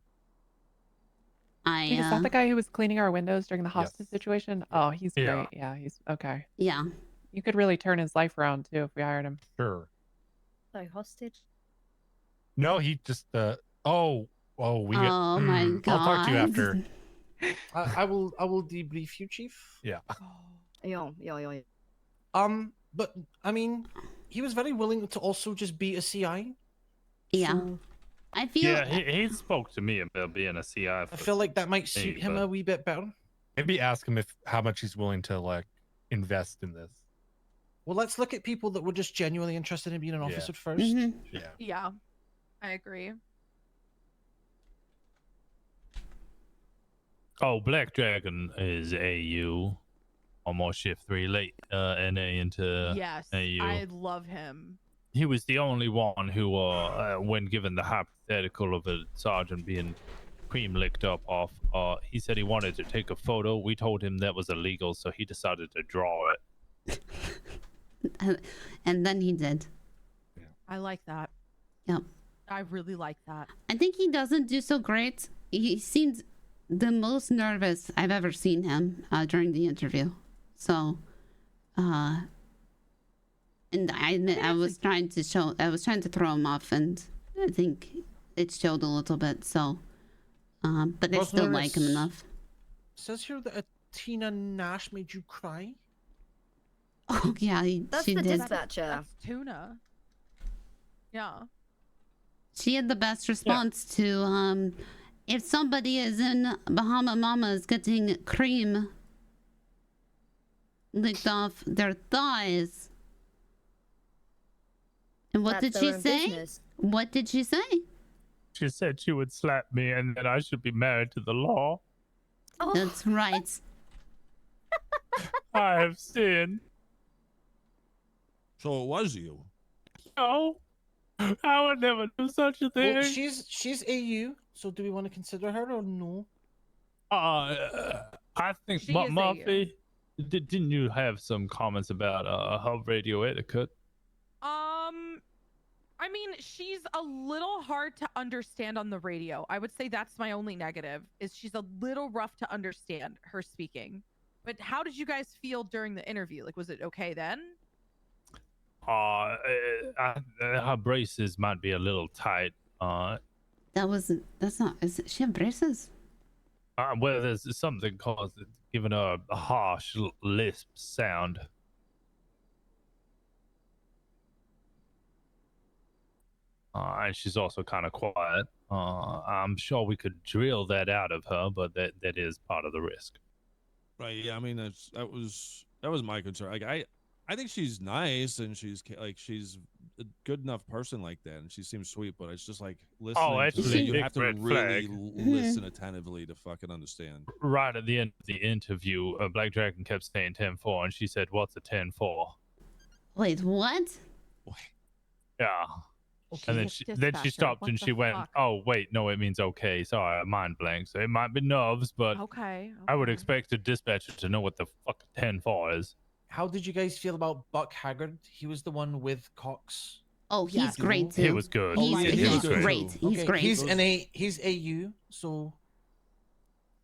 K: Is that the guy who was cleaning our windows during the hostage
I: Yes.
K: situation? Oh, he's
I: Yeah.
K: great. Yeah, he's okay.
E: Yeah.
K: You could really turn his life around too if we hired him.
I: Sure.
B: So hostage.
I: No, he just we
E: Oh my
I: I'll talk to you
E: God.
I: after.
J: I will debrief you, Chief.
I: Yeah.
B: Yeah.
J: But I mean, he was very willing to also just be a CI.
E: Yeah.
J: So
E: I feel
C: Yeah, he spoke to me about being a CI.
J: I feel like that might suit
C: me,
J: him
C: but-
J: a wee bit better.
I: Maybe ask him how much he's willing to like invest in this.
J: Well, let's look at people that were just genuinely interested in being an
I: Yeah.
J: officer 1st.
E: Mm-hmm.
I: Yeah.
H: Yeah, I agree.
C: Oh, Black Dragon is AU. Almost shift 3 late NA into
H: Yes,
C: AU.
H: I love him.
C: He was the only one who, when given the hypothetical of a sergeant being cream licked up off. He said he wanted to take a photo. We told him that was illegal, so he decided to draw it.
E: And then he did.
H: I like that.
E: Yep.
H: I really like that.
E: I think he doesn't do so great. He seems the most nervous I've ever seen him during the interview. So, and I admit I was trying to throw him off, and I think it showed a little bit. So, but I still like him enough.
J: Says here that Tina Nash made you cry.
E: Oh yeah,
B: That's
E: she
B: the
E: did.
B: dispatcher.
H: That's Tuna. Yeah.
E: She had the best response to if somebody is in Bahama Mamas getting cream licked off their thighs. And what did she say? What did she say?
C: She said she would slap me and that I should be married to the law.
B: Oh.
E: That's right.
C: I have sinned.
U: So it was you.
C: No, I would never do such a thing.
J: Well, she's AU, so do we want to consider her or no?
C: I think
H: She is
C: Murphy, didn't you have some comments about her radio etiquette?
H: I mean, she's a little hard to understand on the radio. I would say that's my only negative, is she's a little rough to understand her speaking. But how did you guys feel during the interview? Like, was it okay then?
C: Her braces might be a little tight.
E: That's not, she have braces?
C: Well, there's something called giving her a harsh lisp sound. And she's also kind of quiet. I'm sure we could drill that out of her, but that is part of the risk.
U: Right. Yeah. I mean, that was my concern. Like, I think she's nice and she's a good enough person like that, and she seems sweet. But it's just like listening.
C: Actually,
U: you
C: big
U: have to
C: red
U: really
C: flag.
U: listen attentively to fucking understand.
C: Right at the end of the interview, Black Dragon kept saying 10-4, and she said, "What's a 10-4?"
E: Wait, what?
C: Yeah.
J: Okay.
C: And then she stopped and she went, "Oh wait, no, it means okay." Sorry, I mind blank. So it might be nerves, but
H: Okay.
C: I would expect a dispatcher to know what the fuck 10-4 is.
J: How did you guys feel about Buck Haggard? He was the one with Cox.
E: Oh, he's great too.
C: He was good.
E: He's
C: good.
E: great. He's
J: Okay,
E: great.
J: He's AU, so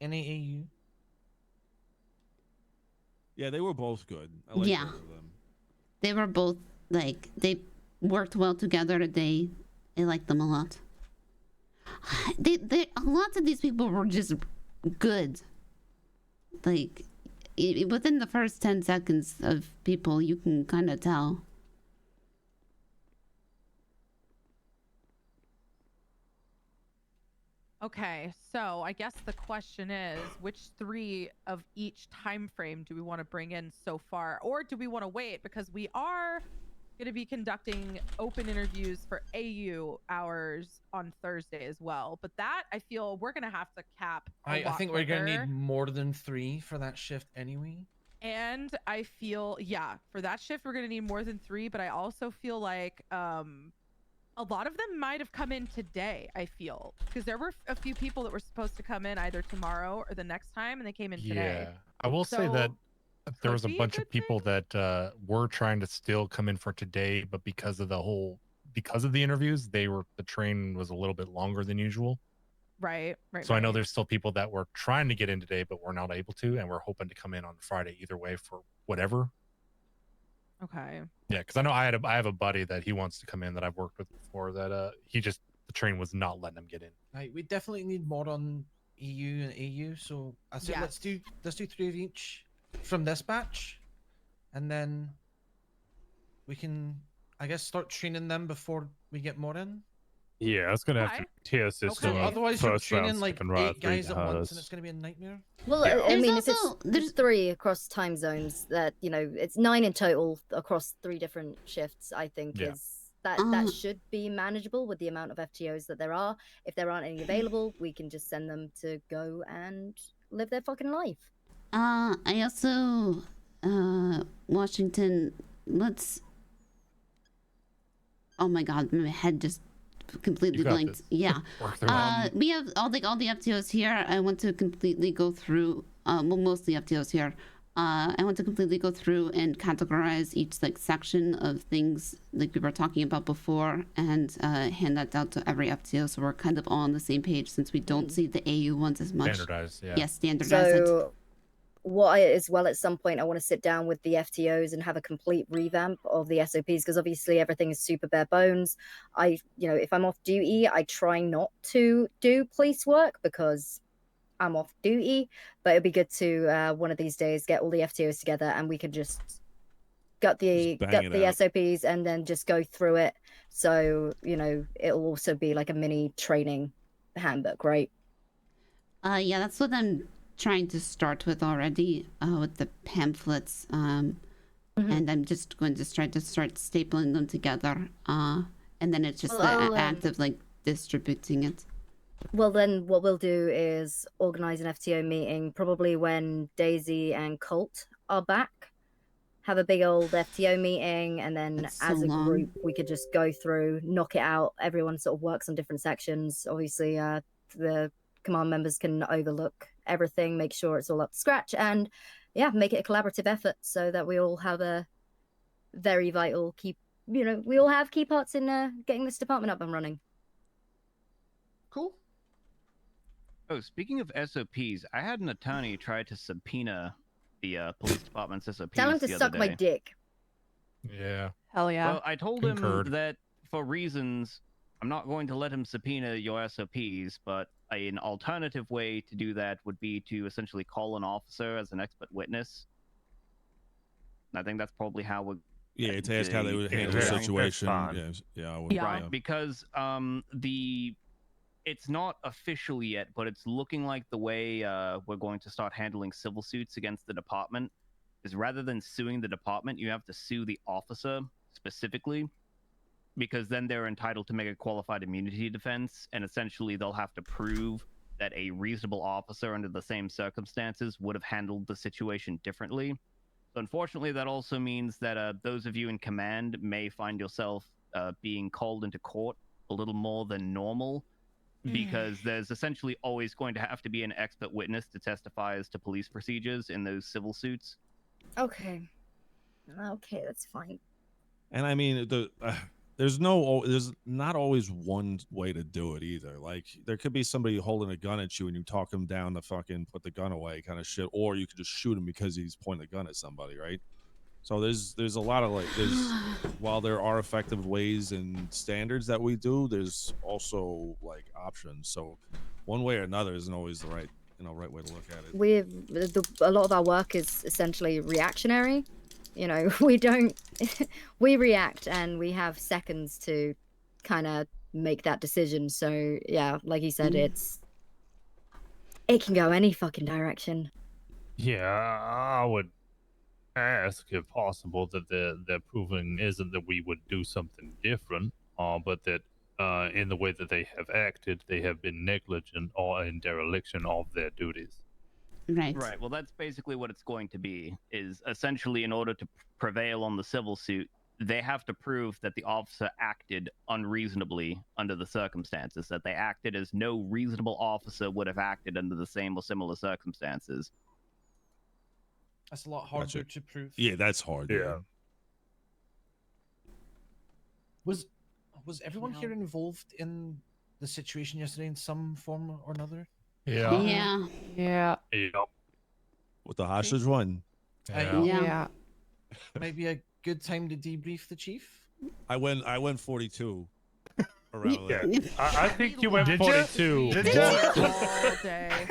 J: NAAU.
U: Yeah, they were both good. I like
E: Yeah.
U: both of them.
E: They were both like, they worked well together. I liked them a lot. A lot of these people were just good. Like, within the first 10 seconds of people, you can kind of tell.
H: Okay, so I guess the question is, which 3 of each time frame do we want to bring in so far, or do we want to wait, because we are going to be conducting open interviews for AU hours on Thursday as well, but that I feel we're going to have to cap
J: I
H: lot
J: think we're gonna
H: quicker.
J: need more than 3 for that shift anyway.
H: And I feel, yeah, for that shift we're going to need more than 3, but I also feel like a lot of them might have come in today, I feel, because there were a few people that were supposed to come in either tomorrow or the next time, and they came in today.
I: Yeah, I will say that there was a
H: be a
I: bunch of people that were trying to still come in for today, but because of the interviews, the train was a little bit longer than usual.
H: Right.
I: So I know there's still people that were trying to get in today, but were not able to, and we're hoping to come in on Friday either way for whatever.
H: Okay.
I: Yeah, because I know I have a buddy that he wants to come in that I've worked with before that the train was not letting him get in.
J: Right, we definitely need more on EU and AU. So I said let's do 3 of each from this batch, and then we can, I guess, start training them before we get more in.
C: Yeah, it's gonna have to tier system.
J: Otherwise, you're
C: first
J: training
C: round,
J: like
C: second round,
J: 8 guys at once,
C: hardest.
J: and it's going to be a nightmare.
B: Well,
C: Yeah.
B: I mean, if there's 3 across time zones, that it's 9 in total across 3 different shifts. I think
C: Yeah.
B: that should be manageable with the amount of FTOs that there are. If there aren't any available, we can just send them to go and live their fucking life.
E: I also, Washington, oh my god, my head just completely
C: You got
E: blanked.
C: this.
E: Yeah.
C: Work through it.
E: We have all the FTOs here. I want to completely go through. Well, mostly FTOs here. I want to completely go through and categorize each like section of things like we were talking about before, and hand that out to every FTO, so we're kind of all on the same page since we don't see the AU ones as much.
I: Standardized, yeah.
E: Yes, standardize it.
B: So, as well, at some point, I want to sit down with the FTOs and have a complete revamp of the SOPs, because obviously everything is super bare bones. If I'm off duty, I try not to do police work because I'm off duty, but it'd be good to one of these days get all the FTOs together and we could just gut the SOPs and then just go through it. So, it'll also be like a mini training handbook, right?
E: Yeah, that's what I'm trying to start with already, with the pamphlets. And I'm just going to try to start stapling them together. And then it's just the act of like distributing it.
B: Well, then what we'll do is organize an FTO meeting, probably when Daisy and Colt are back. Have a big old FTO meeting, and then as a group, we could just go through, knock it out. Everyone sort of works on different sections. Obviously, the command members can overlook everything, make sure it's all up to scratch, and make it a collaborative effort so that we all have a very vital we all have key parts in getting this department up and running.
A: Cool.
P: Oh, speaking of SOPs, I had an attorney try to subpoena the police department's SOPs.
B: Tell him to
P: the other
B: suck my
P: day.
B: dick.
I: Yeah.
H: Hell yeah.
P: Well, I told him that for reasons, I'm not going to let him subpoena your SOPs, but an alternative way to do that would be to essentially call an officer as an expert witness. And I think that's probably how we're...
U: Yeah, to ask how they would handle the situation. I would,
P: Right, because it's not official yet, but it's looking like the way we're going to start handling civil suits against the department is rather than suing the department, you have to sue the officer specifically, because then they're entitled to make a qualified immunity defense, and essentially they'll have to prove that a reasonable officer under the same circumstances would have handled the situation differently. So unfortunately, that also means that those of you in command may find yourself being called into court a little more than normal, because there's essentially always going to have to be an expert witness to testify as to police procedures in those civil suits.
B: Okay, that's fine.
U: And I mean, there's not always one way to do it either. Like, there could be somebody holding a gun at you and you talk him down to fucking put the gun away kind of shit, or you could just shoot him because he's pointing a gun at somebody, right? So there's a lot of while there are effective ways and standards that we do, there's also like options. So one way or another isn't always the right way to look at it.
B: A lot of our work is essentially reactionary. We react and we have seconds to kind of make that decision. So yeah, like you said, it can go any fucking direction.
C: Yeah, I would ask if possible that the proving isn't that we would do something different, but that in the way that they have acted, they have been negligent or in dereliction of their duties.
E: Right.
P: Well, that's basically what it's going to be, is essentially in order to prevail on the civil suit, they have to prove that the officer acted unreasonably under the circumstances, that they acted as no reasonable officer would have acted under the same or similar circumstances.
J: That's a lot harder to prove.
U: Yeah, that's hard. Yeah.
J: Was everyone here involved in the situation yesterday in some form or another?
U: Yeah.
H: Yeah.
U: With the hostage one.
H: Yeah.
J: Maybe a good time to debrief the chief.
U: I went 42 around there.
C: I think you went 42.
H: All day.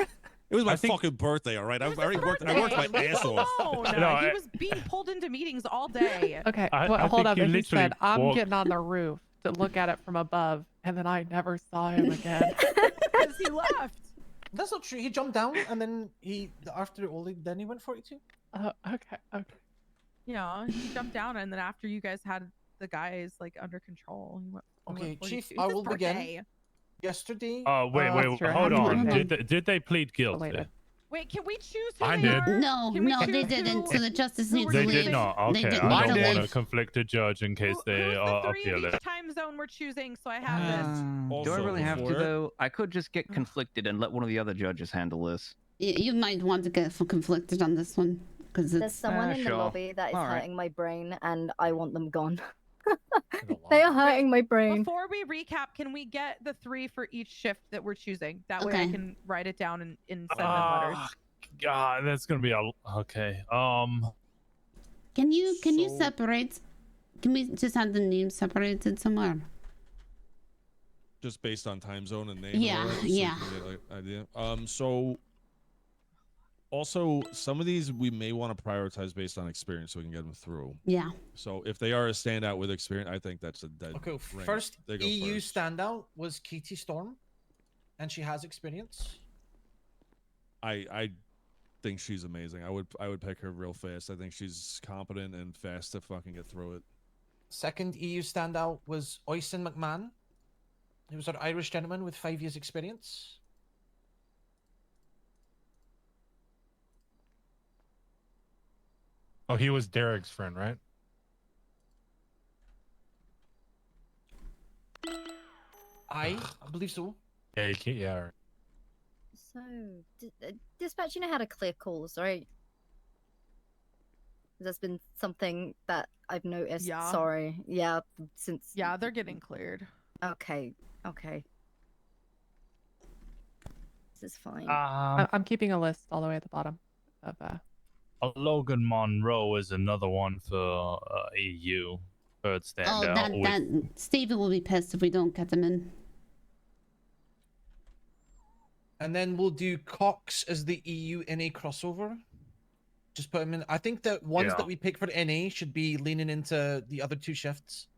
U: It was my fucking birthday, all right? I already worked. I worked my ass off.
H: No, he was being pulled into meetings all day.
K: Okay,
C: I
K: hold up.
C: think you
K: He said,
C: literally
K: I'm
C: walked-
K: getting on the roof to look at it from above, and then I never saw him again.
H: Because he left.
J: That's not true. He jumped down and then after Oli, then he went 42.
K: Okay.
H: Yeah, he jumped down, and then after you guys had the guys like under control, he went.
J: Okay, Chief,
H: It's
J: I
H: his
J: will begin.
H: birthday.
J: Yesterday.
C: Wait,
K: true.
C: hold
K: Happy
C: on.
K: birthday.
C: Did they plead guilty?
H: Wait, Wait, can we choose who
U: I
H: they
U: did.
H: are?
E: No,
H: Can we
E: no, they
H: choose
E: didn't.
H: who-
E: So the justice
H: who
E: needs
H: we're
E: to
C: They
E: leave.
C: did not.
E: They
C: Okay,
E: did
C: I
E: not
C: don't want to
E: leave.
C: conflict a judge in case they
H: Who's the
C: are
H: three of
C: appeal
H: each
C: it.
H: time zone we're choosing? So I have this.
P: Do I
U: Also,
P: really have to
U: before-
P: though? I could just get conflicted and let one of the other judges handle this.
E: You might want to get conflicted on this one because
B: There's
E: it's.
B: someone in the
P: sure.
B: lobby that is
P: All right.
B: hurting my brain, and I want them gone. They are hurting my brain.
H: Before we recap, can we get the 3 for each shift that we're choosing? That way I
E: Okay.
H: can write it down and send them letters.
C: God, that's gonna be a okay.
E: Can you
U: So-
E: separate? Can we just have the names separated somewhere?
U: Just based on time zone and name.
E: Yeah,
U: and all that, just so you
E: yeah.
U: can get an idea. So also some of these we may want to prioritize based on experience so we can get them through.
E: Yeah.
U: So if they are a standout with experience, I think that's a dead.
J: Okay,
U: ringer.
J: first
U: They go
J: EU
U: first.
J: standout was Katie Storm, and she has experience.
U: I think she's amazing. I would pick her real fast. I think she's competent and fast to fucking get through it.
J: Second EU standout was Oisin McMahon. He was an Irish gentleman with 5 years experience.
I: Oh, he was Derek's friend, right?
J: I believe so.
I: Yeah, you can't. Yeah.
B: So, dispatch, you know how to clear calls, right? There's been something that I've noticed.
H: Yeah.
B: Sorry. Yeah, since.
H: Yeah, they're getting cleared.
B: Okay. Okay. This is fine.
K: I'm keeping a list all the way at the bottom of
C: Logan Monroe is another one for EU. Third
E: Oh,
C: standout.
E: that Stevie will be pissed if we don't get them in.
J: And then we'll do Cox as the EU NA crossover. Just put him in. I think the ones
U: Yeah.
J: that we pick for NA should be leaning into the other 2 shifts.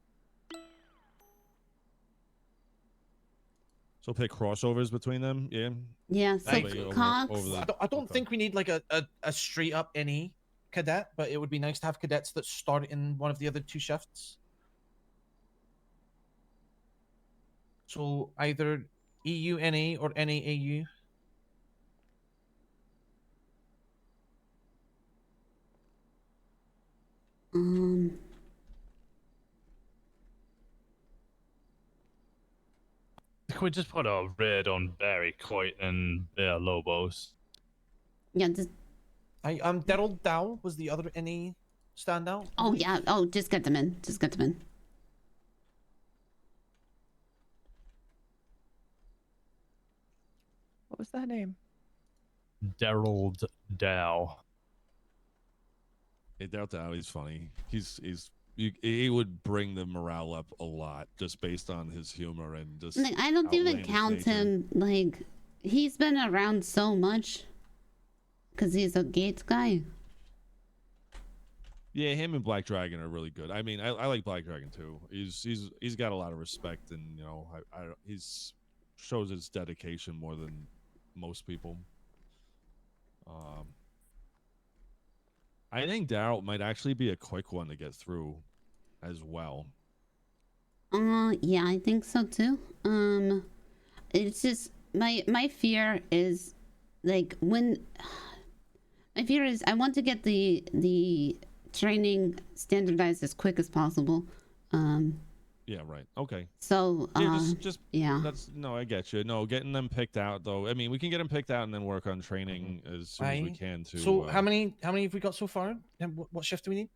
U: So pick crossovers between them. Yeah.
E: Yeah. So
U: That way over-
E: Cox.
U: over the-
J: I don't think we need like a straight up NA cadet, but it would be nice to have cadets that start in one of the other 2 shifts. So either EU NA or NA AU.
C: Can we just put a red on Barry Coit and Lobos?
E: Yeah.
J: Daryl Dow was the other NA standout.
E: Oh yeah. Oh, just get them in. Just get them in.
K: what was that name?
C: Daryl Dow.
U: Hey, Daryl Dow, he's funny. He would bring the morale up a lot just based on his humor and just.
E: Like, I don't even
U: outlandish
E: count
U: nature.
E: him. Like, he's been around so much because he's a Gates guy.
U: Yeah, him and Black Dragon are really good. I mean, I like Black Dragon too. He's got a lot of respect, and you know, he's shows his dedication more than most people. I think Daryl might actually be a quick one to get through, as well.
E: Yeah, I think so too. It's just my fear is like when my fear is I want to get the training standardized as quick as possible.
U: Yeah, right. Okay.
E: So
U: yeah, just
E: yeah.
U: That's no, I get you. No, getting them picked out though. I mean, we can get them picked out and then work on training as soon as we can too.
J: So how many have we got so far? And what shift do we need?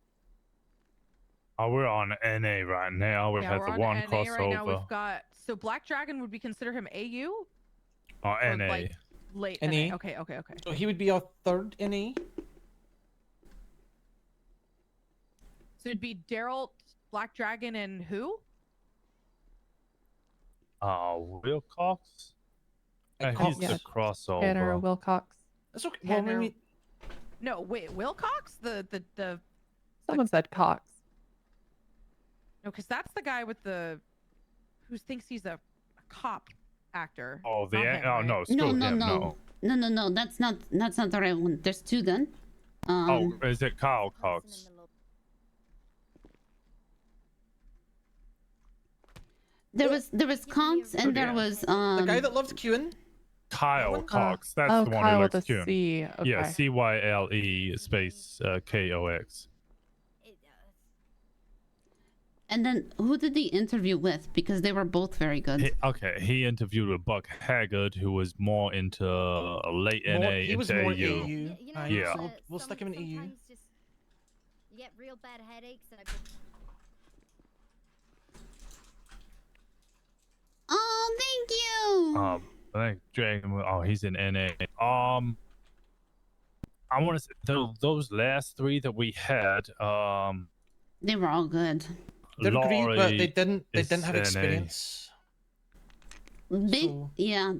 C: We're on NA right now. We've
H: Yeah,
C: had
H: we're
C: the
H: on
C: one
H: NA
C: crossover.
H: right now. We've got so Black Dragon would we consider him AU? Or,
C: NA.
H: like, late
J: NA.
H: NA. Okay.
J: So he would be our third NA.
H: So it'd be Daryl, Black Dragon, and who?
C: Wilcox? He's the crossover.
K: Tanner Wilcox.
J: That's okay.
H: Well,
J: Well, maybe...
H: No, wait, Wilcox? The
K: Someone said Cox.
H: No, because that's the guy with the who thinks he's a cop actor.
C: Oh,
H: Not him, right?
C: no,
E: No,
C: screw
E: no,
C: him,
E: no, no. That's not the right one. There's 2 then.
C: Oh, is it Kyle Cox?
E: There was Cox and there was
J: the guy that loved queuing.
C: Kyle Cox. That's
K: oh,
C: the one
K: Kyle
C: who
K: with
C: looks
K: a
C: cute.
K: C.
C: Yeah,
K: Okay.
C: CYLE space KOX.
E: And then who did the interview with? Because they were both very good.
C: He interviewed with Buck Haggard, who was more into late NA
J: He was
C: into
J: more
C: AU.
J: AU.
C: Yeah.
J: So we'll stick him in EU.
B: You get real bad headaches and
E: Oh, thank you.
C: I think Dragon. Oh, he's in NA. I want to say those last three that we had.
E: They were all good.
J: They're great, but
C: Laurie
J: they didn't have
C: is NA.
J: experience.
E: Big, yeah.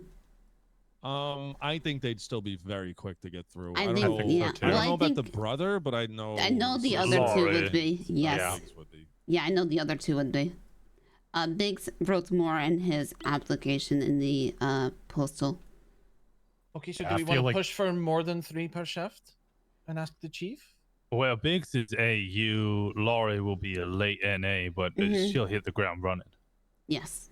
U: I think they'd still be very quick to get through.
E: I
U: I don't
E: think-
U: know.
E: yeah.
U: I don't
E: Well,
U: know
E: I
U: about the
E: think-
U: brother, but I know.
E: I know the other two would be. Yes.
U: Biggs would be.
E: Yeah, I know the other two would be. Biggs wrote more in his application in the postal.
J: Okay, so
C: I
J: do we
C: feel
J: want to
C: like-
J: push for more than 3 per shift and ask the chief?
C: Well, Biggs is AU. Laurie will be a late NA, but
E: Mhm.
C: she'll hit the ground running.
E: Yes.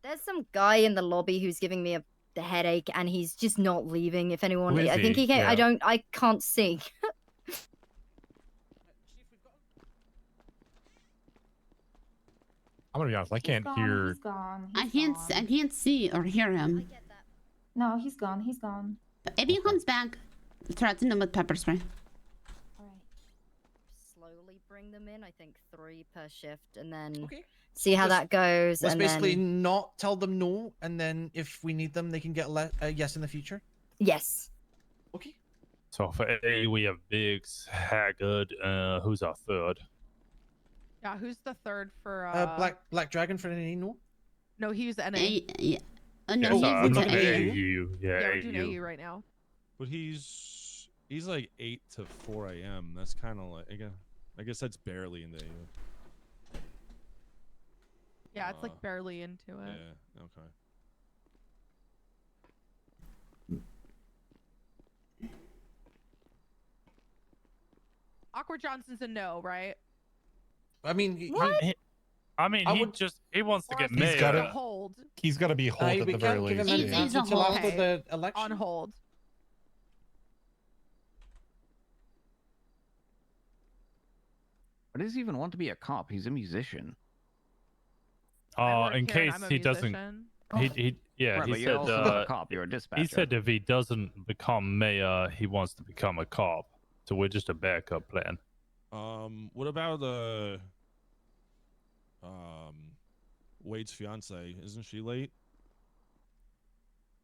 B: there's some guy in the lobby who's giving me the headache, and he's just not leaving. If anyone,
C: Who is
B: I think
C: he?
B: he came.
C: Yeah.
B: I can't see.
I: I'm gonna be honest. I can't hear.
G: He's gone.
E: I can't see or hear him.
G: No, he's gone. He's gone.
E: But if he comes back, threaten him with pepper spray.
B: Slowly bring them in. I think 3 per shift, and then see how
J: Let's-
B: that goes.
J: Let's
B: and
J: basically
B: then...
J: not tell them no, and then if we need them, they can get a yes in the future.
B: Yes.
J: Okay.
C: So for A, we have Biggs, Haggard. Who's our third?
H: Yeah, who's the third for
J: Black Dragon for any no?
H: No, he's NA.
E: Yeah. Oh no,
C: Yeah,
E: he's
C: sorry, I'm
E: into
C: looking at
E: AU.
C: AU. Yeah,
H: we're doing
C: AU.
H: AU right now.
U: But he's like 8 to 4 a.m. That's kind of like again. I guess that's barely in the AU.
H: Yeah, it's like barely into it.
U: Yeah. Okay.
H: Awkward Johnson's a no, right?
J: I mean,
C: He wants to get
H: He's
C: mayor.
H: gotta hold.
I: He's got to be hold at
J: we
I: the very
J: can't give
I: least.
J: him
I: yeah.
J: an answer till after
H: Okay.
J: the election.
H: On hold.
P: Why does he even want to be a cop? He's a musician.
C: In
H: Karen,
C: case
H: I'm a
C: he doesn't,
H: musician.
C: yeah,
P: Right,
C: he
P: but
C: said
P: you're also not a cop, you're a
C: he
P: dispatcher.
C: said if he doesn't become mayor, he wants to become a cop. So we're just a backup plan.
U: What about Wade's fiance? Isn't she late?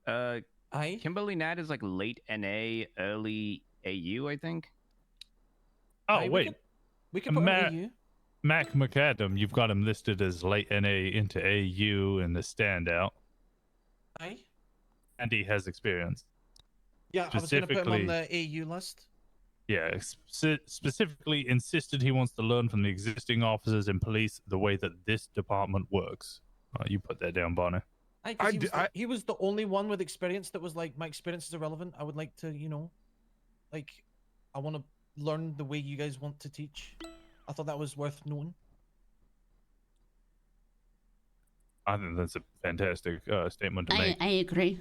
P: Kimberly Nat is like late NA, early AU, I think.
C: Oh
J: we
C: wait,
J: we can put him
C: Mac,
J: in EU.
C: Mac McAdam, you've got him listed as late NA into AU in the standout,
J: Aye.
C: and he has experience.
J: Yeah, I was going to put him on
C: Specifically-
J: the AU list.
C: Yeah, specifically insisted he wants to learn from the existing officers in police the way that this department works. You put that down, Bonnie.
J: Aye, 'cause he was the only one with experience that was like, my experience is irrelevant. I would like to, I want to learn the way you guys want to teach. I thought that was worth knowing.
C: I think that's a fantastic statement to
E: I
C: make.
E: agree.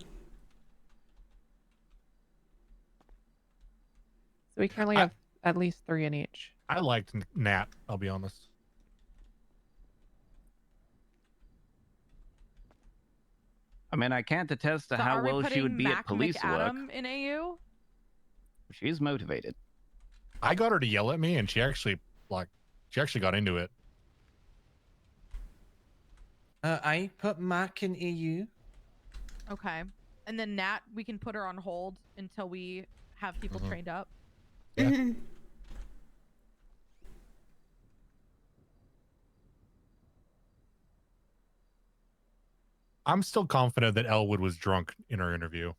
K: So we currently have at least 3 in each.
I: I liked Nat. I'll be honest.
P: I mean, I can't attest to
H: So
P: how
H: are we
P: well she
H: putting
P: would be
H: Mac
P: at police work.
H: McAdam in AU?
P: She's motivated.
I: I got her to yell at me, and she actually got into it.
J: I put Mac in EU.
H: Okay. And then Nat, we can put her on hold until we have people
I: Mhm.
H: trained up.
I: I'm still confident that Elwood was drunk in her interview.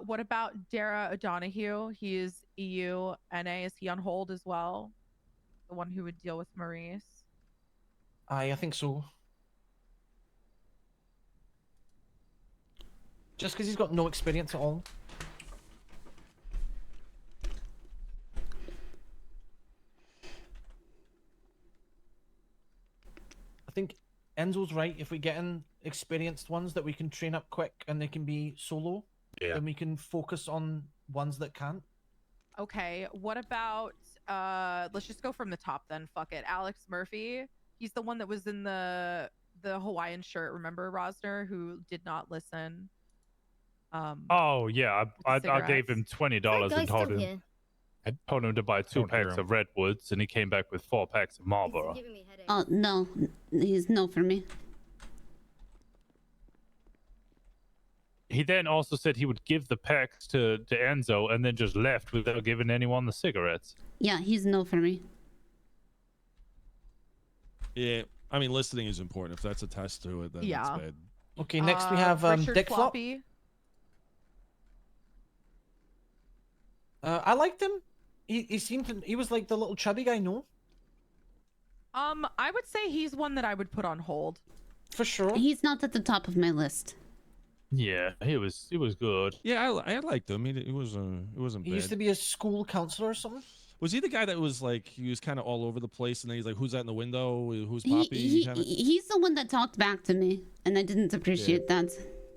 H: What about Dara O'Donoghue? He is EU NA. Is he on hold as well? The one who would deal with Maurice.
J: Aye, I think so. Just because he's got no experience at all. think Enzo's right. If we get in experienced ones that we can train up quick and they can be solo, then we can focus on ones that can't.
H: Okay, what about let's just go from the top then. Fuck it. Alex Murphy. He's the one that was in the Hawaiian shirt, remember, Rosner, who did not listen.
C: Oh yeah, I gave
H: cigarettes.
C: him $20 and told him to buy 2 packs of Redwoods, and he came back with 4 packs of Marlboro.
E: Oh no, he's no for me.
C: He then also said he would give the packs to Enzo, and then just left without giving anyone the cigarettes.
E: Yeah, he's no for me.
U: Yeah, I mean, listening is important. If that's a test to it, then it's bad.
J: Okay, next we have
H: Richard
J: Dick Flop.
H: Floppy.
J: I liked him. He seemed to. He was like the little chubby guy. No.
H: I would say he's one that I would put on hold.
J: For sure.
E: He's not at the top of my list.
C: Yeah, he was good.
U: Yeah, I liked him. It wasn't
J: He
U: bad.
J: used to be a school counselor or something.
U: Was he the guy that was like, he was kind of all over the place, and then he's like, who's that in the window? Who's Poppy?
E: He's the one that talked back to me, and I didn't appreciate that.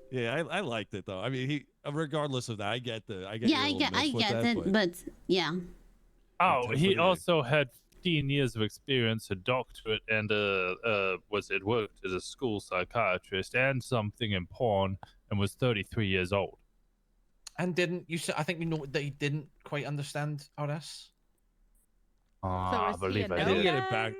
U: Yeah, I liked it though. I mean, he regardless of that, I get
E: I
U: your
E: get
U: little miss with
E: it, but yeah.
C: Oh, he also had 15 years of experience, a doctorate, and worked as a school psychiatrist and something in porn, and was 33 years old.
J: And didn't you? I think you know that he didn't quite understand RS.
C: I believe I
U: I
C: did.
U: didn't get it back.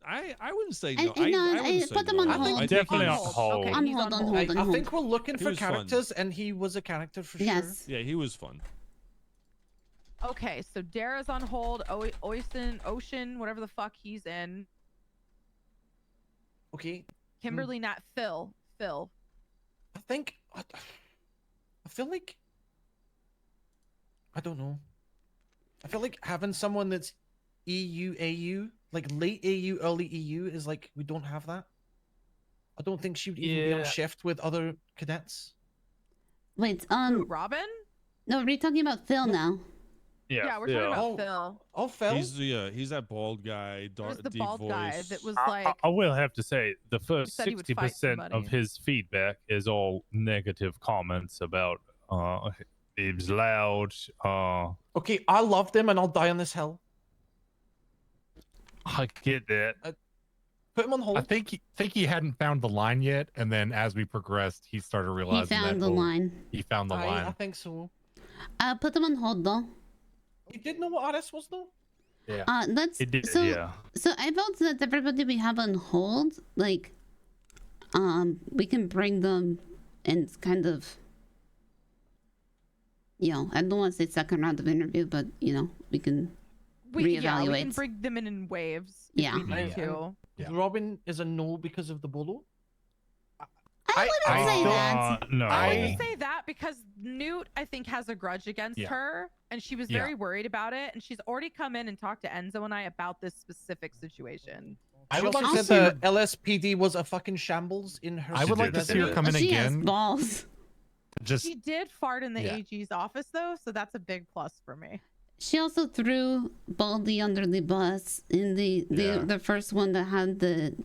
U: I wouldn't say no.
E: I
U: wouldn't say
E: put them
U: no.
E: on
U: I
E: hold.
U: think
C: Definitely on hold.
H: Okay,
E: On
H: he's
E: hold,
H: on
E: on
H: hold.
E: hold, on
J: I
E: hold.
J: think we're looking
U: He
J: for
U: was fun.
J: characters, and he was a character for
E: Yes.
U: Yeah, he was fun.
H: Okay, so Dara's on hold. Ocean, whatever the fuck he's in.
J: Okay.
H: Kimberly, not Phil.
J: I think. I feel like. I don't know. I feel like having someone that's EU, AU, like late AU, early EU, is like we don't have that. I don't think she would even be on
C: Yeah.
J: shift with other cadets.
E: Wait,
H: Robin?
E: No, we're talking about Phil now.
H: Yeah, we're talking about Phil.
J: Oh, Phil.
U: He's that bald guy, dark,
H: Who's the
U: deep
H: bald
U: voice.
H: guy that was
C: I
H: like?
C: will have to say the first
H: said he would fight
C: 60% of
H: somebody.
C: his feedback is all negative comments about he was loud.
J: Okay, I loved him, and I'll die on this hill.
C: I get that.
J: Put him on hold.
I: I think he hadn't found the line yet, and then as we progressed, he started realizing
E: He found
I: that
E: the line.
I: He found the line.
J: I think so.
E: Put them on hold though.
J: You did know what RS was though?
C: Yeah.
E: Let's.
C: It did,
E: so,
C: yeah.
E: So I felt that everybody we have on hold, like, we can bring them and kind of, you know, I don't want to say second round of interview, but you know, we can reevaluate.
H: Yeah, we can bring them in waves. If
E: Yeah.
H: we need to.
J: Robin is a no because of the bolo.
E: I wouldn't say that.
C: No.
H: I wouldn't say that because Newt, I think, has a grudge against
J: Yeah.
H: her, and she was
J: Yeah.
H: very worried about it. And she's already come in and talked to Enzo and I about this specific situation.
J: I would like to say the LSPD was a fucking shambles in her.
I: I would like to see her come in
E: She has
I: again.
E: balls.
I: Just
H: She did fart in the
I: Yeah.
H: AG's office though, so that's a big plus for me.
E: She also threw Baldy under the bus in the first one that had the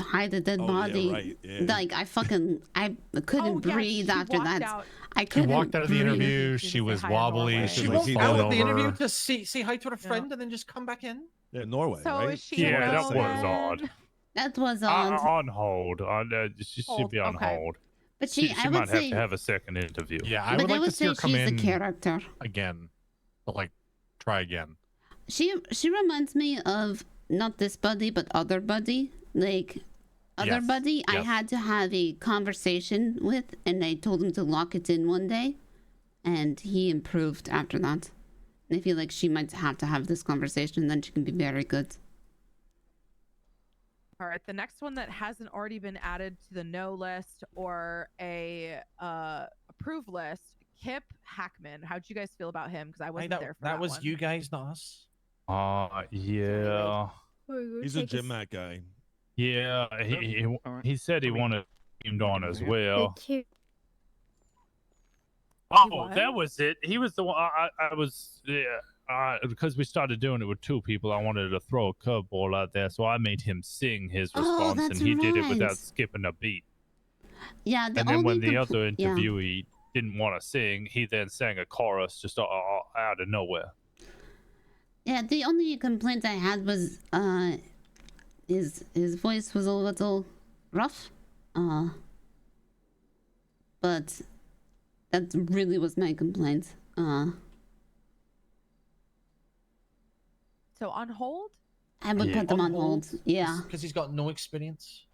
E: hide the dead
U: Oh, yeah,
E: body.
U: right, yeah.
E: Like I couldn't breathe after
H: walked
E: that.
H: out.
E: I
I: she
E: couldn't
I: walked out of the
E: breathe.
I: interview. She was wobbly.
J: She
I: She
J: walked
I: was
J: out
I: falling
J: of the interview
I: over.
J: to say hi to her friend and then just come back in.
U: Yeah, Norway,
H: So
U: right?
H: is she
C: Yeah, that
H: well
C: was
H: then?
C: odd.
E: That was odd.
C: On hold. She should be on
H: okay.
C: hold.
E: But
C: She
E: I would
C: might have
E: say,
C: to have a second interview.
I: Yeah, I
E: but
I: would
E: I
I: like
E: would
I: to see her
E: say
I: come
E: she's
I: in
E: a character.
I: again, but like try again.
E: She reminds me of not this buddy, but other buddy. Like other
I: Yes,
E: buddy, I
I: yes.
E: had to have a conversation with, and I told him to lock it in one day, and he improved after that. And I feel like she might have to have this conversation, then she can be very good.
H: All right, the next one that hasn't already been added to the no list or a approve list, Kip Hackman. How'd you guys feel about him? Because I wasn't there for that
J: was
H: one.
J: you guys, not us.
C: Yeah.
U: He's a gym mat guy.
C: Yeah, he said he wanted teamed on as well. Oh,
H: what?
C: that was it. He was the one. I was. Yeah, because we started doing it with 2 people, I wanted to throw a curveball out there, so I made him sing his
E: Oh,
C: response,
E: that's
C: and he did it
E: right.
C: without skipping a beat.
E: Yeah, the
C: And then
E: only
C: when the
E: compl-
C: other
E: yeah.
C: interviewee didn't want to sing, he then sang a chorus just out of nowhere.
E: Yeah, the only complaint I had was his voice was a little rough. But that really was my complaint.
H: So on hold?
E: I would put them on hold. Yeah.
J: Because he's got no experience.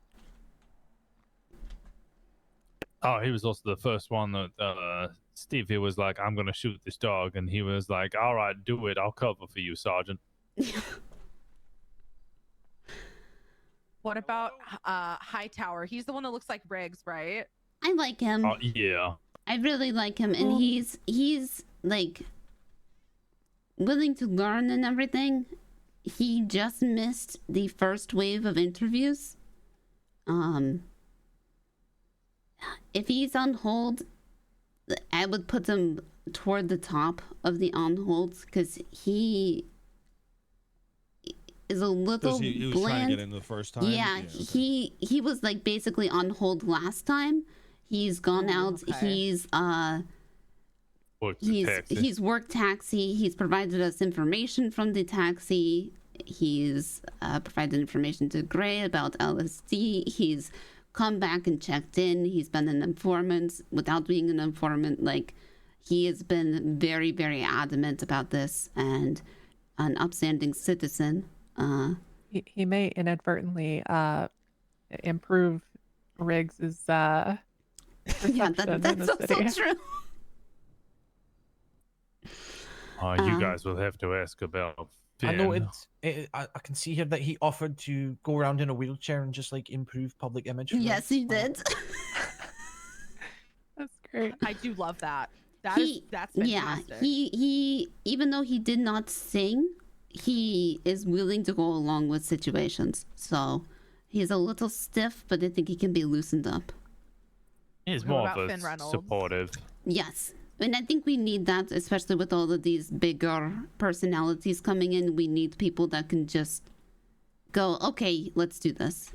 C: Oh, he was also the first one that Stevie was like, I'm going to shoot this dog. And he was like, all right, do it. I'll cover for you, Sergeant.
H: What about Hightower? He's the one that looks like Riggs, right?
E: I like him.
C: Yeah.
E: I really like him, and he's like willing to learn and everything. He just missed the first wave of interviews. If he's on hold, I would put him toward the top of the on holds because he is a little
U: he was
E: bland.
U: trying to get in the first time.
E: Yeah,
U: okay.
E: he was like basically on hold last time. He's gone out.
H: okay.
E: He's worked taxi. He's provided us information from the taxi. He's provided information to Gray about LSD. He's come back and checked in. He's been an informant without being an informant. Like, he has been very, very adamant about this and an upstanding citizen.
K: He may inadvertently improve Riggs's
E: yeah,
K: perception
E: that's
K: in the
E: also
K: city.
E: true.
C: You guys will have to ask about Finn.
J: I know I can see here that he offered to go around in a wheelchair and just like improve public image. for
E: Yes,
J: them.
E: he did.
K: That's great.
H: I do love that. That's fantastic.
E: Yeah, he even though he did not sing, he is willing to go along with situations. So he's a little stiff, but I think he can be loosened up.
C: He's
H: What
C: more
H: about
C: of
H: Finn
C: a
H: Reynolds?
C: supportive.
E: Yes. And I think we need that, especially with all of these bigger personalities coming in. We need people that can just go, okay, let's do this.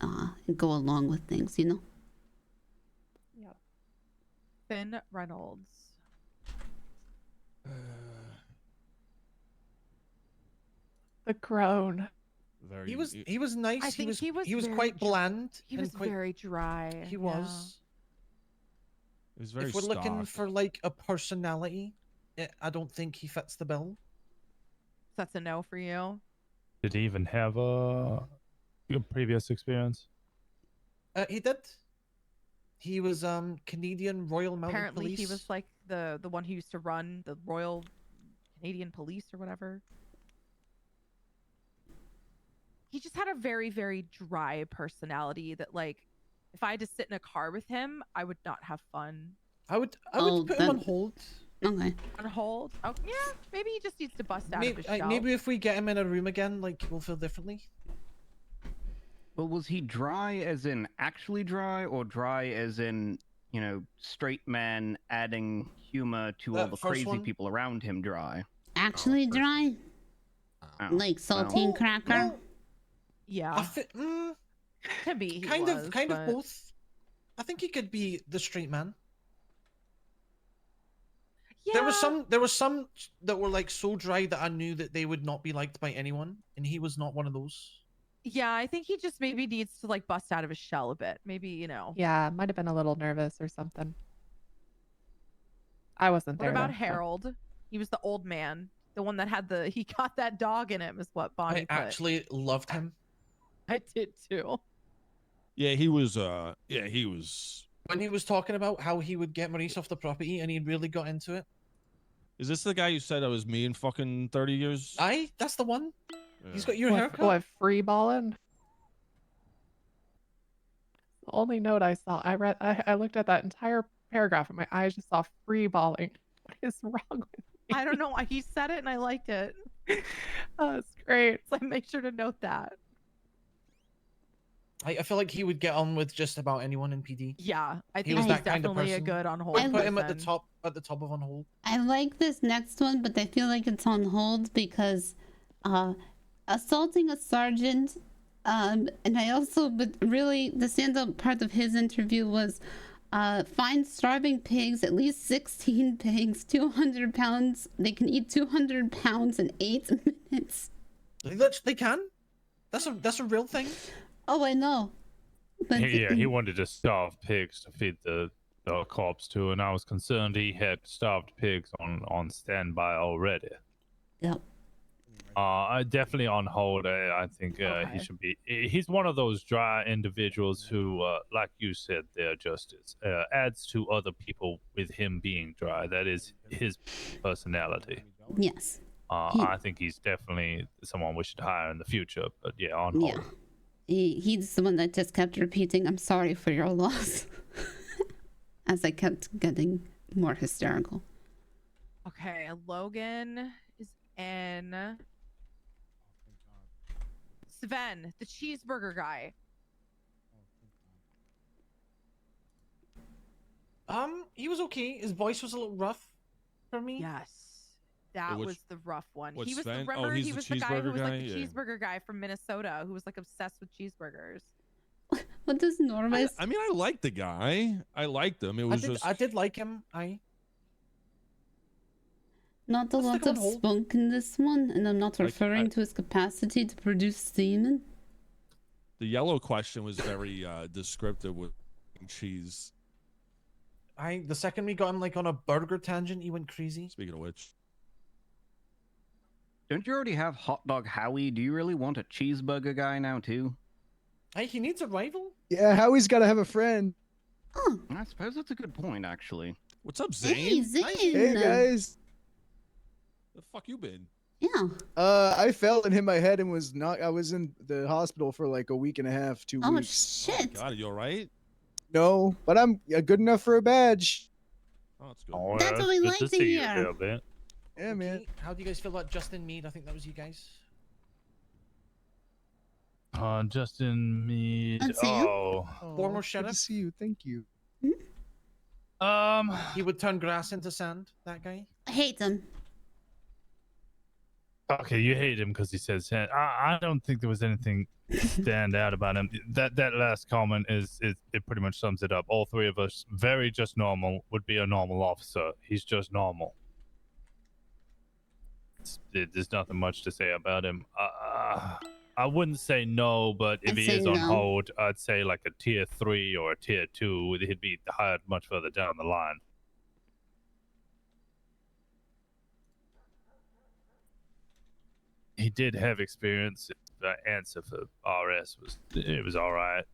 E: And go along with things, you know?
K: Yep.
H: Finn Reynolds.
K: The crone.
J: He was nice.
H: I think
J: he was
H: very
J: quite bland.
H: He
J: and
H: was
J: quite,
H: very dry.
J: He was.
U: He was very
J: If we're looking
U: stock.
J: for like a personality, I don't think he fits the bill.
H: That's a no for you.
C: Did he even have a previous experience?
J: He did. He was Canadian Royal Mounted
H: Apparently,
J: Police.
H: he was like the one who used to run the Royal Canadian Police or whatever. He just had a very, very dry personality that, like, if I had to sit in a car with him, I would not have fun.
J: I would put him on hold.
E: Okay.
H: On hold? Oh, yeah. Maybe he just needs to bust out of his shell.
J: Maybe if we get him in a room again, like, we'll feel differently.
P: Well, was he dry as in actually dry, or dry as in, you know, straight man adding humor to all the
J: first
P: crazy
J: one.
P: people around him dry?
E: Actually dry?
P: Oh,
E: Like saltine cracker?
H: Yeah. Can be. he
J: Kind
H: was,
J: of
H: but-
J: both. I think he could be the straight man.
H: Yeah.
J: There were some that were like so dry that I knew that they would not be liked by anyone, and he was not one of those.
H: Yeah, I think he just maybe needs to, like, bust out of his shell a bit. Maybe, you know.
K: Yeah, might have been a little nervous or something. I wasn't
H: What
K: there.
H: about
K: though, so-
H: Harold? He was the old man. The one that had he got that dog in him is what Bonnie
J: I
H: put.
J: actually loved him.
H: I did too.
U: Yeah, he was. Yeah, he was.
J: When he was talking about how he would get Maurice off the property, and he really got into it.
U: Is this the guy you said that was me in fucking 30 years?
J: That's the one. He's got your
K: What-
J: haircut.
K: What, free balling? The only note I saw, I looked at that entire paragraph and my eyes just saw free balling. What is wrong with me?
H: I don't know why he said it and I liked it.
K: Oh, it's great.
H: So make sure to note that.
J: I feel like he would get on with just about anyone in PD.
H: Yeah, I
J: He
H: think
J: was
H: he's
J: that kind of
H: definitely a
J: person.
H: good on hold
J: I'd put him at the
H: person.
J: top at the top of on hold.
E: I like this next one, but I feel like it's on hold because assaulting a sergeant, and I also, but really the standout part of his interview was find starving pigs, at least 16 pigs, 200 pounds. They can eat 200 pounds in 8 minutes.
J: They can. That's a real thing.
E: Oh, I know. But
C: He wanted to starve pigs to feed the corpse to, and I was concerned he had starved pigs on standby already.
E: Yep.
C: Definitely on hold. I think he should be. He's one of those dry individuals who, like you said there, Justice, adds to other people with him being dry. That is his personality.
E: Yes.
C: I think he's definitely someone we should hire in the future. But yeah, on hold.
E: Yeah. He's the one that just kept repeating, "I'm sorry for your loss," as I kept getting more hysterical.
H: Okay, Logan is in. Sven, the cheeseburger guy.
J: He was okay. His voice was a little rough for me.
H: Yes, that was the rough one.
U: which
H: He was
U: Sven?
H: the
U: Oh,
H: remember
U: he's
H: he
U: the
H: was the guy who was like
U: cheeseburger
H: the
U: guy? Yeah.
H: cheeseburger guy from Minnesota who was like obsessed with cheeseburgers.
E: What does Norway?
U: I mean, I liked the guy. I liked him. It was just.
J: I did like him.
E: Not a lot of spunk in this one, and I'm not referring to his capacity to produce semen.
U: The yellow question was very descriptive with cheese.
J: The second we got him like on a burger tangent, he went crazy.
U: Speaking of which,
P: Don't you already have Hot Dog Howie? Do you really want a cheeseburger guy now too?
J: Hey, he needs a rival.
A: Yeah, Howie's got to have a friend.
P: I suppose that's a good point, actually.
U: What's up, Zane?
E: Hey, Zane.
A: Hey guys.
U: The fuck you been?
E: Yeah.
A: I fell and hit my head and was not. I was in the hospital for like a week and a half, 2
E: Oh,
A: weeks.
E: shit.
U: God, you all right?
A: No, but I'm good enough for a badge.
U: Oh, that's good.
C: Oh,
E: That's what we
C: good
E: like to
C: see you
E: hear.
C: there, man.
A: Yeah, man.
J: Okay, how do you guys feel about Justin Meade? I think that was you guys.
C: Justin Meade.
E: Let's see him.
J: Former
A: Good
J: sheriff.
A: to see you. Thank you.
J: He would turn grass into sand. That guy.
E: I hate him.
C: Okay, you hate him because he says I don't think there was anything stand out about him. That last comment is it pretty much sums it up. All three of us, very just normal, would be a normal officer. He's just normal. There's nothing much to say about him. I wouldn't say no, but if
E: I'd
C: he
E: say
C: is on
E: no.
C: hold, I'd say like a tier 3 or a tier 2. He'd be hired much further down the line. He did have experience. The answer for RS was all right.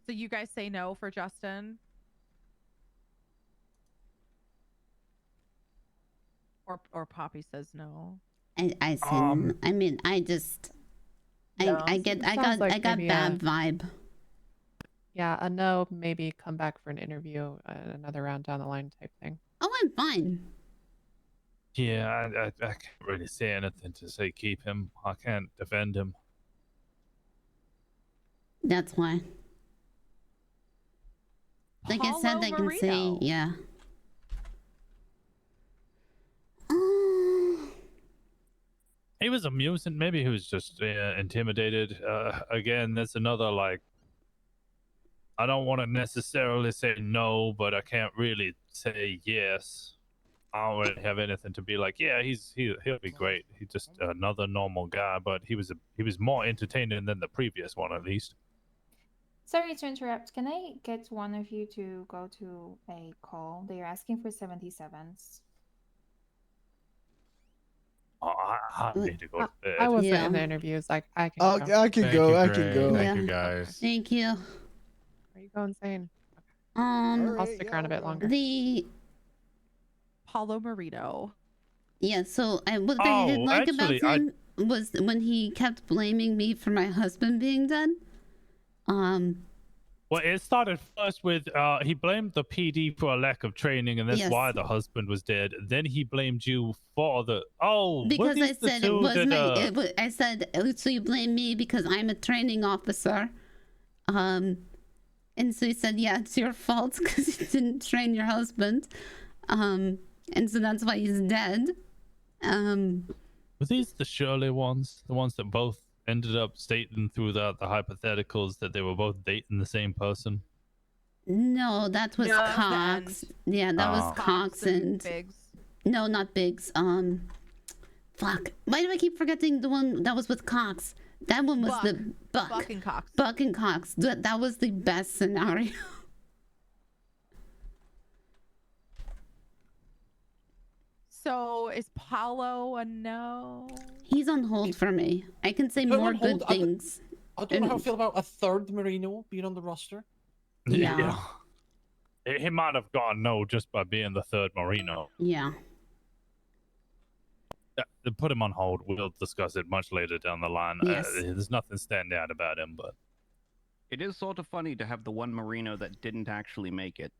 H: So you guys say no for Justin? Or Poppy says no.
E: I say I mean, I just I
K: sounds like
E: got
K: maybe
E: bad vibe.
K: Yeah, a no, maybe come back for an interview another round down the line type thing.
E: Oh, I'm fine.
C: Yeah, I can't really say anything to say keep him. I can't defend him.
E: That's why. Like I said,
H: Paulo
E: I can say
H: Marino.
E: yeah.
C: He was amusing. Maybe he was just intimidated. Again, that's another like. I don't want to necessarily say no, but I can't really say yes. I don't really have anything to be like. Yeah, he'll be great. He's just another normal guy, but he was more entertaining than the previous one at least.
G: Sorry to interrupt. Can I get one of you to go to a call? They are asking for 77s.
C: Oh, I need to go to bed.
K: I wasn't
E: Yeah.
K: in the interviews. Like I can go.
A: I can
U: Thank
A: go.
U: you,
A: I can
U: Gray.
A: go.
U: Thank you,
E: Yeah.
U: guys.
E: Thank you.
K: Are you going insane?
E: I'll
K: stick around a bit longer.
E: The
H: Paulo Marino.
E: yeah, so what I did like
C: actually,
E: about him was when he kept blaming me for my husband being dead.
C: Well, it started first with he blamed the PD for a lack of training, and that's
E: Yes.
C: why the husband was dead. Then he blamed you for the were
E: because I
C: these the
E: said it
C: two
E: was
C: that,
E: my. I said so you blame me because I'm a training officer. And so he said, yeah, it's your fault because you didn't train your husband. And so that's why he's dead.
C: Were these the Shirley ones? The ones that both ended up stating throughout the hypotheticals that they were both dating the same person?
E: No, that was
H: No, that was the
E: Cox.
H: end.
E: Yeah, that was
C: Oh.
E: Cox and
H: Biggs.
E: no, not Biggs. Fuck. Why do I keep forgetting the one that was with Cox? That one was
H: Buck.
E: the Buck.
H: Buck and Cox.
E: Buck and Cox. That was the best scenario.
H: So is Paulo a no?
E: He's on hold for me. I can say
J: Put him
E: more
J: on hold.
E: good things.
J: I don't know how I feel about a third Marino being on the roster.
E: Yeah.
C: He might have gone no just by being the third Marino.
E: Yeah.
C: Put him on hold. We'll discuss it much later down the line.
E: Yes.
C: There's nothing standing out about him, but
P: It is sort of funny to have the one Marino that didn't actually make it.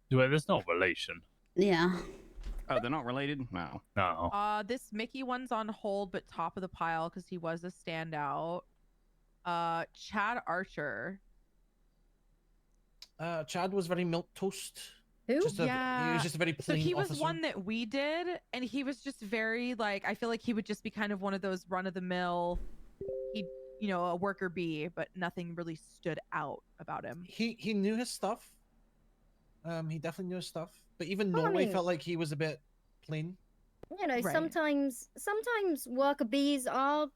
C: there's no relation.
E: Yeah.
P: Oh, they're not related? No.
C: No.
H: This Mickey one's on hold, but top of the pile because he was a standout. Chad Archer.
J: Chad was very milquetoast.
B: Who?
J: He was just a very
H: So
J: plain
H: he was
J: officer.
H: one that we did, and he was just very like, I feel like he would just be kind of one of those run of the mill, a worker bee, but nothing really stood out about him.
J: He knew his stuff. He definitely knew his stuff. But even
B: Well, I
J: Norway
B: mean-
J: felt like he was a bit plain.
B: Right. sometimes worker bees are,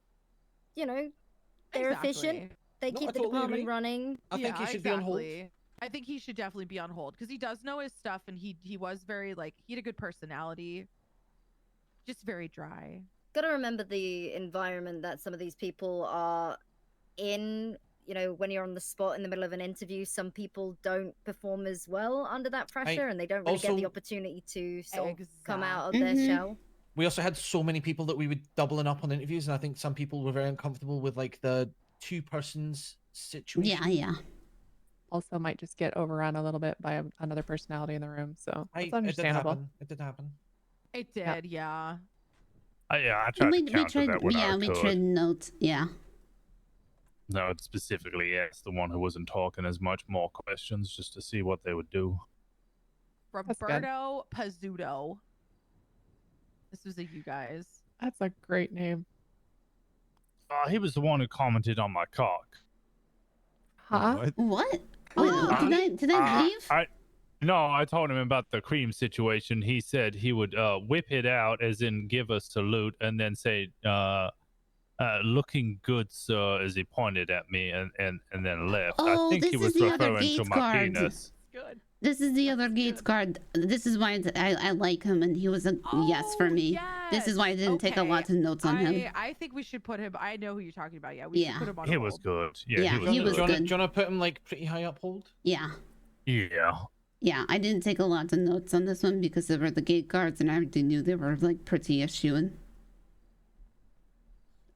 B: they're efficient. They
J: No,
B: keep
J: I
B: the
J: totally
B: department
J: agree.
B: running.
J: I think he should be on hold.
H: I think he should definitely be on hold because he does know his stuff, and he was very he had a good personality, just very dry.
B: Gotta remember the environment that some of these people are in. When you're on the spot in the middle of an interview, some people don't perform as well under that pressure, and they don't really get the
J: also-
B: opportunity to sort of come out of their
E: Mm-hmm.
B: shell.
J: We also had so many people that we were doubling up on interviews, and I think some people were very uncomfortable with the two persons situation.
E: Yeah.
K: Also, might just get overrun a little bit by another personality in the room, so it's
J: It did
K: understandable.
J: happen. It did happen.
H: It did, yeah.
C: I tried to counter that when I
E: we
C: could.
E: tried notes. Yeah.
C: No, it's specifically asked the one who wasn't talking as much more questions just to see what they would do.
H: Roberto Pazzuto. This was a you guys.
K: That's a great name.
C: He was the one who commented on my cock.
K: Huh?
E: What? Wait, did I leave?
C: No, I told him about the cream situation. He said he would whip it out, as in give a salute, and then say, looking good, sir, as he pointed at me and then left.
E: Oh,
C: I think he
E: this
C: was
E: is the other
C: referring to
E: Gates
C: my
E: guard.
C: penis.
H: Good.
E: This is the other Gates guard. This is why I like him, and he was a yes for me. This is why I didn't take a lot of notes on him.
H: I think we should put him. I know who you're talking about. Yeah, we should put him on
C: He
H: hold.
C: was good.
E: Yeah, he was
J: Do you
E: good.
J: want to put him pretty high up hold?
E: Yeah.
C: Yeah.
E: Yeah, I didn't take a lot of notes on this one because they were the gate guards, and I already knew they were pretty issuing.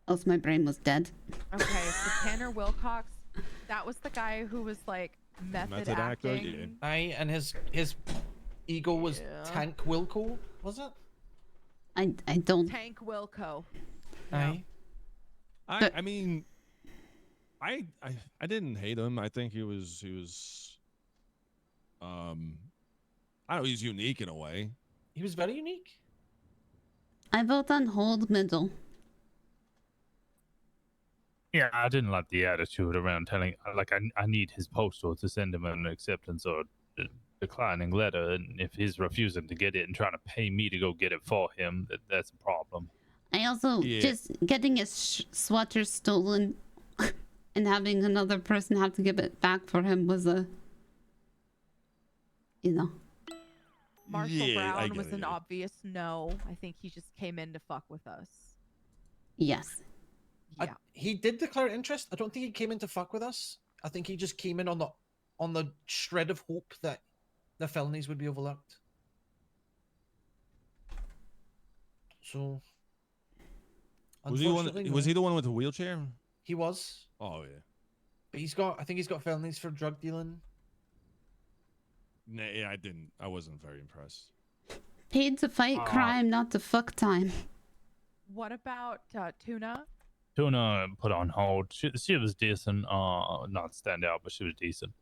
E: Else my brain was dead.
H: Okay, so Tanner Wilcox, that was the guy who was method acting.
J: Aye, and his ego was Tank Wilco, was it?
E: I don't.
H: Tank Wilco.
J: Aye.
U: I mean, I didn't hate him. I think he was I don't know, he's unique in a way.
J: He was very unique.
E: I vote on hold middle.
C: Yeah, I didn't like the attitude around telling, I need his postal to send him an acceptance or declining letter, and if he's refusing to get it and trying to pay me to go get it for him, that's a problem.
E: I also just getting his sweater stolen and having another person have to give it back for him was
H: Marshall
U: I
H: Brown
U: get
H: was
U: it,
H: an
U: yeah.
H: obvious no. I think he just came in to fuck with us.
E: Yes.
H: Yeah.
J: He did declare interest. I don't think he came in to fuck with us. I think he just came in on the shred of hope that the felonies would be overlooked. So
U: Was he
J: unfortunately,
U: Was
J: no.
U: he the one with the wheelchair?
J: He was.
U: Oh yeah.
J: But I think he's got felonies for drug dealing.
U: Nah, yeah, I wasn't very impressed.
E: Paid to fight crime, not to fuck time.
H: What about Tuna?
C: Tuna put on hold. She was decent. Not stand out, but she was decent.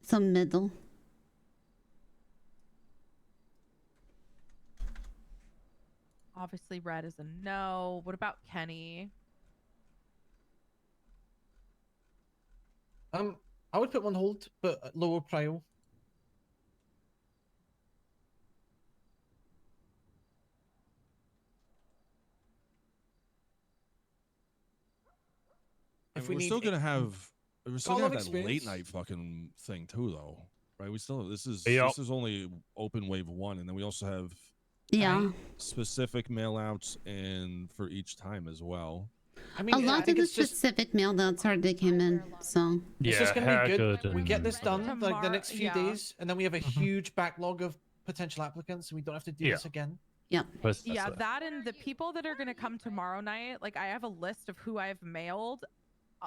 E: Some middle.
H: Obviously, red is a no. What about Kenny?
J: I would put him on hold, but at lower prio.
U: If we're still gonna have, we're still
J: Got a
U: gonna
J: lot
U: have
J: of
U: that late
J: experience.
U: night fucking thing too, though, right? We still this is
C: Yep.
U: this is only open wave 1, and then we also have
E: Yeah.
U: specific mail outs and for each time as well.
J: I mean,
E: A
J: I
E: lot of
J: think
E: the
J: it's just
E: specific mail outs already came in, so.
J: it's just gonna be good. We get this
H: and-
J: done like the next few
H: Tomorrow- yeah.
J: days, and then we have a huge backlog of potential applicants, and we don't have to do
C: Yeah.
J: this again.
E: Yep.
H: Yeah, that and the people that are going to come tomorrow night, like I have a list of who I have mailed.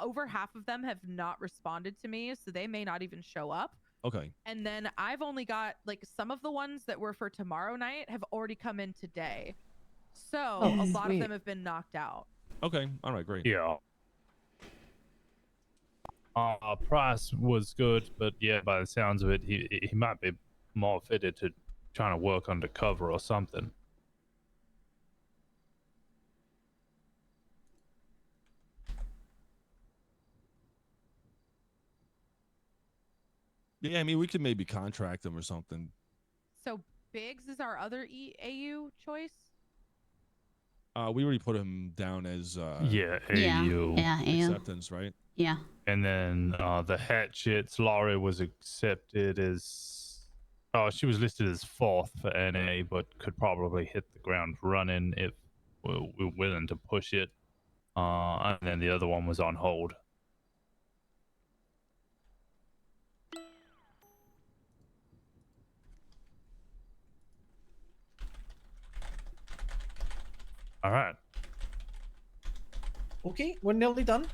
H: Over half of them have not responded to me, so they may not even show up.
U: Okay.
H: And then I've only got like some of the ones that were for tomorrow night have already come in today. So
U: Oh,
H: a lot of
U: sweet.
H: them have been knocked out.
U: Okay. All right. Great.
C: Yeah. Price was good, but yeah, by the sounds of it, he might be more fitted to trying to work undercover or something.
U: Yeah, I mean, we could maybe contract them or something.
H: So Biggs is our other AU choice.
U: We already put him down as
C: Yeah,
E: Yeah,
C: AU.
E: yeah, AU.
U: acceptance, right?
E: Yeah.
C: And then the hatchets, Laurie was accepted as. Oh, she was listed as 4th for NA, but could probably hit the ground running if we're willing to push it. And then the other one was on hold. All right.
J: Okay, we're nearly done.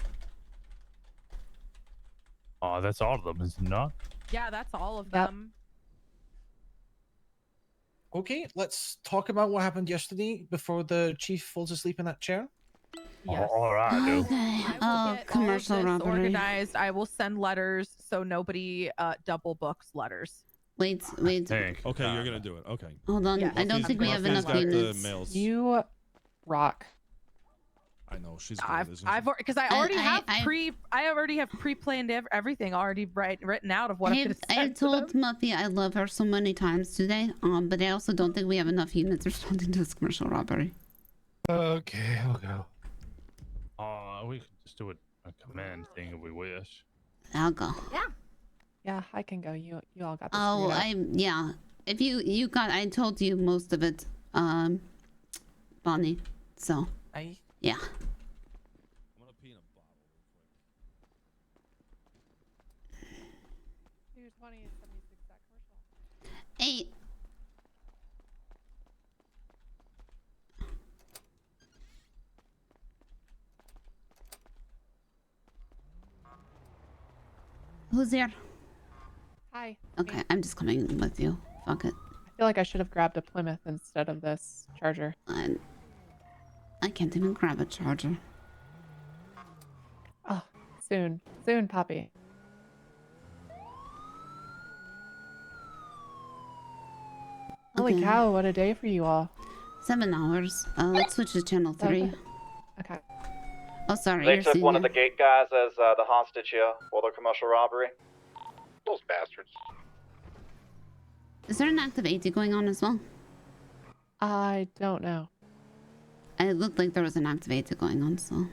C: That's all of them, is it not?
H: Yeah, that's all of them.
J: Okay, let's talk about what happened yesterday before the chief falls asleep in that chair.
H: Yes.
C: All right, dude.
E: Okay.
H: I will
E: Oh,
H: get
E: commercial
H: all of this
E: robbery.
H: organized. I will send letters so nobody double books letters.
E: Wait.
U: Okay, you're gonna do it. Okay.
E: Hold on. I don't think we have enough units.
K: You rock.
U: I know she's.
H: I've because I already have pre-planned everything already written out of what I'm gonna
E: I
H: send.
E: told Muffy I love her so many times today. But I also don't think we have enough units responding to this commercial robbery.
V: Okay, I'll go.
C: We could just do a command thing if we wish.
E: I'll go.
K: Yeah, I can go. You all got this.
E: Oh,
K: figured out.
E: yeah. If you got, I told you most of it, Bonnie. So. Yeah. Hey. Who's there?
K: Hi.
E: Okay, I'm just coming with you. Fuck it.
K: I feel like I should have grabbed a Plymouth instead of this charger.
E: I can't even grab a charger.
K: Oh, soon, Poppy. Holy
E: Okay.
K: cow! What a day for you all.
E: 7 hours. Let's switch to channel 3.
K: Okay.
E: Oh, sorry.
N: They
E: you're
N: took one of
E: senior.
N: the gate guys as the hostage here for the commercial robbery. Those bastards.
E: Is there an active 80 going on as well?
K: I don't know.
E: It looked like there was an active 80 going on, so.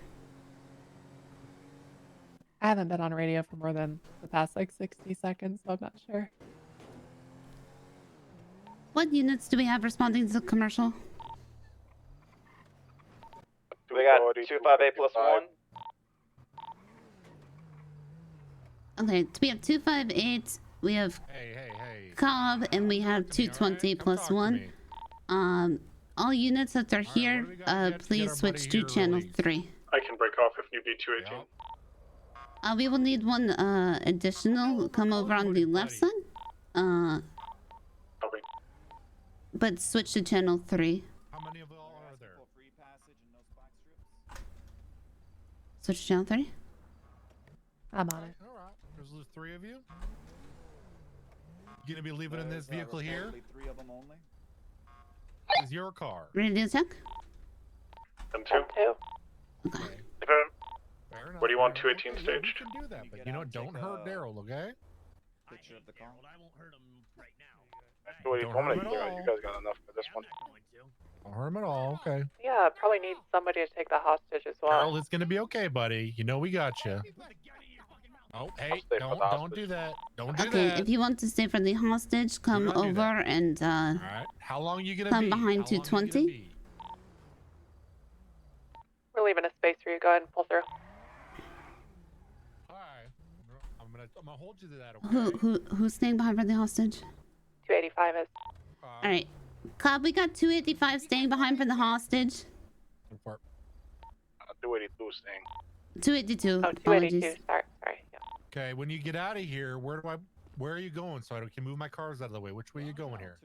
K: I haven't been on radio for more than the past like 60 seconds, so I'm not sure.
E: What units do we have responding to the commercial?
N: We got 258 plus 1.
E: Okay, we have 258, we have Cobb, and we have 220 plus 1. All units that are here, please switch to channel 3.
T: I can break off if need be 218.
E: We will need one additional come over on the left side. but switch to channel 3.
I: How many of y'all are there?
E: Switch to channel 3.
K: I'm on it.
I: All right. There's the 3 of you. You gonna be leaving in this vehicle here?
N: 3 of them only.
I: This is your car.
E: Ready to check?
T: Them two.
E: Okay.
T: Where do you want 218
I: You
T: staged?
I: can do that, but you know, don't hurt Daryl, okay?
N: Picture of the car.
T: What do you
I: Don't
T: want me
I: hurt
T: to
I: him
T: do?
I: at all.
T: You guys got enough for this one.
I: Don't hurt him at all, okay?
K: Yeah, probably need somebody to take the hostage as well.
I: Daryl, it's gonna be okay, buddy. You know we got you. Oh, hey,
T: stay for the
I: don't do that. Don't do
E: Okay,
I: that.
E: if you want to stay for the hostage, come
I: not do
E: over and
I: All right. How long you gonna
E: come
I: be?
E: behind
I: How long you gonna
E: 220.
I: be?
K: We're leaving a space for you. Go ahead and pull through.
I: All right. I'm gonna hold you to that, okay?
E: Who's staying behind for the hostage?
K: 285 is.
E: All right, Cobb, we got 285 staying behind for the hostage.
T: 282 staying.
E: 282.
K: Oh,
E: Apologies.
K: 282. Sorry. Yeah.
I: Okay, when you get out of here, where are you going so I can move my cars out of the way? Which way are you going here?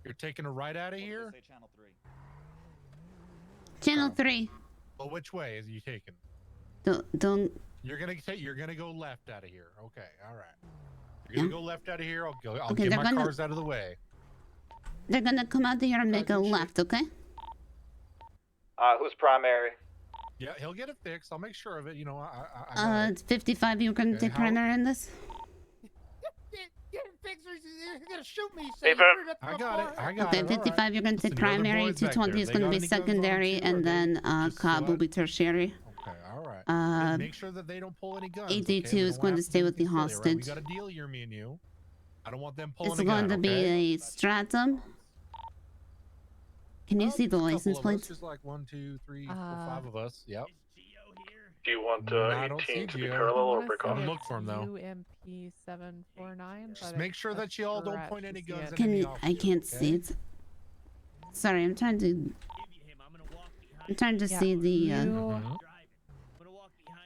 I: You're taking a right out of here?
N: Channel 3.
E: Channel 3.
I: Well, which way is you taking?
E: Don't.
I: You're gonna go left out of here. Okay, all right. You're gonna go left out of here. I'll
E: Okay,
I: get
E: they're
I: my
E: gonna-
I: cars out of the way.
E: They're gonna come out here and make a left, okay?
N: Who's primary?
I: Yeah, he'll get it fixed. I'll make sure of it. You know, I got it.
E: It's 55. You're gonna take primary in this?
D: Get him fixed or he's gonna shoot me.
T: Hey,
I: I got it. I got
E: Okay,
I: it. all
E: 55.
I: right.
E: You're gonna take
I: Listen, your other
E: primary.
I: boys back
E: 220
I: there,
E: is
I: they
E: gonna
I: got
E: be
I: any guns on them
E: secondary,
I: too, or
E: and
I: they
E: then
I: just
E: Cobb will
I: what?
E: be tertiary.
I: Okay, all right. Make sure that they don't pull any guns.
E: 82
I: okay? We
E: is
I: don't
E: going
I: have
E: to stay
I: do
E: with the
I: anything silly, all right? We
E: hostage.
I: got a deal here, me and you. I don't want them pulling
E: It's
I: a
E: going
I: gun.
E: to
I: okay?
E: be a stratum. Can you see the
I: Couple
E: license
I: of us,
E: plates?
I: There's like 1, 2, 3, 4, 5 of us. Yep.
T: Do you want
I: I don't
T: 18
I: see
T: to be
I: Gio.
T: parallel or
I: I
T: break
I: wanna
T: off?
I: see Look for him though.
K: UMP 749.
I: Just make sure that you all don't point any guns at
E: Can
I: any
E: you, I
I: officers,
E: can't
I: okay?
E: see it. Sorry, I'm trying to. I'm trying to see the.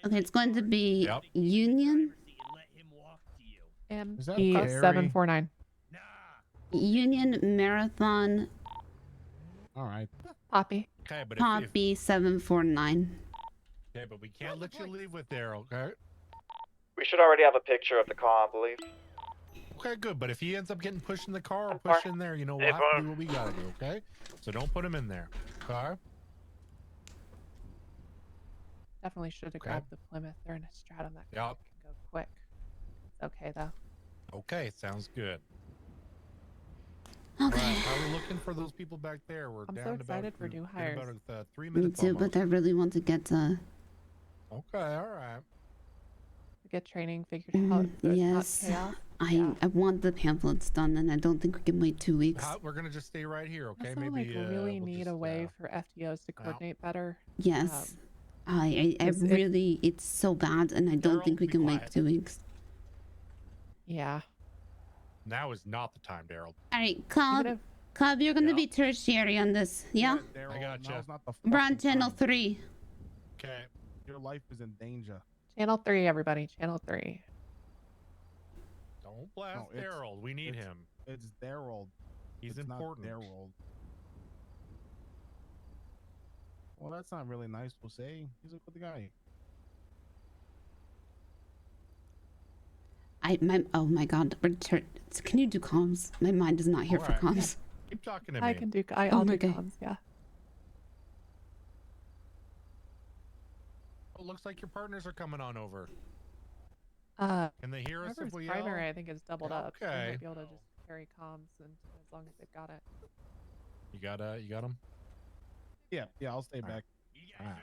E: Okay, it's going to be Union.
K: MP
I: scary?
K: 749.
E: Union Marathon
U: All right.
K: Poppy.
I: Okay, but
E: Poppy 749.
I: okay, but we can't let you leave with there, okay?
N: We should already have a picture of the car, I believe.
I: Okay, good. But if he ends up getting pushed in the car or pushed in there, you know, we'll have to do what we gotta do, okay? So don't put him in there. Okay?
K: Definitely should have grabbed the Plymouth. They're in a stratum that
I: Yep.
K: can go quick. It's okay though.
I: Okay, sounds good.
E: Okay.
I: Right, how are we looking for those people back there? We're
K: I'm so
I: down to
K: excited for
I: in
K: new
I: about
K: hires.
I: 3
E: Me
I: minutes
E: too,
I: almost.
E: but I really want to get to.
I: Okay, all right.
K: Get training figured out. so it's
E: Yes.
K: not chaos.
E: I want the pamphlets done, and I don't think we can wait 2 weeks.
I: We're gonna just stay right here, okay?
K: Also,
I: Maybe
K: like, really
I: we'll
K: need
I: just,
K: a way for FTOs to coordinate better.
E: Yes. I
K: it's-
E: really, it's so bad, and I don't think we can wait 2 weeks.
K: Yeah.
I: Now is not the time, Daryl.
E: All right, Cobb, you're gonna be tertiary on this, yeah?
I: I got you.
E: We're on channel 3.
I: Okay.
U: Your life is in danger.
K: Channel 3, everybody. Channel 3.
I: Don't blast
U: No, it's-
I: Daryl. We need him.
U: It's their world.
I: He's
U: It's
I: important.
U: Not their world. Well, that's not really nice to say. He's a good guy.
E: Oh my god, can you do comms? My mind is not here for
I: Alright.
E: comms.
I: Keep talking to me.
K: I can do.
E: Oh
K: I'll
E: my
K: do
E: God.
K: comms. Yeah.
I: Oh, looks like your partners are coming on over.
K: Can
I: they hear us if
K: whoever's
I: we
K: primary,
I: yell?
K: I think, is doubled up. So they
I: Okay.
K: might be able to just carry comms, and as long as they've got it.
I: You got him?
U: Yeah, I'll stay back. Alright.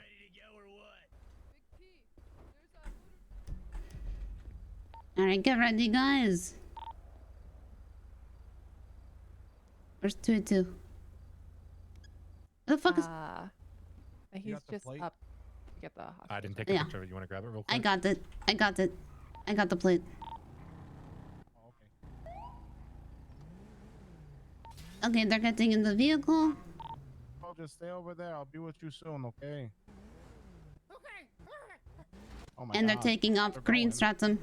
E: All right, get ready, guys. Where's 282? Who the fuck is?
K: He's
I: got the
K: just
I: plate?
K: up to get the.
I: I didn't take a
E: Yeah.
I: picture of it. You want to grab it real
E: I
I: quick?
E: got it. I got it. I got the plate. Okay, they're getting in the vehicle.
U: I'll just stay over there. I'll be with you soon, okay? Oh my
E: And they're
U: God.
E: taking off
U: They're
E: green
U: going.
E: stratum.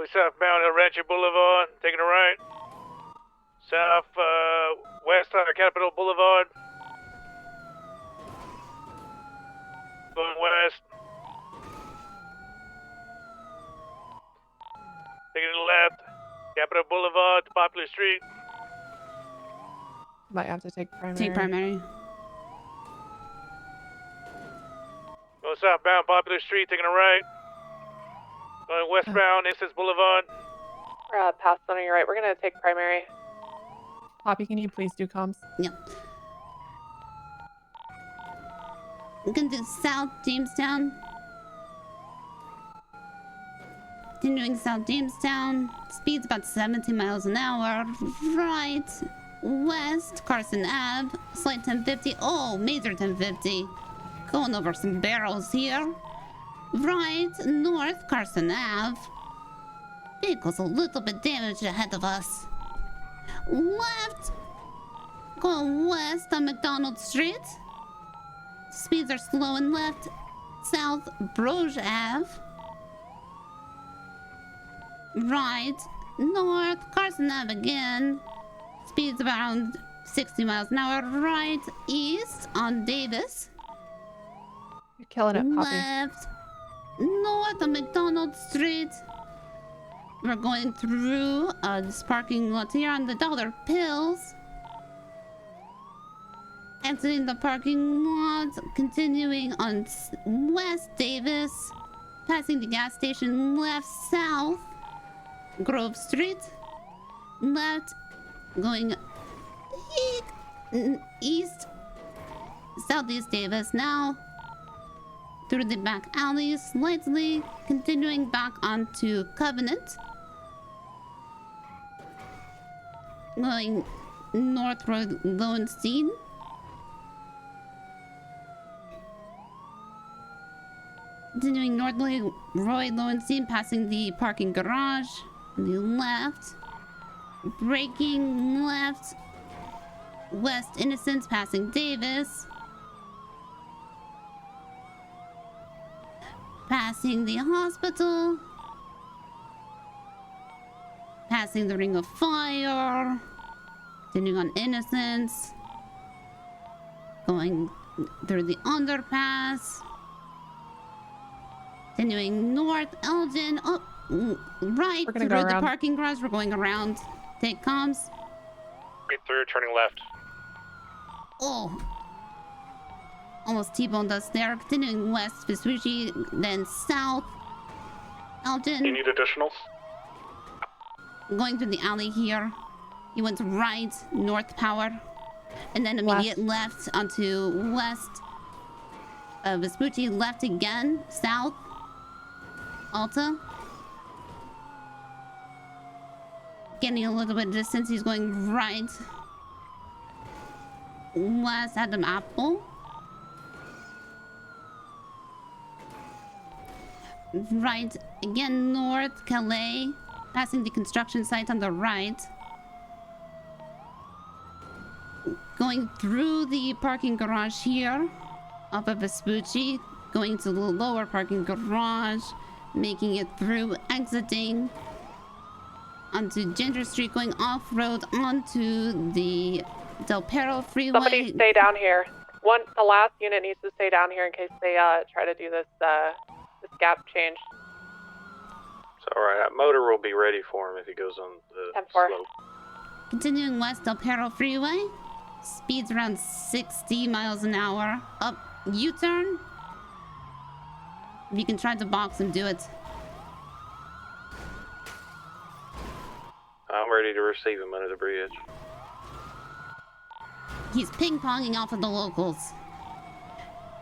F: Going southbound El Rancho Boulevard, taking a right. West Capitol Boulevard. Going west. Taking a left. Capitol Boulevard to Poplar Street.
K: Might have to take primary.
E: Take primary.
F: Going southbound Poplar Street, taking a right. Going westbound Essex Boulevard.
O: Pass on your right. We're gonna take primary.
K: Poppy, can you please do comms?
E: Yep. We're gonna do South Jamestown. Continuing South Jamestown. Speed's about 70 miles an hour. Right. West Carson Ave. Slight 1050. Oh, major 1050. Going over some barrels here. Right. North Carson Ave. Vehicle's a little bit damaged ahead of us. Left. Going west on McDonald Street. Speeds are slow and left. South Broge Ave. Right. North Carson Ave again. Speeds around 60 miles an hour. Right. East on Davis.
K: You're killing it, Poppy.
E: Left. North on McDonald Street. We're going through this parking lot here on the Dollar Pills. Exiting the parking lot, continuing on West Davis, passing the gas station left south, Grove Street, left, going east, southeast Davis now, through the back alley, slightly continuing back onto Covenant. Going North Road Lowenstein. Continuing North Roy Lowenstein, passing the parking garage. On the left. Braking left. West Innocence, passing Davis. Passing the hospital. Passing the Ring of Fire. Continuing on Innocence. Going through the underpass. Continuing north, Elgin. Oh, right through the parking garage. We're going around. Take comms.
T: Get through, turning left.
E: Oh. Almost T-boned us there. Continuing west, Vespucci, then south, Elgin.
T: You need additionals?
E: Going through the alley here. He went right, north power. And then immediate left onto west. Vespucci left again, south. Alta. Getting a little bit of distance. He's going right. West Adam Apple. Right again, north Calais. Passing the construction site on the right. Going through the parking garage here. Off of Vespucci. Going to the lower parking garage. Making it through, exiting onto Ginger Street, going off-road onto the Del Perro Freeway.
O: Somebody stay down here. The last unit needs to stay down here in case they try to do this gap change.
T: It's alright, that motor will be ready for him if he goes on the
O: 10-4.
T: slope.
E: Continuing west Del Perro Freeway. Speeds around 60 miles an hour. Up U-turn. If you can try to box him, do it.
T: I'm ready to receive him under the bridge.
E: He's ping-ponging off of the locals.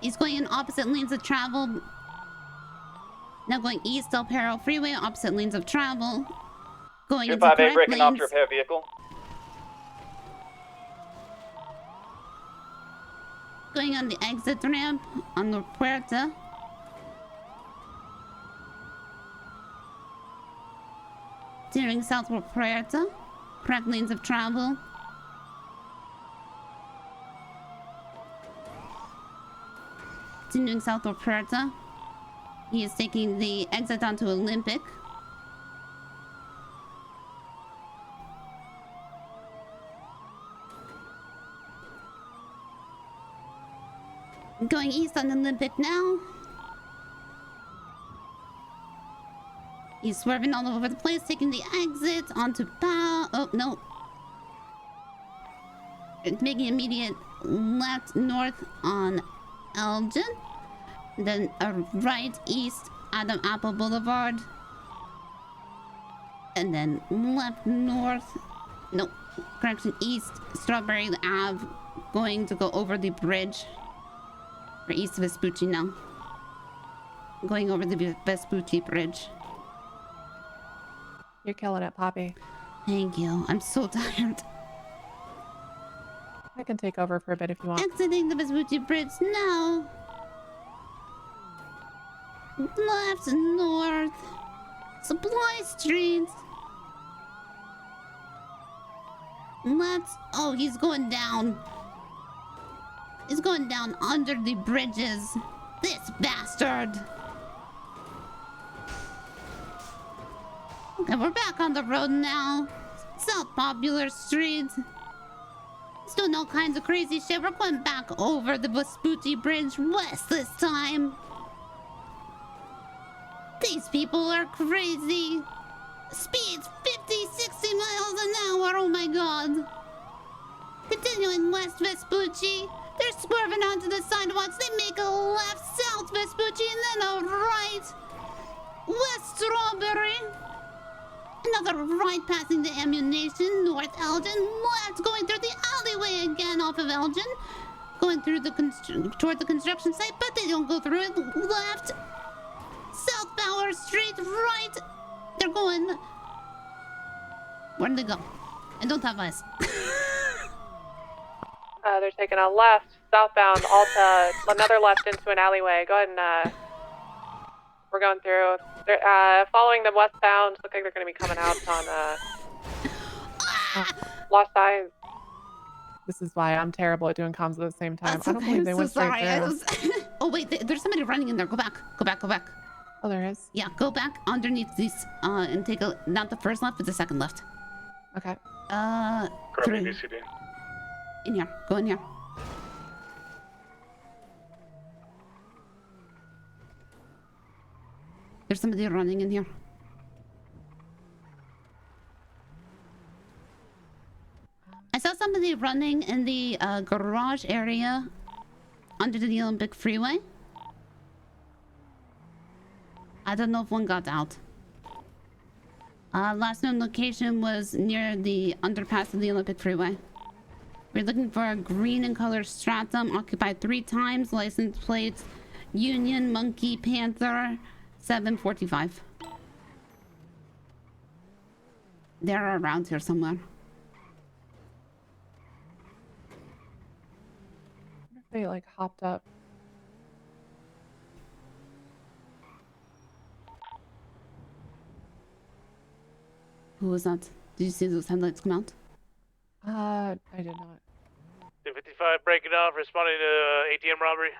E: He's going in opposite lanes of travel. Now going east Del Perro Freeway, opposite lanes of travel. Going into correct lanes.
N: breaking off your repair vehicle.
E: Going on the exit ramp on the Puerta. Steering southward Puerta. Correct lanes of travel. Continuing southward Puerta. He is taking the exit onto Olympic. Going east on Olympic now. He's swerving all over the place, taking the exit onto Bow. Oh, no. It's making immediate left north on Elgin. Then a right east Adam Apple Boulevard. And then left north. No, correction, east Strawberry Ave. Going to go over the bridge. Or east of Vespucci now. Going over the Vespucci Bridge.
K: You're killing it, Poppy.
E: Thank you. I'm so tired.
K: I can take over for a bit if you want.
E: Exiting the Vespucci Bridge now. Left north. Supply Street. Let's... Oh, he's going down. He's going down under the bridges. This bastard. Okay, we're back on the road now. South Popular Street. He's doing all kinds of crazy shit. We're going back over the Vespucci Bridge west this time. These people are crazy. Speeds 50, 60 miles an hour. Oh my god. Continuing west Vespucci. They're swerving onto the sidewalks. They make a left south Vespucci and then a right west Strawberry. Another right passing the ammunition, north Elgin, left going through the alleyway again off of Elgin. Going through the toward the construction site, but they don't go through it. Left, South Power Street, right. They're going... Where'd they go? I don't have eyes.
O: They're taking a left, southbound, Alta, another left into an alleyway. Go ahead and, we're going through. They're, following them westbound. Look like they're going to be coming out on, Lost Eyes.
K: This is why I'm terrible at doing comms at the same time.
E: That's
K: I don't
E: okay.
K: believe they
E: I'm
K: went
E: so sorry.
K: straight through.
E: Oh wait, there's somebody running in there. Go back. Go back. Go back.
K: Oh, there is?
E: Yeah, go back underneath these, and take a, not the first left, but the second left.
K: Okay.
E: Through. In here. Go in here. There's somebody running in here. I saw somebody running in the garage area under the Olympic Freeway. I don't know if one got out. Last known location was near the underpass of the Olympic Freeway. We're looking for a green and color Stratum, occupied 3 times, license plates, Union, Monkey, Panther, 745. They're around here somewhere.
K: They like hopped up.
E: Who was that? Did you see those headlights come out?
K: I did not.
F: 255 breaking off, responding to ATM robbery.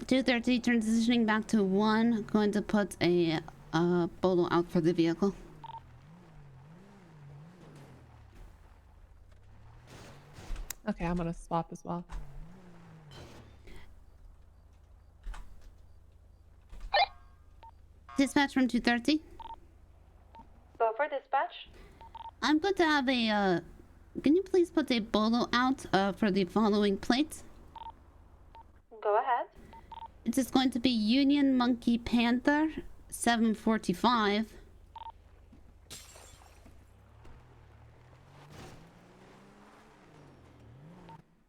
E: 230 transitioning back to 1. Going to put a bolo out for the vehicle.
K: Okay, I'm gonna swap as well.
E: Dispatch from 230.
G: Go for dispatch.
E: I'm going to have a, can you please put a bolo out for the following plate?
G: Go ahead.
E: It is going to be Union Monkey Panther 745.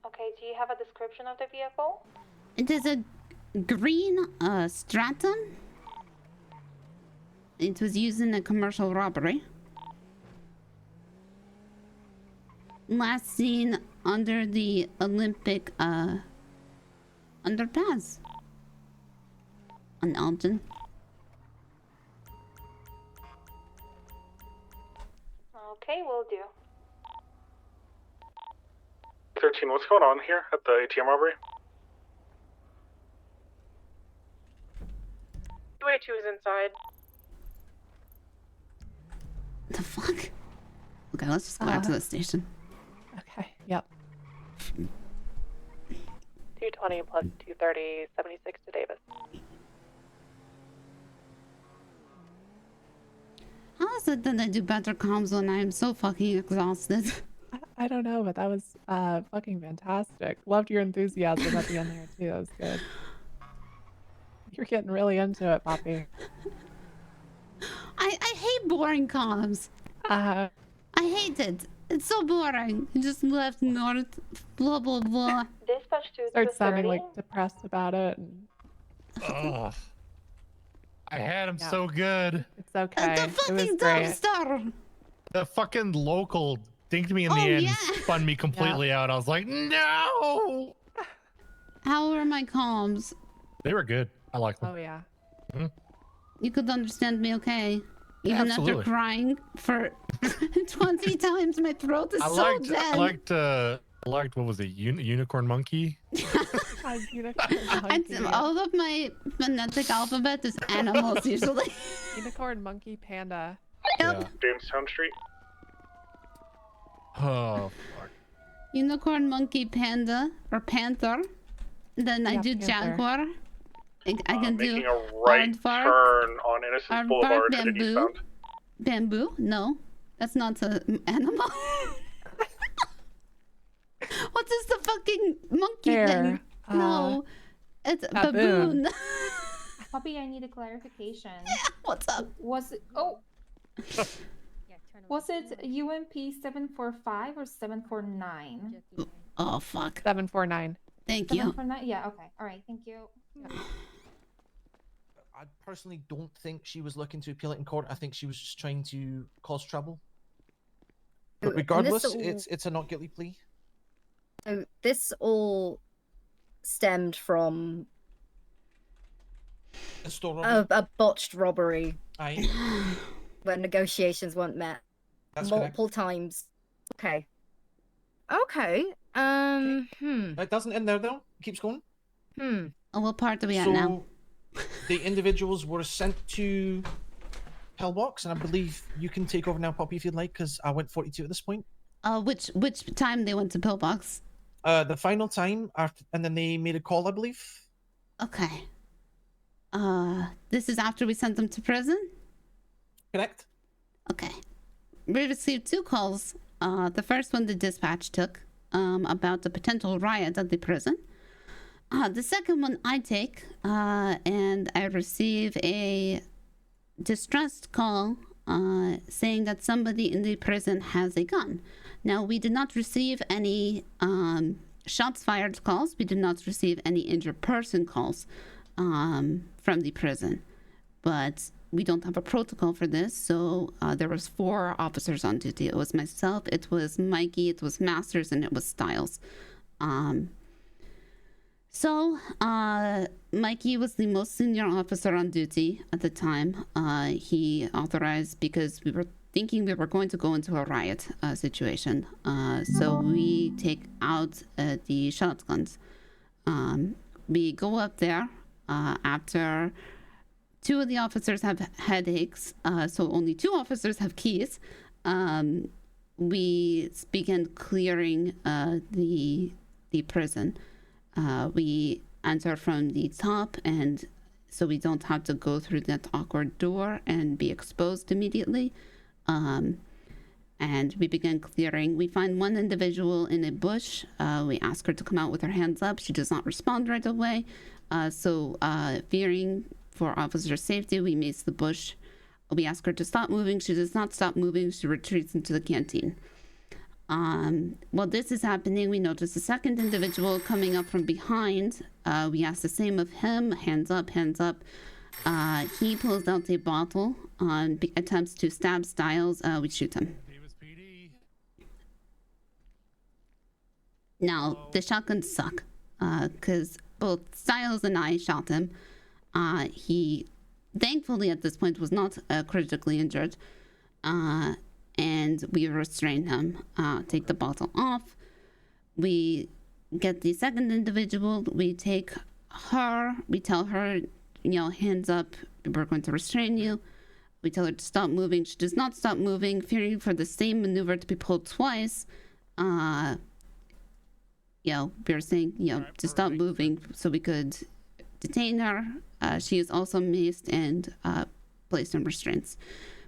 G: Okay, do you have a description of the vehicle?
E: It is a green Stratum. It was used in a commercial robbery. Last seen under the Olympic underpass on Elgin.
G: Okay, will do.
T: 13, what's going on here at the ATM robbery?
O: 282 is inside.
E: Okay, let's just go back to the station.
K: Okay. Yep.
O: 220 plus 230, 76 to Davis.
E: How is it that I do better comms when I am so fucking exhausted?
K: I don't know, but that was fucking fantastic. Loved your enthusiasm at the end there too. That was good. You're getting really into it, Poppy.
E: I hate boring comms. I hate it. It's so boring. Just left north, blah blah blah.
G: Dispatch to
K: Started sounding like depressed about it.
I: Ugh. I had him so good.
K: It's okay.
E: The
K: It was
E: fucking
K: great.
E: dumpster.
I: The fucking local dinked me in the end and spun me completely out. I was like, no.
E: How are my comms?
I: They were good. I like them.
K: Oh yeah.
E: You could understand me, okay?
I: Yeah,
E: Even after
I: absolutely.
E: crying for 20 times, my throat is so dead.
I: I liked what was it? Unicorn monkey.
E: All of my phonetic alphabet is animals usually.
K: Unicorn, monkey, panda.
E: Yep.
T: Jamestown Street.
I: Oh fuck.
E: Unicorn, monkey, panda, or panther. Then I
T: Yeah,
E: do
T: panther.
E: jaguar. I can do
T: Making a right
E: aardvark,
T: turn on Innocence
E: aardvark,
T: Boulevard headed
E: bamboo.
T: eastbound.
E: Bamboo? No, that's not an animal. What is the fucking monkey
K: Bear.
E: thing? No, it's a
K: baboon.
E: baboon.
G: Poppy, I need a clarification.
E: What's up?
G: Was it was it UMP 745 or 749?
E: Oh fuck.
K: 749.
E: Thank you.
G: 749? Yeah, okay. All right, thank you.
J: I personally don't think she was looking to appeal it in court. I think she was just trying to cause trouble. But regardless, it's a not guilty plea.
B: So this all stemmed from
J: A store robbery.
B: a botched robbery
J: Aye.
B: where negotiations weren't met
J: That's
B: multiple times. Okay. Okay.
J: It doesn't end there though. It keeps going.
B: Hmm.
E: Oh, what part are we at now?
J: The individuals were sent to Hellbox, and I believe you can take over now, Poppy, if you'd like, because I went 42 at this point.
E: Which time they went to Pillbox?
J: The final time, after, and then they made a call, I believe.
E: Okay. This is after we sent them to prison?
J: Correct.
E: Okay. We received 2 calls. The first one the dispatch took about the potential riot at the prison. The second one I take, and I receive a distressed call saying that somebody in the prison has a gun. Now, we did not receive any shots fired calls. We did not receive any injured person calls from the prison. But we don't have a protocol for this, so there was 4 officers on duty. It was myself, it was Mikey, it was Masters, and it was Styles. So Mikey was the most senior officer on duty at the time. He authorized, because we were thinking we were going to go into a riot situation. So we take out the shotguns. We go up there after 2 of the officers have headaches, so only 2 officers have keys. We begin clearing the prison. We enter from the top, and so we don't have to go through that awkward door and be exposed immediately. And we begin clearing. We find one individual in a bush. We ask her to come out with her hands up. She does not respond right away. So fearing for officer safety, we mace the bush. We ask her to stop moving. She does not stop moving. She retreats into the canteen. While this is happening, we notice a second individual coming up from behind. We ask the same of him, hands up, hands up. He pulls out a bottle, attempts to stab Styles. We shoot him. Now, the shotguns suck, because both Styles and I shot him. He, thankfully at this point, was not critically injured. And we restrain him, take the bottle off. We get the second individual. We take her. We tell her, hands up. We're going to restrain you. We tell her to stop moving. She does not stop moving, fearing for the same maneuver to be pulled twice. We were saying, to stop moving so we could detain her. She is also maced and placed in restraints.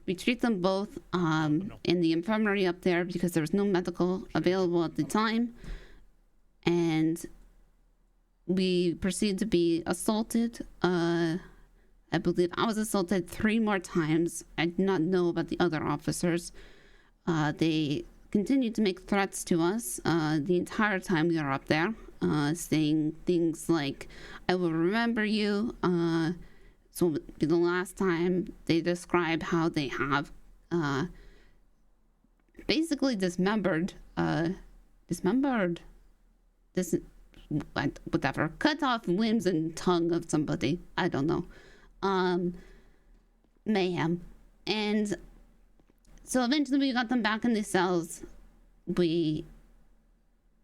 E: We treat them both in the infirmary up there because there was no medical available at the time. And we proceed to be assaulted. I believe I was assaulted 3 more times. I did not know about the other officers. They continued to make threats to us the entire time we were up there, saying things like, I will remember you. So the last time they describe how they have basically dismembered, whatever, cut off limbs and tongue of somebody. I don't know. Mayhem. And so eventually we got them back in the cells. We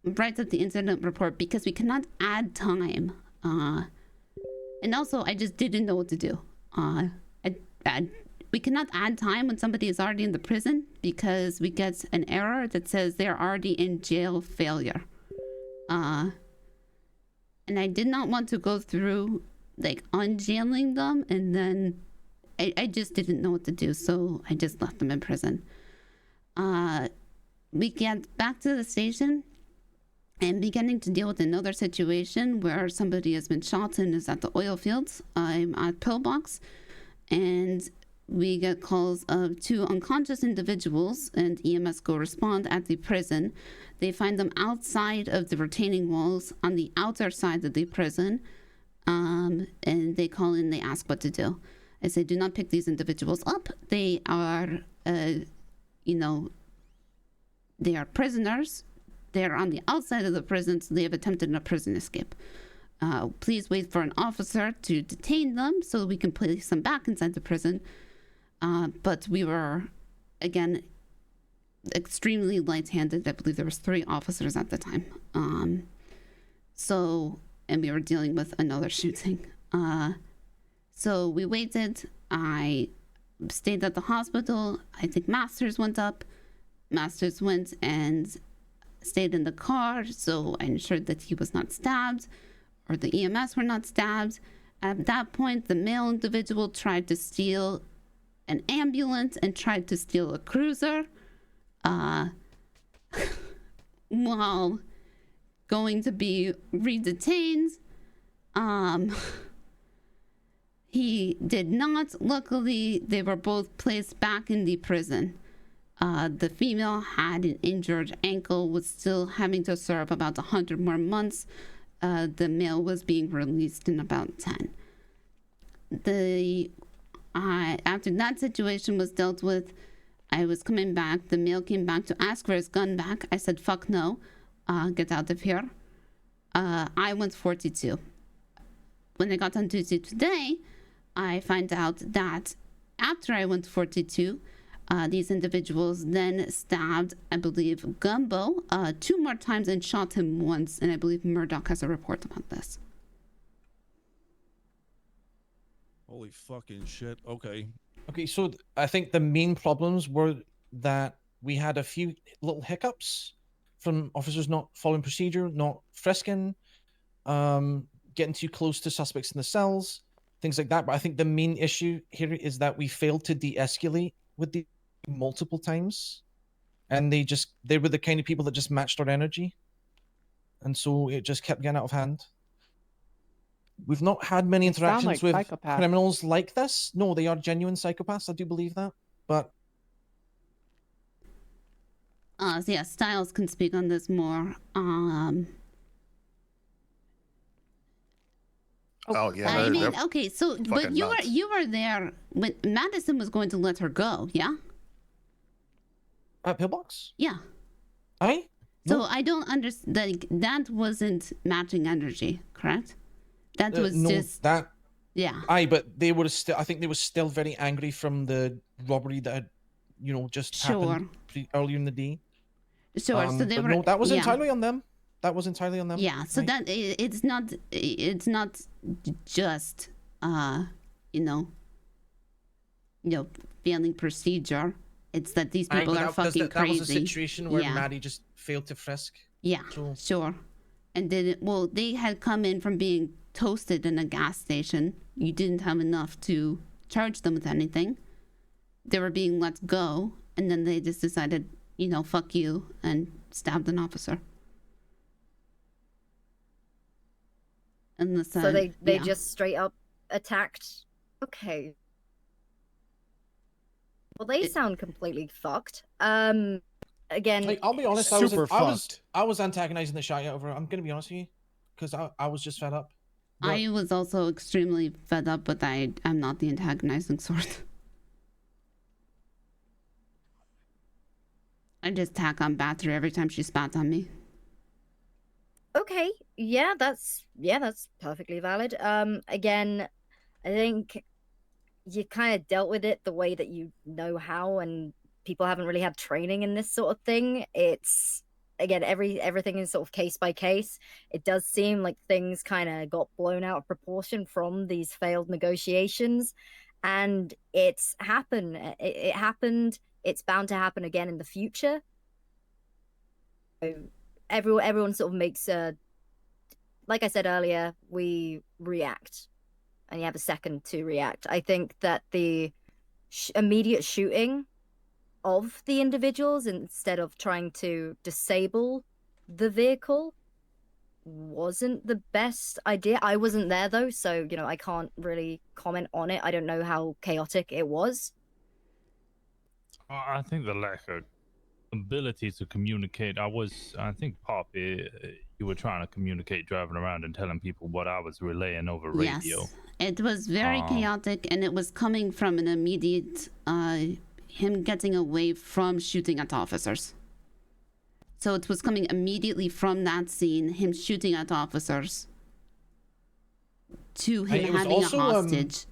E: write up the incident report because we cannot add time. And also I just didn't know what to do. We cannot add time when somebody is already in the prison because we get an error that says they're already in jail failure. And I did not want to go through like unjailing them, and then I just didn't know what to do, so I just left them in prison. We get back to the station and beginning to deal with another situation where somebody has been shot and is at the oil fields. I'm at Pillbox, and we get calls of 2 unconscious individuals, and EMS go respond at the prison. They find them outside of the retaining walls on the outer side of the prison, and they call in, they ask what to do. I say, do not pick these individuals up. They are, they are prisoners. They're on the outside of the prison, so they have attempted a prison escape. Please wait for an officer to detain them so we can place them back inside the prison. But we were, again, extremely light-handed. I believe there was 3 officers at the time. And we were dealing with another shooting. So we waited. I stayed at the hospital. I think Masters went up. Masters went and stayed in the car, so I ensured that he was not stabbed, or the EMS were not stabbed. At that point, the male individual tried to steal an ambulance and tried to steal a cruiser while going to be redetained. He did not. Luckily, they were both placed back in the prison. The female had an injured ankle, was still having to serve about 100 more months. The male was being released in about 10. After that situation was dealt with, I was coming back. The male came back to ask for his gun back. I said, fuck no, get out of here. I went 42. When I got on duty today, I find out that after I went 42, these individuals then stabbed, I believe, Gumbo 2 more times and shot him once. And I believe Murdoch has a report about this.
U: Holy fucking shit. Okay.
J: Okay, so I think the main problems were that we had a few little hiccups from officers not following procedure, not frisking, getting too close to suspects in the cells, things like that. But I think the main issue here is that we failed to de-escalate with the multiple times, and they were the kind of people that just matched our energy, and so it just kept getting out of hand. We've not had many interactions with criminals like this. No, they are genuine psychopaths. I do believe that, but
E: so yeah, Styles can speak on this more.
R: Oh yeah,
E: I mean, okay, so but you were there when Madison was going to let her go, yeah?
J: At Pillbox?
E: Yeah.
J: Aye.
E: So I don't understand. Like, that wasn't matching energy, correct? That was
J: no,
E: just
J: that.
E: Yeah.
J: Aye, but they were still. I think they were still very angry from the robbery that had, just happened earlier in the day.
E: Sure. So they were.
J: No, that was entirely on them. That was entirely on them.
E: Yeah. So that it's not just failing procedure. It's that these
J: Aye,
E: people
J: but
E: are fucking
J: that
E: crazy.
J: was a situation where
E: yeah.
J: Maddie just failed to frisk.
E: Yeah, sure. And then, well, they had come in from being toasted in a gas station. You didn't have enough to charge them with anything. They were being let go, and then they just decided, you know, fuck you, and stabbed an officer. And
B: So they
E: yeah.
B: just straight up attacked. Okay. Well, they sound completely fucked. Again,
J: Like, I'll be honest, I was antagonizing the shit out of her. I'm gonna be honest with you, because I was just fed up. But
E: I was also extremely fed up, but I'm not the antagonizing sort. I just tack on battery every time she spats on me.
B: Okay, yeah, that's perfectly valid. Again, I think you kind of dealt with it the way that you know how, and people haven't really had training in this sort of thing. It's again everything is sort of case by case. It does seem like things kind of got blown out of proportion from these failed negotiations, and it's happened. It happened. It's bound to happen again in the future. Everyone sort of makes like I said earlier, we react, and you have a second to react. I think that the immediate shooting of the individuals instead of trying to disable the vehicle wasn't the best idea. I wasn't there though, so you know, I can't really comment on it. I don't know how chaotic it was.
C: I think the lack of ability to communicate. I think Poppy, you were trying to communicate driving around and telling people what I was relaying over radio.
E: Yes, it was very chaotic, and it was coming from an immediate him getting away from shooting at officers. So it was coming immediately from that scene, him shooting at officers, to him having
J: also,
E: a hostage.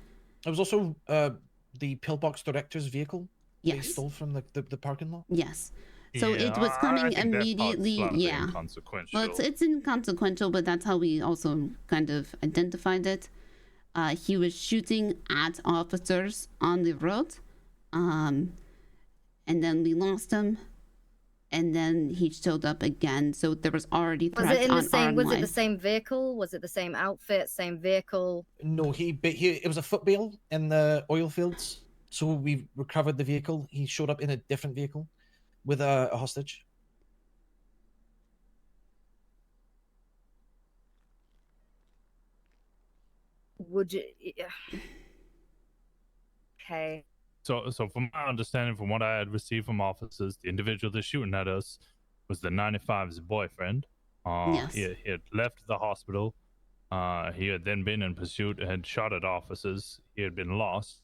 J: It was also the pillbox director's vehicle they
E: Yes.
J: stole from the parking lot.
E: Yes. So
C: Yeah,
E: it was coming
C: I think that part's
E: immediately.
C: slightly
E: Yeah.
C: inconsequential.
E: Well, it's inconsequential, but that's how we also kind of identified it. He was shooting at officers on the road, and then we lost him, and then he showed up again. So there was already
B: Was
E: threats
B: it in the
E: on
B: same?
E: our
B: Was it the
E: life.
B: same vehicle? Was it the same outfit? Same vehicle?
J: No, it was a foot bail in the oil fields. So we recovered the vehicle. He showed up in a different vehicle with a hostage.
B: Would you? Okay.
C: So from my understanding, from what I had received from officers, the individual that's shooting at us was the 95's boyfriend.
E: Yes.
C: He had left the hospital. He had then been in pursuit, had shot at officers. He had been lost.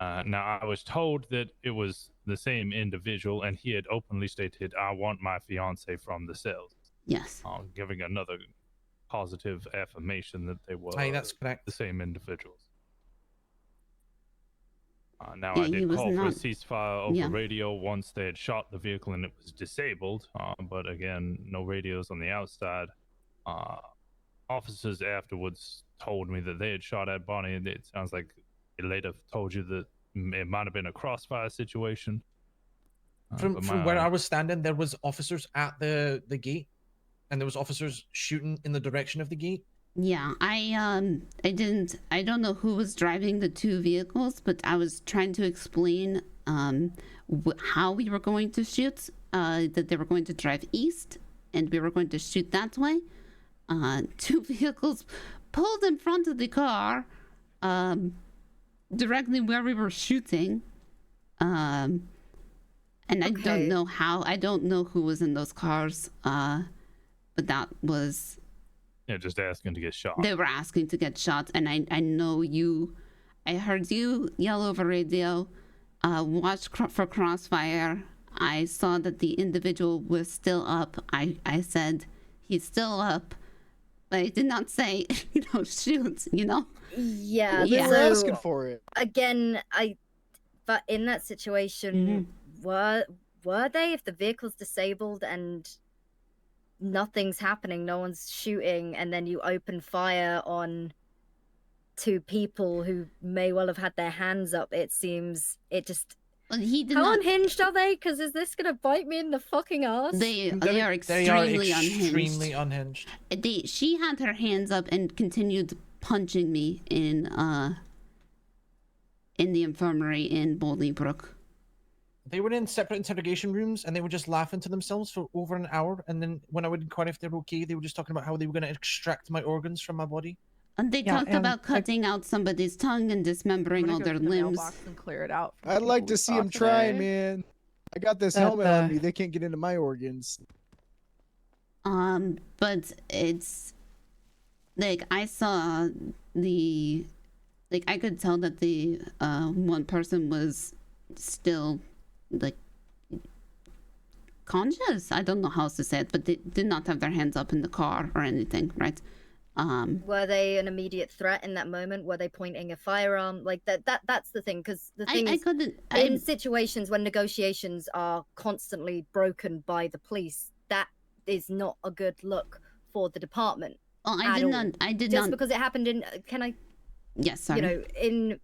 C: Now, I was told that it was the same individual, and he had openly stated, "I want my fiance from the cells."
E: Yes.
C: Giving another positive affirmation that they were
J: Aye, that's correct.
C: the same individuals. Now,
E: Yeah,
C: I
E: he
C: did
E: was
C: call for a
E: not-
C: ceasefire over
E: yeah.
C: radio once they had shot the vehicle and it was disabled. But again, no radios on the outside. Officers afterwards told me that they had shot at Bonnie, and it sounds like they later told you that it might have been a crossfire situation.
J: From
C: but
J: where I was standing, there was officers at the gate, and there was officers shooting in the direction of the gate.
E: Yeah, I don't know who was driving the two vehicles, but I was trying to explain how we were going to shoot, that they were going to drive east and we were going to shoot that way. Two vehicles pulled in front of the car, directly where we were shooting. And I don't know how, I don't know who was in those cars, but that was...
C: Yeah, just asking to get shot.
E: They were asking to get shot, and I know you. I heard you yell over radio, watch for crossfire. I saw that the individual was still up. I said, he's still up. But I did not say, shoot,
B: Yeah,
E: Yeah.
B: so,
A: asking for it.
B: Again, but in that situation, were they, if the vehicle's disabled and nothing's happening, no one's shooting, and then you open fire on two people who may well have had their hands up, it seems, it just,
E: He did
B: How
E: not.
B: unhinged are they? Because is this gonna bite me in the fucking ass?
E: They are extremely
J: extremely
E: unhinged. She had her hands up and continued punching me in the infirmary in Bolingbrook.
J: They were in separate interrogation rooms and they were just laughing to themselves for over an hour. And then when I would inquire if they were okay, they were just talking about how they were going to extract my organs from my body.
E: And they talked about cutting out somebody's tongue and dismembering all their limbs.
H: And clear it out.
A: I'd like to see him try, man. I got this
K: That,
A: helmet on me. They can't get into my organs.
E: But it's like I saw the, like I could tell that the one person was still like conscious. I don't know how else to say it, but they did not have their hands up in the car or anything, right?
B: Were they an immediate threat in that moment? Were they pointing a firearm? Like that's the thing, because the thing is, in situations when negotiations are constantly broken by the police, that is not a good look for the department.
E: Oh, I did
B: Just
E: not.
B: because it happened in, can I?
E: Yes, sorry.
B: You know,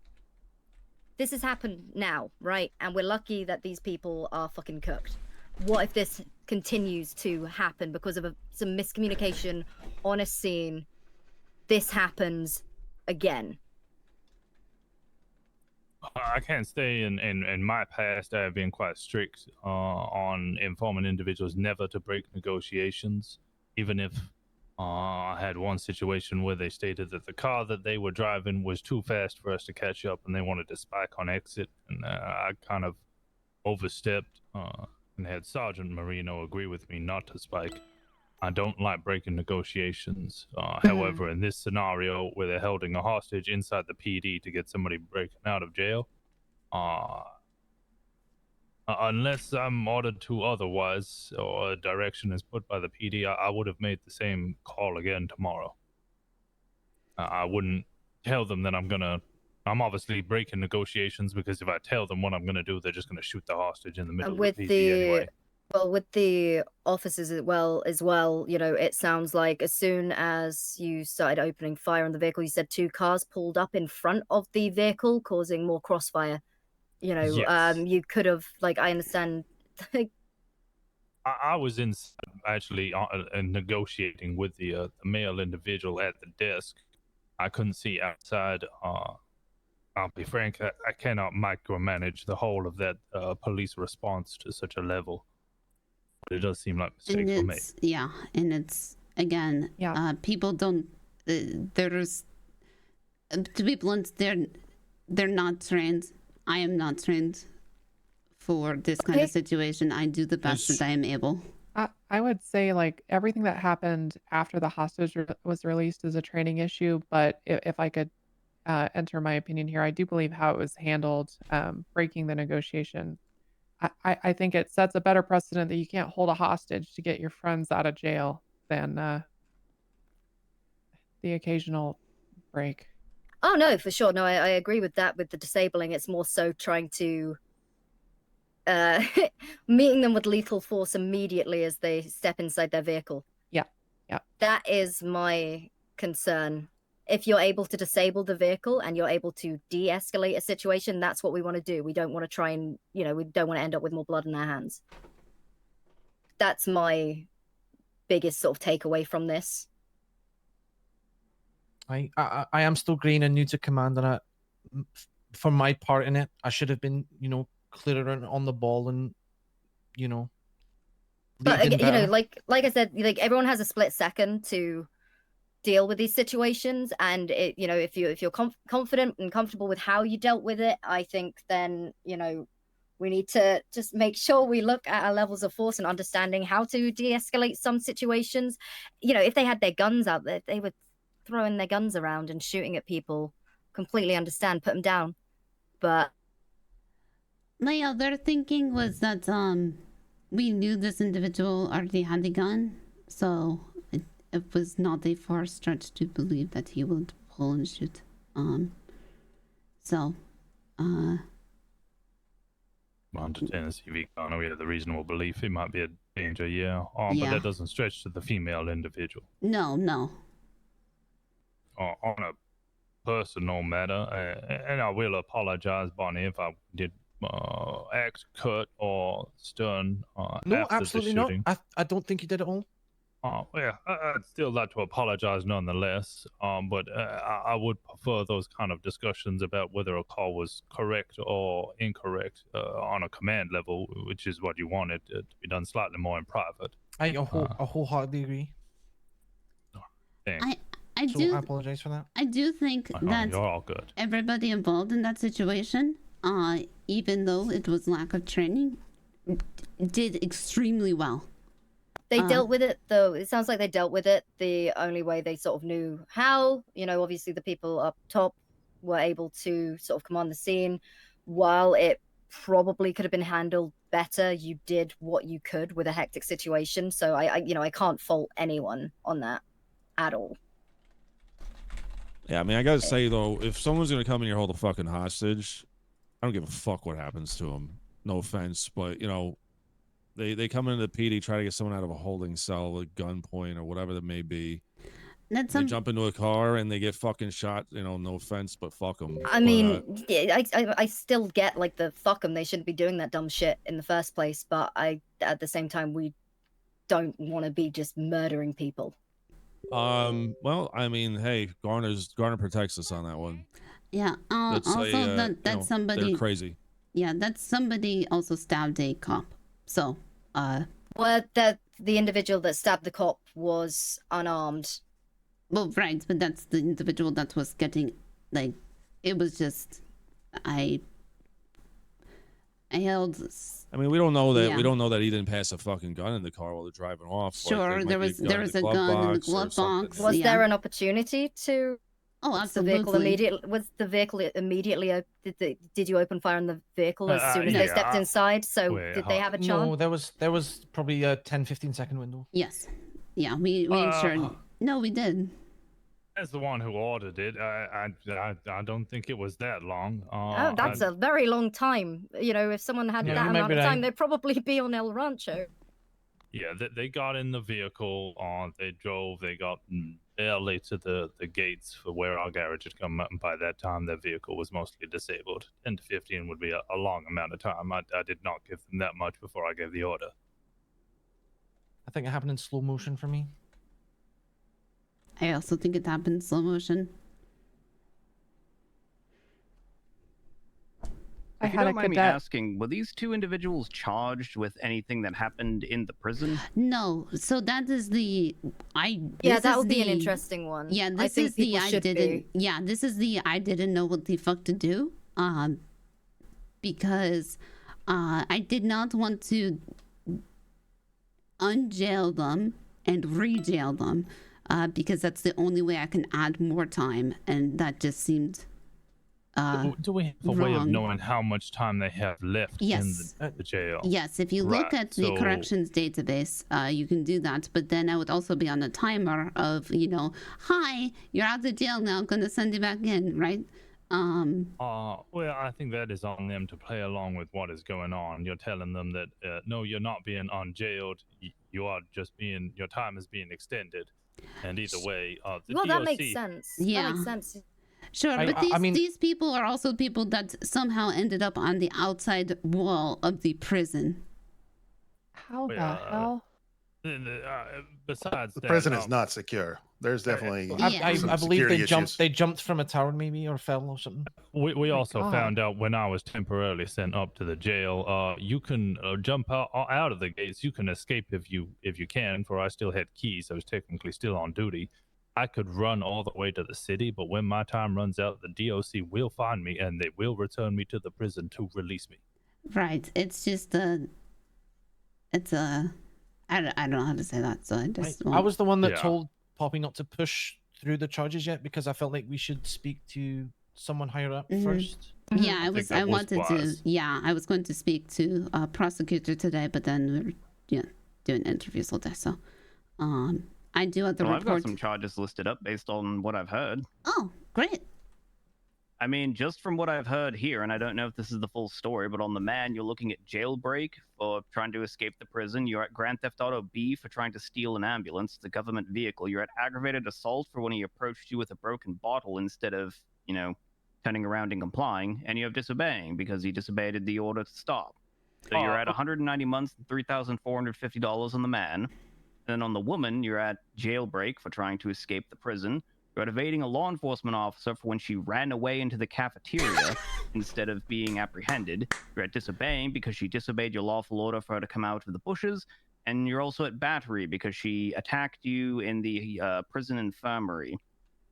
B: this has happened now, right? And we're lucky that these people are fucking cooked. What if this continues to happen because of some miscommunication on a scene? This happens again.
C: I can't say in my past I have been quite strict on informing individuals never to break negotiations, even if I had one situation where they stated that the car that they were driving was too fast for us to catch up and they wanted to spike on exit, and I kind of overstepped and had Sergeant Marino agree with me not to spike. I don't like breaking negotiations. However, in this scenario where they're holding a hostage inside the PD to get somebody breaking out of jail, unless I'm ordered to otherwise or a direction is put by the PD, I would have made the same call again tomorrow. I wouldn't tell them that I'm obviously breaking negotiations, because if I tell them what I'm gonna do, they're just gonna shoot the hostage in the middle of the PD anyway.
B: Well, with the officers as well, you know, it sounds like as soon as you started opening fire on the vehicle, you said 2 cars pulled up in front of the vehicle, causing more crossfire. You know,
C: Yes.
B: you could have, like, I understand.
C: I was actually negotiating with the male individual at the desk. I couldn't see outside. I'll be frank, I cannot micromanage the whole of that police response to such a level. But it does seem like a mistake for me.
E: Yeah, and it's again, people don't. There's, to be blunt, they're not trained. I am not trained for this kind of situation. I do the best that I am able.
K: I would say like everything that happened after the hostage was released is a training issue, but if I could enter my opinion here, I do believe how it was handled, breaking the negotiation. I think it sets a better precedent that you can't hold a hostage to get your friends out of jail than the occasional break.
B: Oh no, for sure. No, I agree with that. With the disabling, it's more so trying to meeting them with lethal force immediately as they step inside their vehicle.
K: Yeah.
B: That is my concern. If you're able to disable the vehicle and you're able to de-escalate a situation, that's what we want to do. We don't want to try and, you know, we don't want to end up with more blood in our hands. That's my biggest sort of takeaway from this.
J: I am still green and new to command, and for my part in it, I should have been, you know, clearer and on the ball, and you know.
B: But you know, like I said, like everyone has a split second to deal with these situations, and it, you know, if you're confident and comfortable with how you dealt with it, I think then, you know, we need to just make sure we look at our levels of force and understanding how to de-escalate some situations. You know, if they had their guns out there, they were throwing their guns around and shooting at people. Completely understand, put them down. But
E: my other thinking was that we knew this individual already had a gun, so it was not a far stretch to believe that he would pull and shoot.
C: Under Tennessee v. Connor, we have the reasonable belief he might be a danger, yeah. But that doesn't stretch to the female individual.
E: No.
C: On a personal matter, and I will apologize, Bonnie, if I did act curt or stern
J: No,
C: after
J: absolutely
C: the
J: not.
C: shooting.
J: I don't think he did at all.
C: Well, I'd still like to apologize nonetheless. But I would prefer those kind of discussions about whether a call was correct or incorrect on a command level, which is what you wanted to be done slightly more in private.
J: I wholeheartedly agree.
C: Thanks.
E: I
J: So
E: do.
J: I apologize for that.
E: I do think that
C: You're all good.
E: everybody involved in that situation, even though it was lack of training, did extremely well.
B: They dealt with it, though. It sounds like they dealt with it the only way they sort of knew how. You know, obviously the people up top were able to sort of command the scene. While it probably could have been handled better, you did what you could with a hectic situation. So I can't fault anyone on that at all.
U: Yeah, I mean, I gotta say though, if someone's gonna come in here and hold a fucking hostage, I don't give a fuck what happens to them. No offense, but you know, they come into the PD, try to get someone out of a holding cell at gunpoint or whatever that may be. They jump into a car and they get fucking shot. You know, no offense, but fuck them.
B: I mean, yeah, I still get like the fuck them. They shouldn't be doing that dumb shit in the first place. But at the same time, we don't want to be just murdering people.
U: Well, I mean, hey, Garner protects us on that one.
E: Yeah.
U: Let's
E: Also,
U: say,
E: that somebody.
U: They're crazy.
E: Yeah, that somebody also stabbed a cop. So,
B: well, the individual that stabbed the cop was unarmed.
E: Well, right, but that's the individual that was getting, like, it was just, I held.
U: I mean, we don't know that.
E: Yeah.
U: We don't know that he didn't pass a fucking gun in the car while they're driving off.
E: Sure, there was a gun in the glove box.
B: Was there an opportunity to?
E: Oh,
B: Was the
E: absolutely.
B: vehicle immediately? Did you open fire on the vehicle as soon as they stepped inside? So did they have a chance?
J: No, there was probably a 10-15 second window.
E: Yes. Yeah, we ensured. No, we did.
C: As the one who ordered it, I don't think it was that long.
B: Oh, that's a very long time. You know, if someone had
C: Yeah,
B: that
C: you
B: amount
C: might be
B: of time,
C: right.
B: they'd probably be on El Rancho.
C: Yeah, they got in the vehicle. They drove. They got barely to the gates for where our garage had come up, and by that time, their vehicle was mostly disabled. 10 to 15 would be a long amount of time. I did not give them that much before I gave the order.
J: I think it happened in slow motion for me.
E: I also think it happened in slow motion.
P: If you don't mind me asking, were these two individuals charged with anything that happened in the prison?
E: No, so that is the
B: Yeah, that would be an interesting one.
E: Yeah,
B: I
E: this
B: think
E: is the
B: people
E: I
B: should
E: didn't.
B: be.
E: Yeah, this is the I didn't know what the fuck to do. Because I did not want to unjail them and re-jail them, because that's the only way I can add more time, and that just seemed.
C: Do we have a way of
E: wrong.
C: knowing how much time they have left
E: Yes.
C: in the jail?
E: Yes, if you look
C: Right,
E: at the
C: so-
E: corrections database, you can do that. But then I would also be on a timer of, hi, you're out of jail now. I'm going to send you back in, right?
C: Well, I think that is on them to play along with what is going on. You're telling them that no, you're not being unjailed. You are just your time is being extended. And either way, the
B: Well,
C: DOC,
B: that makes sense.
E: Yeah.
B: That makes sense.
E: Sure, but these people are also people that somehow ended up on the outside wall of the prison.
K: How the
C: Well,
K: hell?
C: Besides
R: The
C: that,
R: prison is not secure. There's definitely
J: I
R: some
J: believe
R: security
J: they
R: issues.
J: jumped. They jumped from a tower, maybe, or fell or something.
C: We also
J: God.
C: found out when I was temporarily sent up to the jail, you can jump out of the gates. You can escape if you can. For I still had keys. I was technically still on duty. I could run all the way to the city, but when my time runs out, the DOC will find me and they will return me to the prison to release me.
E: Right. It's just I don't know how to say that, so I just.
J: I was the one that
C: Yeah.
J: told Poppy not to push through the charges yet because I felt like we should speak to someone higher up
E: Mhm.
J: first.
E: Yeah, I
C: that was
E: wanted to.
C: wise.
E: Yeah, I was going to speak to a prosecutor today, but then we were doing interviews all day. So, I do have the
P: Well, I've got
E: report.
P: some charges listed up based on what I've heard.
E: Oh, great.
P: I mean, just from what I've heard here, and I don't know if this is the full story, but on the man, you're looking at jailbreak for trying to escape the prison. You're at Grand Theft Auto B for trying to steal an ambulance, the government vehicle. You're at aggravated assault for when he approached you with a broken bottle instead of, turning around and complying. And you have disobeying because he disobeyed the order to stop. So you're at 190 months, $3,450 on the man. And then on the woman, you're at jailbreak for trying to escape the prison. You're at evading a law enforcement officer for when she ran away into the cafeteria instead of being apprehended. You're at disobeying because she disobeyed your lawful order for her to come out of the bushes. And you're also at battery because she attacked you in the prison infirmary,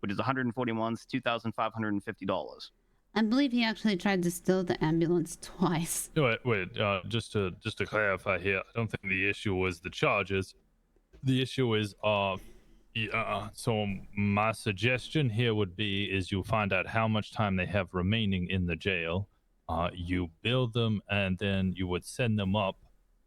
P: which is 140 months, $2,550.
E: I believe he actually tried to steal the ambulance twice.
C: Wait. Just to clarify here, I don't think the issue was the charges. The issue is so my suggestion here would be is you find out how much time they have remaining in the jail. You bill them, and then you would send them up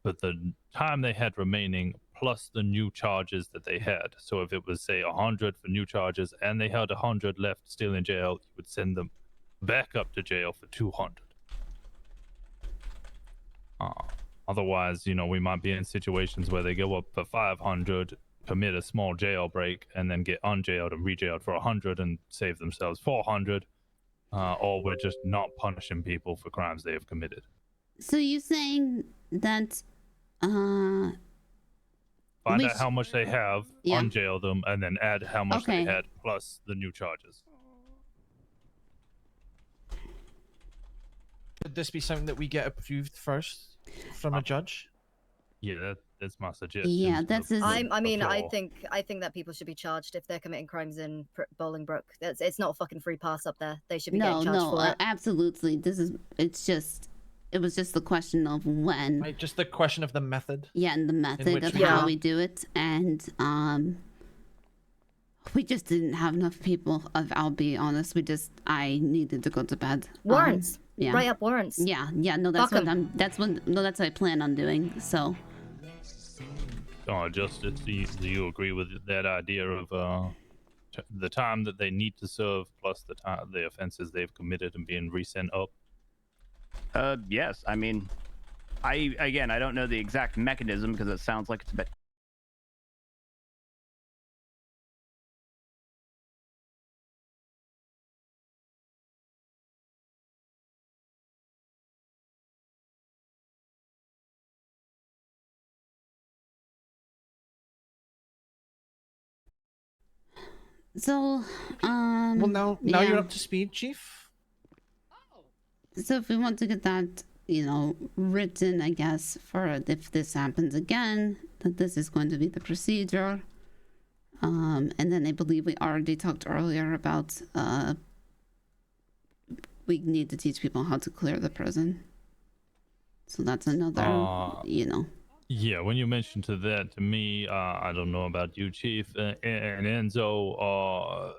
C: for the time they had remaining plus the new charges that they had. So if it was say 100 for new charges and they had 100 left still in jail, you would send them back up to jail for 200. Otherwise, we might be in situations where they go up for 500, commit a small jailbreak, and then get unjailed and rejailed for 100 and save themselves 400. Or we're just not punishing people for crimes they have committed.
E: So you're saying that
C: Find out how much they have, unjail them, and then add how much they had plus the new charges.
J: Could this be something that we get approved first from a judge?
C: Yeah, that's my suggestion.
E: Yeah, that's his...
B: I think that people should be charged if they're committing crimes in Bolingbroke. It's not a fucking free pass up there. They should be getting charged for it.
E: Absolutely. It was just the question of when.
J: Right, just the question of the method.
E: Yeah, and the method of how we do it, and we just didn't have enough people. I'll be honest. I needed to go to bed.
B: Warrants.
E: Yeah.
B: Write up warrants.
E: Yeah. No, that's what I plan on doing. So.
C: Justice, do you agree with that idea of the time that they need to serve plus the offenses they've committed and being resent up?
P: Yes. I mean, I don't know the exact mechanism because it sounds like it's a bit.
E: So,
J: well, now you're up to speed, Chief.
E: So if we want to get that, written, I guess, for if this happens again, that this is going to be the procedure. And then I believe we already talked earlier about we need to teach people how to clear the prison. So that's another,
C: Yeah, when you mentioned that to me, I don't know about you, Chief, and Enzo,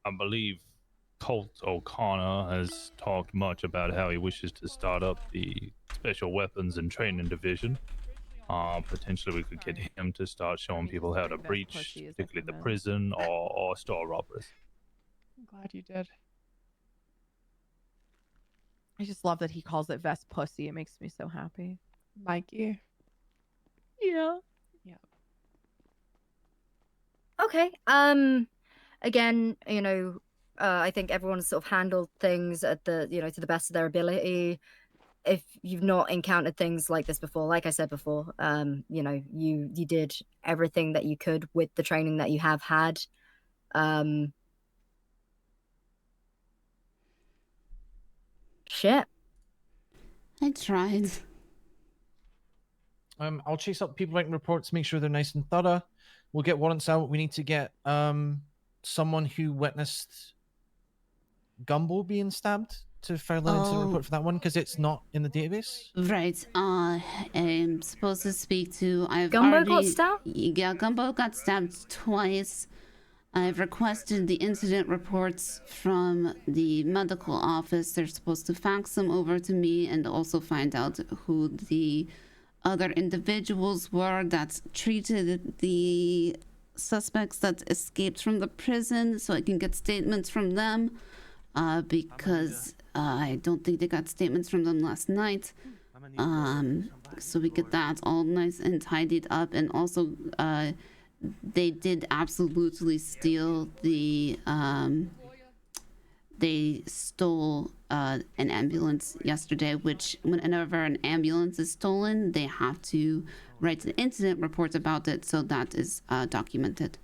C: I believe Colt O'Connor has talked much about how he wishes to start up the Special Weapons and Training Division. Potentially we could get him to start showing people how to breach, particularly the prison or store robbers.
K: I'm glad you did.
H: I just love that he calls it vest pussy. It makes me so happy.
K: Mikey.
H: Yeah.
B: Okay. Again, I think everyone's sort of handled things at the, to the best of their ability. If you've not encountered things like this before, like I said before, you did everything that you could with the training that you have had. Shit.
E: I tried.
J: I'll chase up people writing reports, make sure they're nice and thorough. We'll get warrants out. We need to get someone who witnessed Gumbo being stabbed to file an incident report for that one because it's not in the database.
E: Right. I'm supposed to speak to.
B: Gumbo got stabbed?
E: Yeah, Gumbo got stabbed twice. I've requested the incident reports from the medical office. They're supposed to fax them over to me and also find out who the other individuals were that treated the suspects that escaped from the prison so I can get statements from them because I don't think they got statements from them last night. So we get that all nice and tidied up, and also they did absolutely steal the they stole an ambulance yesterday, which whenever an ambulance is stolen, they have to write an incident report about it, so that is documented.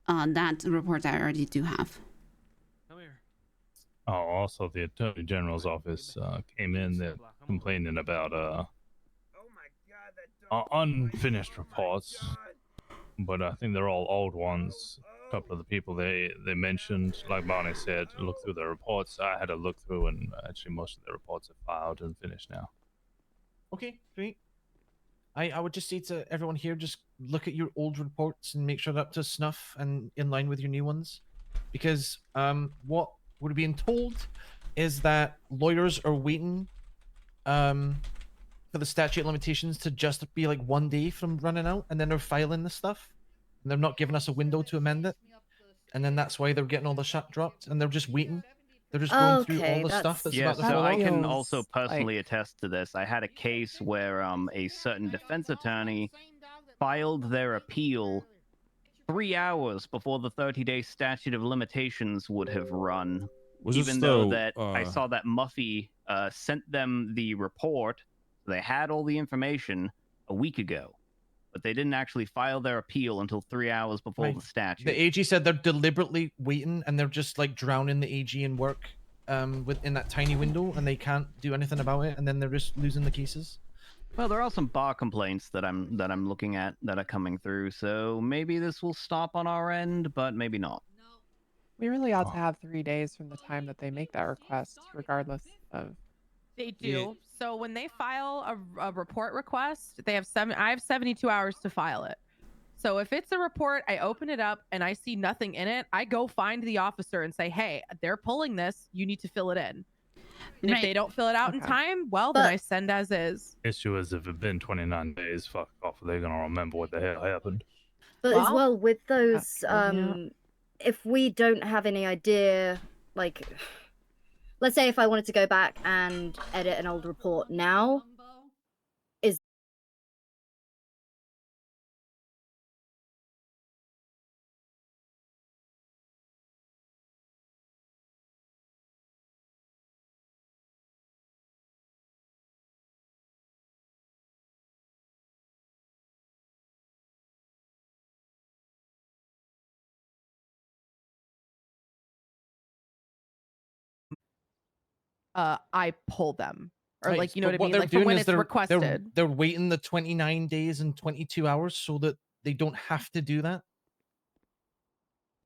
E: That report I already do have.
C: Oh, also the Attorney General's office came in. They're complaining about unfinished reports, but I think they're all old ones. A couple of the people they mentioned, like Barney said, look through their reports. I had a look through, and actually most of the reports are filed and finished now.
J: Okay, great. I would just say to everyone here, just look at your old reports and make sure they're up to snuff and in line with your new ones. Because what we're being told is that lawyers are waiting for the statute of limitations to just be like 1 day from running out, and then they're filing the stuff. And they're not giving us a window to amend it. And then that's why they're getting all the shit dropped, and they're just waiting. They're just going through all the stuff that's
P: Yeah,
J: about to
P: so
J: fall
P: I
J: out.
P: can also personally attest to this. I had a case where a certain defense attorney filed their appeal 3 hours before the 30-day statute of limitations would have run.
U: Was this
P: even though
U: the,
P: that I saw that Muffy sent them the report, they had all the information a week ago, but they didn't actually file their appeal until 3 hours before
J: Right.
P: the statute.
J: The AG said they're deliberately waiting, and they're just like drowning the AG in work within that tiny window, and they can't do anything about it, and then they're just losing the cases.
P: Well, there are some bar complaints that I'm looking at that are coming through, so maybe this will stop on our end, but maybe not.
K: We really ought to have 3 days from the time that they make that request, regardless of.
H: They do. So when they file a report request, they have I have 72 hours to file it. So if it's a report, I open it up and I see nothing in it, I go find the officer and say, hey, they're pulling this, you need to fill it in. And if they don't fill it out in time, well, then I send as is.
C: Issue is if it's been 29 days, fuck off, they're gonna remember what the hell happened.
B: But as well with those,
C: yeah.
B: if we don't have any idea, like, let's say if I wanted to go back and edit an old report now, is
H: I pull them. Or
J: Right,
H: like, you know
J: but
H: what I mean?
J: they're
H: Like for
J: doing
H: when
J: is
H: it's
J: they're
H: requested.
J: they're waiting the 29 days and 22 hours so that they don't have to do that.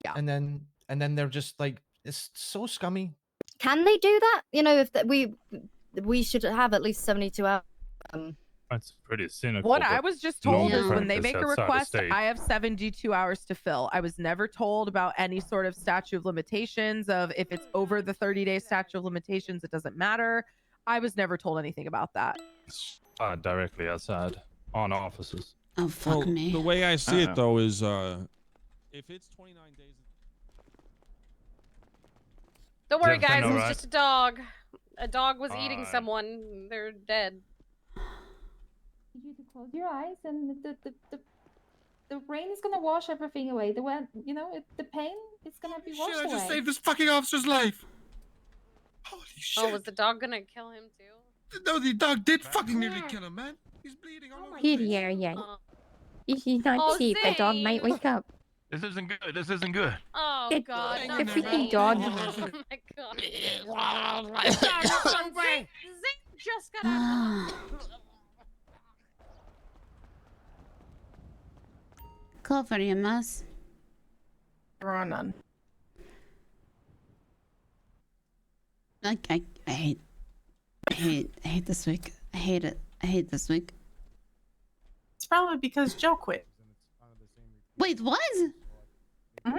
H: Yeah.
J: And then they're just like, it's so scummy.
B: can they do that? You know, if we should have at least 72 hours.
C: That's pretty cynical.
H: What I
C: but
H: was just told
C: normal
H: is when they
C: practice
H: make a
C: outside of
H: request,
C: state.
H: I have 72 hours to fill. I was never told about any sort of statute of limitations of if it's over the 30-day statute of limitations, it doesn't matter. I was never told anything about that.
C: Directly outside on offices.
E: Oh, fuck me.
U: The way I see it though is if it's 29 days.
L: Don't worry,
C: everything
L: guys. It was
C: alright?
L: just a dog. A dog was eating someone. They're dead.
G: You need to close your eyes, and the rain is gonna wash everything away. The wet, you know, the pain is gonna be washed
D: Shit, I
G: away.
D: just saved this fucking officer's life. Holy shit.
L: Oh, was the dog gonna kill him too?
D: No, the dog did fucking nearly kill him, man. He's bleeding all over.
M: Yeah. He's not cheap. A dog might wake up.
V: This isn't good. This isn't good.
L: Oh
M: It-
L: God!
M: the
L: not
M: freaking
L: Zane.
M: dog.
L: Oh my God! Zane just got out.
E: Call for EMS.
S: There are none.
E: I hate this week. I hate it. I hate this week.
S: It's probably because Joe quit.
E: Wait, what?
S: Mhm.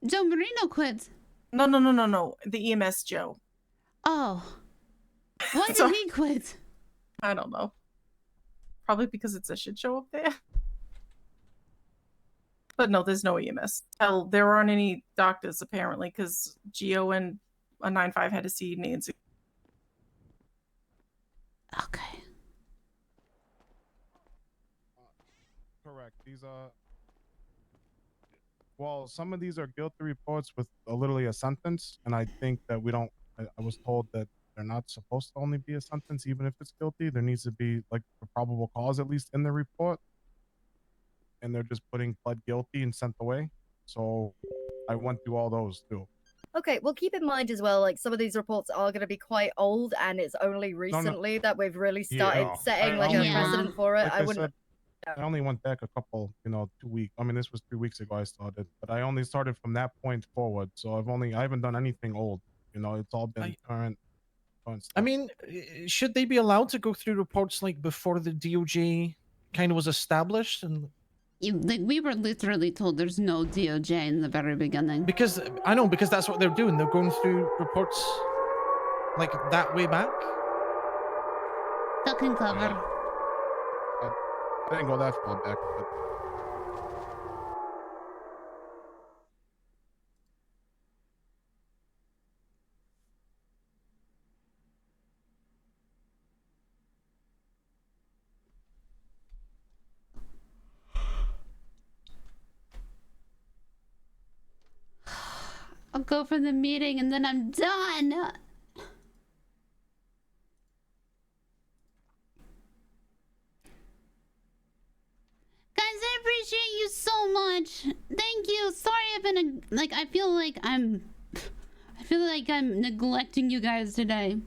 E: Joe Marino quit.
S: No. The EMS Joe.
E: Oh. Why did
S: So-
E: he quit?
S: I don't know. Probably because it's a shit show up there. But no, there's no EMS. Hell, there aren't any doctors apparently because Geo and a 9-5 had to see Nancy.
E: Okay.
I: Correct. These
N: Well, some of these are guilty reports with literally a sentence, and I think that we don't. I was told that they're not supposed to only be a sentence, even if it's guilty. There needs to be like a probable cause at least in the report, and they're just putting pled guilty and sent away. So I went through all those too.
B: Okay, well, keep in mind as well, like some of these reports are going to be quite old, and it's only recently that we've really started setting like a precedent for it.
N: Like
B: I wouldn't.
N: I only went back a couple, 2 weeks. I mean, this was 3 weeks ago I started, but I only started from that point forward. So I haven't done anything old. It's all been current stuff.
J: I mean, should they be allowed to go through reports like before the DOJ kind of was established? And
E: we were literally told there's no DOJ in the very beginning.
J: Because I know, because that's what they're doing. They're going through reports like that way back.
E: Duck and cover.
N: I didn't go that far back, but
E: I'll go for the meeting and then I'm done. Guys, I appreciate you so much. Thank you. Sorry I've been I feel like I'm neglecting you guys today.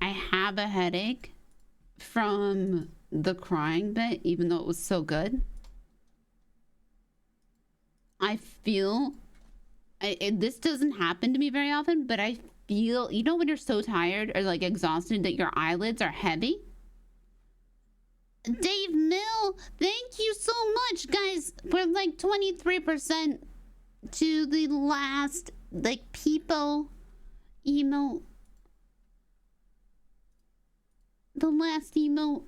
E: I have a headache from the crying bit, even though it was so good. I feel this doesn't happen to me very often, but I feel, when you're so tired or like exhausted that your eyelids are heavy. Dave Mill, thank you so much, guys. We're like 23% to the last people emote. The last emote.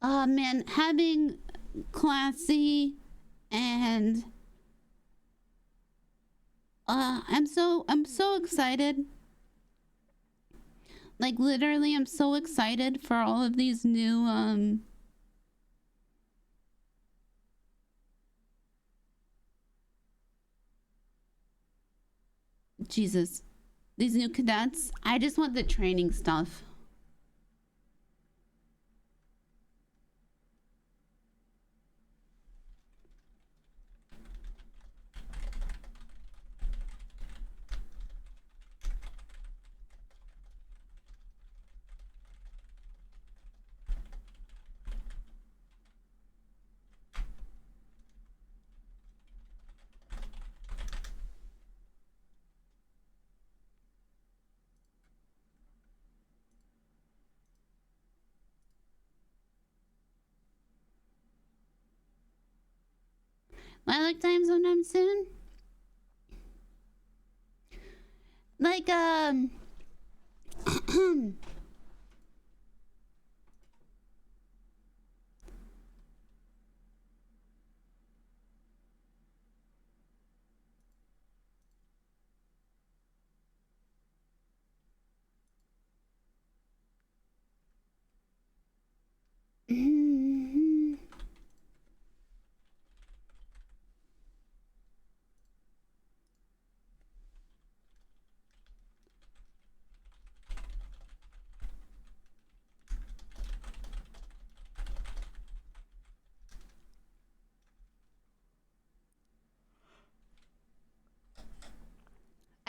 E: Man, having classy and I'm so excited. Like literally I'm so excited for all of these new Jesus, these new cadets. I just want the training stuff. Lilac time sometime soon.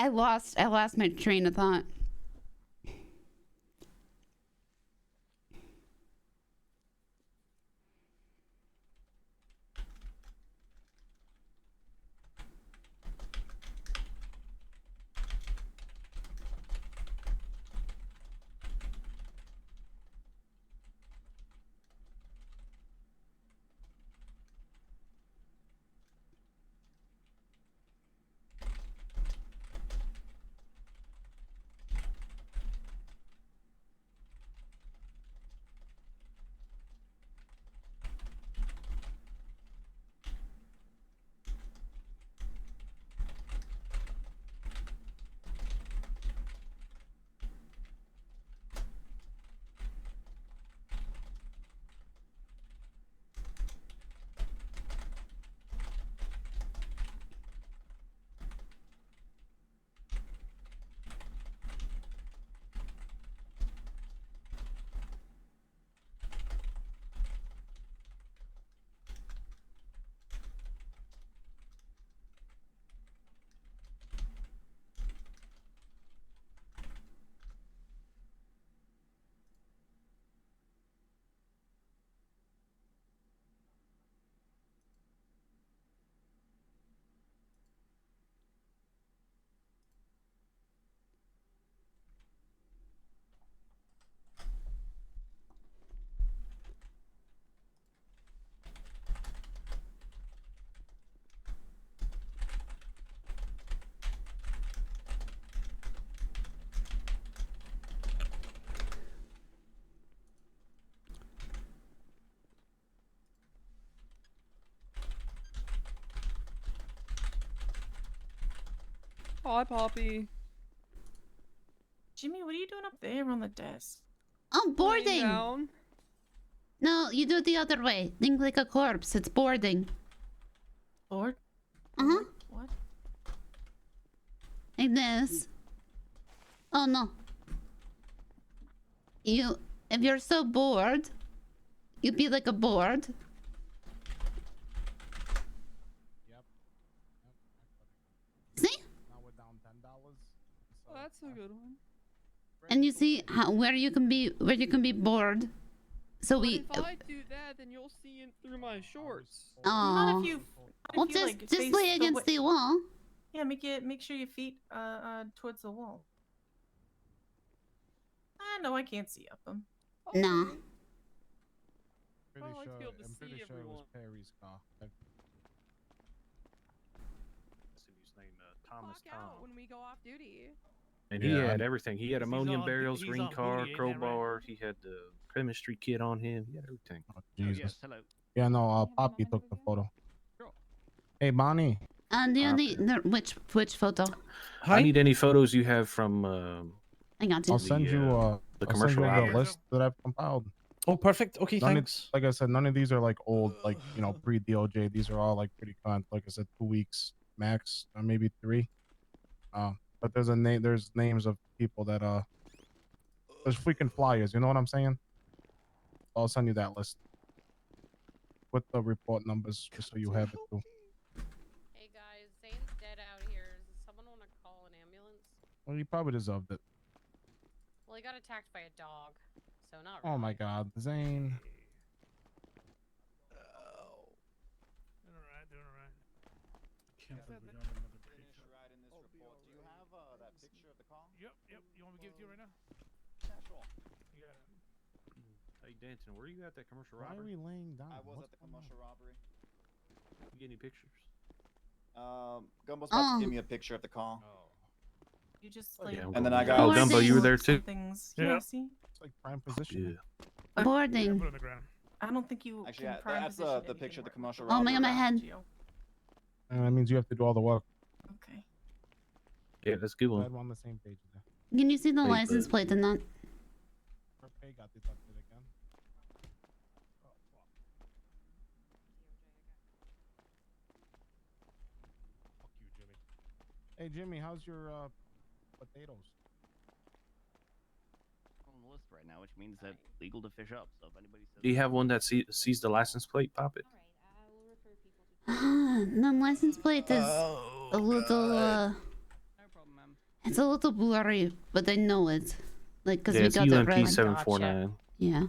E: I lost my train of thought.
F: Hi, Poppy.
S: Jimmy, what are you doing up there on the desk?
E: Oh, boarding.
F: Down.
E: No, you do it the other way. Think like a corpse. It's boarding.
S: Board?
E: Uh-huh.
S: What?
E: Like this. Oh no. If you're so bored, you'd be like a board. See?
F: Oh, that's a good one.
E: And you see where you can be bored. So
F: If I do that, then you'll see it through my shorts.
E: Oh.
S: Not if you.
E: Well,
S: if you,
E: just
S: like, face
E: lay against
S: way-
E: the wall.
S: Yeah, make sure your feet towards the wall. No, I can't see up them.
E: No.
N: Pretty
F: I like to be able to
N: I'm
F: see
N: pretty sure it was
F: everyone.
N: Perry's car.
Q: His name Thomas
H: Clock out
Q: Tom.
H: when we go off duty.
Q: And he
N: Yeah.
Q: had everything. He had He's ammonium on- barrels, he's green on car, booty, ain't that right? crowbar. He had the chemistry kit on him. He had everything.
N: Oh, Jesus.
P: yes, hello.
N: Yeah, no, Poppy took the photo. Hey, Bonnie.
E: Do you need which photo?
Q: I need any photos you have from.
E: I got you.
N: I'll send you
Q: the
N: I'll send
Q: commercial
N: you the
Q: robbery.
N: list that I've compiled.
J: Oh, perfect. Okay,
N: None of-
J: thanks.
N: like I said, none of these are like old, like pre DOJ. These are all like pretty current. Like I said, 2 weeks max, or maybe 3. But there's names of people that there's freaking flyers. You know what I'm saying? I'll send you that list with the report numbers, just so you have it too.
L: Hey guys, Zane's dead out here. Does someone want to call an ambulance?
N: Well, you probably deserved it.
L: Well, he got attacked by a dog, so not
N: Oh my God, Zane.
T: Yep. You want me to give it to you right now?
Q: Hey, Danton, where you at that commercial
N: Why are
Q: robbery?
N: we laying down?
W: I was
N: What's
W: at the
N: going on?
W: commercial robbery.
Q: You get any pictures?
W: Gumbo's about to give me a picture of the call.
S: You just
Q: Oh,
S: like.
Q: yeah,
W: And then I got.
Q: Oh, Gumbo, you were there too.
S: Things.
Q: Yeah.
S: Yeah. See.
N: It's like prime position.
Q: Yeah.
E: Boarding.
S: I don't think you
W: Actually,
S: can
W: yeah,
S: prime
W: that's
S: position
W: the picture of the commercial
E: Oh
W: robbery.
E: my God, my head.
N: And that means you have to do all the work.
S: Okay.
Q: Yeah, that's a good
N: Glad
Q: one.
N: we're on the same page there.
E: Can you see the
Q: Hey,
E: license
Q: but-
E: plate and that?
N: Okay, got this update again. Fuck you, Jimmy. Hey, Jimmy, how's your potatoes?
P: On the list right now, which means that legal to fish up. So if anybody says
Q: Do you have one that sees the license plate? Pop it.
E: The license plate is a little it's a little blurry, but I know it. Like, cause
Q: Yeah,
E: we
Q: it's
E: got it
Q: UMP
E: right.
Q: 749.
E: Yeah.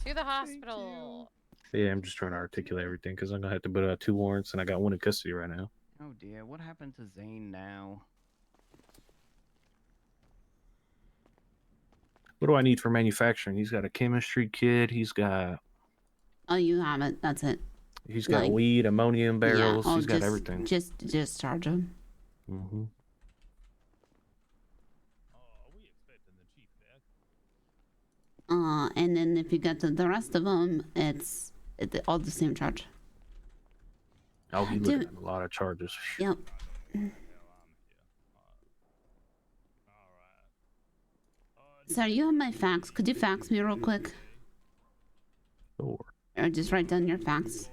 L: To the hospital.
Q: Yeah, I'm just trying to articulate everything because I'm gonna have to put out 2 warrants, and I got 1 in custody right now.
P: Oh dear, what happened to Zane now?
Q: What do I need for manufacturing? He's got a chemistry kit. He's got
E: Oh, you have it. That's it. Like-
Q: weed, ammonium barrels.
E: Yeah. Oh,
Q: He's got
E: just,
Q: everything.
E: Just charge him.
Q: Mm-hmm.
E: And then if you get to the rest of them, it's all the same charge.
Q: Oh, he's
E: Dude.
Q: looking at a lot of charges.
E: Yep. Sir, you have my fax. Could you fax me real quick?
Q: Sure.
E: Or just write down your fax.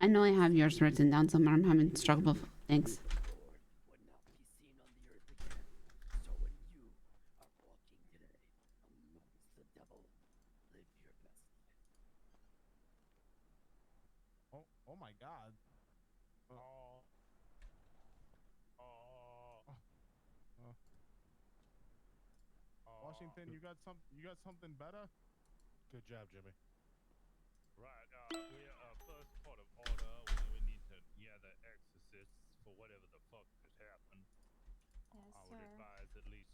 E: I know I have yours written down somewhere. I'm having struggle. Thanks.
N: Oh my God. Washington, you got something better?
I: Good job, Jimmy.
C: Right, we're first part of order. We need to the exorcists for whatever the fuck has happened. I would advise at least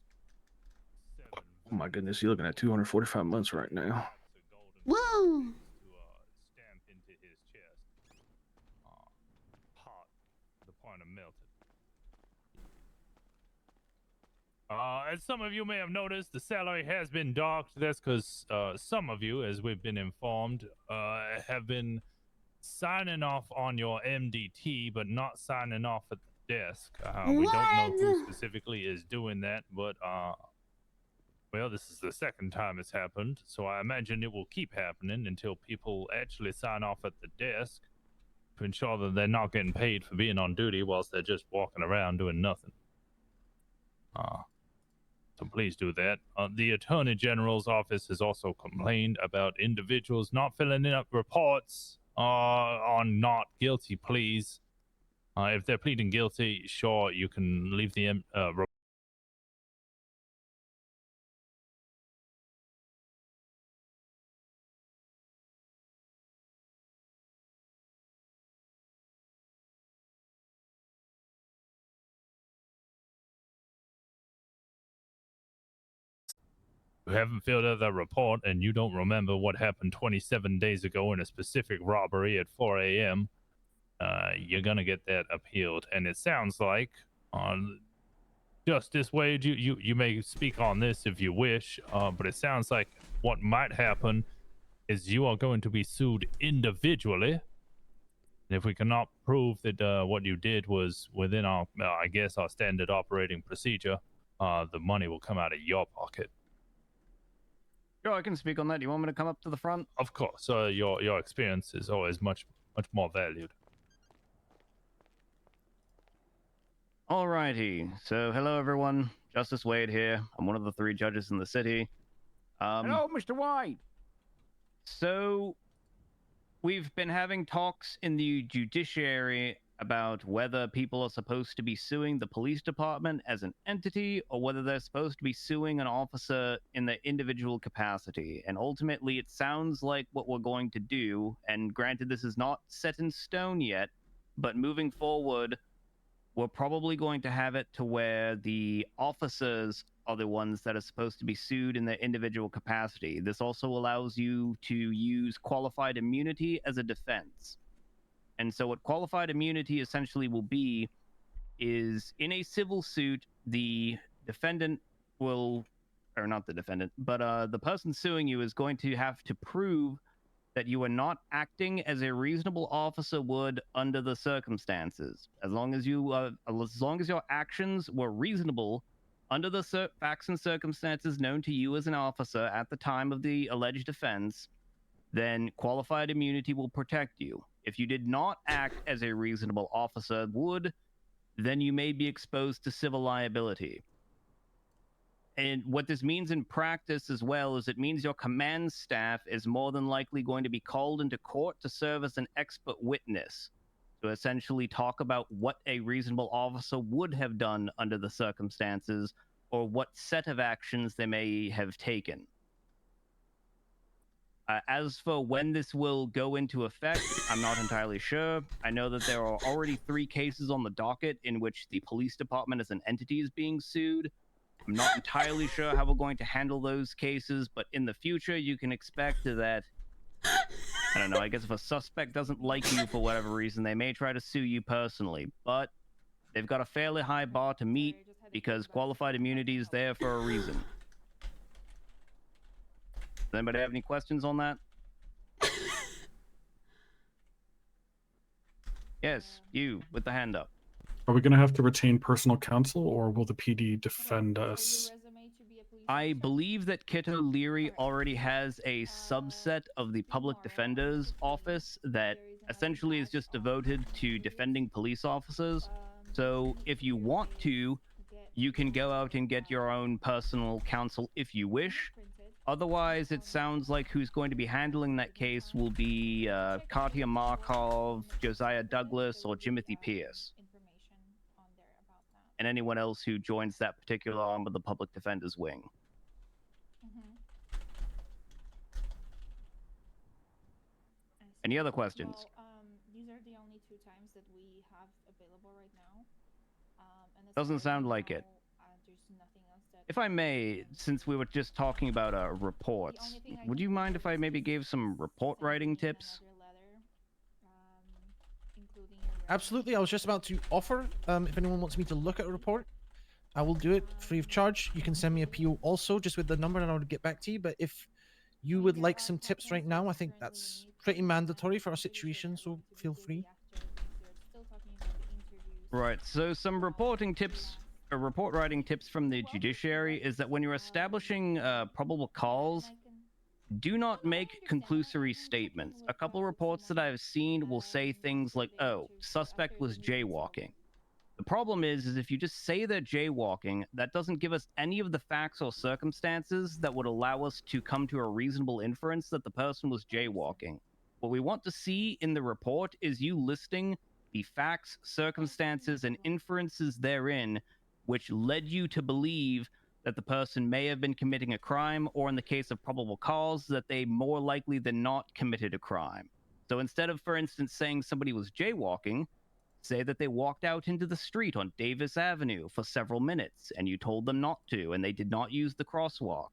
C: 7
Q: Oh my goodness, you're looking at 245 months right now.
E: Whoa!
C: stamp into his chest. Hot, the point of melted. As some of you may have noticed, the salary has been docked. That's because some of you, as we've been informed, have been signing off on your MDT, but not signing off at the desk. We don't know who specifically is doing that, but well, this is the second time it's happened, so I imagine it will keep happening until people actually sign off at the desk to ensure that they're not getting paid for being on duty whilst they're just walking around doing nothing. So please do that. The Attorney General's office has also complained about individuals not filling in up reports on not guilty pleas. If they're pleading guilty, sure, you can leave the you haven't filled out that report and you don't remember what happened 27 days ago in a specific robbery at 4 a.m., you're going to get that appealed. And it sounds like, Justice Wade, you may speak on this if you wish, but it sounds like what might happen is you are going to be sued individually. And if we cannot prove that what you did was within our, I guess, our standard operating procedure, the money will come out of your pocket.
P: Sure, I can speak on that. You want me to come up to the front?
C: Of course. Your experience is always much more valued.
P: Alrighty. So, hello everyone. Justice Wade here. I'm one of the 3 judges in the city.
A: Hello, Mr. White.
P: So, we've been having talks in the judiciary about whether people are supposed to be suing the police department as an entity or whether they're supposed to be suing an officer in their individual capacity. And ultimately, it sounds like what we're going to do, and granted this is not set in stone yet, but moving forward, we're probably going to have it to where the officers are the ones that are supposed to be sued in their individual capacity. This also allows you to use qualified immunity as a defense. And so what qualified immunity essentially will be is in a civil suit, the defendant will, or not the defendant, but the person suing you is going to have to prove that you are not acting as a reasonable officer would under the circumstances. As long as your actions were reasonable under the facts and circumstances known to you as an officer at the time of the alleged offense, then qualified immunity will protect you. If you did not act as a reasonable officer would, then you may be exposed to civil liability. And what this means in practice as well is it means your command staff is more than likely going to be called into court to serve as an expert witness to essentially talk about what a reasonable officer would have done under the circumstances or what set of actions they may have taken. As for when this will go into effect, I'm not entirely sure. I know that there are already 3 cases on the docket in which the police department as an entity is being sued. I'm not entirely sure how we're going to handle those cases, but in the future, you can expect that, I don't know, I guess if a suspect doesn't like you for whatever reason, they may try to sue you personally, but they've got a fairly high bar to meet because qualified immunity is there for a reason. Does anybody have any questions on that? Yes, you with the hand up.
O: Are we going to have to retain personal counsel, or will the PD defend us?
P: I believe that Kit O'Leary already has a subset of the public defender's office that essentially is just devoted to defending police officers. So if you want to, you can go out and get your own personal counsel if you wish. Otherwise, it sounds like who's going to be handling that case will be Katia Markov, Josiah Douglas, or Jimothy Pierce. And anyone else who joins that particular arm of the public defender's wing. Any other questions?
G: Well, these are the only 2 times that we have available right now. And
P: Doesn't sound like it.
G: There's nothing else that...
P: If I may, since we were just talking about reports, would you mind if I maybe gave some report writing tips?
J: Absolutely. I was just about to offer, if anyone wants me to look at a report, I will do it free of charge. You can send me a PO also, just with the number, and I'll get back to you. But if you would like some tips right now, I think that's pretty mandatory for our situation, so feel free.
P: Right. So some reporting tips, or report writing tips from the judiciary is that when you're establishing probable cause, do not make conclusory statements. A couple reports that I've seen will say things like, "Oh, suspect was jaywalking." The problem is if you just say they're jaywalking, that doesn't give us any of the facts or circumstances that would allow us to come to a reasonable inference that the person was jaywalking. What we want to see in the report is you listing the facts, circumstances, and inferences therein which led you to believe that the person may have been committing a crime, or in the case of probable cause, that they more likely than not committed a crime. So instead of, for instance, saying somebody was jaywalking, say that they walked out into the street on Davis Avenue for several minutes and you told them not to, and they did not use the crosswalk.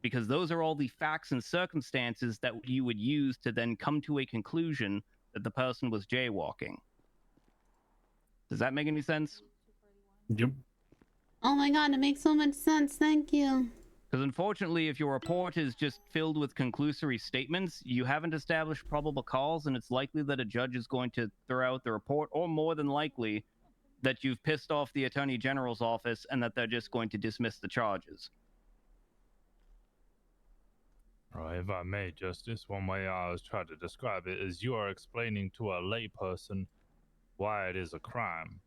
P: Because those are all the facts and circumstances that you would use to then come to a conclusion that the person was jaywalking. Does that make any sense?
O: Yep.
E: Oh my god, it makes so much sense. Thank you.
P: Because unfortunately, if your report is just filled with conclusory statements, you haven't established probable cause, and it's likely that a judge is going to throw out the report, or more than likely, that you've pissed off the Attorney General's office and that they're just going to dismiss the charges.
C: If I may, Justice, one way I was trying to describe it is you are explaining to a layperson why it is a crime,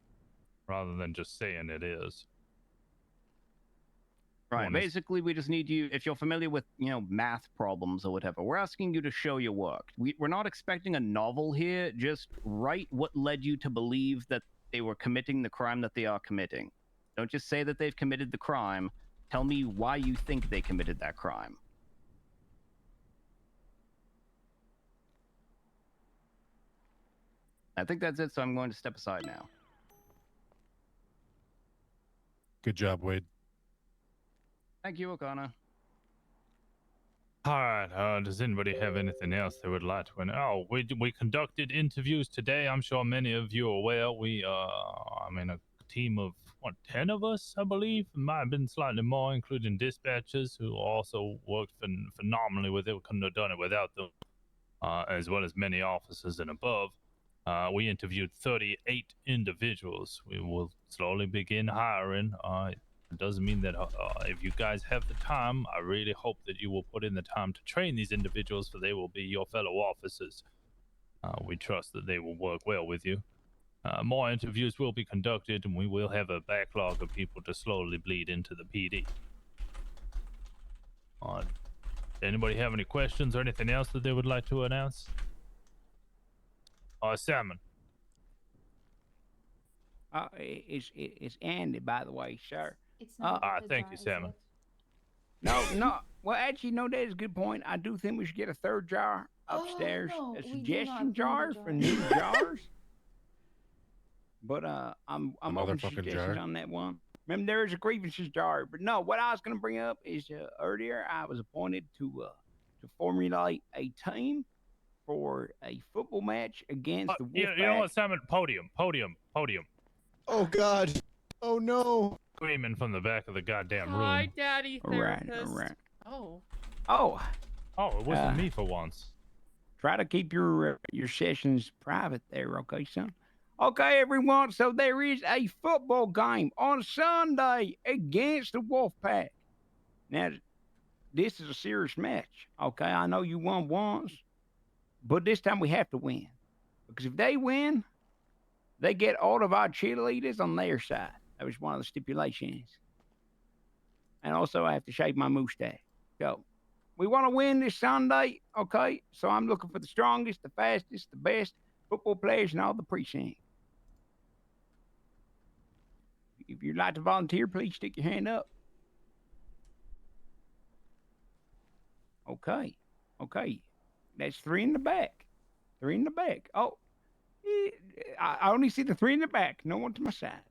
C: rather than just saying it is.
P: Right. Basically, we just need you, if you're familiar with, math problems or whatever, we're asking you to show your work. We're not expecting a novel here. Just write what led you to believe that they were committing the crime that they are committing. Don't just say that they've committed the crime. Tell me why you think they committed that crime. I think that's it, so I'm going to step aside now.
I: Good job, Wade.
P: Thank you, O'Connor.
C: All right. Does anybody have anything else they would like to? Oh, we conducted interviews today. I'm sure many of you are aware. We a team of 10 of us, I believe. It might have been slightly more, including dispatchers who also worked phenomenally with it. We couldn't have done it without them, as well as many officers and above. We interviewed 38 individuals. We will slowly begin hiring. It doesn't mean that if you guys have the time, I really hope that you will put in the time to train these individuals, for they will be your fellow officers. We trust that they will work well with you. More interviews will be conducted, and we will have a backlog of people to slowly bleed into the PD. Anybody have any questions or anything else that they would like to announce? Salmon.
A: It's Andy, by the way, sir.
G: It's not.
C: Thank you, Salmon.
A: No. Well, actually, no, that is a good point. I do think we should get a third jar upstairs, a suggestion jar for new jars. But I'm open to suggestions on that one. Remember, there is a grievances jar. But no, what I was going to bring up is earlier I was appointed to formulate a team for a football match against the Wolfpack.
C: You know what, Salmon? Podium.
K: Oh, God. Oh, no.
C: Screaming from the back of the goddamn room.
F: Hi, Daddy Therapist.
A: All right.
F: Oh,
C: it wasn't me for once.
A: Try to keep your sessions private there, okay, son? Okay, everyone, so there is a football game on Sunday against the Wolfpack. Now, this is a serious match, okay? I know you won once, but this time we have to win. Because if they win, they get all of our cheerleaders on their side. That was one of the stipulations. And also, I have to shave my mustache. So, we want to win this Sunday, okay? So, I'm looking for the strongest, the fastest, the best football players in all the precincts. If you'd like to volunteer, please stick your hand up. Okay. That's 3 in the back. 3 in the back. Oh, I only see the 3 in the back. No one to my side.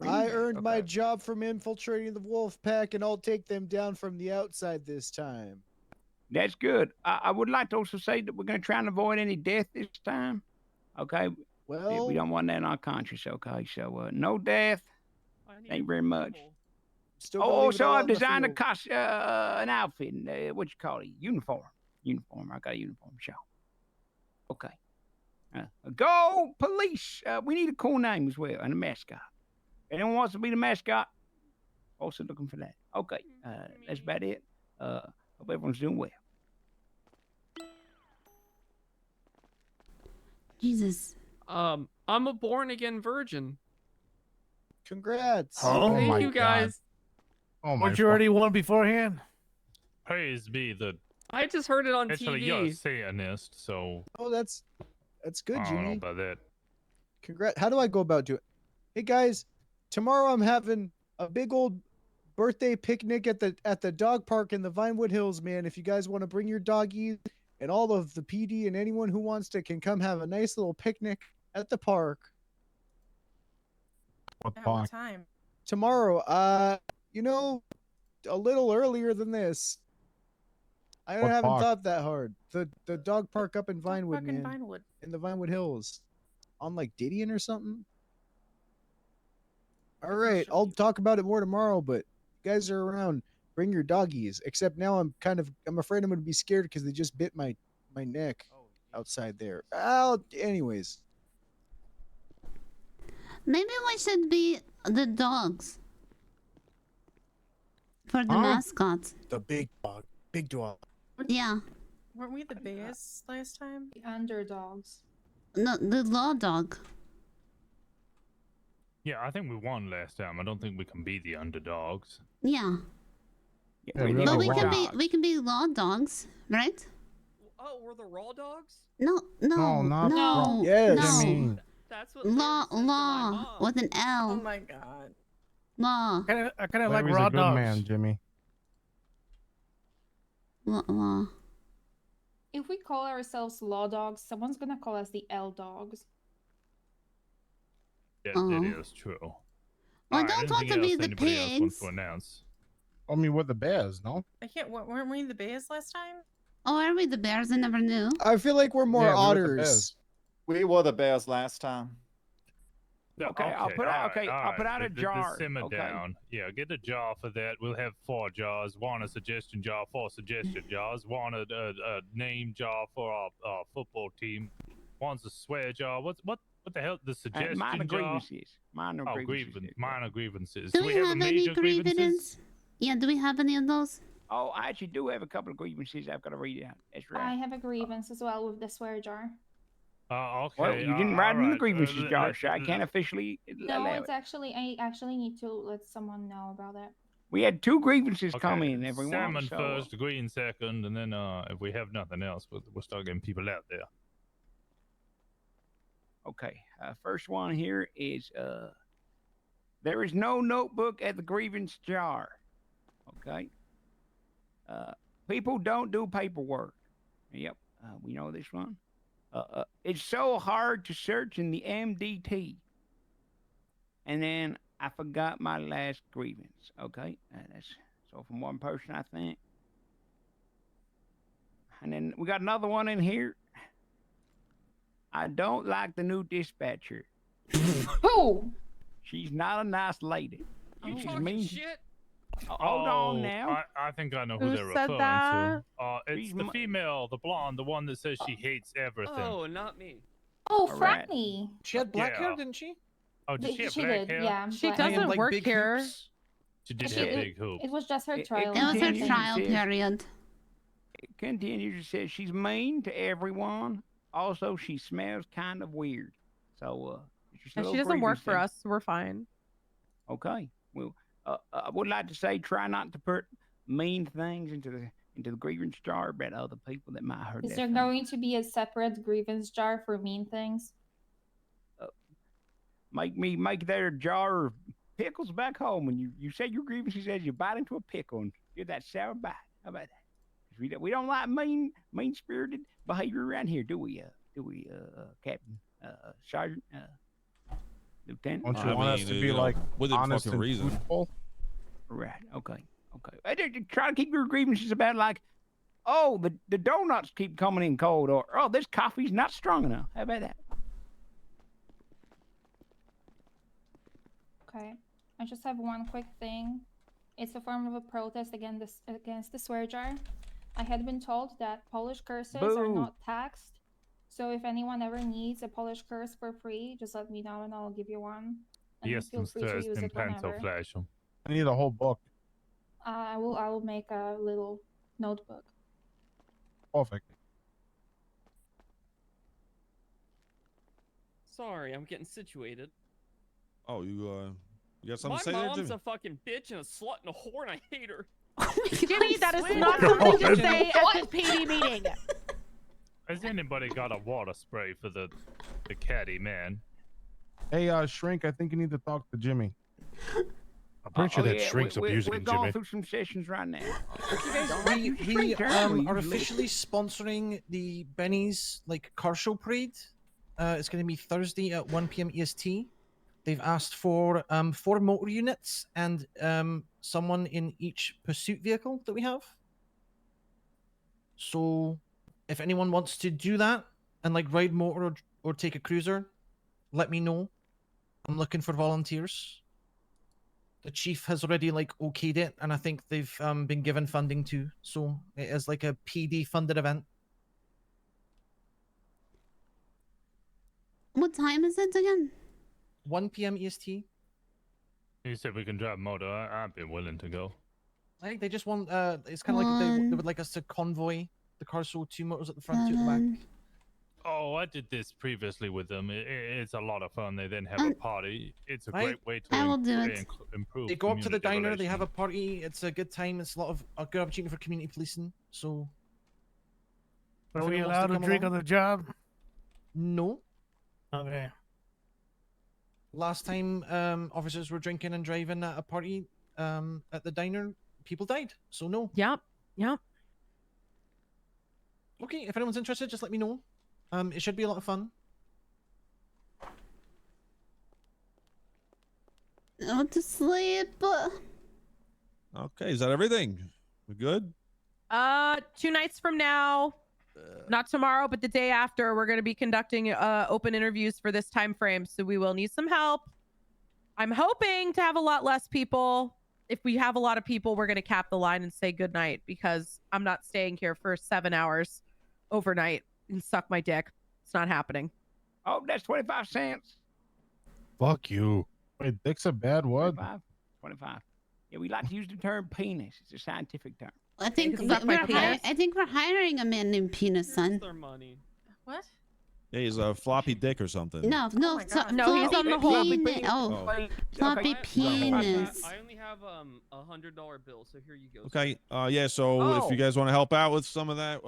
K: I earned my job from infiltrating the wolf pack, and I'll take them down from the outside this time.
A: That's good. I would like to also say that we're going to try and avoid any death this time. Okay?
K: Well,
A: we don't want that in our conscience, okay? So, no death. Thank you very much. Also, I've designed an outfit. What you call it? Uniform. I got a uniform show. Okay. Go police. We need a cool name as well and a mascot. Anyone wants to be the mascot? Also looking for that. Okay. That's about it. Hope everyone's doing well.
E: Jesus.
F: I'm a born again virgin.
K: Congrats.
F: Thank you guys.
N: Oh my!
D: Weren't you already one beforehand?
C: Praise be the.
F: I just heard it on
C: Actually,
F: TV.
C: you're a Satanist, so.
K: Oh, that's good,
C: I don't know
K: Jimmy.
C: about that.
K: Congrats. How do I go about doing? Hey guys, tomorrow I'm having a big old birthday picnic at the dog park in the Vinewood Hills, man. If you guys want to bring your doggies, and all of the PD and anyone who wants to can come have a nice little picnic at the park.
S: At what time?
K: Tomorrow, you know, a little earlier than this. I
N: What
K: haven't
N: park?
K: thought that hard. The dog park up in Vinewood,
S: Park in
K: man.
S: Vinewood.
K: In the Vinewood Hills. On like Didion or something. All right, I'll talk about it more tomorrow, but you guys are around. Bring your doggies. Except now I'm afraid I'm going to be scared because they just bit my neck outside there. Anyways.
E: Maybe we should be the dogs. For the mascots.
K: The big dog. Big dog.
E: Yeah.
S: Weren't we the bears last time?
G: The underdogs.
E: No, the law dog.
C: Yeah, I think we won last time. I don't think we can be the underdogs.
E: Yeah.
C: Yeah,
E: But we can be law dogs, right?
F: Oh, we're the raw dogs?
E: No,
N: not
E: no,
K: Yes.
E: no.
N: Jimmy.
F: That's what
E: Law with an L.
S: Oh my god.
E: Law.
D: I kind of like
N: Larry's
D: raw
N: a good
D: dogs.
N: man, Jimmy.
E: Law.
G: If we call ourselves law dogs, someone's gonna call us the L dogs.
C: Yeah,
E: Oh.
C: that is true.
E: I don't want to be the
C: anybody else wants
E: pigs.
C: to announce?
N: I mean, with the bears, no?
S: I can't. Weren't we the bears last time?
E: Oh, are we the bears? I never knew.
K: I feel like we're more
W: Yeah, we were the
K: otters.
W: bears. We were the bears last time.
A: Okay, I'll put out. Okay, I'll put out a jar.
C: Simmer
A: okay.
C: down. Yeah, get a jar for that. We'll have 4 jars. One a suggestion jar, 4 suggestion jars. One a name jar for our football team. One's a swear jar. What the hell? The suggestion
A: minor
C: jar.
A: grievances. Minor grievances.
C: Minor grievances.
E: Do we
C: have a
E: have any
C: major
E: grievances? Yeah, do we have any of those?
A: Oh, I actually do have a couple of grievances I've got to read out. That's right.
G: I have a grievance as well with the swear jar.
C: Okay.
A: Well, you didn't write in the
C: alright.
A: grievances jar, so I can't officially
G: No,
A: allow
G: it's
A: it.
G: actually I actually need to let someone know about it.
A: We had 2 grievances come in, everyone.
C: Salmon
A: so,
C: first, green second, and then if we have nothing else, we'll start getting people out there.
A: Okay, first one here is there is no notebook at the grievance jar. Okay. People don't do paperwork. Yep, we know this one. It's so hard to search in the MDT. And then I forgot my last grievance. Okay, that's so from one person, I think. And then we got another one in here. I don't like the new dispatcher.
G: Who?
A: She's not a nice lady.
F: You
A: She's
F: talking
A: mean.
F: shit?
A: Hold on now.
C: I think I know who,
H: Who
C: they're
H: said
C: referring
H: that?
C: to. It's the female, the blonde, the one that says she hates everything.
F: Oh, not me.
G: Oh,
A: right.
G: Franny.
J: She had black
C: Yeah.
J: hair, didn't she?
C: Oh, did she have
G: She
C: black
G: did,
C: hair?
G: yeah.
H: She
G: black
H: doesn't
G: hair.
J: like
H: work
J: big
H: here.
J: hoops?
C: She did
G: She-
C: have big hoops.
G: It was just her
A: It
G: trial.
E: It was her
A: continues,
E: trial
A: sis.
E: period.
A: It continues. It says she's mean to everyone. Also, she smells kind of weird. So, it's just a
H: And she
A: little
H: doesn't work
A: grievance
H: for
A: there.
H: us. We're fine.
A: Okay. Well, I would like to say, try not to put mean things into the grievance jar about other people that might hurt.
G: Is
A: that
G: there
A: feeling.
G: going to be a separate grievance jar for mean things?
A: Make their jar of pickles back home, and you say your grievances as you bite into a pickle and get that sour bite. How about that? 'Cause we don't like mean spirited behavior around here, do we? Captain, Sergeant, Lieutenant?
N: Don't you want us to be like honest and truthful?
A: Right. Okay. I did try to keep your grievances about like, oh, the donuts keep coming in cold, or oh, this coffee's not strong enough. How about that?
G: Okay. I just have one quick thing. It's a form of a protest against the swear jar. I had been told that Polish curses are
A: Boo.
G: not taxed, So if anyone ever needs a Polish curse for free, just let me know and I'll give you one. And
C: Yes,
G: feel free to use
C: in
G: it
C: pencil
G: whenever.
C: flash.
N: I need a whole book.
G: I will make a little notebook.
N: Perfect.
F: Sorry, I'm getting situated.
R: Oh, you got something
F: My
R: to say there,
F: mom's
R: Jimmy?
F: a fucking bitch and a slut and a whore, and I hate her.
H: Jimmy, that is
F: Swear.
H: not something to say at this PD meeting.
C: Has anybody got a water spray for the caddy man?
N: Hey, Shrink, I think you need to talk to Jimmy.
A: I'm pretty sure that Shrink's abusing Jimmy. We're going through some sessions right now.
J: We are officially sponsoring the Benny's car show parade. It's going to be Thursday at 1 p.m. EST. They've asked for 4 motor units and someone in each pursuit vehicle that we have. So, if anyone wants to do that and ride motor or take a cruiser, let me know. I'm looking for volunteers. The chief has already okayed it, and I think they've been given funding too. So it is a PD funded event.
E: What time is it again?
J: 1 p.m. EST.
C: You said we can drive motor. I'd be willing to go.
J: I think they just want. It's kind of they would like us to convoy the car show, 2 motors at the front, 2 at the back.
C: Oh, I did this previously with them. It's a lot of fun. They then have a party. It's a great way to improve.
J: They go up to the
C: community
J: diner. They
C: relations.
J: have a party. It's a good time. It's a good opportunity for community policing. So.
D: Are we allowed to drink on the job?
J: No.
D: Okay.
J: Last time officers were drinking and driving at a party at the diner, people died. So no.
H: Yep.
J: Okay, if anyone's interested, just let me know. It should be a lot of fun.
E: I want to sleep.
R: Okay, is that everything? We good?
H: 2 nights from now, not tomorrow, but the day after, we're going to be conducting open interviews for this time frame. So we will need some help. I'm hoping to have a lot less people. If we have a lot of people, we're going to cap the line and say goodnight because I'm not staying here for 7 hours overnight and suck my dick. It's not happening.
A: Oh, that's 25 cents.
N: Fuck you. Wait, dick's a bad word?
A: 25. Yeah, we like to use the term penis. It's a scientific term.
E: I think
H: suck my penis.
E: I think we're hiring a man named Penis Son.
F: Their money.
H: What?
R: Yeah, he's a floppy dick or something.
E: No,
H: No, he's on the whole.
E: Floppy penis.
F: I only have $100 bill, so here you go.
R: Okay. Yeah. So if you guys want to help out with some of that,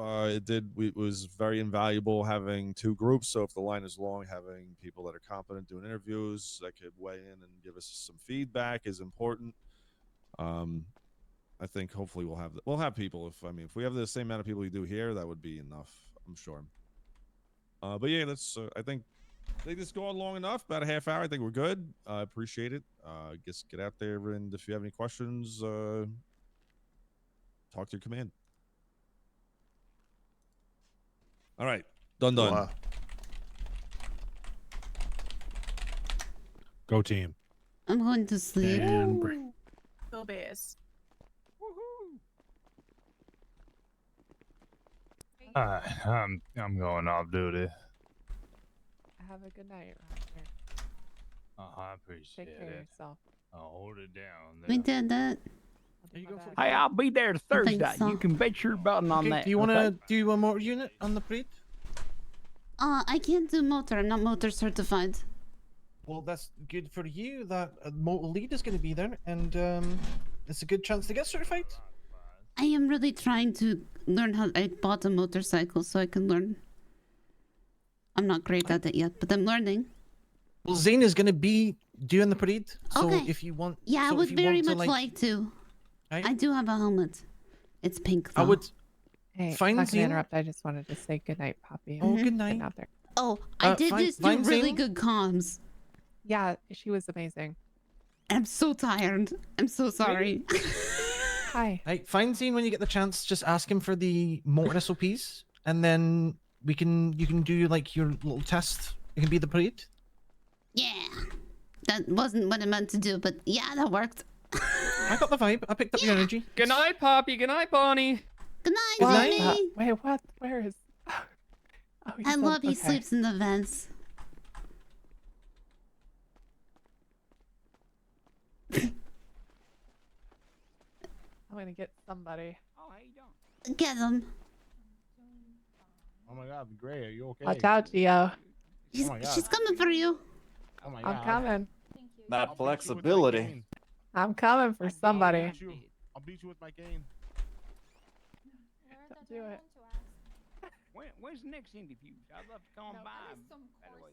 R: it was very invaluable having 2 groups. So if the line is long, having people that are competent doing interviews that could weigh in and give us some feedback is important. I think hopefully we'll have people. If we have the same amount of people we do here, that would be enough. I'm sure. But yeah, I think they just go on long enough, about a half hour. I think we're good. I appreciate it. Just get out there, and if you have any questions, talk to your command. All right, done.
O: Go team.
E: I'm going to sleep.
S: Go Bears.
C: I'm going off duty.
U: Have a good night, Roger.
C: I appreciate
U: Take care of
C: it.
U: yourself.
C: I'll hold it down.
E: We did that.
A: Hey, I'll be there Thursday.
E: so.
A: You can bet your button on that.
J: Do you want to
A: okay?
J: do a motor unit on the parade?
E: I can't do motor. I'm not motor certified.
J: Well, that's good for you. That motor lead is going to be there, and it's a good chance to get certified.
E: I am really trying to learn how. I bought a motorcycle so I can learn. I'm not great at it yet, but I'm learning.
J: Well, Zane is going to be doing the parade, so
E: Okay.
J: if you want,
E: Yeah, I
J: so
E: would
J: if you
E: very
J: want
E: much like to.
J: Right?
E: I do have a helmet. It's pink though.
J: I would.
U: Hey,
J: Fine,
U: not gonna
J: Zane.
U: interrupt. I just wanted to say good night, Poppy.
J: Oh,
U: I'm
J: good night.
U: getting out there.
E: Oh, I did
J: fine-
E: just do
J: fine,
E: really
J: Zane?
E: good comms.
U: Yeah, she was amazing.
E: I'm so tired. I'm so sorry.
U: Hi.
J: Right, find Zane when you get the chance. Just ask him for the motor SOPs, and then you can do your little test. You can be the parade.
E: Yeah. That wasn't what I meant to do, but yeah, that worked.
J: I got the vibe. I picked up the energy.
F: Good night, Poppy. Good night, Bonnie.
E: Good night,
J: Good night.
E: Bonnie.
U: Wait, what? Where is?
E: I love he sleeps in the vents.
U: I'm gonna get somebody.
A: Oh, how you doing?
E: Get him.
N: Oh my God, Gray, are you okay?
U: Watch out, Gio.
E: She's,
N: Oh my God.
E: she's coming for you.
N: Oh my
U: I'm
N: God.
U: coming.
W: That flexibility.
U: I'm coming for somebody.
N: I'll beat you with my cane.
U: Don't do it.
A: When's the next interview? I'd love to come by. By the way.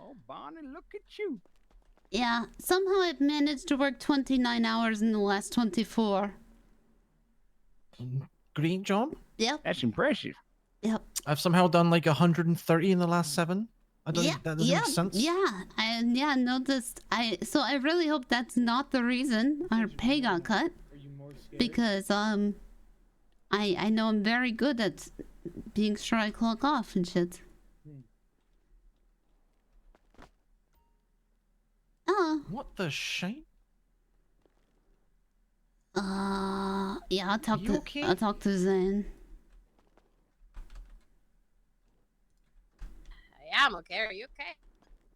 A: Oh, Bonnie, look at you.
E: Yeah, somehow I've managed to work 29 hours in the last 24.
J: Great job.
E: Yep.
A: That's impressive.
E: Yep.
J: I've somehow done like 130 in the last 7. I don't.
E: Yeah,
J: That doesn't make sense.
E: Yeah, I noticed. So I really hope that's not the reason our pay got cut, because I know I'm very good at being sure I clock off and shit. Oh.
J: What the shite?
E: Yeah, I'll talk
J: You
E: to
J: okay?
E: I'll talk to Zen.
L: Yeah, I'm okay. Are you okay?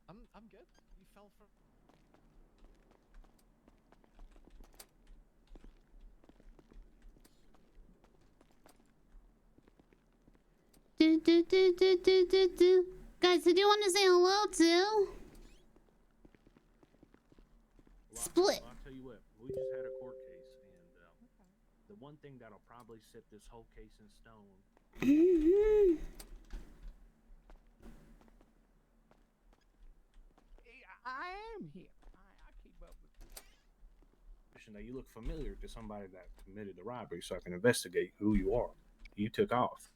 J: I'm good. You fell from.
E: Do. Guys, who do you want to say hello to? Split.
Q: I'll tell you what, we just had a court case, and the one thing that'll probably set this whole case in stone.
A: I am here. I keep up with you.
Q: Now you look familiar to somebody that committed the robbery, so I can investigate who you are. You took off.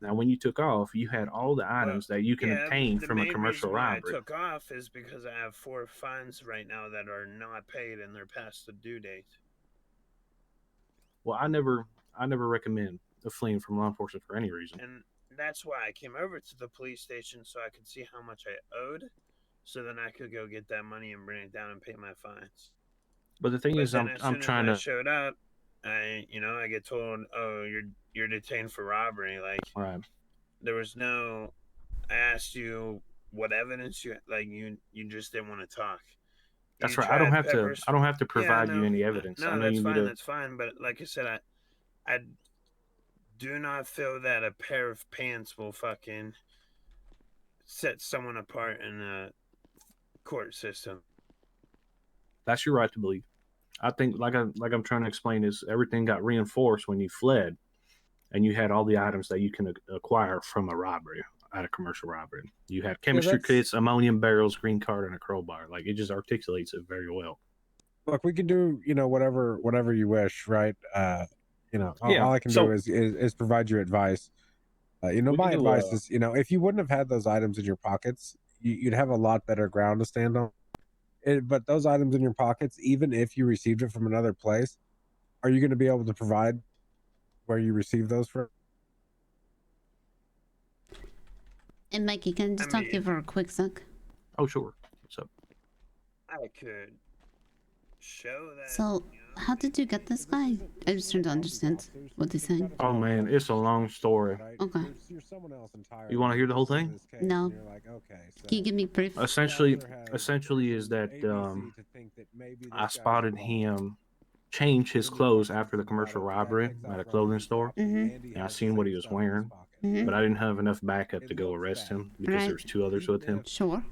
Q: Now, when you took off, you had all the items that you can obtain from a commercial robbery.
T: I took off is because I have 4 fines right now that are not paid and they're past the due date.
Q: Well, I never recommend fleeing from law enforcement for any reason.
T: And that's why I came over to the police station so I could see how much I owed, so then I could go get that money and bring it down and pay my fines.
Q: But the thing is,
T: then
Q: I'm trying
T: I
Q: to.
T: showed up, I get told, oh, you're detained for robbery. Like,
Q: Right.
T: there was no. I asked you what evidence you just didn't want to talk.
Q: That's
T: You
Q: right. I don't
T: tried
Q: have to provide you any evidence.
T: No,
Q: I know
T: that's
Q: you
T: fine.
Q: need to.
T: That's fine. But like I said, I do not feel that a pair of pants will fucking set someone apart in a court system.
Q: That's your right to believe. I think, like I'm trying to explain, is everything got reinforced when you fled, and you had all the items that you can acquire from a robbery, at a commercial robbery. You had chemistry kits, ammonium barrels, green card, and a crowbar. Like, it just articulates it very well.
B: Look, we can do whatever you wish, right? All I can do is provide you advice. My advice is, if you wouldn't have had those items in your pockets, you'd have a lot better ground to stand on. But those items in your pockets, even if you received it from another place, are you going to be able to provide where you received those from?
E: And Mikey, can I just talk to you for a quick sec?
Q: Oh, sure. What's up?
T: I could show that.
E: So, how did you get this guy? I just trying to understand what he's saying.
Q: Oh man, it's a long story.
E: Okay.
Q: You want to hear the whole thing?
E: No. Can you give me brief?
Q: Essentially is that I spotted him change his clothes after the commercial robbery at a clothing store, and I seen what he was wearing, but I didn't have enough backup to go arrest him because there's 2 others with him.
E: Sure.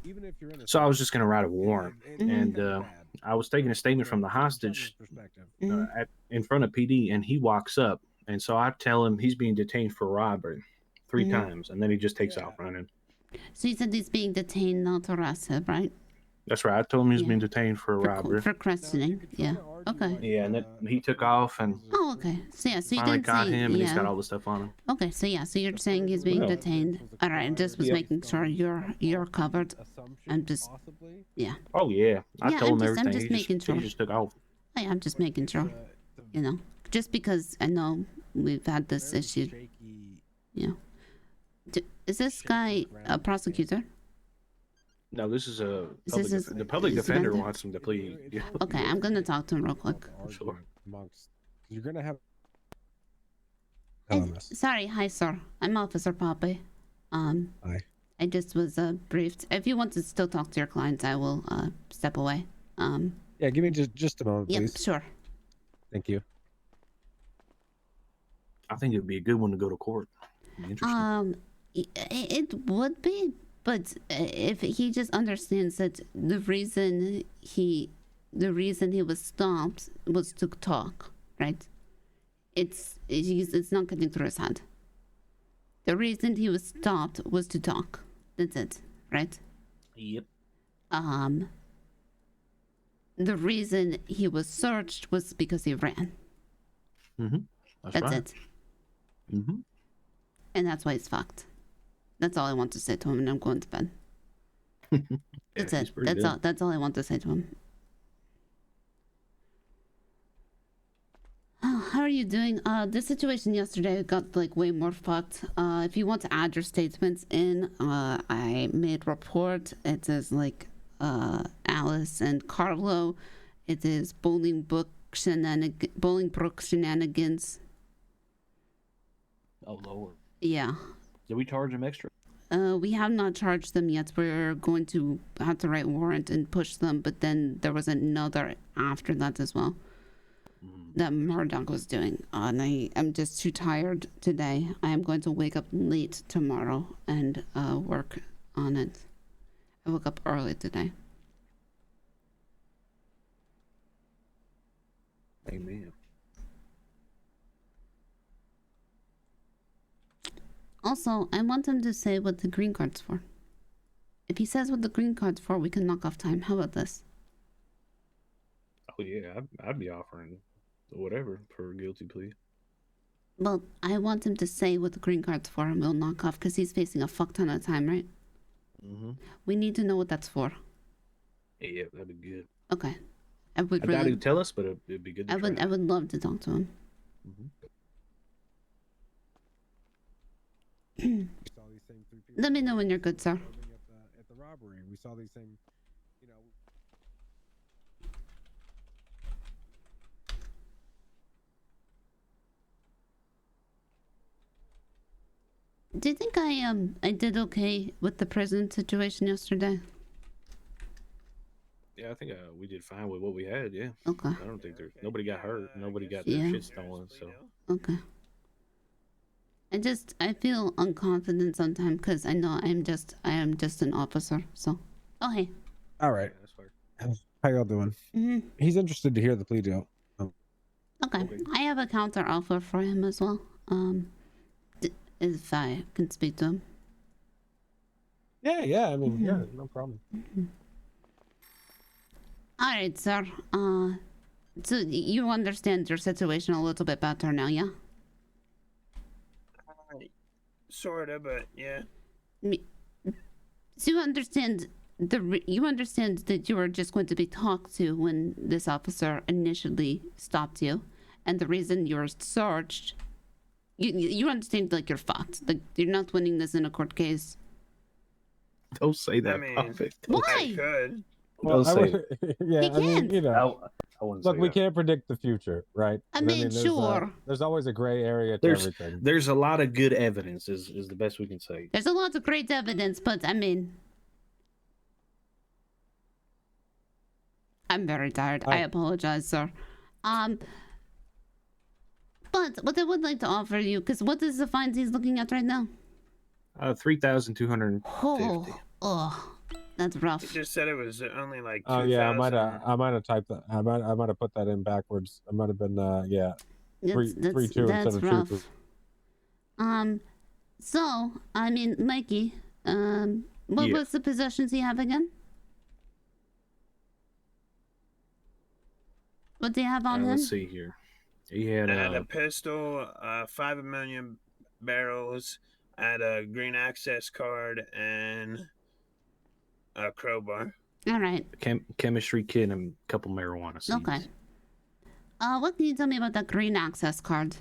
Q: So I was just gonna write a warrant, and I was taking a statement from the hostage in front of PD, and he walks up, and so I tell him he's being detained for robbery 3 times, and then he just takes off running.
E: So you said he's being detained, not arrested, right?
Q: That's right. I told him he was
E: Yeah.
Q: being detained for a robbery.
E: For questioning. Yeah. Okay.
Q: Yeah, and he took off and
E: Oh, okay. So yeah, so you
Q: finally
E: did
Q: got
E: say,
Q: him, and he's got
E: yeah.
Q: all the stuff on him.
E: Okay, so yeah, so you're saying he's being
Q: Yeah.
E: detained. All right, I just was
Q: Yep.
E: making sure you're covered. I'm just, yeah.
Q: Oh yeah, I
E: Yeah,
Q: told him
E: I'm
Q: everything.
E: just making sure.
Q: He just took off.
E: Hey, I'm just making sure. You know, just because I know we've had this issue. Yeah. Is this guy a prosecutor?
Q: No, this is a
E: Is
Q: public
E: this
Q: the public
E: is
Q: defender
E: Brenda?
Q: wants him to plead. Yeah.
E: Okay, I'm gonna talk to him real quick.
Q: Sure.
B: Amongst, you're gonna have.
E: Sorry, hi sir. I'm Officer Poppy.
B: Hi.
E: I just was briefed. If you want to still talk to your clients, I will step away.
B: Yeah, give me just a moment,
E: Yep,
B: please.
E: sure.
B: Thank you.
Q: I think it'd be a good one to go to court.
E: It would be, but if he just understands that the reason he was stopped was to talk, right? It's not getting through his head. The reason he was stopped was to talk. That's it, right?
Q: Yep.
E: The reason he was searched was because he ran.
Q: Mm-hmm.
E: That's
Q: right.
E: it.
Q: Mm-hmm.
E: And that's why he's fucked. That's all I want to say to him, and I'm going to bed. That's it. That's all I want to say to him. Oh, how are you doing? The situation yesterday got like way more fucked. If you want to add your statements in, I made report. It is like Alice and Carlo. It is Bolingbrook shenanigans.
Q: Oh Lord.
E: Yeah.
Q: Did we charge him extra?
E: We have not charged them yet. We're going to have to write warrant and push them, but then there was another after that as well that Murdoch was doing. And I am just too tired today. I am going to wake up late tomorrow and work on it. I woke up early today.
Q: Amen.
E: Also, I want him to say what the green card's for. If he says what the green card's for, we can knock off time. How about this?
Q: Oh yeah, I'd be offering whatever for a guilty plea.
E: Well, I want him to say what the green card's for and we'll knock off because he's facing a fuck ton of time, right?
Q: Mm-hmm.
E: We need to know what that's for.
Q: Yeah, that'd be good.
E: Okay. I would
Q: doubt
E: really...
Q: he'd tell us, but it'd be good to try.
E: I would love to talk to him. Let me know when you're good, sir.
B: At the robbery, we saw these same, you know.
E: Do you think I did okay with the prison situation yesterday?
Q: Yeah, I think we did fine with what we had. Yeah.
E: Okay.
Q: I don't think nobody got hurt. Nobody got their
E: Yeah.
Q: shit stolen. So.
E: Okay. I feel unconfident sometimes because I know I am just an officer. So, oh hey.
B: All right. How y'all doing? He's interested to hear the plea deal.
E: Okay. I have a counter offer for him as well. If I can speak to him.
B: Yeah. I mean, yeah, no problem.
E: All right, sir. So you understand your situation a little bit better now, yeah?
T: Sorta, but yeah.
E: So you understand that you were just going to be talked to when this officer initially stopped you, and the reason you were searched. You understand, like, you're fucked. Like, you're not winning this in a court case.
Q: Don't say that.
T: I mean,
E: Why?
T: I could.
B: Well,
Q: Don't say it.
B: yeah, I mean, you know,
Q: I wouldn't
B: look,
Q: say
B: we
Q: that.
B: can't predict the future, right?
E: I mean,
B: there's,
E: sure.
B: There's always a gray area to everything.
Q: There's a lot of good evidence, is the best we can say.
E: There's a lot of great evidence, but I mean, I'm very tired. I apologize, sir. But what I would like to offer you, because what is the fines he's looking at right now?
Q: 3,250.
E: Oh, that's rough.
T: He just said it was only like 2,000.
B: Oh yeah, I might have typed that. I might have put that in backwards. I might have been three two instead of
E: rough.
B: 2.
E: So I mean, Mikey, what was the possessions he have again? What do you have on him?
Q: Let's see here. He had
T: I had a pistol, 5 ammonia barrels, I had a green access card, and a crowbar.
E: All right.
Q: Chemistry kit and a couple marijuana seeds.
E: Okay. What can you tell me about that green access card?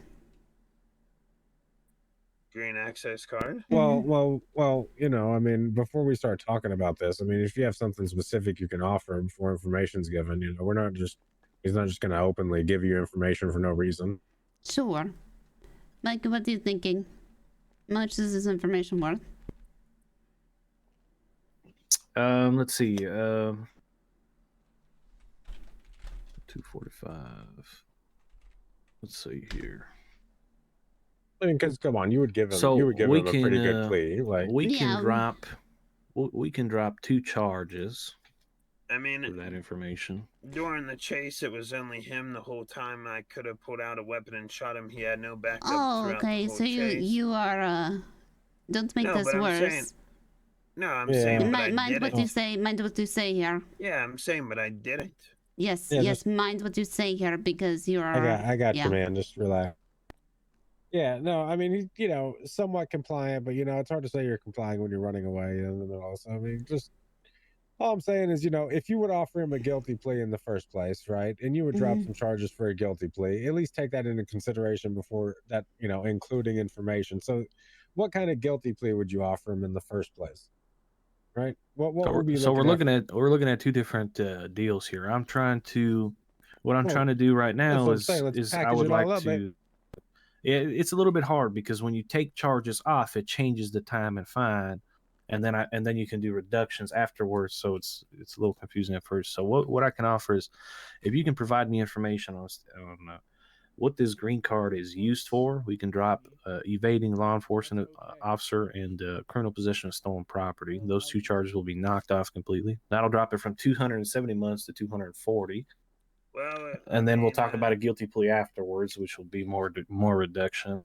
T: Green access card?
B: Well, you know, I mean, before we start talking about this, I mean, if you have something specific you can offer before information's given, you know, he's not just going to openly give you information for no reason.
E: Sure. Mike, what are you thinking? How much is this information worth?
Q: Let's see. 245. Let's see here.
B: I mean, because come on, you would give him
Q: So
B: him a pretty good
Q: can,
B: plea. Like
Q: we can drop 2 charges.
T: I mean,
Q: for that information.
T: During the chase, it was only him the whole time. I could have pulled out a weapon and shot him. He had no backup.
E: Oh, okay. So you are don't make this worse.
T: I'm saying, but I
E: mind what
T: didn't.
E: you say. Mind what you say here.
T: Yeah, I'm saying, but I didn't.
E: Yes,
B: Yeah,
E: yes. Mind what you say here because you are.
B: I got
E: yeah.
B: you, man. Just relax. Yeah, no, I mean, he's, you know, somewhat compliant, but you know, it's hard to say you're complying when you're running away. And also, I mean, just all I'm saying is, you know, if you would offer him a guilty plea in the first place, right, and you would drop some charges for a guilty plea, at least take that into consideration before that, you know, including information. So, what kind of guilty plea would you offer him in the first place? Right? What would be
Q: we're looking at 2 different deals here. I'm trying to do right now is I would like to. It's a little bit hard because when you take charges off, it changes the time and fine, and then you can do reductions afterwards. So it's a little confusing at first. So what I can offer is, if you can provide me information on what this green card is used for, we can drop evading law enforcement officer and criminal possession of stolen property. Those 2 charges will be knocked off completely. That'll drop it from 270 months to 240.
T: Well,
Q: and then we'll talk about a guilty plea afterwards, which will be more reduction.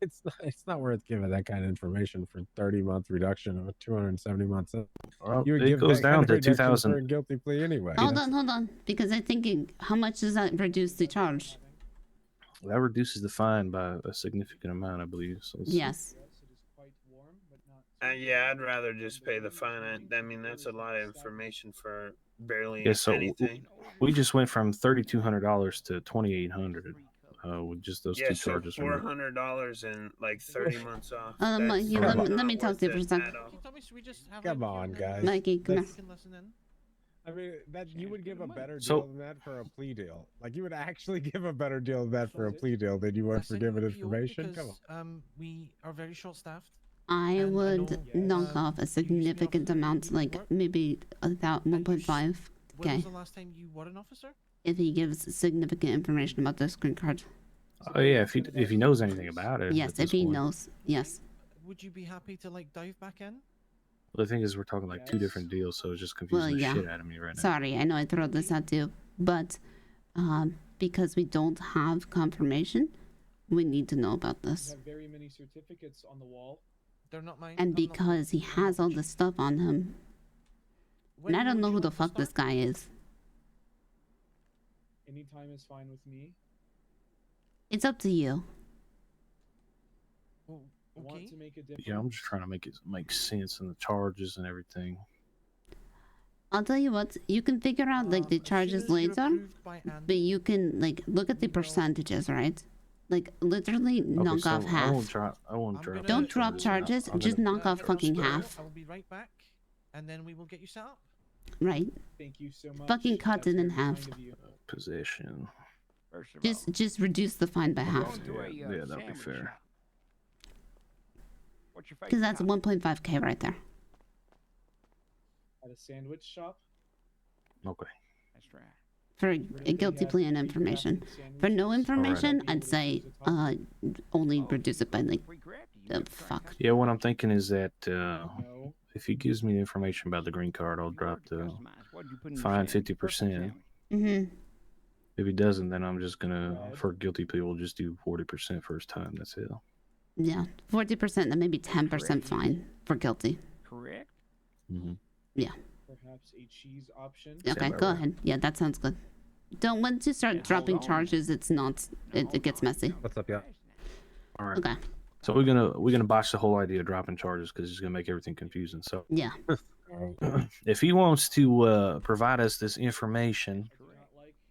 B: It's not worth giving that kind of information for 30-month reduction of a 270 months.
Q: Well,
B: you would
Q: it
B: give
Q: goes
B: that kind
Q: down
B: of
Q: to
B: reduction
Q: 2,000
B: for a guilty plea anyway.
E: Hold on, because I'm thinking, how much does that reduce the charge?
Q: That reduces the fine by a significant amount, I believe. So
E: yes.
T: Yeah, I'd rather just pay the fine. I mean, that's a lot of information for barely
Q: so
T: anything.
Q: We just went from $3,200 to $2,800 with just those 2
T: so
Q: charges.
T: $400 and like 30 months off.
E: Let me talk to you for a second.
B: Come on, guys.
E: Mikey, come here.
B: I mean, that you would give a better deal than that for a plea deal. Like, you would actually give a better deal than that for a plea deal than you would for giving information. Come on.
J: We are very short-staffed.
E: I would knock off a significant amount, like maybe about 1.5.
J: When
E: Okay.
J: was the last time you were an officer?
E: If he gives significant information about this green card.
Q: Oh yeah, if he knows anything about it.
E: Yes, if he knows. Yes.
J: Would you be happy to like dive back in?
Q: Well, the thing is, we're talking like 2 different deals, so it's just confusing the shit out of me right now.
E: Sorry, I know I throw this at you, but because we don't have confirmation, we need to know about this.
I: You have very many certificates on the wall.
J: They're not mine.
E: And because he has all this stuff on him. And I don't know who the fuck this guy is.
I: Anytime is fine with me.
E: It's up to you.
I: Want to make a difference.
Q: Yeah, I'm just trying to make it make sense in the charges and everything.
E: I'll tell you what, you can figure out like the charges later, but you can like look at the percentages, right? Like literally knock off half.
Q: I won't drop.
E: Don't drop charges, just knock off fucking half.
J: I will be right back, and then we will get you set up.
E: Right.
I: Thank you so much.
E: Fucking cut it in half.
Q: Possession.
E: Just reduce the fine by half.
Q: Yeah, that'll be fair.
E: Because that's 1.5k right there.
I: At a sandwich shop.
Q: Okay.
A: That's right.
E: For a guilty plea and information. For no information, I'd say only reduce it by like the fuck.
Q: Yeah, what I'm thinking is that if he gives me the information about the green card, I'll drop the fine 50%. If he doesn't, then I'm just gonna, for guilty plea, we'll just do 40% first time. That's it.
E: Yeah, 40%, then maybe 10% fine for guilty.
A: Correct.
E: Yeah.
I: Perhaps a cheese option.
E: Okay, go ahead. Yeah, that sounds good. Don't once you start dropping charges, it's not. It gets messy.
B: What's up, yeah?
Q: All right.
E: Okay.
Q: So we're gonna botch the whole idea of dropping charges because it's gonna make everything confusing. So
E: yeah,
Q: if he wants to provide us this information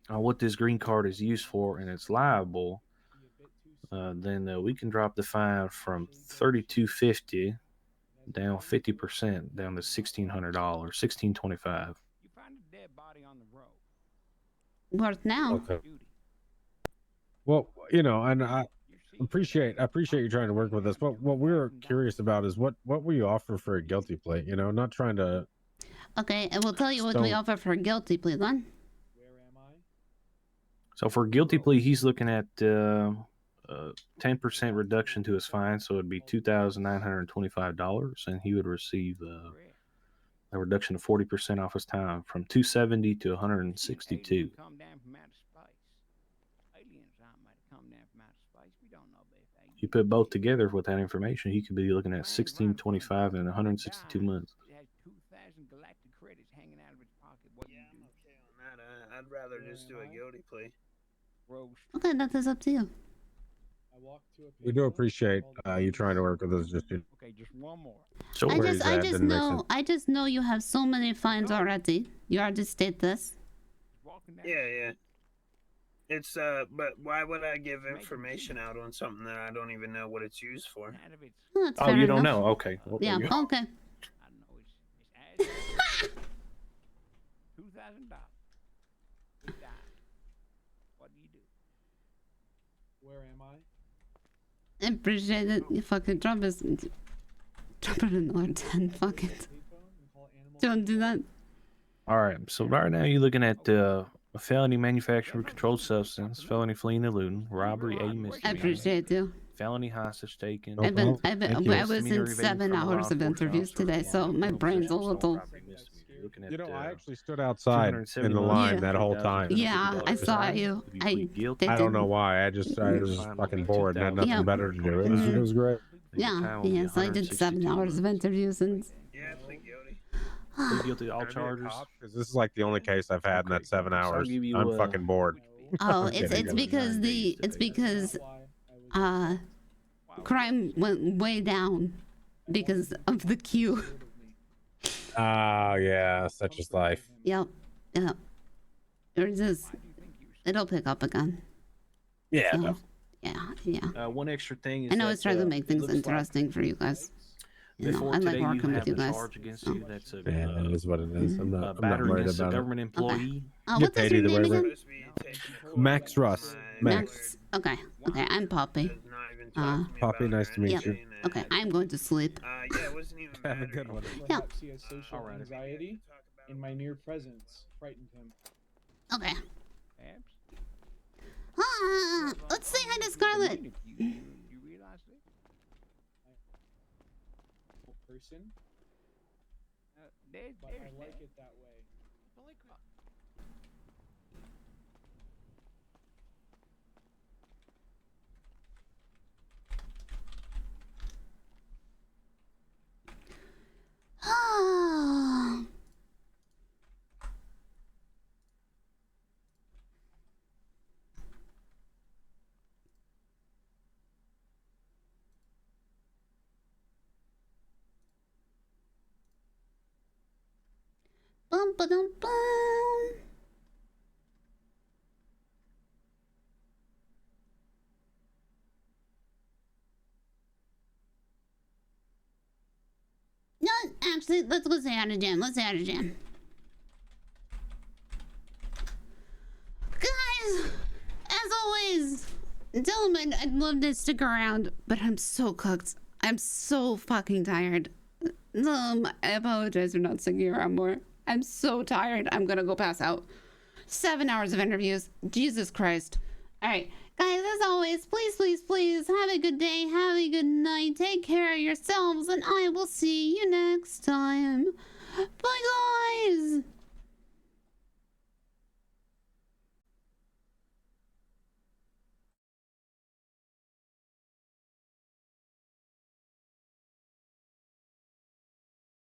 Q: on what this green card is used for and it's liable, then we can drop the fine from $32.50 down 50% down to $1,600, $1,625.
E: Worth now.
B: Okay. Well, and I appreciate you trying to work with us. But what we're curious about is what will you offer for a guilty plea? Not trying to.
E: Okay, and we'll tell you what we offer for a guilty plea then.
Q: So for a guilty plea, he's looking at 10% reduction to his fine, so it'd be $2,925, and he would receive a reduction of 40% off his time from 270 to 162. You put both together with that information, he could be looking at 1625 and 162 months.
T: I'd rather just do a guilty plea.
E: Okay, that is up to you.
B: We do appreciate you trying to work with us.
A: Okay, just one more.
E: I just know you have so many fines already. You already state this.
T: Yeah. It's but why would I give information out on something that I don't even know what it's used for?
Q: Oh, you don't know? Okay. Well,
E: yeah. Okay.
A: $2,000. What do you do?
I: Where am I?
E: I appreciate it. You fucking drop it another 10. Fuck it. Don't do that.
Q: All right. So right now you're looking at a felony manufacturing controlled substance, felony fleeing and eluding, robbery, a misdemeanor.
E: I appreciate you.
Q: Felony hostage taken.
E: I was in 7 hours of interviews today, so my brain's a little.
B: I actually stood outside in the line that whole time.
E: Yeah, I saw you. I
B: don't know why. I was just fucking bored and had nothing better to do. It was great.
E: Yeah, so I did 7 hours of interviews and.
Q: Plead guilty to all charges.
B: Because this is like the only case I've had in that 7 hours. I'm fucking bored.
E: Oh, it's because crime went way down because of the queue.
B: Oh yeah, such is life.
E: Yep. It'll pick up again.
Q: Yeah.
E: So, yeah.
Q: One extra thing is
E: I know I was trying to make things interesting for you guys. I like working with you guys.
B: It is what it is. I'm not worried about it.
Q: Government employee.
E: What's your name again?
B: Max Russ. Max.
E: Okay. I'm Poppy.
B: Poppy, nice to meet you.
E: Okay, I'm going to sleep.
T: It wasn't even
B: Have a good one.
E: Yeah.
I: He has social anxiety, and my near presence frightened him.
E: Okay. Let's say hi to Scarlett.
I: Person, but I like it that way.
E: Bum ba dum bum. No, actually, let's go say hi to Jen. Let's say hi to Jen. Guys, as always, gentlemen, I'd love to stick around, but I'm so cooked. I'm so fucking tired. I apologize for not sticking around more. I'm so tired. I'm gonna go pass out. 7 hours of interviews. Jesus Christ. All right, guys, as always, please have a good day, have a good night, take care of yourselves, and I will see you next time.